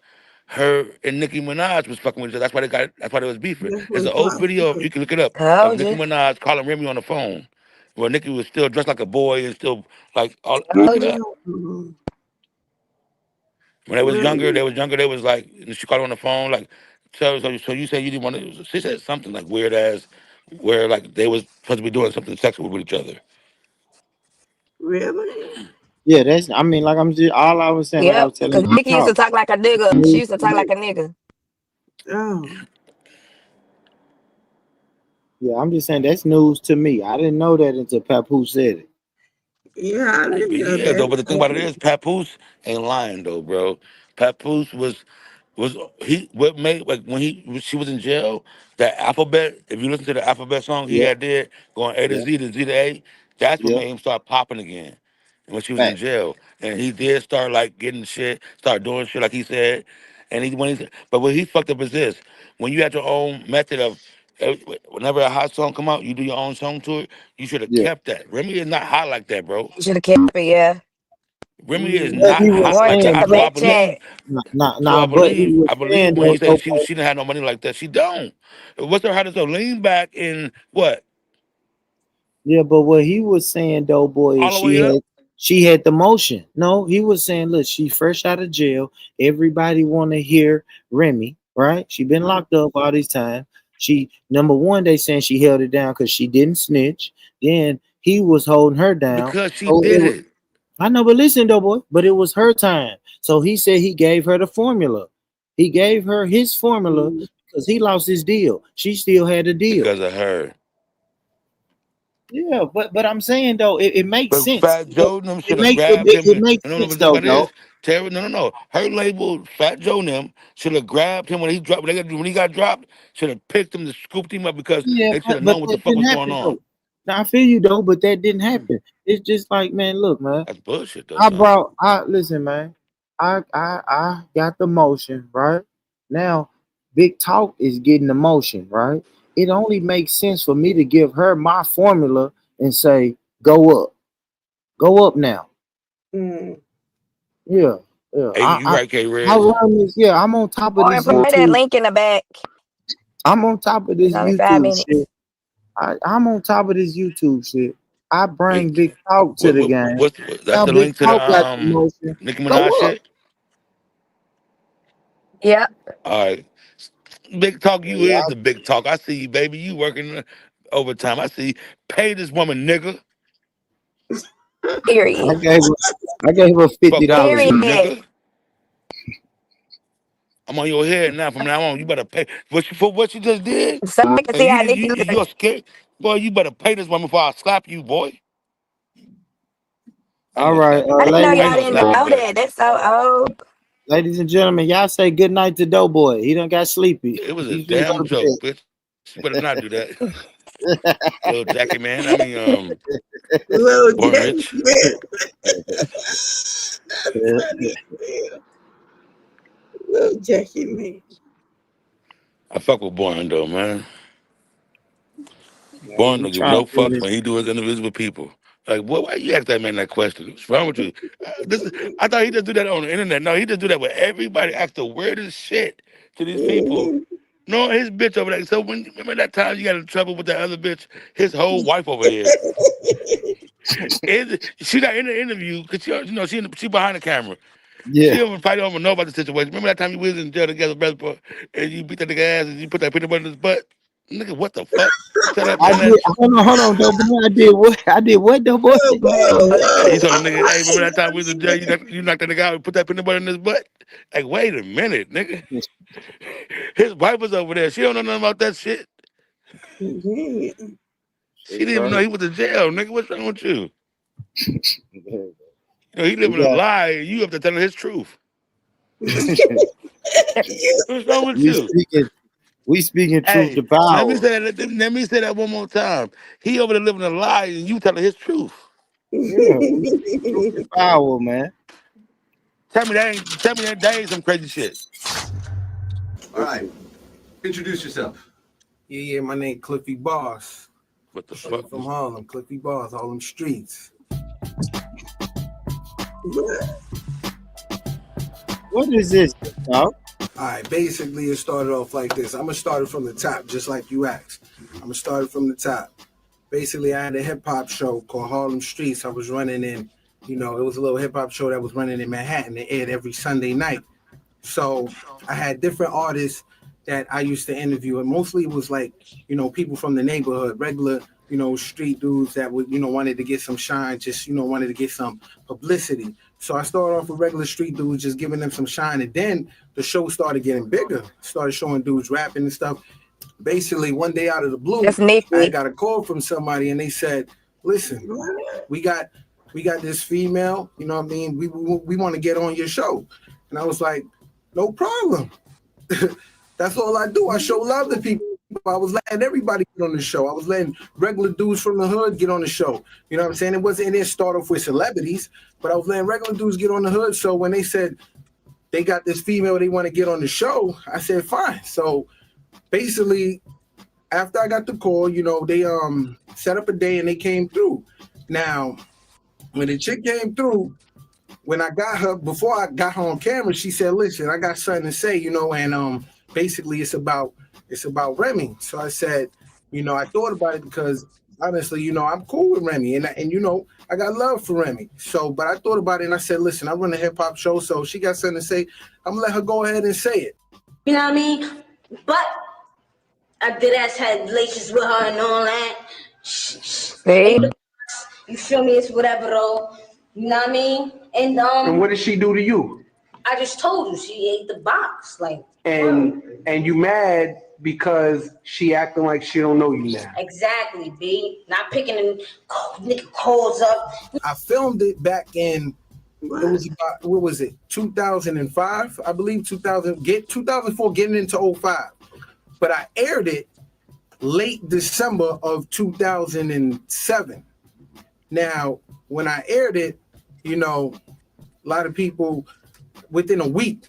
her and Nicki Minaj was fucking with each other. That's why they got. That's why they was beefing.
This
There's
was
an old video
possible.
you can look it up of
Told
Nicki
you.
Minaj calling Remy on the phone, where Nicki was still dressed like a boy and still like all. Look
Told
it
you.
up.
Mm,
When they was younger,
really?
They was like she called her on the phone like. So you said you didn't want to. She said something like weird ass, where like they was supposed to be doing something sexual with each other.
Really?
Yeah, that's. I mean, like I'm just all I was saying. Like I
Yep.
was telling
Because
you,
Nikki used to
talk.
talk like a nigga. She used to talk like a nigga.
Oh,
Yeah, I'm just saying that's news to me. I didn't know that until Papoose said it.
yeah, I didn't know
Yeah, though.
that.
But the thing about it is, Papoose ain't lying though, bro. Papoose was he what made like she was in jail. That alphabet, if you listen to the alphabet song he
Yeah,
had did going A to
yeah,
Z to Z to A, that's what
yeah.
made him start popping again. When she was in
Fact.
jail, and he did start like getting shit, start doing shit like he said, and but what he fucked up is this: when you had your own method of. Whenever a hot song come out, you do your own song to it. You should have
Yeah.
kept that. Remy is not hot like that, bro.
You should have kept it, yeah.
Remy is
But
not
he was
hot
Going
like
to
that.
saying,
the
So
but
I
back
believe,
chat.
but he was
I believe
saying
when he said
though, boy,
she didn't have no money like that. She don't. What's her hottest? So lean back and what?
yeah, but what he was saying though, boy, is
All the way up.
she had the motion. No, he was saying, look, she fresh out of jail. Everybody want to hear Remy, right? She been locked up all this time. She number one, they saying she held it down because she didn't snitch. Then he was holding her down.
Because she
So it
did
was,
it.
I know, but listen though, boy, but it was her time. So he said he gave her the formula. He gave her his formula because he lost his deal. She still had a deal.
Because of her.
Yeah, but I'm saying though, it makes
But
sense.
Fat Joe and them
It
should have
make
grabbed him.
it makes
No,
sense
but the thing
though,
about it
though.
is, Terry, no. Her label, Fat Joe and them, should have grabbed him when he dropped. When he got dropped, should have picked him to scooped him up because
Yeah,
they should have
but
known what the
that
fuck
didn't
was going
happen
on.
though. Now I feel you though, but that didn't happen. It's just like, man, look, man.
That's bullshit, though,
I
son.
brought I listen, man. I got the motion, right? Now Big Talk is getting the motion, right? It only makes sense for me to give her my formula and say, go up. Go up now.
Mm.
Yeah, yeah.
Hey, you right, K.
I
Reds.
run this, yeah, I'm on top of
Or
this
play that
YouTube.
link in the back.
I'm on top of
It's
this
only 5
YouTube
minutes.
shit. I'm on top of this YouTube shit. I
Hey,
bring Big Talk to the game.
That's
Now
the
Big
link to the
Talk got the motion.
Nicki
Go
Minaj
up.
shit.
Yep.
All right, Big Talk, you is
Yeah,
the big talk. I see you, baby. You working overtime. I see. Pay this woman, nigga.
I
Period.
gave her
Fuck
$50.
wrong with you,
Period.
nigga. I'm on your head now. From now on, you better pay for what you just did.
So I can see how Nikki
And you're scared, boy. You better pay this woman before I slap you, boy. I'm
All
gonna
right,
slap you,
I didn't know
bitch. I
y'all
ain't gonna
didn't
slap you
know
back.
that. That's so old.
ladies and gentlemen, y'all say good night to Doughboy. He done got sleepy.
It was a
He's finna go
damn
to
joke, bitch. You better not do that. Little Jackie, man. I mean,
Little
Born
Jackie,
Rich.
man. That's funny. Little Jackie, man.
I fuck with Born though, man.
Man,
Born
he
don't give
trying to
no
do
fucks when he do his interviews with people. Like, what? Why you ask that man that question? What's wrong with you? I thought he just do that on the internet. No, he just do that with everybody. Ask the weirdest shit to these people. No, his bitch over there. So remember that time you got in trouble with that other bitch? His whole wife over there. She not in the interview because she behind the camera. She
Yeah.
probably don't even know about the situation. Remember that time you was in jail together, brother, boy, and you beat that nigga ass and you put that peanut butter in his butt? Nigga, what the fuck? Tell that
I
man
did.
that.
Hold on, Doughboy. I did what? I did what, Doughboy?
You told the nigga, hey, remember that time we was in jail? You knocked that nigga out and put that peanut butter in his butt? Like, wait a minute, nigga. His wife was over there. She don't know nothing about that shit. She didn't even know he was in jail, nigga. What's wrong with you? He living a lie. You have to tell him his truth. What's wrong with you?
We speaking truth
Hey,
to power.
let me say that one more time. He over there living a lie and you telling his truth.
Yeah, we speaking truth to power, man.
Tell me that ain't some crazy shit.
All right. Introduce yourself.
Yeah, my name Cliffy Boss.
What the
Straight
fuck?
from Harlem, Cliffy Boss, Harlem streets.
What is this, dog?
All right, basically it started off like this. I'm gonna start it from the top, just like you asked. I'm gonna start it from the top. Basically, I had a hip hop show called Harlem Streets. I was running in, it was a little hip hop show that was running in Manhattan. It aired every Sunday night. So I had different artists that I used to interview, and mostly it was like, people from the neighborhood, regular, street dudes that would, wanted to get some shine, just, wanted to get some publicity. So I started off with regular street dudes, just giving them some shine. And then the show started getting bigger, started showing dudes rapping and stuff. Basically, one day out of the blue, I got a call from somebody and they said, listen, we got this female, you know what I mean? We want to get on your show. And I was like, no problem. That's all I do. I show love to people. I was letting everybody get on the show. I was letting regular dudes from the hood get on the show. You know what I'm saying? It didn't start off with celebrities, but I was letting regular dudes get on the hood. So when they said they got this female they want to get on the show, I said, fine. So basically, after I got the call, they set up a day and they came through. Now, when the chick came through, when I got her, before I got her on camera, she said, listen, I got something to say, and basically it's about Remy. So I said, I thought about it because honestly, I'm cool with Remy and I got love for Remy. So, but I thought about it and I said, listen, I run a hip hop show. So she got something to say. I'm gonna let her go ahead and say it.
You know what I mean? But I did ass had relations with her and all that. You feel me? It's whatever though. You know what I mean?
And what did she do to you?
I just told you she ate the box. Like
And you mad because she acting like she don't know you now.
exactly, B. Not picking them nigga calls up.
I filmed it back in it was about, what was it? 2005, I believe 2004 getting into 05. But I aired it late December of 2007. Now, when I aired it, a lot of people within a week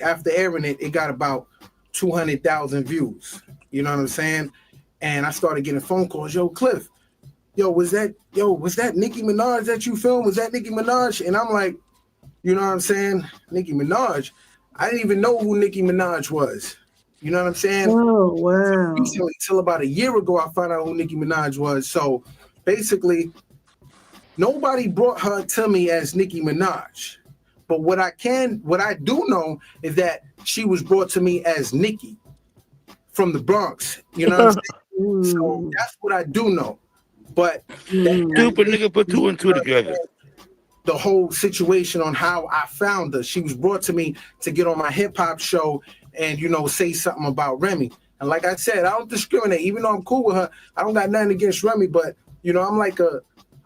after airing it, it got about 200,000 views. You know what I'm saying? And I started getting phone calls. Yo, Cliff, was that Nicki Minaj that you filmed? Was that Nicki Minaj? And I'm like, you know what I'm saying? Nicki Minaj. I didn't even know who Nicki Minaj was. You know what I'm saying?
Oh, wow.
Recently, until about a year ago, I found out who Nicki Minaj was. So basically, nobody brought her to me as Nicki Minaj. But what I do know is that she was brought to me as Nicki from the Bronx. You know what I'm saying? So that's what I do know. But
Stupid nigga put two and two together.
the whole situation on how I found her. She was brought to me to get on my hip hop show and, you know, say something about Remy. And like I said, I don't discriminate. Even though I'm cool with her, I don't got nothing against Remy, but, you know, I'm like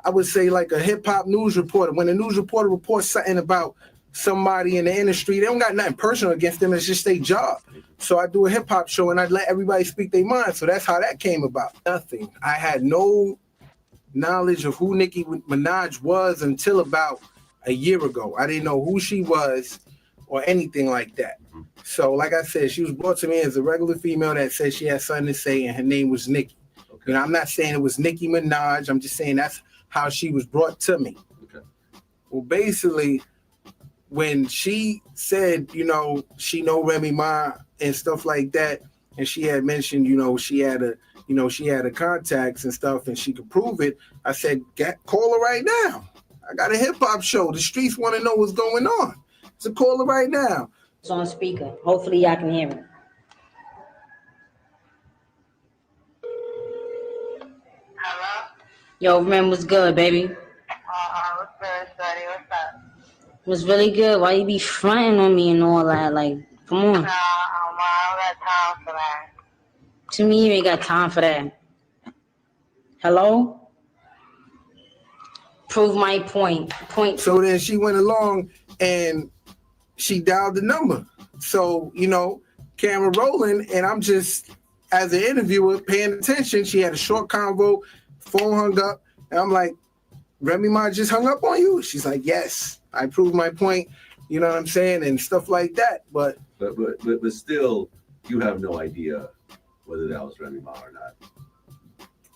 I would say like a hip hop news reporter. When a news reporter reports something about somebody in the industry, they don't got nothing personal against them. It's just their job. So I do a hip hop show and I let everybody speak their mind. So that's how that came about. Nothing. I had no knowledge of who Nicki Minaj was until about a year ago. I didn't know who she was or anything like that. So like I said, she was brought to me as a regular female that said she had something to say and her name was Nicki. Okay. You know, I'm not saying it was Nicki Minaj. I'm just saying that's how she was brought to me. Okay. Well, basically, when she said, you know, she know Remy Ma and stuff like that, and she had mentioned, you know, she had a contacts and stuff, and she could prove it. I said, call her right now. I got a hip hop show. The streets want to know what's going on. So call her right now.
It's on speaker. Hopefully y'all can hear me. Hello? Yo, Rem, what's good, baby? What's good, Study? What's up? What's really good? Why you be fronting on me and all that? Like, come on. Nah, I don't got time for that. To me, you ain't got time for that. Hello? Prove my point.
So then she went along and she dialed the number. So, you know, camera rolling, and I'm just, as an interviewer, paying attention. She had a short convo, phone hung up, and I'm like, Remy Ma just hung up on you? She's like, yes, I proved my point, you know what I'm saying, and stuff like that. But
still, you have no idea whether that was Remy Ma or not.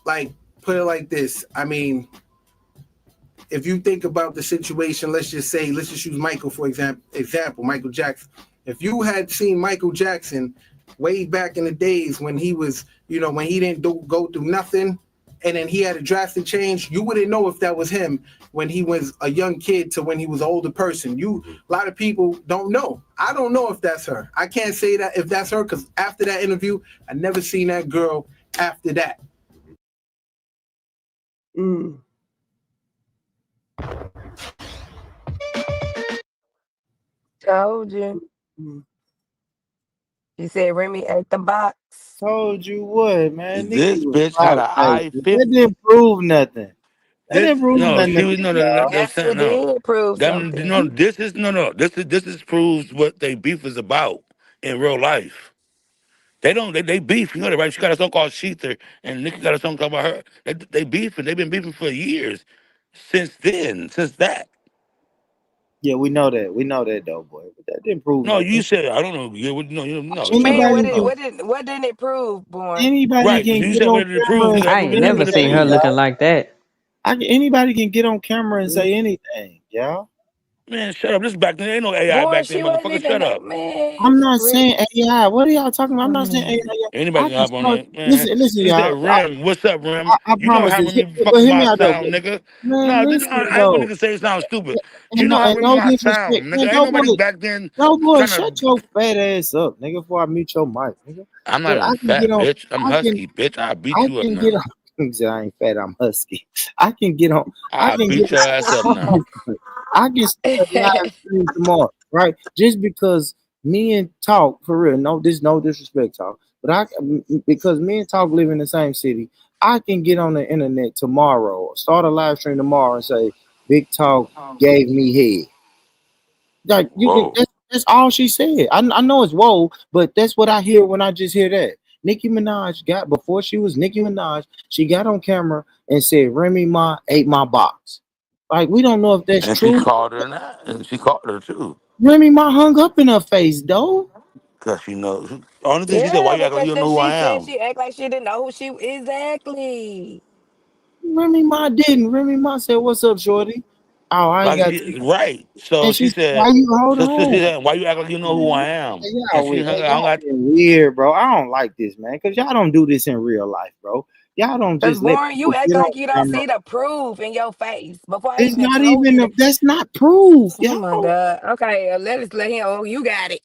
Like, put it like this. I mean, if you think about the situation, let's just use Michael for example, Michael Jackson. If you had seen Michael Jackson way back in the days when he was, you know, when he didn't go through nothing, and then he had a drastic change, you wouldn't know if that was him when he was a young kid to when he was an older person. A lot of people don't know. I don't know if that's her. I can't say that if that's her, because after that interview, I never seen that girl after that.
Told you. You said Remy ate the box.
Told you what, man.
This
Nicki was
bitch had an
violated.
I-50.
That didn't prove nothing. That didn't prove
No,
nothing.
she was no.
Yes, it did prove something.
This is proves what they beef is about in real life. They beef. You know that, right? She got a song called Sheether, and Nicki got a song called about her. They beefing. They've been beefing for years. Since that.
Yeah, we know that though, boy. But that didn't prove
No,
nothing.
you said I don't know. No.
What didn't it prove, Born?
Anybody
Right,
can
you
get
said
on
what did it prove?
camera.
I ain't never seen her looking like that.
Anybody can get on camera and say anything, y'all.
Man, shut up. This is back then. Ain't no AI
Boy,
back then,
she wasn't
motherfucker.
even
Shut
that,
up.
man.
I'm not saying AI. What are y'all talking about? I'm not saying
Mm.
AI.
Anybody
I
can
can
hop on
start.
that, man.
Listen,
He said,
y'all.
Rem, what's up, Rem?
I
You know
promise
how
this.
Remy
But
fuck
hear me
my
out though.
sound, nigga.
Man,
No,
listen
I ain't want
though.
to say it sounds stupid. You
And
know how
no,
Remy my
disrespect.
sound,
Man,
nigga. Ain't
no
nobody
boy.
back then
No boy,
trying
shut
to.
your fat ass up, nigga, before I mute your mic, nigga.
I'm not
But
a
I can get
fat
on.
bitch. I'm husky, bitch. I'll beat you up
Get
now.
on. I ain't fat. I'm husky. I can get on.
I'll beat your ass up now.
I can start a live stream tomorrow, right? Just because me and Talk, for real, no disrespect, Talk, but because me and Talk live in the same city, I can get on the internet tomorrow, start a live stream tomorrow, and say Big Talk gave me head. Like you can, that's all she said. I know it's whoa, but that's what I hear when I just hear that. Nicki Minaj before she was Nicki Minaj, she got on camera and said Remy Ma ate my box. Like we don't know if that's
And she
true.
called her that, and she called her too.
Remy Ma hung up in her face, though.
Cause she knows. Only thing she said, "Why
Yeah,
you act like
because
you don't know who I
she said
am?"
she act like she didn't know who she exactly.
Remy Ma didn't. Remy Ma said, "What's up, shorty?" Oh, I ain't
Like
got.
right. So
And
she
she said, "Why
said,
you hold
so she
on?"
said, "Why you act like you know who I am?" And she hung. I
Y'all
got.
being weird, bro. I don't like this, man, because y'all don't do this in real life, bro. Y'all don't
Because,
just let
Born, you
people
act
get on
like you don't
camera.
see the proof in your face before I
It's
even
not
told
even.
you that.
That's not proof,
Oh, my
y'all.
God. Okay, let him. Oh, you got it.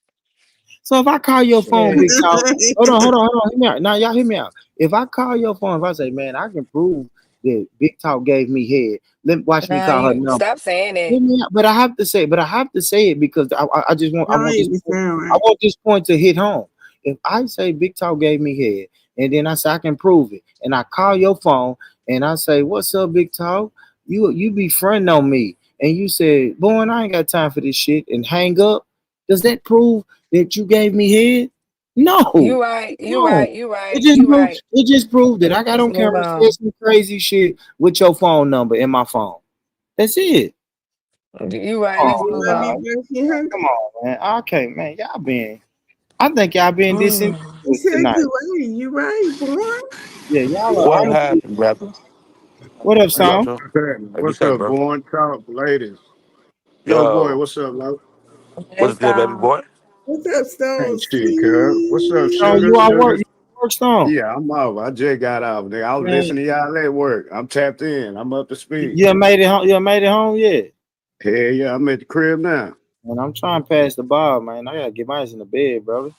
So if I call your phone,
Shit.
Big Talk, hold on. Hear me out. Now, y'all hear me out. If I call your phone, if I say, man, I can prove that Big Talk gave me head. Watch me call her
You
number.
stop saying it.
But I have to say it because I just want
Don't even sound
I
right.
want this point to hit home. If I say Big Talk gave me head, and then I say I can prove it, and I call your phone and I say, "What's up, Big Talk? You be friend on me," and you said, "Boy, I ain't got time for this shit," and hang up. Does that prove that you gave me head? No.
You right. You
No.
right. You right. You right.
It just proved that I got
Let's
on
move
camera saying
on.
some crazy shit with your phone number in my phone. That's it.
You right. Let's
Oh,
move
Love you,
on.
Bessie.
come on, man. Okay, man. I think y'all been disingenuous tonight.
You right, boy.
Yeah, y'all are
What
honestly.
happened, brother?
What up, Song?
Retro? How you
What's
say,
up,
bro?
born top ladies? Yo, boy,
Yo,
what's up, love?
what's good, baby boy?
What's up,
Ain't
Stone
shit, cuz. What's up,
Song,
sugar?
you all
Sugar?
work? You work, Song?
Yeah, I'm out. I just got out, nigga. I was
Man,
listening to y'all at work. I'm tapped in. I'm up to speed.
you made it home. You made it home yet?
Hell yeah, I'm at the crib now.
And I'm trying to pass the ball, man. I gotta get my ass in the bed, brother.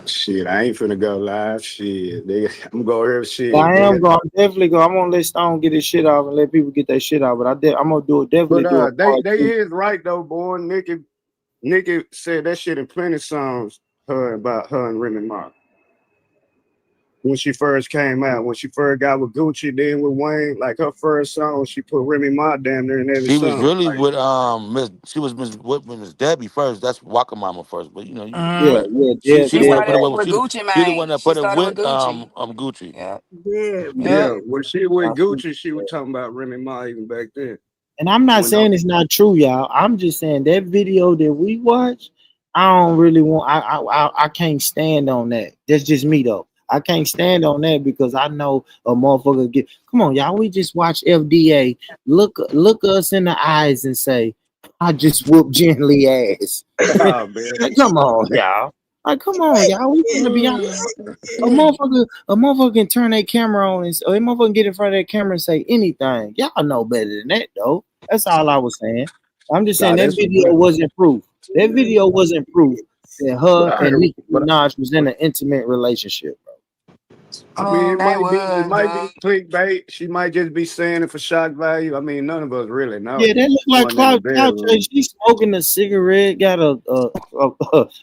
Shit, I ain't finna go live. Shit, nigga. I'm going here.
Yeah,
Shit,
I am
nigga.
going. I'm definitely going. I'm gonna let Stone get his shit off and let people get their shit off. But I'm gonna definitely
But
do a
they
part two.
is right though, boy. Nikki said that shit in plenty songs. Her about her and Remy Ma. When she first came out, when she first got with Gucci, then with Wayne, like her first song, she put Remy Ma damn near in every
She was
song.
really
Like,
with Miss. She was with Miss Debbie first. That's Waka Mama first. But you
Yeah,
but
Mm.
yeah,
she
She
the one that
started
put it
off
with.
with Gucci,
She the one
man.
that
She
put it
started with
with
Gucci.
Gucci.
Yeah.
Yeah,
Yeah.
yeah, when she with
yeah.
Gucci, she was talking about Remy Ma even back then.
And I'm not
When I,
saying it's not true, y'all. I'm just saying that video that we watched, I don't really want. I can't stand on that. That's just me though. I can't stand on that because I know a motherfucker get. Come on, y'all. We just watch FDA. Look us in the eyes and say, "I just whooped gently ass."
oh man,
Like, come on, y'all. Like, come on, y'all. We finna be honest. A motherfucker can turn their camera on or a motherfucker get in front of their camera and say anything. Y'all know better than that, though. That's all I was saying. I'm just saying
nah,
that
that's
video wasn't proof. That video wasn't proof that her and Nicki
but
Minaj was in an intimate relationship.
I mean,
They
it
was,
might be
but
clickbait. She might just be saying it for shock value. I mean, none of us really
Yeah,
know.
that look like
Wasn't in the
Cloud Chase.
bedroom.
She's smoking a cigarette, got a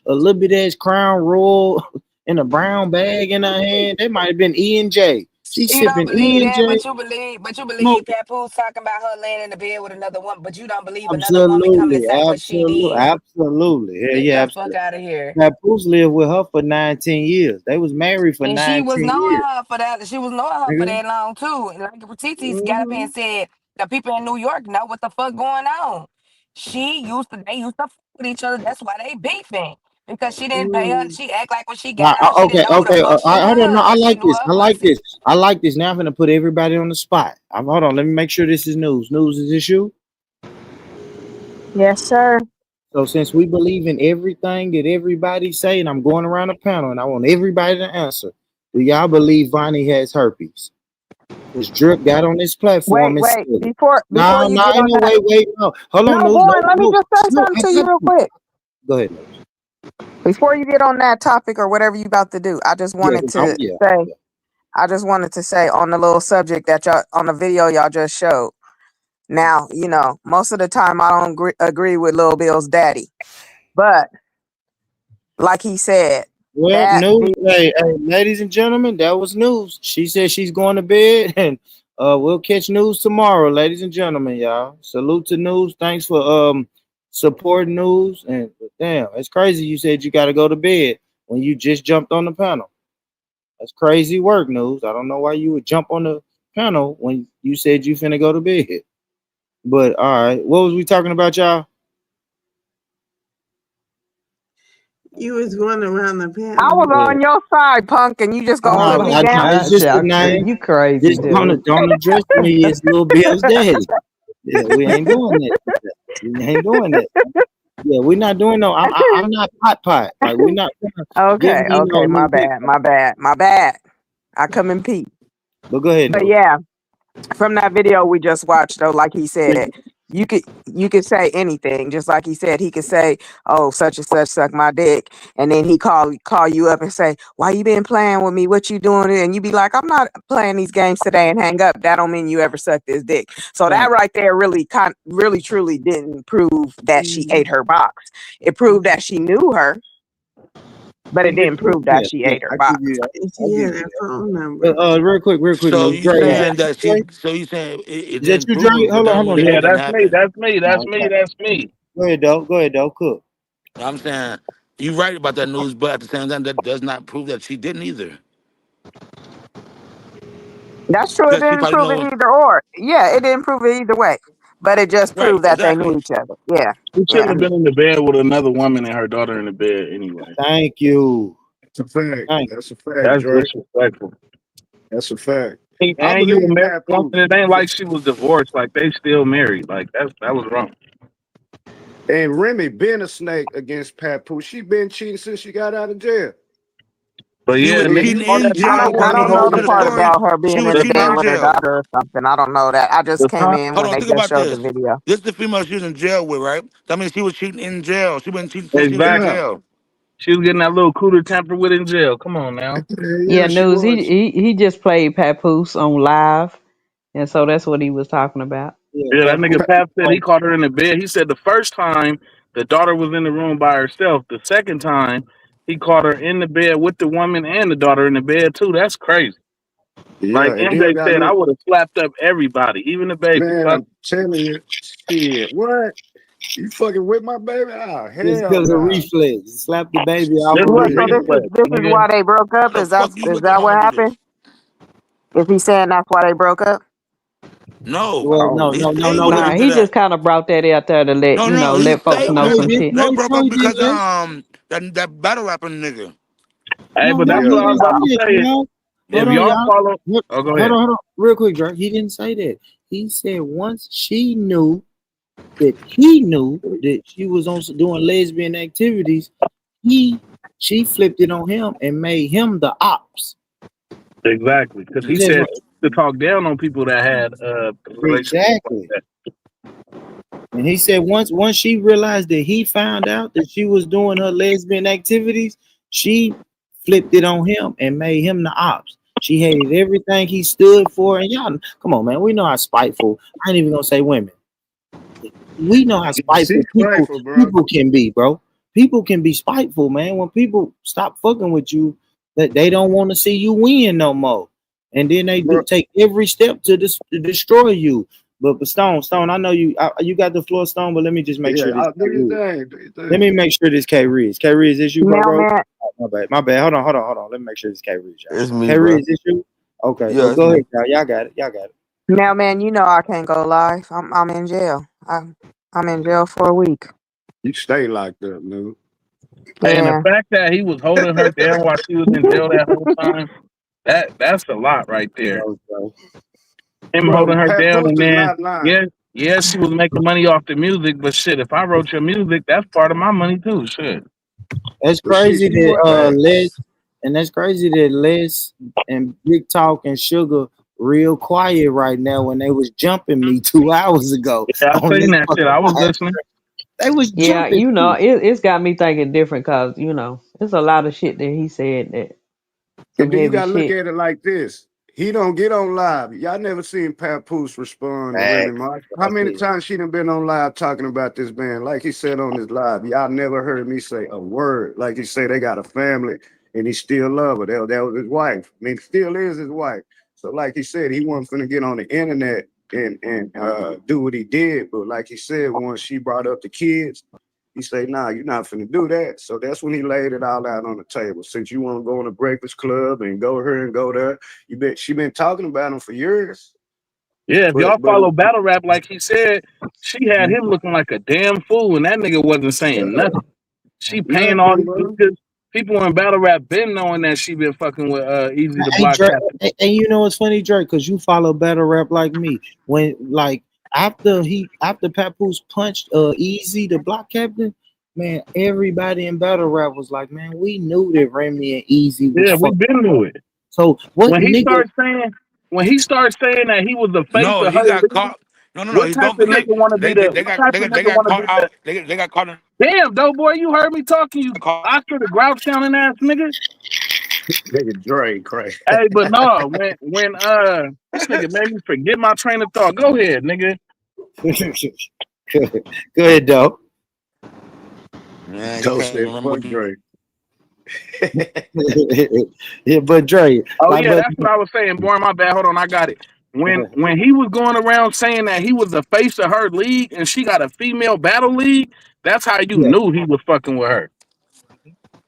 little bit ass Crown Royal in a brown bag in her hand. That might have been E&J. She's
you don't
sipping
believe that,
E&J,
but you believe
smoking.
Papoose talking about her laying in the bed with another woman, but you don't believe another woman coming
Absolutely,
to say what she did.
absolutely. Yeah,
Get
yeah,
the fuck
absolutely.
out of here.
Papoose lived with her for 19 years. They was married for
And she was
19
knowing
years.
her for that. She was knowing her for
Nigga.
that long too. And like Titi's got up here
Mm-hmm.
and said, the people in New York know what the fuck going on. They used to fuck with each other. That's why they beefing. Because she didn't pay her.
Mm.
She act like when she got on, she didn't
Okay,
know who the
okay.
fuck she
I don't know.
was,
I
but she
like
knew
this.
her
I like
pussy.
this. I like this. Now I'm gonna put everybody on the spot. Hold on. Let me make sure this is news. News, is this you?
Yes, sir.
So since we believe in everything that everybody say, and I'm going around the panel, and I want everybody to answer. Do y'all believe Vonnie has herpes? Because Drip got on this platform
Wait,
and said
wait.
it.
Before
No,
you
no,
get
ain't
on
no
that,
wait, no. Hold on,
no,
news,
boy,
no,
let me
no,
just say
no.
something
I
to you
got
real
you.
quick.
Go ahead, news.
Before you get on that topic or whatever you about to do, I just
Yeah,
wanted to say,
yeah.
I just wanted to say on the little subject that y'all on the video y'all just showed. Now, most of the time I don't agree with Lil Bill's daddy, but like he said,
Well,
that
news. Hey, ladies and gentlemen, that was news. She said she's going to bed, and we'll catch news tomorrow, ladies and gentlemen, y'all. Salute to news. Thanks for supporting news. And damn, it's crazy. You said you got to go to bed when you just jumped on the panel. That's crazy work, news. I don't know why you would jump on the panel when you said you finna go to bed. But all right, what was we talking about, y'all?
You was going around the
I was
panel.
on your side, punk, and you just gonna
No,
put me down.
it's just the name.
You crazy,
Just
dude.
don't address me as Lil Bill's daddy. Yeah, we ain't doing that. We ain't doing that. Yeah, we're not doing no. I'm not pot. Like we're not gonna give
Okay,
me no
my
new big.
bad. I come in peace.
But go ahead,
But
no.
yeah, from that video we just watched, though, like he said,
You could say anything, just like he said. He could say, "Oh, such and such suck my dick," and then he call you up and say, "Why you been playing with me? What you doing?" And you be like, "I'm not playing these games today," and hang up. That don't mean you ever sucked his dick. So that right there really truly didn't prove that she ate her box. It proved that she knew her, but it didn't prove that she ate her
I
box.
give you
She had that phone number.
real quick,
So
no,
you
Dre.
saying that so you saying it
Is that
didn't
you, Dre?
prove it, but
Hold
that
on,
don't mean
Dre.
it didn't happen.
Go ahead, though. Go ahead, though. Cook.
I'm saying you're right about that news, but at the same time, that does not prove that she didn't either.
That's true. It
Because she
didn't
probably
prove it
know.
either or. Yeah, it didn't prove it either way. But it just
Right,
proved that they knew
exactly.
each other. Yeah.
He shouldn't
Yeah.
have been in the bed with another woman and her daughter in the bed anyway.
Thank you.
That's a fact.
Thank
That's a fact,
That's
Dre.
disrespectful.
That's a fact. I
And you a
believe
married woman.
Papoose.
It ain't like she was divorced. Like they still married. Like that was wrong.
And Remy been a snake against Papoose. She been cheating since she got out of jail.
But
She
yeah,
was
nigga,
cheating
all
in
that
jail.
time
I
wasn't
don't
Remy,
know
holding
the
listen to
her
the
part
down.
story.
about her
She
being
was
in the
The
cheating
bed
in
time,
with her
jail.
daughter or something. I don't know that. I just
the
came
time.
in
Hold
when
on,
they
think
just
about
showed the
this.
video.
This is the female she was in jail with, right? That means she was cheating in jail. She wasn't cheating since she was in
Exactly.
Yeah.
jail.
She was getting that little cooter temper with in jail. Come on now.
Yeah,
Yeah,
she
news.
was.
He just played Papoose on live, and so that's what he was talking about.
Yeah,
Yeah, that nigga
Papoose.
Pap said he caught her in the bed. He said the first time the daughter was in the room by herself. The second time he caught her in the bed with the woman and the daughter in the bed too. That's crazy.
Yeah,
Like
and then
MJ
got
said, I
little
would have slapped up everybody, even the baby.
man,
Fuck.
I'm telling you, shit. What? You fucking with my baby? Oh,
Just
hell
because of
no.
reflex. Slap the baby off
This
a
was
So
reflex.
reflex,
this is
nigga.
why they broke
How
up.
the fuck you
Is
make your
that what
mama do this?
happened? Is he saying that's why they broke up?
No,
Well,
Oh,
no,
he
no, no,
stayed
no,
with her
no.
Nah,
after
he just
that.
kind of brought that out there to let
No, he
let folks
stayed
know
with
No, he
some
her.
didn't.
shit.
No,
They broke
no,
up
he
because
didn't.
that battle rapping nigga.
Hey,
No,
but
no,
that's
he
what
yeah.
I was
didn't
about to
say that,
say.
y'all. Hold
If
on,
y'all
y'all.
follow,
Hold
oh, go
hold
ahead.
on, hold on. Real quick, Dre. He didn't say that. He said once she knew that he knew that she was on doing lesbian activities, she flipped it on him and made him the ops.
Exactly, because he
He said
said to talk down on people that had relationships like
exactly.
that.
And he said once she realized that he found out that she was doing her lesbian activities, she flipped it on him and made him the ops. She hated everything he stood for. And y'all, come on, man. We know how spiteful. I ain't even gonna say women. We know how spiteful
She's spiteful, bro.
people can be, bro. People can be spiteful, man. When people stop fucking with you, that they don't want to see you win no more, and then they
Bro,
take every step to destroy you. But Stone, I know you got the floor, Stone. But let me just make
yeah,
sure this
I'll
K
do your
Riz.
thing. Do your
Let
thing.
me make sure this K Riz. K Riz, is you, bro?
Mailman,
Oh, my bad. Hold on. Let me make sure this K Riz, y'all.
It's me,
K
bro.
Riz, is you? Okay.
Yeah,
Well,
it's
go
me.
ahead, y'all. Y'all got it.
mailman, you know I can't go live. I'm in jail. I'm in jail for a week.
You stay locked up, dude.
Hey, and the
Yeah.
fact that he was holding her down while she was in jail that whole time, that's a lot right there. Him
Bro,
holding her down,
Papoose
and
is
then
not lying.
she was making money off the music, but shit, if I wrote your music, that's part of my money too. Shit.
That's
But shit,
crazy
she was.
that that's crazy that Les and Big Talk and Sugar real quiet right now when they was jumping me 2 hours ago
Yeah, I
on
seen
this
that shit. I was
fucking
listening.
they was
Yeah,
jumping me.
it's got me thinking different because it's a lot of shit that he said that
And
some
then you
heavy
gotta look
shit.
at it like this. He don't get on live. Y'all never seen Papoose respond to Remy
Facts.
Martin. How many times she done been on live talking about this man? Like he said on his live, y'all never heard me say a word. Like he said, they got a family and he still love her. That was his wife. I mean, still is his wife. So like he said, he wasn't finna get on the internet and do what he did. But like he said, once she brought up the kids, he said, nah, you're not finna do that. So that's when he laid it all out on the table. Since you want to go on a Breakfast Club and go here and go there, she been talking about him for years.
Yeah, if y'all
But
follow battle rap, like he said, she had him looking like a damn fool, and that nigga wasn't saying nothing. She paying all
nothing,
these
bro.
niggas. People in battle rap been knowing that she been fucking with Easy the
Hey
Block
Drake,
Captain.
and you know what's funny, Drake, because you follow battle rap like me. When like after Papoose punched Easy the block captain, man, everybody in battle rap was like, man, we knew that Remy and Easy was
Yeah, we
fucking.
been knew it.
So what
When he
nigga?
started saying that he was the face
No,
of
he
her
got
league,
caught. No.
What
He
type
don't
of
forget.
nigga want to be the?
They
What type of
they
nigga
got
want to be
caught
the?
out. They got caught.
Damn, though, boy, you heard me talking. You Oscar the grouch sounding ass nigga.
Nigga Dre crazy.
Hey, but no, when this nigga made me forget my train of thought. Go ahead, nigga.
Go ahead, though.
Man, you
Toe
can't
said,
remember.
fuck Dre.
Yeah, but Dre,
Oh
like,
yeah,
but
that's what I was saying. Boy, my bad. Hold on, I got it. When he was going around saying that he was the face of her league and she got a female battle league, that's how you
yeah,
knew he was fucking with her.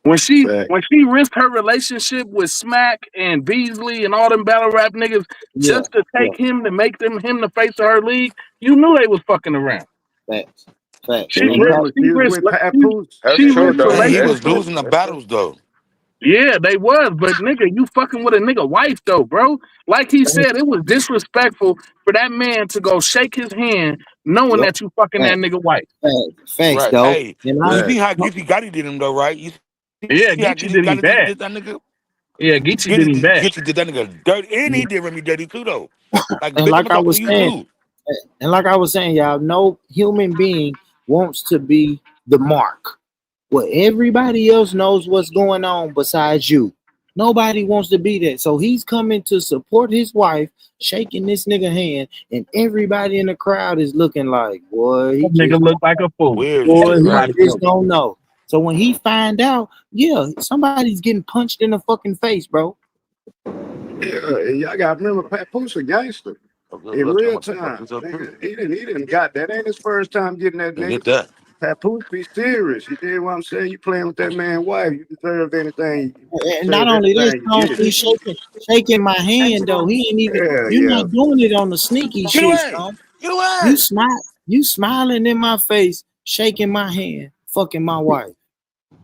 When
Fact.
she risked her relationship with Smack and Beasley and all them battle rap niggas
yeah,
just to
yeah,
take him to make him the face of her league, you knew they was fucking around.
facts, facts.
She
And
risked
Remember,
that,
she was with Papoose.
That's
she
true
risked
though.
And he
That's
was
relationships.
true.
losing the battles though.
Yeah, they was, but nigga, you fucking with a nigga wife though, bro. Like he said, it was disrespectful for that man to go shake his hand knowing
yep,
that you fucking that
facts,
nigga wife.
facts,
Right.
though.
Hey,
And
you
I,
see
Fact.
how Geechee Gotti did him though, right? You
Yeah,
see how
Geechee
Geechee
did him
Gotti did
bad.
that nigga?
Yeah, Geechee did him bad.
Geechee did that nigga dirty, and he did Remy dirty too though. Like,
and
bitch, I'm
like
gonna
I
talk to
was
you
saying,
too.
y'all, no human being wants to be the mark. Well, everybody else knows what's going on besides you. Nobody wants to be that. So he's coming to support his wife, shaking this nigga hand, and everybody in the crowd is looking like, boy, he
That nigga
just,
look like a fool.
Weird as
boy,
shit,
he
right?
just don't know. So when he find out, yeah, somebody's getting punched in the fucking face, bro.
Yeah, and y'all gotta remember Papoose a gangster. In
Look, I'm
real
gonna fuck
time.
this up too.
Nigga, he didn't got that. Ain't his first time getting that
And
nigga.
get that.
Papoose be serious. You did what I'm saying? You playing with that man's wife. You deserve anything. You
And not
deserve
only this,
everything
Tom,
you
he's
get.
shaking my hand though. He ain't even.
Yeah,
You're
yeah.
not doing it on the sneaky
Get
shit,
away!
Tom.
Get away!
You smiling in my face, shaking my hand, fucking my wife.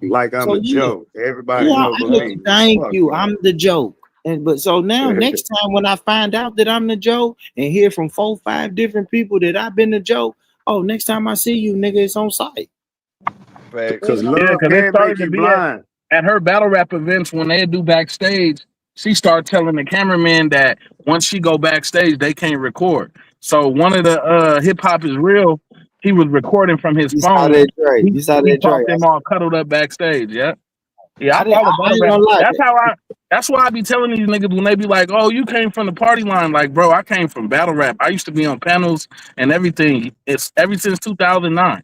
Like I'm
So
a joke. Everybody
yeah,
know but
look,
me.
thank
Fuck
you.
no.
I'm the joke. And but so now next time when I find out that I'm the joke and hear from 4-5 different people that I've been the joke, oh, next time I see you, nigga, it's on site.
Cause
Facts.
Yeah,
love
because it
can make
started to
you
be
blind.
at her battle rap events when they do backstage. She started telling the cameraman that once she go backstage, they can't record. So one of the hip hop is real. He was recording from his
You saw
phone.
that, Dre.
He,
You saw
he
that, Dre.
caught them all cuddled up backstage. Yeah, yeah. I
I didn't.
follow
I
battle
ain't
rap.
gonna lie.
That's how I. That's why I be telling these niggas when they be like, "Oh, you came from the party line." Like, bro, I came from battle rap. I used to be on panels and everything. It's ever since 2009.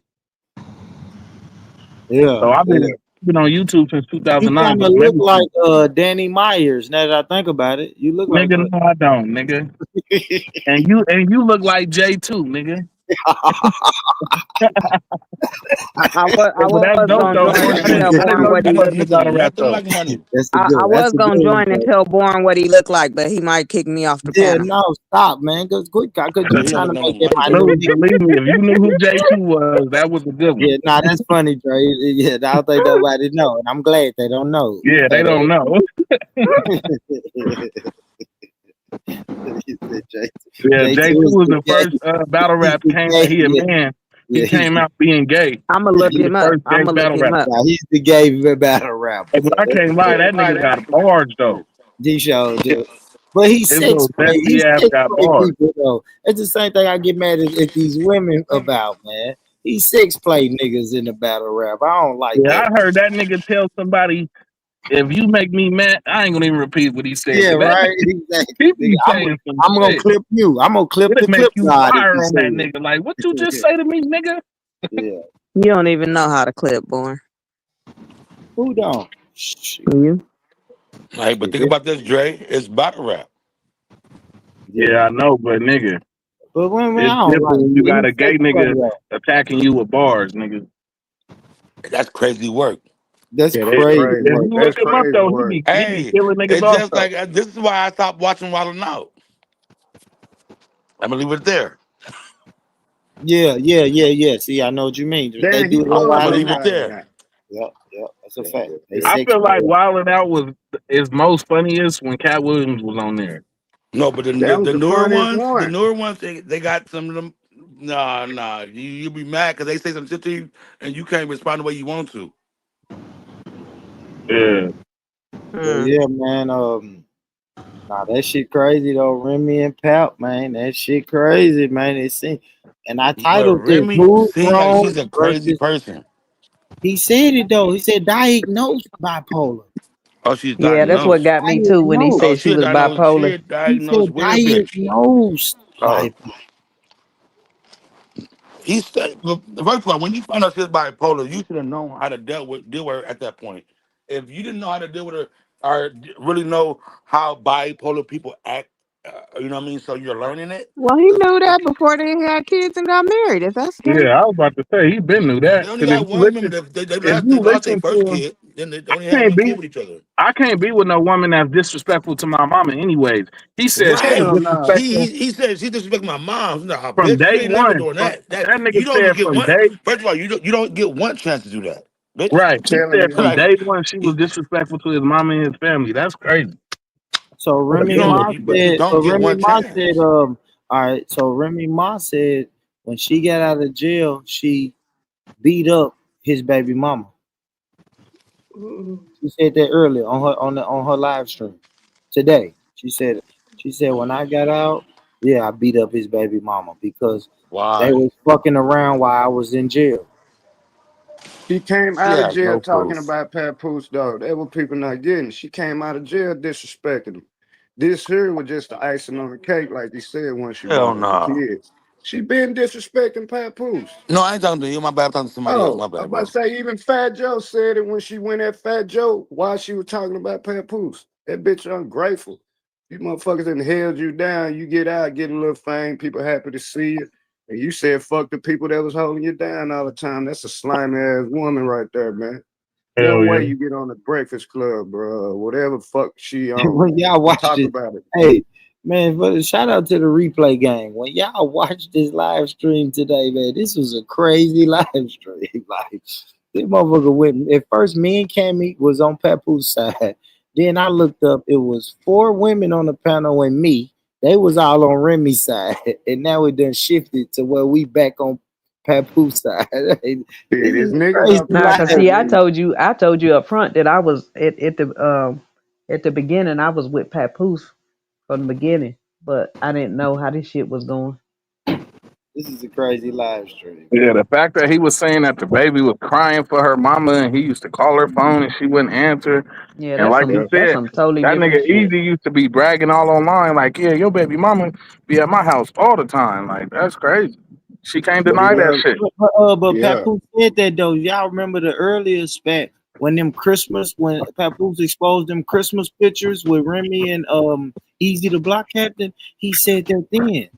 Yeah,
So I've
yeah.
been on YouTube since
You
2009
kind of
doing
look
everything.
like Danny Myers. Now that I think about it, you look like
Nigga, no, I don't, nigga. And you look like Jay too, nigga.
I
Hey, but that's
was
dope
gonna
though,
join
Born.
and
That
tell
nigga,
I didn't
Born
know
what
you
he
that
looked.
fucking
nigga
with
looking
battle rap
nothing
though.
like money.
That's
I
a
was
good
gonna
one,
join
bro.
and tell Born what he looked like, but he might kick me off the
Yeah,
panel.
no, stop, man. Cause quick, cause
Yeah,
you
he don't
trying
look
to
nothing
make
like
that
money,
minority.
dude.
Believe me, if you knew who J2 was, that was a good one.
Yeah, nah, that's funny, Dre. Yeah, I don't think nobody know, and I'm glad they don't know.
Yeah, they
Fat
don't know.
ass. He said
Yeah,
J2
J2
is
was
the
the
gay.
first battle
He's
rap
the
came.
gay.
He a
Yeah,
man. He
yeah. He's
came out being gay.
I'ma look
He the
him up.
first gay
I'ma look
battle
him
rapper.
up.
nah, he's the gay battle rapper.
Hey, but I can't lie, that nigga got bars though.
D show, dude. But he's
His
six
little
play.
zesty
He's
ass
six
got
play
bars.
people though. It's the same thing I get mad at these women about, man. He's six play niggas in the battle rap. I don't like
Yeah,
that.
I heard that nigga tell somebody, if you make me mad, I ain't gonna even repeat what he said.
Yeah,
Cause that
right.
nigga,
Exactly.
he
Nigga,
be saying some
I'm gonna
shit.
clip you. I'm gonna clip
It'll
the
make
clip
you
God if
fire
you
on
say
that
it.
nigga. Like, what you just say to me, nigga?
Yeah.
You don't even know how to clip, Born.
Who don't? Shit.
You.
Hey, but think about this, Dre. It's battle rap.
Yeah.
Yeah, I know, but nigga,
But when I
it's
don't
different
like
when you
it.
got
He's
a gay
six play
nigga
though.
attacking you with bars, nigga.
That's crazy work.
That's
Yeah, that's
crazy
crazy
If
work.
work.
you
That's
look him up
crazy
though,
work.
he be
Hey,
killing niggas
it's
off
just
though.
like this is why I stopped watching Wild 'N Out. I'm gonna leave it there.
Yeah. See, I know what you mean. They
Damn, he
do it on
I'm
was
Wild
gonna
on
and
leave
Out.
it
Wild 'N
there.
Out.
Yep, that's a
Yeah,
fact.
yeah,
They
I
yeah.
six
feel
play.
like Wildin' Out was is most funniest when Cat Williams was on there.
No, but
That was
the
the
newer
funniest
ones,
one.
they got some of them. Nah. You be mad because they say some shit to you and you can't respond the way you want to.
Yeah.
But
Mm.
yeah, man. Nah, that shit crazy though. Remy and Pap, man, that shit crazy, man. And I
But
titled this
Remy
"Who's
seems like
Wrong
she's a crazy
versus."
person.
He said it though. He said diagnosed bipolar.
Oh, she's
Yeah, that's what
diagnosed.
got me too when he
Diagnosed.
Oh,
said she was
she
bipolar.
a
He
diagnosed
said
weird bitch.
diagnosed
Oh.
bipolar.
He said, look, first of all, when you found out she was bipolar, you should have known how to deal with her at that point. If you didn't know how to deal with her or really know how bipolar people act, you know what I mean? So you're learning it.
Well, he knew that before they had kids and got married. If that's the case.
Yeah, I was about to say he been knew that.
They only
Because
got one. Remember,
if
they
you
lost their
listen
first
to him,
kid, then they only
I
had
can't
one
be
kid with each other.
I can't be with no woman that's disrespectful to my mama. Anyways, he said she was
Right.
Hell no.
disrespectful
He said she disrespected my mom. Nah,
from
bitch, you
day
ain't never
one.
doing that. That
That
you
nigga
don't even
said
get
from
one.
day
First of all, you don't get one chance to do that, bitch.
right. He
Telling
said from
you.
Like
day one she was disrespectful to his mama and his family. That's crazy.
So
What a
you
Remy
don't,
killer.
Ma
but you
said.
don't
So
get
Remy
one
Ma said.
chance.
All right. So Remy Ma said when she got out of jail, she beat up his baby mama. She said that earlier on her live stream today. She said when I got out, yeah, I beat up his baby mama because they
Why?
was fucking around while I was in jail.
She came
She
out of
has
jail
no
talking
proof.
about Papoose, dog. That what people not getting. She came out of jail disrespecting him. This here was just the icing on the cake, like you said, once she
Hell
brought up the
no.
kids. She been disrespecting Papoose.
No, I ain't talking to you. My bad. I'm talking to somebody else.
Oh,
My
I'm
bad,
about
bro.
to say even Fat Joe said it when she went at Fat Joe while she was talking about Papoose. That bitch ungrateful. You motherfuckers done held you down. You get out, get a little fame. People happy to see you. And you said fuck the people that was holding you down all the time. That's a slimy ass woman right there, man. No
Hell
way
yeah.
you get on the Breakfast Club, bro. Whatever fuck she
When
on
y'all
and
watched
talk
it,
about it.
hey man, but shout out to the replay gang. When y'all watched this live stream today, man, this was a crazy live stream. Like this motherfucker went at first. Me and Cammy was on Papoose side. Then I looked up. It was 4 women on the panel and me. They was all on Remy's side, and now it done shifted to where we back on Papoose side. This
Yeah, there's
is a
niggas
crazy
up there
Nah,
live.
cause
too,
see,
man.
I told you up front that I was at the beginning. I was with Papoose from the beginning, but I didn't know how this shit was going.
This is a crazy live stream,
Yeah,
man.
the fact that he was saying that the baby was crying for her mama and he used to call her phone and she wouldn't answer.
Yeah,
And like you
that's
said,
some totally
that
different
nigga
shit.
Easy used to be bragging all online, like, yeah, your baby mama be at my house all the time. Like, that's crazy. She can't
But he
deny that
was,
shit.
But
yeah.
Papoose said that though. Y'all remember the earlier spat when when Papoose exposed them Christmas pictures with Remy and Easy the Block Captain. He said that then.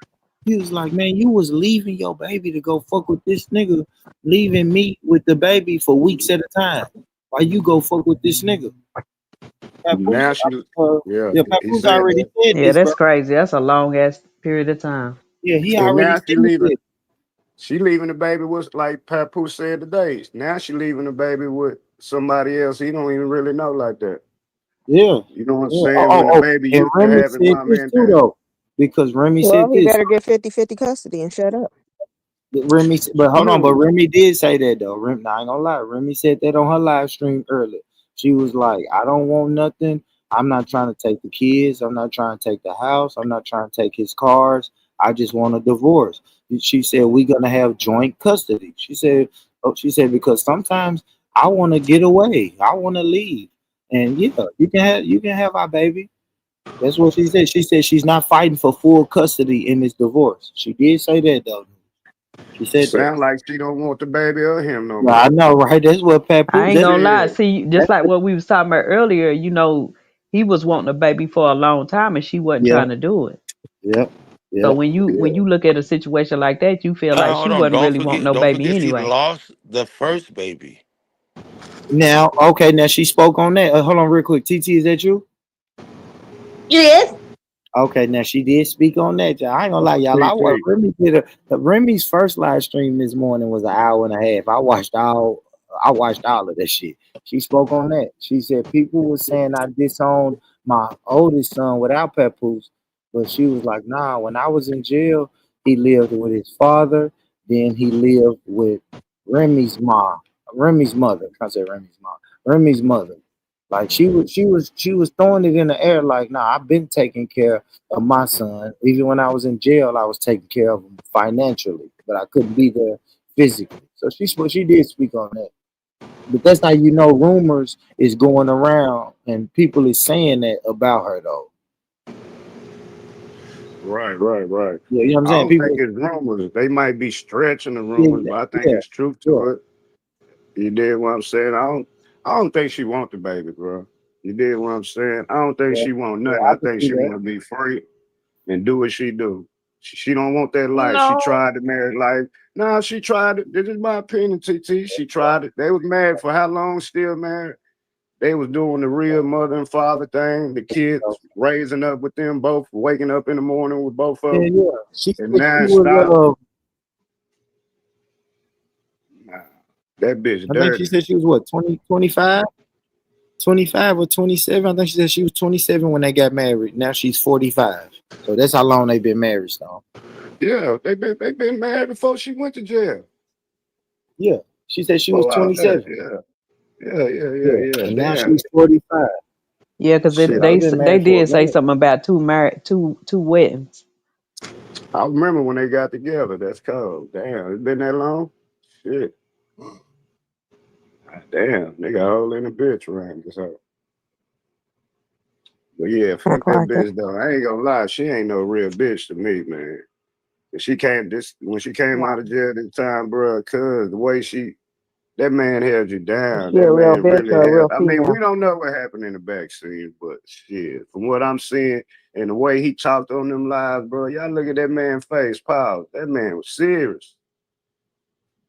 He was like, "Man, you was leaving your baby to go fuck with this nigga, leaving me with the baby for weeks at a time. Why you go fuck with this nigga?" Papoose,
Now she, yeah,
yeah,
he
Papoose
said
already
that.
said
Yeah,
this, bro.
that's crazy. That's a long ass period of time.
Yeah, he
And
already
now
said this.
she leaving the baby with like Papoose said today. Now she leaving the baby with somebody else he don't even really know like that.
Yeah.
You know what I'm
Yeah. Oh,
saying?
oh,
When the
oh.
baby
And
used to
Remy
have his
said
mom
this
and
too,
dad.
though, because Remy
Well,
said
he
this.
better get 50-50 custody and shut up.
But hold on, but
No.
Remy did say that though. Nah, I ain't gonna lie. Remy said that on her live stream earlier. She was like, I don't want nothing. I'm not trying to take the kids. I'm not trying to take the house. I'm not trying to take his cars. I just want a divorce. She said we're gonna have joint custody. She said because sometimes I want to get away. I want to leave. And yeah, you can have our baby. That's what she said. She said she's not fighting for full custody in this divorce. She did say that though. She said that.
Sound like she don't want the baby or him no
Yeah, I
more.
know, right? That's what
I
Papoose.
ain't
That,
gonna lie.
Shit.
See, just like what we was talking about earlier, he was wanting a baby for a long time and she wasn't
yeah,
trying to do it.
yeah,
So
yeah.
when
Yeah.
you look at a situation like that, you feel like she
Hold on.
wasn't really wanting no
Don't
baby
forget she
anyway.
lost the first baby.
Now, okay, now she spoke on that. Hold on, real quick. TT, is that you?
Yes.
Okay, now she did speak on that. Y'all. I ain't gonna lie, y'all.
TT.
Remy's first live stream this morning was an hour and a half. I watched all of that shit. She spoke on that. She said people were saying I disowned my oldest son without Papoose, but she was like, nah. When I was in jail, he lived with his father. Then he lived with Remy's mom, Remy's mother. I say Remy's mom, Remy's mother. Like she was throwing it in the air like, nah, I've been taking care of my son. Even when I was in jail, I was taking care of him financially, but I couldn't be there physically. So she did speak on that. But that's how you know rumors is going around and people is saying that about her though.
Right.
Yeah, you know what I'm
I
saying?
don't think
People,
it's rumors. They might be stretching the
yeah,
rumors, but I think
yeah,
it's truth
yeah.
to it. You did what I'm saying? I don't think she want the baby, bro. You did what I'm saying? I don't think
Yeah,
she want
yeah,
nothing.
I
I
can
think
see
she
that.
want to be free and do what she do. She don't want that life. She
No,
tried the married life. No, she tried it. This is my opinion, TT. She tried it. They was married for how long? Still married. They was doing the real mother and father thing. The kids raising up with them both, waking up in the morning with both of
Yeah,
them.
yeah. She
And
said
now
she
it stopped.
was
Nah, that bitch
I think she
dirty.
said she was what, 20, 25? 25 or 27. I think she said she was 27 when they got married. Now she's 45. So that's how long they've been married, so.
Yeah, they been married before she went to jail.
Yeah. She said she was
Oh, all that.
27. Yeah.
Yeah.
And now
Damn.
she's 45.
Yeah, because
Yeah,
Shit,
they've been
they
married for a
did say
minute.
something about two weddings.
I remember when they got together. That's cold. Damn, it's been that long. Shit. Damn, they got a hole in the bitch around this hoe. But yeah,
Act
fuck that
like it.
bitch though. I ain't gonna lie, she ain't no real bitch to me, man. And she came this when she came out of jail this time, bro, cause the way that man held you
Is
down.
she a
That
real
man
bitch
really
or a real
held. I mean, we
female?
don't know what happened in the back scene, but shit, from what I'm seeing and the way he talked on them lives, bro, y'all look at that man's face, pause. That man was serious.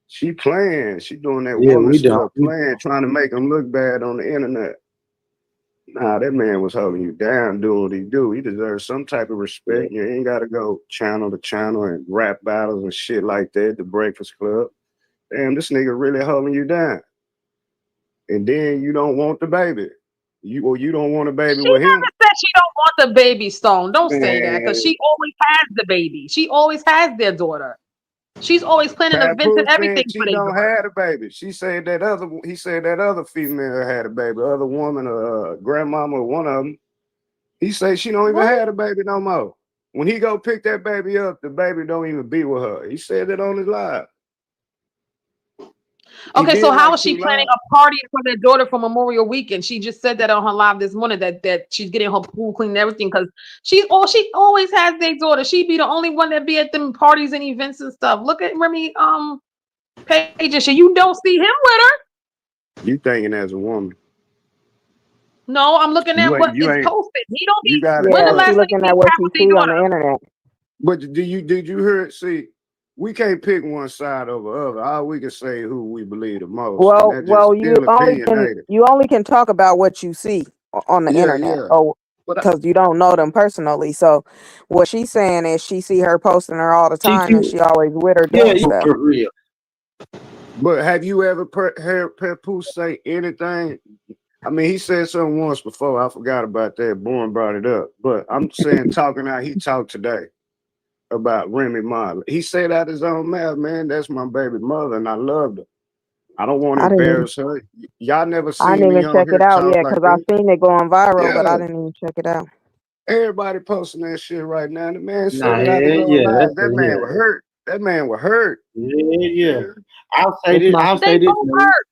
She playing. She doing that
Yeah,
woman
we don't.
stuff, playing, trying to make him look bad on the internet. Nah, that man was holding you down, doing what he do. He deserves some type of
Yeah.
respect. You ain't got to go channel to channel and rap battles and shit like that. The Breakfast Club. Damn, this nigga really holding you down. And then you don't want the baby. You don't want a baby
she
with him.
never said she don't want the baby, Stone. Don't say that, because
Man,
she always has the baby. She always has their daughter. She's always planning events and
Papoose
everything
said
for
she
their
don't
daughter.
have a baby. He said that other female had a baby, other woman, grandmama, or one of them. He say she don't even
What?
have a baby no more. When he go pick that baby up, the baby don't even be with her. He said that on his live. He
Okay, so
did
how
like
is she
two
planning
lives.
a party for their daughter for Memorial Weekend? She just said that on her live this morning that she's getting her pool clean and everything, because she always has their daughter. She be the only one that be at them parties and events and stuff. Look at Remy page and shit. You don't see him with her.
You thinking as a woman.
No, I'm looking
You
at
ain't
what
you
is
ain't
posted. He don't
you
be.
got it.
When the
Yeah, she
last time you
looking
see
at
him
what
have
she
with their
see on
daughter?
the internet.
But did you hear it? See, we can't pick one side over other. All we can say who we believe the most, and that just
Well,
still opinionated.
you only can talk about what you see on the
Yeah,
internet,
yeah.
or
But
because you don't know them personally. So, what she's saying is she see her posting her all the time, and
TQ,
she always with her
yeah,
doing
you
stuff.
for real.
have you ever heard Papoose say anything? I mean, he said something once before. I forgot about that. Born brought it up. But I'm saying, talking out, he talked today about Remy Ma. He said out his own mouth, man, that's my baby mother, and I loved her. I don't want to
I didn't
embarrass her. Y'all never
I
seen
didn't
me
even
on
check it
here
out
talk
yet
like
because I
that.
seen it going viral, but
Yeah,
I didn't even check it out.
everybody posting that shit right now. The man
Nah,
said it out his
yeah,
own
yeah,
mouth.
that's
That man was hurt. That man was hurt.
yeah, yeah.
Yeah.
I'll say
It's
this.
my
I'll
They
say this
both
news.
hurt.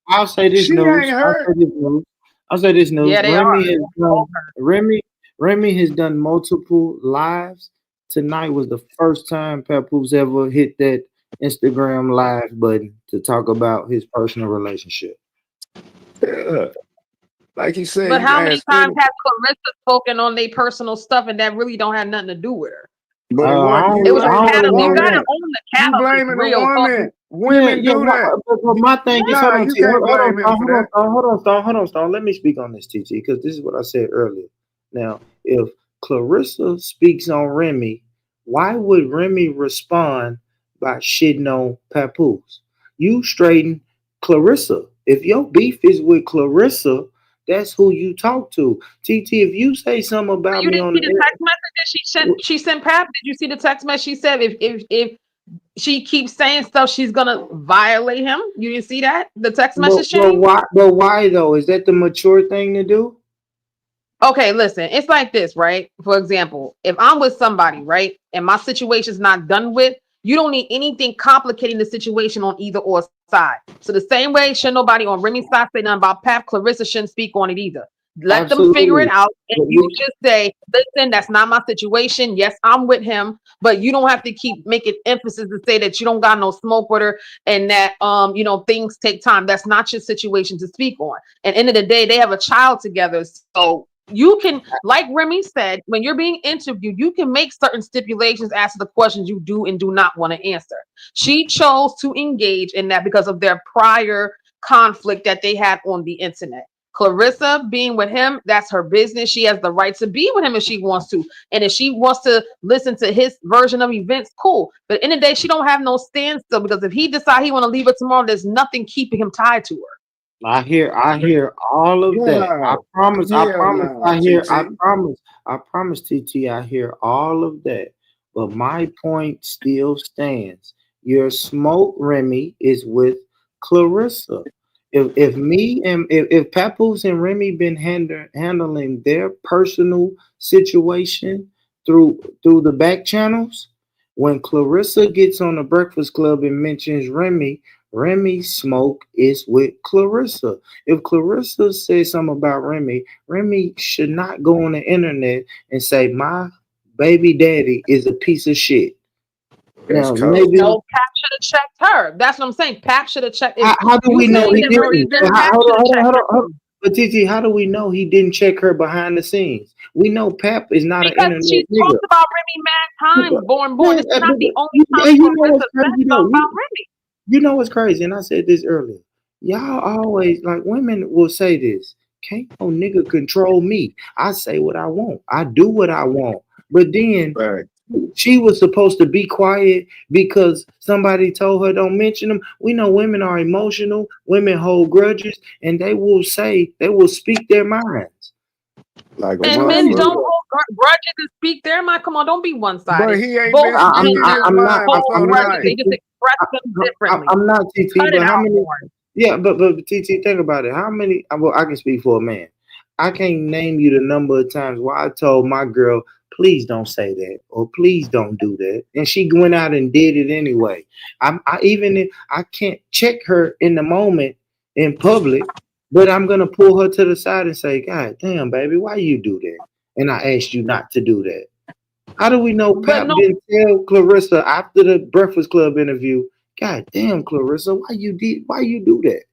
I'll say this
She ain't
news. I'll
hurt.
say this news. I'll say this news.
Yeah, they are.
Remy has
Both
done.
hurt.
Remy has done multiple lives. Tonight was the first time Papoose ever hit that Instagram live button to talk about his personal relationship.
Yeah. Like he said,
But
you can
how many
ask
times
any.
has Clarissa spoken on their personal stuff and that really don't have nothing to do with her?
But it
I
wasn't.
don't,
You
It was a
I
blaming
don't
the
catalyst. You
remember
gotta
woman.
that.
own the
You
catalyst,
blaming the
real talk.
woman.
Yeah,
Women
yeah.
do that.
But my thing is, hold
Nah,
on,
you
T,
can't
hold on,
blame him
Stone,
for
hold on,
that.
Stone, hold on, Stone, hold on, Stone. Let me speak on this, TT, because this is what I said earlier. Now, if Clarissa speaks on Remy, why would Remy respond by shitting on Papoose? You straighten Clarissa. If your beef is with Clarissa, that's who you talk to. TT, if you say something about
You
me
didn't
on
see
the
the text message that she sent. She sent Pap. Did you see the text message? She said if she keeps saying stuff she's gonna violate him. You didn't see that? The text
But
message chain?
why though? Is that the mature thing to do?
Okay, listen, it's like this, right? For example, if I'm with somebody, right, and my situation's not done with, you don't need anything complicating the situation on either or side. So the same way, should nobody on Remy's side say nothing about Pap, Clarissa shouldn't speak on it either. Let them figure it
Absolutely.
out, and
But
you just say, "Listen, that's not my situation. Yes, I'm with him, but you don't have to keep making emphasis to say that you don't got no smoke with her and that things take time. That's not your situation to speak on. And end of the day, they have a child together, so." You can, like Remy said, when you're being interviewed, you can make certain stipulations as to the questions you do and do not want to answer. She chose to engage in that because of their prior conflict that they had on the internet. Clarissa being with him, that's her business. She has the right to be with him if she wants to. And if she wants to listen to his version of events, cool. But in the day, she don't have no standstill because if he decide he want to leave her tomorrow, there's nothing keeping him tied to her.
I hear all of that. I
No,
promise,
hell no, TT.
I promise, TT, I hear all of that. But my point still stands. Your smoke, Remy, is with Clarissa. If Papoose and Remy been handling their personal situation through the back channels, when Clarissa gets on the Breakfast Club and mentions Remy, Remy's smoke is with Clarissa. If Clarissa says something about Remy, Remy should not go on the internet and say, my baby daddy is a piece of shit.
That's
Now,
cold.
maybe.
No, Pap should have checked her. That's what I'm saying. Pap should have checked. If
How do
you
we know
saying
he
that Remy,
didn't?
then Pap
Hold
should
on,
have
hold on,
checked
hold on,
her.
hold on. But TT, how do we know he didn't check her behind the scenes? We know Pap is not an
Because
internet
she's
nigga.
talked about Remy mad times, born. This is not the only time
And you know
Clarissa
what's
said
crazy though?
something about Remy.
You know what's crazy, and I said this earlier. Y'all always like women will say this. Can't no nigga control me. I say what I want. I do what I want. But then
Right.
she was supposed to be quiet because somebody told her don't mention them. We know women are emotional. Women hold grudges, and they will speak their minds.
Like a
And men don't
motherfucker.
hold grudges and speak their mind. Come on, don't be one
But
sided.
he ain't
Both
been
men
speaking his
don't
mind
hold
before
grudges. They
tonight.
just express them differently.
I'm not TT,
Cut it
but how
out,
many?
Born.
Yeah, but TT, think about it. How many? Well, I can speak for a man. I can't name you the number of times where I told my girl, please don't say that or please don't do that, and she went out and did it anyway. I can't check her in the moment in public, but I'm gonna pull her to the side and say, God damn, baby, why you do that? And I asked you not to do that. How do we know
But
Pap
no,
didn't tell Clarissa after the Breakfast Club interview? God damn, Clarissa, why you do that?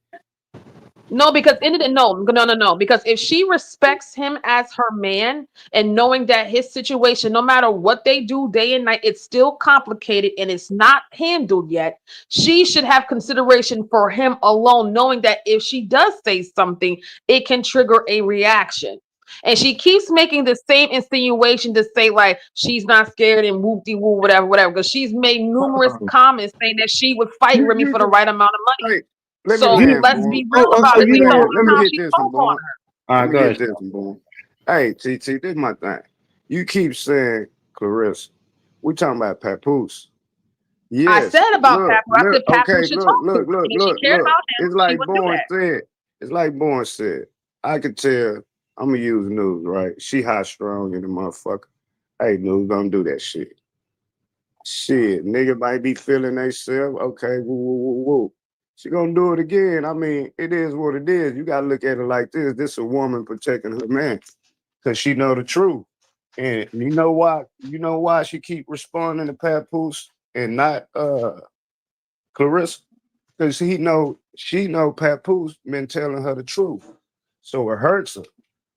no, because no. Because if she respects him as her man and knowing that his situation, no matter what they do day and night, it's still complicated and it's not handled yet. She should have consideration for him alone, knowing that if she does say something, it can trigger a reaction. And she keeps making the same insinuation to say like she's not scared and whoop de woo whatever. Because she's made numerous comments saying that she would fight Remy
You
for the
just,
right amount of money.
hey, let me
So
You
land,
let's
boy.
be real about
so
it.
you
Think of all
don't
the
Let me
times
hit
she
this one,
spoke on
boy.
her.
all
Let
right,
me
go
hit
ahead.
this one, boy. Hey, TT, this is my thing. You keep saying Clarissa. We talking about Papoose.
I
Yes,
said about
look,
Papoose. I
look,
said Papoose
okay,
should talk to her. And if she cared
look.
about him,
It's
she
like
would do
Bourne
that.
said. It's like Bourne said. I could tell, I'm gonna use news, right? She hot strong in the motherfucker. Hey, news, don't do that shit. Shit, nigga might be feeling themselves. Okay, woo, woo, woo, woo. She gonna do it again. I mean, it is what it is. You gotta look at it like this. This a woman protecting her man. Cause she know the truth. And you know why? You know why she keep responding to Papoose and not Clarissa? Because she know Papoose been telling her the truth. So it hurts her.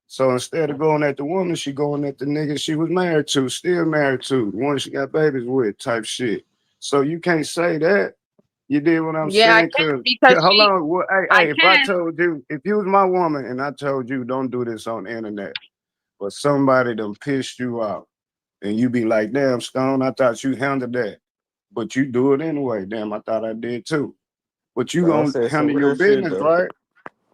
So instead of going at the woman, she going at the nigga she was married to, still married to, the one she got babies with, type shit. So you can't say that. You did what I'm
Yeah, I
saying?
can
Cause
because
hold on,
I
if I
can.
told you, if you was my woman and I told you don't do this on the internet, but somebody done pissed you out, and you be like, damn, Stone, I thought you handled that. But you do it anyway. Damn, I thought I did too. But you
Stone
gonna
said some
handle your
real shit
business,
though.
right?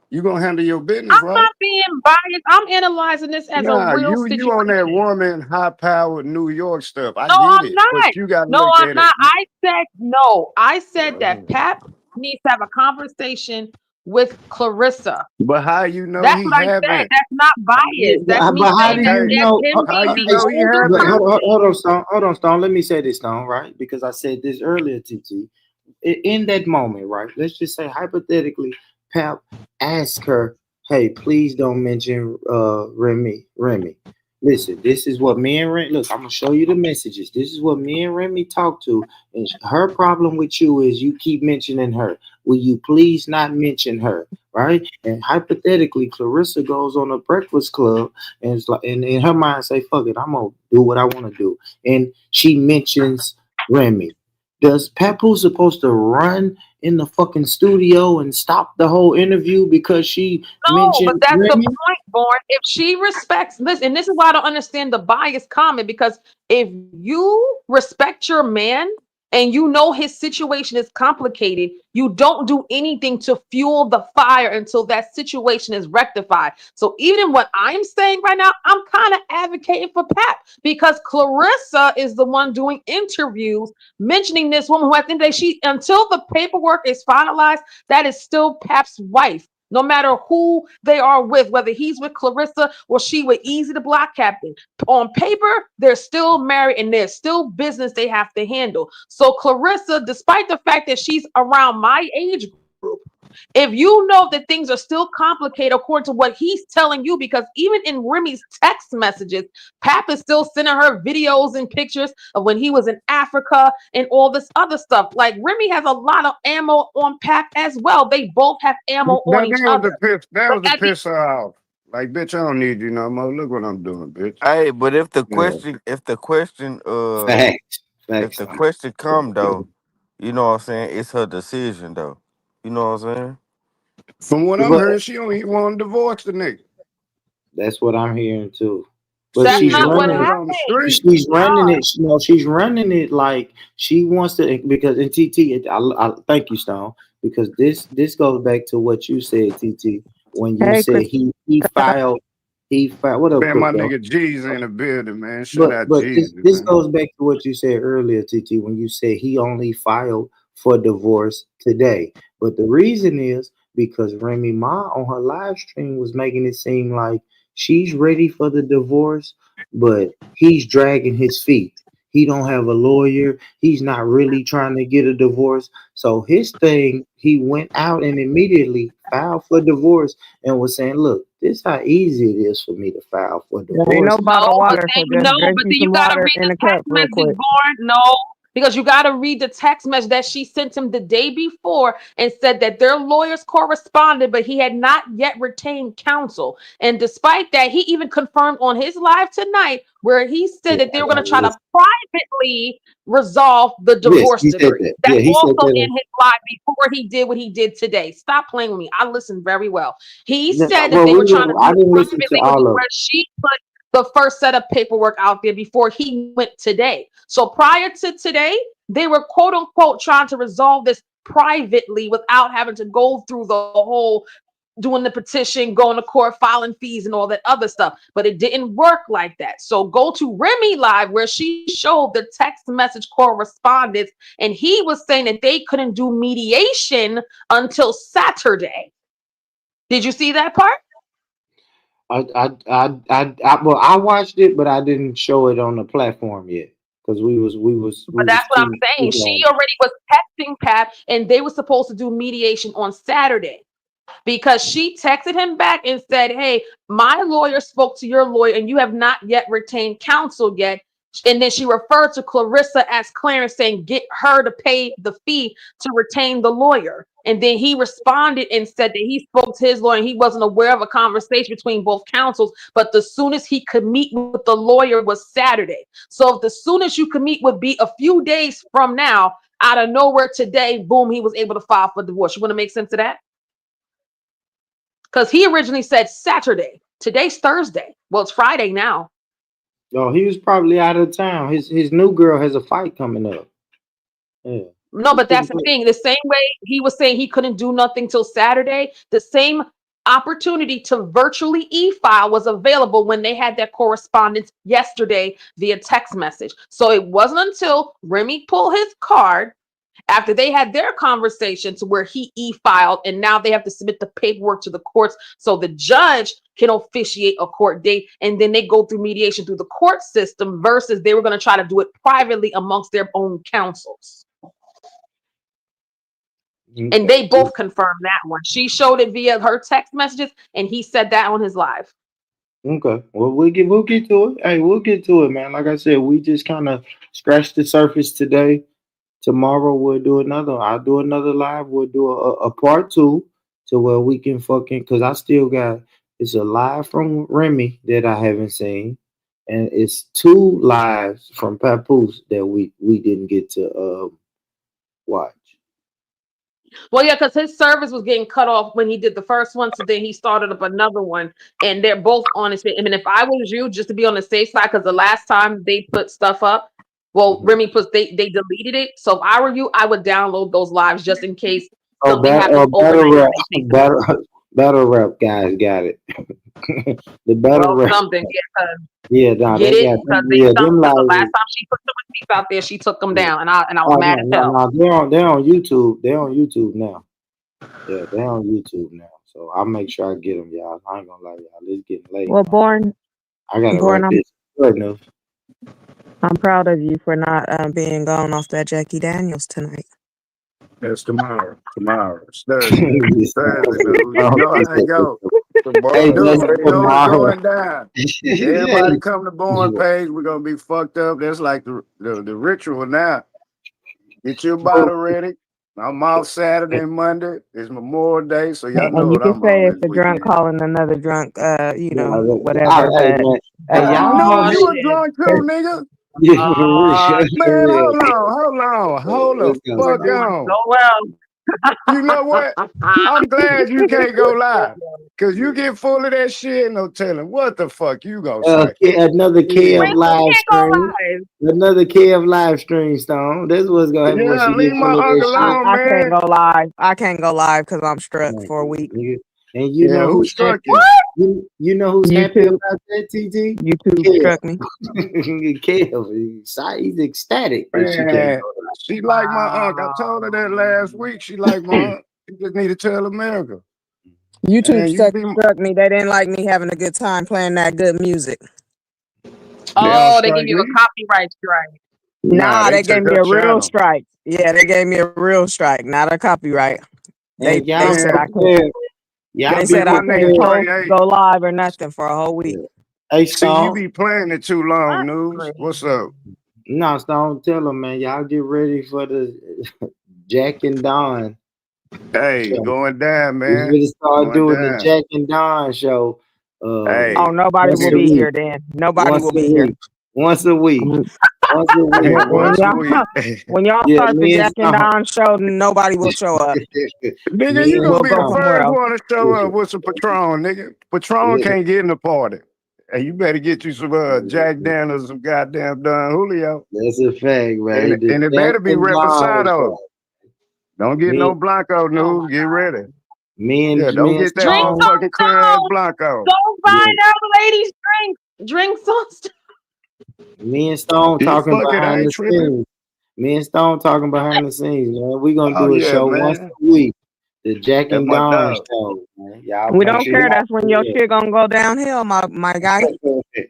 You gonna handle your business,
I'm
right?
not being biased. I'm analyzing this as a
Nah,
real
you on that
situation.
woman high powered New York stuff. I
No,
get
I'm
it, but
not.
you gotta
No,
look
I'm
at it.
not. I said no. I said that
Uh,
Pap needs to have a conversation with Clarissa.
But how you know
That's
he
what I said.
haven't?
That's not biased. That's me
But how
saying
do
that
you
Okay,
that's
know?
him
how
being
you
the
know he
older
But
haven't?
person.
hold on, Stone. Hold on, Stone. Let me say this, Stone, right? Because I said this earlier, TT. In that moment, right? Let's just say hypothetically, Pap asked her, "Hey, please don't mention Remy. Remy, listen. This is what me and Remy. Look, I'm gonna show you the messages. This is what me and Remy talk to. And her problem with you is you keep mentioning her. Will you please not mention her?" Right? And hypothetically, Clarissa goes on a Breakfast Club and it's like, and in her mind, say, "Fuck it, I'm gonna do what I want to do." And she mentions Remy. Does Papoose supposed to run in the fucking studio and stop the whole interview because she
No, but
mentioned
that's the
Remy?
point, Born. If she respects this, and this is why I don't understand the bias comment, because if you respect your man and you know his situation is complicated, you don't do anything to fuel the fire until that situation is rectified. So even in what I'm saying right now, I'm kind of advocating for Pat because Clarissa is the one doing interviews mentioning this woman who I think that she, until the paperwork is finalized, that is still Pap's wife. No matter who they are with, whether he's with Clarissa or she with Easy the Block Captain. On paper, they're still married and there's still business they have to handle. So Clarissa, despite the fact that she's around my age group, if you know that things are still complicated according to what he's telling you, because even in Remy's text messages, Pap is still sending her videos and pictures of when he was in Africa and all this other stuff. Like Remy has a lot of ammo on Pap as well. They both have ammo on
That
each
was
other.
the piss. That
But
was the
at the
piss her off. Like, bitch, I don't need you no more. Look what I'm doing, bitch.
Hey, but if the
Yeah.
question, if the question,
Facts,
if
facts,
the
Stone.
question come though, you know what I'm saying? It's her decision though. You know what I'm saying?
From what I'm
But
hearing, she don't even want to divorce the nigga.
that's what I'm hearing too. But
that's
she's
Shit,
not what
word
running.
on the
happened.
street.
She's running
God.
it. You know, she's running it like she wants to. Because in TT, I thank you, Stone. Because this goes back to what you said, TT, when you
Hey,
said
Chris.
he filed. What up,
Man, my
crypto?
nigga G's in the building, man. Shout
But
out
but
Jesus,
this
man.
goes back to what you said earlier, TT, when you said he only filed for divorce today. But the reason is because Remy Ma on her live stream was making it seem like she's ready for the divorce, but he's dragging his feet. He don't have a lawyer. He's not really trying to get a divorce. So his thing, he went out and immediately filed for divorce and was saying, "Look, this how easy it is for me to file for
There ain't no
divorce."
bottled
No, but
water, so
then
just drink you
you
some
gotta
water
read
in
the
a cup
text
real
message,
quick.
Born. No, because you gotta read the text message that she sent him the day before and said that their lawyers corresponded, but he had not yet retained counsel. And despite that, he even confirmed on his live tonight where he said
Yeah,
that they
I
were gonna
gotta
try to
listen.
privately resolve the
Yes,
divorce
he said
decree.
that.
That's
Yeah, he said
also
that.
in his live before he did what he did today. Stop playing with me. I listened very well. He said that
Well,
they were trying to do
I
it
didn't listen to
privately, which is
all of
where she put the first set of paperwork out there before he went today. So prior to today, they were quote unquote trying to resolve this privately without having to go through the whole doing the petition, going to court, filing fees, and all that other stuff. But it didn't work like that. So go to Remy Live where she showed the text message correspondence, and he was saying that they couldn't do mediation until Saturday. Did you see that part?
well, I watched it, but I didn't show it on the platform yet because we
But
was
that's what I'm
too
saying. She
long.
already was texting Pat, and they were supposed to do mediation on Saturday because she texted him back and said, "Hey, my lawyer spoke to your lawyer, and you have not yet retained counsel yet." And then she referred to Clarissa as Clarence, saying, "Get her to pay the fee to retain the lawyer." And then he responded and said that he spoke to his lawyer and he wasn't aware of a conversation between both counsels. But the soonest he could meet with the lawyer was Saturday. So if the soonest you could meet would be a few days from now, out of nowhere today, boom, he was able to file for divorce. You want to make sense of that? Because he originally said Saturday. Today's Thursday. Well, it's Friday now.
No, he was probably out of town. His new girl has a fight coming up. Yeah,
No,
he
but that's
couldn't
the
play.
thing. The same way he was saying he couldn't do nothing till Saturday, the same opportunity to virtually e-file was available when they had their correspondence yesterday via text message. So it wasn't until Remy pulled his card after they had their conversation to where he e-filed, and now they have to submit the paperwork to the courts so the judge can officiate a court date, and then they go through mediation through the court system versus they were going to try to do it privately amongst their own counsels. And they both confirmed that one. She showed it via her text messages, and he said that on his live.
Okay. Well, we'll get to it. Hey, we'll get to it, man. Like I said, we just kind of scratched the surface today. Tomorrow we'll do another. I'll do another live. We'll do a part 2 to where we can because I still got it's a live from Remy that I haven't seen, and it's 2 lives from Papoose that we didn't get to watch.
Well, yeah, because his service was getting cut off when he did the first one, so then he started up another one, and they're both on his. I mean, if I was you, just to be on the safe side, because the last time they put stuff up, well, Remy they deleted it. So if I were you, I would download those lives just in case something happens overnight.
Battle rap guys got it. The battle rap.
Something,
yeah, no,
get
they
it
got
because they
yeah,
stumped
them
them. The
lives.
last time she put some teeth out there, she took them down, and I was mad as hell.
No, they're on YouTube. They're on YouTube now. Yeah, they're on YouTube now. So I'll make sure I get them, y'all. I ain't gonna lie, y'all. It's getting late.
Well, Born,
I gotta write this.
I'm proud of you for not being gone off that Jackie Daniels tonight.
That's tomorrow. Tomorrow. It's Thursday. It's Thursday, dude. You know how it go.
Hey,
Dude,
that's
you know it's
tomorrow.
going down. Everybody come to Born Page. We're gonna be fucked up. That's like the ritual now. Get your bottle ready. I'm off Saturday and Monday. It's Memorial Day, so y'all know
And you
what
can
I'm
say
on
it's
this
a drunk
weekend.
calling another drunk, whatever.
Hey,
But
man. Hey, y'all
No,
know
you a drunk too, nigga.
Yeah, for real.
Man,
Yeah.
hold the
Let's go,
fuck
man.
on.
So well.
You know what? I'm glad you can't go live. Cause you get full of that shit, no telling what the fuck you gonna say.
Another Kev live stream. Another Kev live stream, Stone. This was gonna happen when
Yeah,
she
leave
get
my
full of
uncle
that
alone,
I can't
man.
go live. I can't go live because I'm struck for a week.
And you know
who
who's
struck
happy? You know who's happy
YouTube.
about that, TT?
YouTube
Kev.
struck me.
Kev. He's ecstatic that she can't
Man,
go live.
she like my uncle. I told her that last week. She like my uncle. You just need to tell America.
YouTube
Man, you
struck me. They didn't like me having a good time playing that good music.
Oh, they give you a copyright strike.
Nah, they gave
took
me
her
a real
channel.
strike. Yeah, they gave me a real strike, not a copyright. They said I couldn't. They said I couldn't post, go live or nothing for a whole week.
Hey,
See,
Stone.
you be playing it too long, News. What's up?
No, Stone, tell them, man. Y'all get ready for the Jack and Don.
Hey,
show.
Going down, man.
We're going to start
Going
doing
down.
the Jack and Don show.
Hey,
nobody will be here then. Nobody will be here.
Once a week. Once a week.
When y'all start the Jack and Don show, nobody will show up.
Nigga, you gonna be the first one to show up with some Patron, nigga. Patron
Yeah.
can't get in the party. Hey, you better get you some Jack Daniels, some goddamn Don Julio.
That's a fact, man.
And it better be Reposado. Don't get no Blanco, News. Get ready. Don't get that motherfucking clear ass Blanco.
Don't find out ladies drink some.
Me and Stone talking behind the scenes. Me and Stone talking behind the scenes, man. We gonna do a show once a week. The Jack and Don show, man. Y'all
we don't care. That's when your shit gonna go downhill, my guy.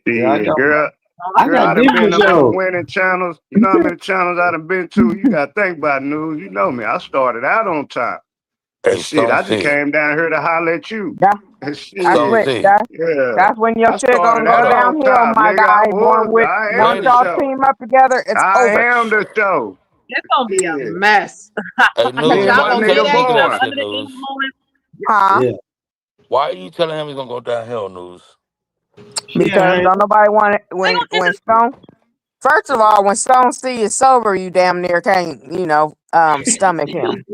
Yeah, girl.
I got
done been
different
to
shows.
winning channels. You know how many channels I done been to? You gotta think about News. You know me. I started out on top.
Hey,
Shit, I just came down here to holler at you.
That's when your shit gonna go downhill, my guy. Once y'all team up together, it's over.
I am the show.
It's gonna be a mess.
Hey,
Y'all
News, why
gonna
you
say
telling
that
Boogie that
under
shit,
the
News?
influence.
Why are you telling him he's gonna go downhill, News?
Because don't nobody want it when Stone. First of all, when Stone C is sober, you damn near can't, stomach him.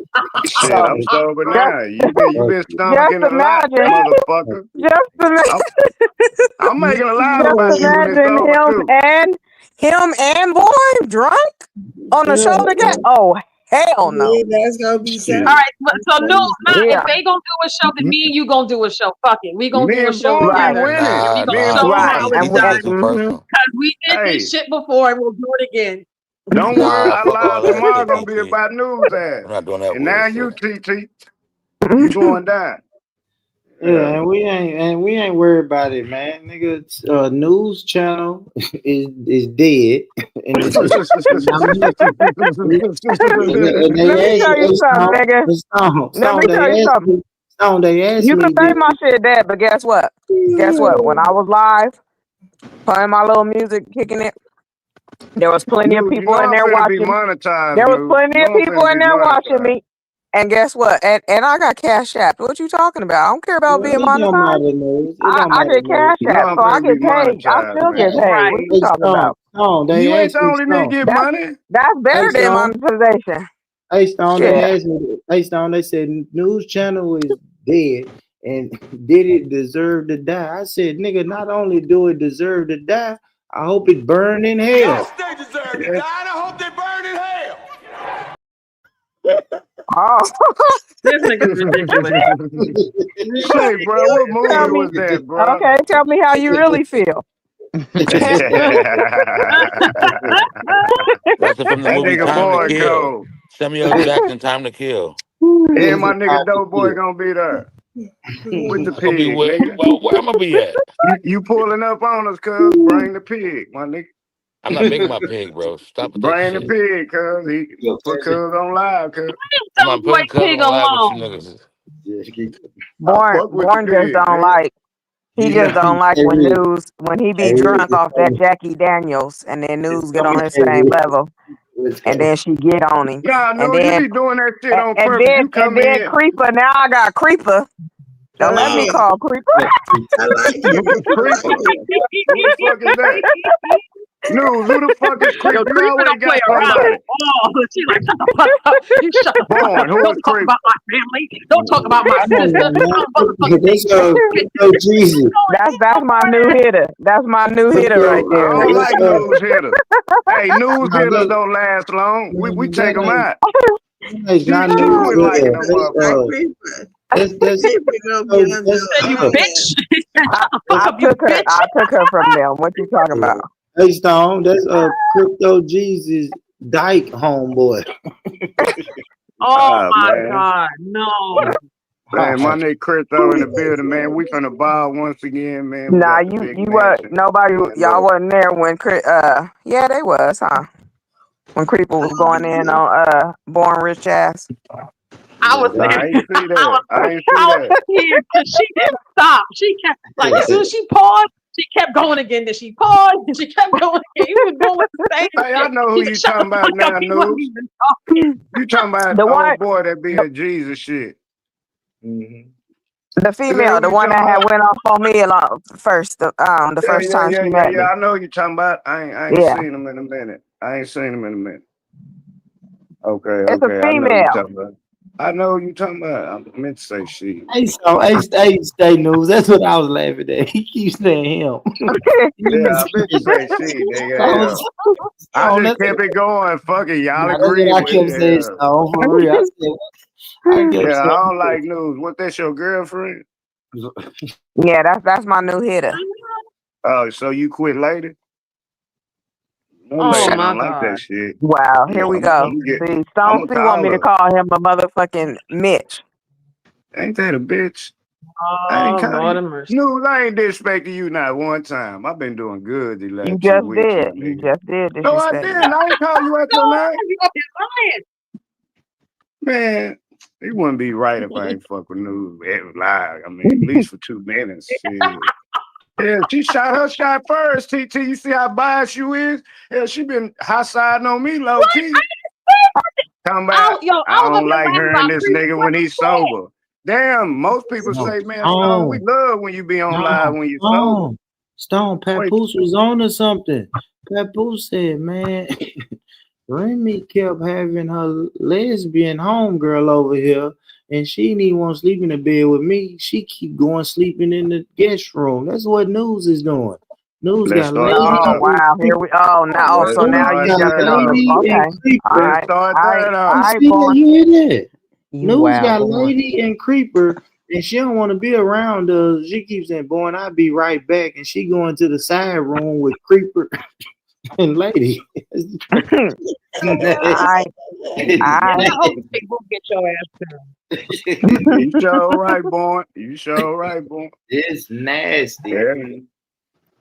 Shit, I'm sober now. You been stomaching a lot, motherfucker. I'm making a lot about you when it's
imagine
over too.
him and Boy drunk on the show together. Oh Hell no.
Yeah, that's gonna be
Shit.
All right, so no, if
Yeah.
they gonna do a show, then me and you gonna do a show. Fuck it, we gonna
Me
do a
and
show
Born be
together,
winning.
and we gonna
Me and
show
Born
them
Right.
how
be
it's
And
He
done.
takes it personal.
Cause we did
Hey,
this shit before, and we'll do it again.
don't worry.
Nah,
Our
fuck all
live
that
tomorrow
shit,
gonna be
TT.
about news ass.
I'm not doing that
And now
weird
you,
shit.
TT, you going down.
Yeah, and we ain't worried about it, man. Nigga, news channel is dead, and it's and
Let me
they asked
tell
me,
you
hey,
something, nigga. Let me tell you something.
They asked
You can
me,
say my shit dead, but guess what? Guess what? When I was live, playing my little music, kicking it, there was plenty of
News, you
people
know
in
I'm
there
finna be
watching.
monetized,
There was
News.
plenty
You
of
know I'm
people
finna
in
be
there watching
monetized.
me. And guess what? And I got cash app. What you talking about? I don't care about being
it don't
monetized.
matter, news. It don't
I
matter,
get
news.
cash
You know
app,
I'm
so I
finna be
get paid. I
monetized,
still get
man.
paid. What you
Hey,
talking about?
Stone, they
You ain't
asked
the
me,
only nigga
Stone.
get
That's
money.
that's
Hey,
better than
Stone.
monetization.
Hey, Stone,
Shit.
they asked me, hey, Stone, they said news channel is dead, and did it deserve to die? I said, nigga, not only do it deserve to die, I hope it burn in hell.
Yes, they deserve to die, and I hope they burn in hell.
Oh,
This nigga's ridiculous.
Say, bro, what movie
tell me.
was that, bro?
Okay, tell me how you really feel.
That's it from the
That
movie
nigga
Time to
boy
Kill.
cold.
Samuel Jackson, Time to Kill.
And my nigga Dope Boy gonna be there with the
I'm gonna be
pig,
where?
nigga.
Well, where I'm gonna be at?
You pulling up on us, cuz. Bring the pig, my nigga.
I'm not making my pig, bro. Stop with that
Bring the
shit.
pig, cuz. He put cuz on live, cuz.
I'm
Don't
not
boy
putting Cuz
pig
on live with you
alone.
niggas.
I
Born
fuck with the
just
pig,
don't
nigga.
like. He just don't like
Hey,
when
Rick,
news when he be
hey, Rick,
drunk off that Jackie Daniels, and then news get on his
hey,
same
Rick,
level,
let's
and
go.
then she get on him,
Nah,
and
no, you
then
be doing that shit
and,
on
and
purpose.
then
You
and
come
then
in.
creeper. Now I got creeper. Don't let me
Yeah,
call creeper.
I like it.
Creeper. Who the fuck is that? News, who the fuck is
Yo,
Creeper? You
Creeper
always
don't play
got
around.
somebody.
Oh, she like, shut the fuck up. You shut the fuck
Born,
up.
who is
Don't talk
Creeper?
about my family. Don't talk about my
Come on
sister.
now, man.
I'm motherfucking
That's crypto
bitch.
Jesus.
That's my new hitter. That's my new hitter right
I
there.
don't
That's
like news hitters. Hey, news
no,
hitters don't last long. We take them out.
that's not
She
news.
quit liking them
That's
motherfuckers.
that's
Creeper gonna be on
that's
Said you bitch. Shut the fuck
I
up, you bitch.
took her from them. What you talking about?
hey Stone. That's crypto Jesus Dyke homeboy.
Oh
Ah,
my
man.
God, no.
Man, my nigga Crypto in the building, man. We finna ball once again, man. We
Nah,
got the big
you were
mansion.
nobody.
Man,
Y'all
look.
wasn't there when yeah, they was, huh? When Creeper was going in on Born Rich Ass.
I was
Nah,
there.
I ain't see that. I ain't
I
see
was
that.
here because she didn't stop. She kept like as soon as she paused, she kept going again. Then she paused and she kept going again. He was doing the same
Hey, I
shit.
know who
She said,
you
"Shut the
talking about
fuck up."
now,
He wasn't
news.
even talking.
You talking about
The one,
old boy that be
the,
at Jesus shit.
the
Is that
female,
who
the
you
one
talking
that had
about?
went off on me a lot first, the
Yeah,
first
yeah,
time
yeah,
she
yeah,
met
yeah.
me.
I know who you talking about. I ain't
Yeah,
seen him in a minute. I ain't seen him in a minute. Okay,
it's a
okay. I know who you
female.
talking about. I know who you talking about. I meant to say shit.
Hey, so hey, stay news. That's what I was laughing at. He keeps saying him. He
Yeah,
was
I meant to say shit,
I
nigga. Yeah.
was
I
Stone.
just kept it going. Fuck it. Y'all
Nah, that's
agree
what I
with
kept
it.
saying.
Yeah.
Stone for real. I kept
Yeah, I don't
saying.
like news. What, that's your girlfriend?
Yeah, that's my new hitter.
Oh, so you quit later? No
Oh
lady
my
don't like that
God.
shit.
Wow, here we
I'm
go.
gonna get.
See,
I'm
Stone
gonna
C want
call
me to
her.
call him a motherfucking Mitch.
Ain't that a bitch? I ain't
Oh
call
Lord
you.
of mercy.
No, I ain't disrespecting you not one time. I've been doing good the
You
last 2 weeks,
just
my
did. You
nigga.
just did
No, I
disrespect me.
didn't. I ain't call you out
No,
your name.
you up here
Man, it wouldn't be right if I ain't fuck with news live. I mean, at least for 2 minutes. Shit. Yeah, she shot her shot first, TT. You see how biased you is? Yeah, she been high siding on me low key. Talking about,
I
I
was up
don't
here
like
laughing
hearing
about
this
Creeper.
nigga
What
when
he
he's
said?
sober. Damn, most people
No,
say, man, Stone, we
Stone,
love when you be on live when you're sober.
Stone.
Wait,
Papoose was on to something. Papoose said, man, Remy kept having her lesbian homegirl over here, and she didn't even want to sleep in the bed with me. She keep going sleeping in the guest room. That's what news is doing. News
Let's
got
start
lady
that
Oh
up.
and
wow, here
creeper.
we. Oh no,
Let's
so now
News
you
start
got
that
jumping on
up.
the.
lady and
Okay, all
creeper.
Let's
right,
start
all right,
that
all
You
up.
right,
see that?
born.
You hear that?
You
News
wow,
got
born.
lady and creeper, and she don't want to be around us. She keeps saying, "Boy, and I'll be right back," and she going to the side room with creeper and lady.
I, I,
And I hope they will get your ass done.
You sure right, boy. You sure right, boy.
It's nasty.
Yeah.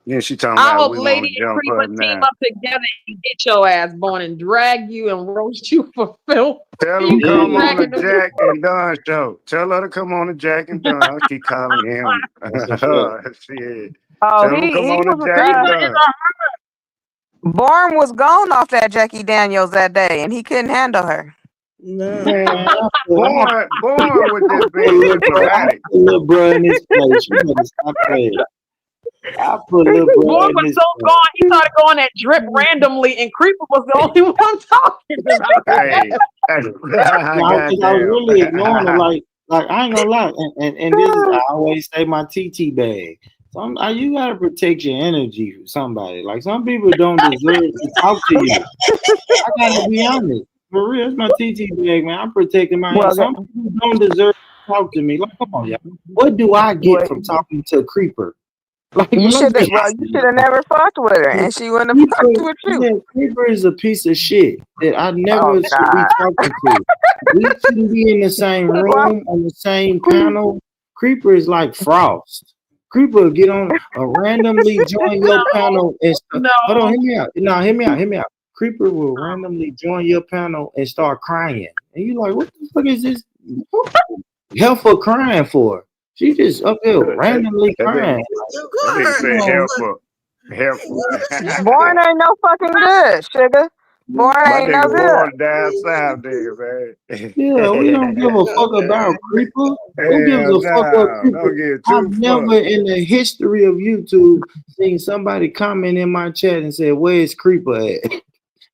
Yeah, she talking
I
about
hope
we
Lady
gonna
and
jump
Creeper
her
team
now.
up together and get your ass born and drag you and roast you for filth.
Tell them
You keep
come on the
dragging them.
Jack and Don show. Tell her to come on the Jack and Don. She calling him.
That's a fact.
Shit.
oh,
Tell them come
he
on the
was
Jack and
Creeper is
Don.
Born was gone off that Jackie Daniels that day, and he couldn't handle her.
No.
Man,
Man,
born was
I
just
put
being
I
diplomatic.
put little bro in his place. You better stop playing. I put little bro
Boy
in
was
his
so
place.
gone, he started going at drip randomly, and Creeper was the only one talking about
Hey,
No, because I was
goddamn.
really ignoring her. Like I ain't gonna lie, and this is I always say my TT bag. You gotta protect your energy for somebody. Like some people don't deserve to talk to you. I gotta be honest. For real, it's my TT bag, man. I'm protecting my energy.
Well,
Some people don't deserve to talk to me. Like, come on, y'all. What do I get
well,
from talking to a creeper? Like,
you
let's
should have.
be
Well, you should have never fucked with her, and she wouldn't have fucked
Creeper,
with you.
yeah, Creeper is a piece of shit that I
Oh
never should be
God.
talking to. We shouldn't be in the same
Well,
room on the same panel. Creeper is like Frost. Creeper will get on randomly join your panel and
no.
hold on, hear me out. No, hear me out. Creeper will randomly join your panel and start crying. And you like, what the fuck is this? Help her crying for? She just up here randomly
That
crying.
nigga
Come
said
on,
helpful.
Born ain't no fucking good, sugar. Born
My
ain't no
nigga
good.
born down south, nigga, man.
yeah, we don't give a fuck about Creeper. Who gives
Hell
a fuck about
no,
Creeper?
don't give
I've
two
never
fucks.
in the history of YouTube seen somebody comment in my chat and say, "Where's Creeper at?"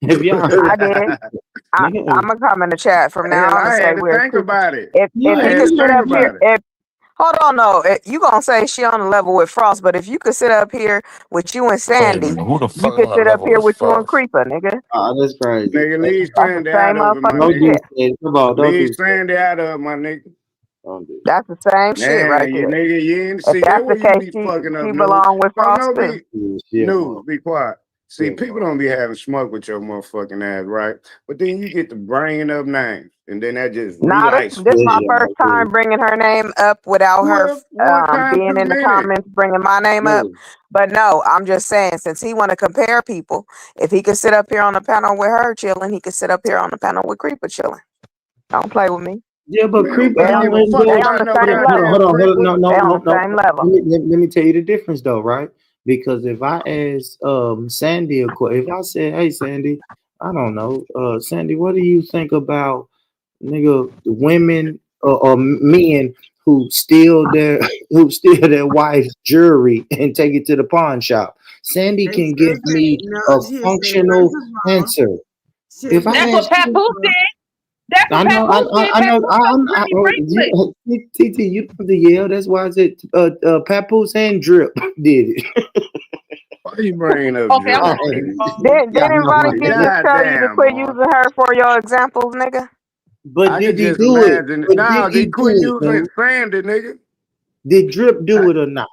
If y'all,
I did. I'm
nigga,
gonna come in the chat from now
Hell,
on and
I
say
had to
we're
think
creeping.
about it.
If
I
he
had
could
to
sit
think
up here,
about it.
if hold on, no, you gonna say she on the level with Frost, but if you could sit up here with you and
Wait a
Sandy,
minute, who the
you
fuck
could
on that
sit up
level
here
with
with you and
Frost?
Creeper, nigga.
that's crazy.
Nigga, leave
That's the
Sandy
same
out of it, my
motherfucking
Don't
nigga.
do
shit.
that. Come on, don't
Leave
do that.
Sandy out of it, my nigga.
Don't do
That's the same shit right
Man, you
there.
nigga, you ain't
If
see that
that's the
where you
case,
be fucking
she
up, news.
belong with
Don't
Frost
no
too.
be
that.
news, be quiet. See,
Shit,
people
bro.
don't be having smoke with your motherfucking ass, right? But then you get to bringing up names, and then that just
Nah,
relights
this
shit.
my first time bringing her name up without her
Well, one time
being
too
in the
many.
comments bringing my name up.
No.
But no, I'm just saying, since he want to compare people, if he could sit up here on the panel with her chilling, he could sit up here on the panel with Creeper chilling. Don't play with me.
Yeah, but
Man,
Creeper
nobody give a
already
fuck
They
does.
on
about
the
no
same
goddamn
level.
Hold on.
creeper.
They on the
No.
same level.
Let me tell you the difference, though, right? Because if I ask Sandy if I say, "Hey, Sandy, I don't know, Sandy, what do you think about nigga women or men who steal their wife's jewelry and take it to the pawn shop?" Sandy can give me
No,
a
seriously.
functional answer. If I
That's
ask
what Papoose did. That's
I
what
know,
Papoose did.
I know,
Papoose got Remy bracelet.
TT, you don't have to yell. That's why I said Papoose and Drip did it.
Why you bringing up
Okay, I'm
drip,
sorry.
nigga?
Didn't Ronnie just tell you to
Goddamn,
quit
boy.
using her for your examples, nigga?
But
I
did
could
he
just
do it?
imagine.
But did
Nah, they
he
quit
do it,
using
man?
Sandy, nigga.
Did Drip do it or not?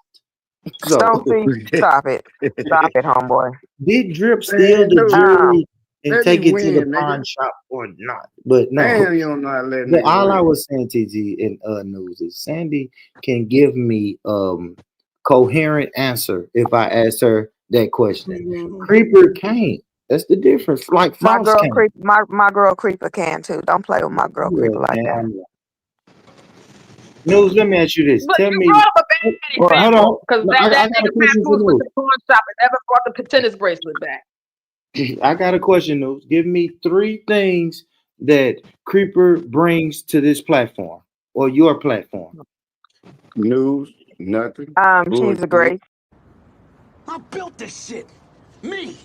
So
Don't see. Stop it. Stop it, homeboy.
did Drip steal
Man,
the
no.
jewelry and
Let me
take it to the
win,
pawn
nigga.
shop or not? But no.
Damn, you don't know how to let
But
nigga
all I
win.
was saying, TG, in news is Sandy can give me coherent answer if I ask her that question. Creeper can't. That's the difference. Like
My
Frost
girl
can't.
creep. My girl creeper can too. Don't play with my girl
Yeah,
creeper like
man,
that.
I know. News, let me ask you this.
But
Tell
you
me.
brought up a bad
Well, hold on.
example because
No,
that
I got a
nigga
question for
Papoose went
News.
to the pawn shop and never brought the tennis bracelet back.
I got a question, News. Give me 3 things that Creeper brings to this platform or your platform.
News, nothing.
She's a
Bullshit.
great.
I built this shit. Me.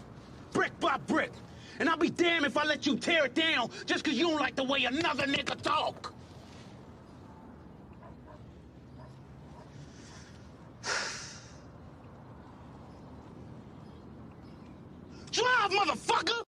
Brick by brick. And I'll be damned if I let you tear it down just because you don't like the way another nigga talk. motherfucker!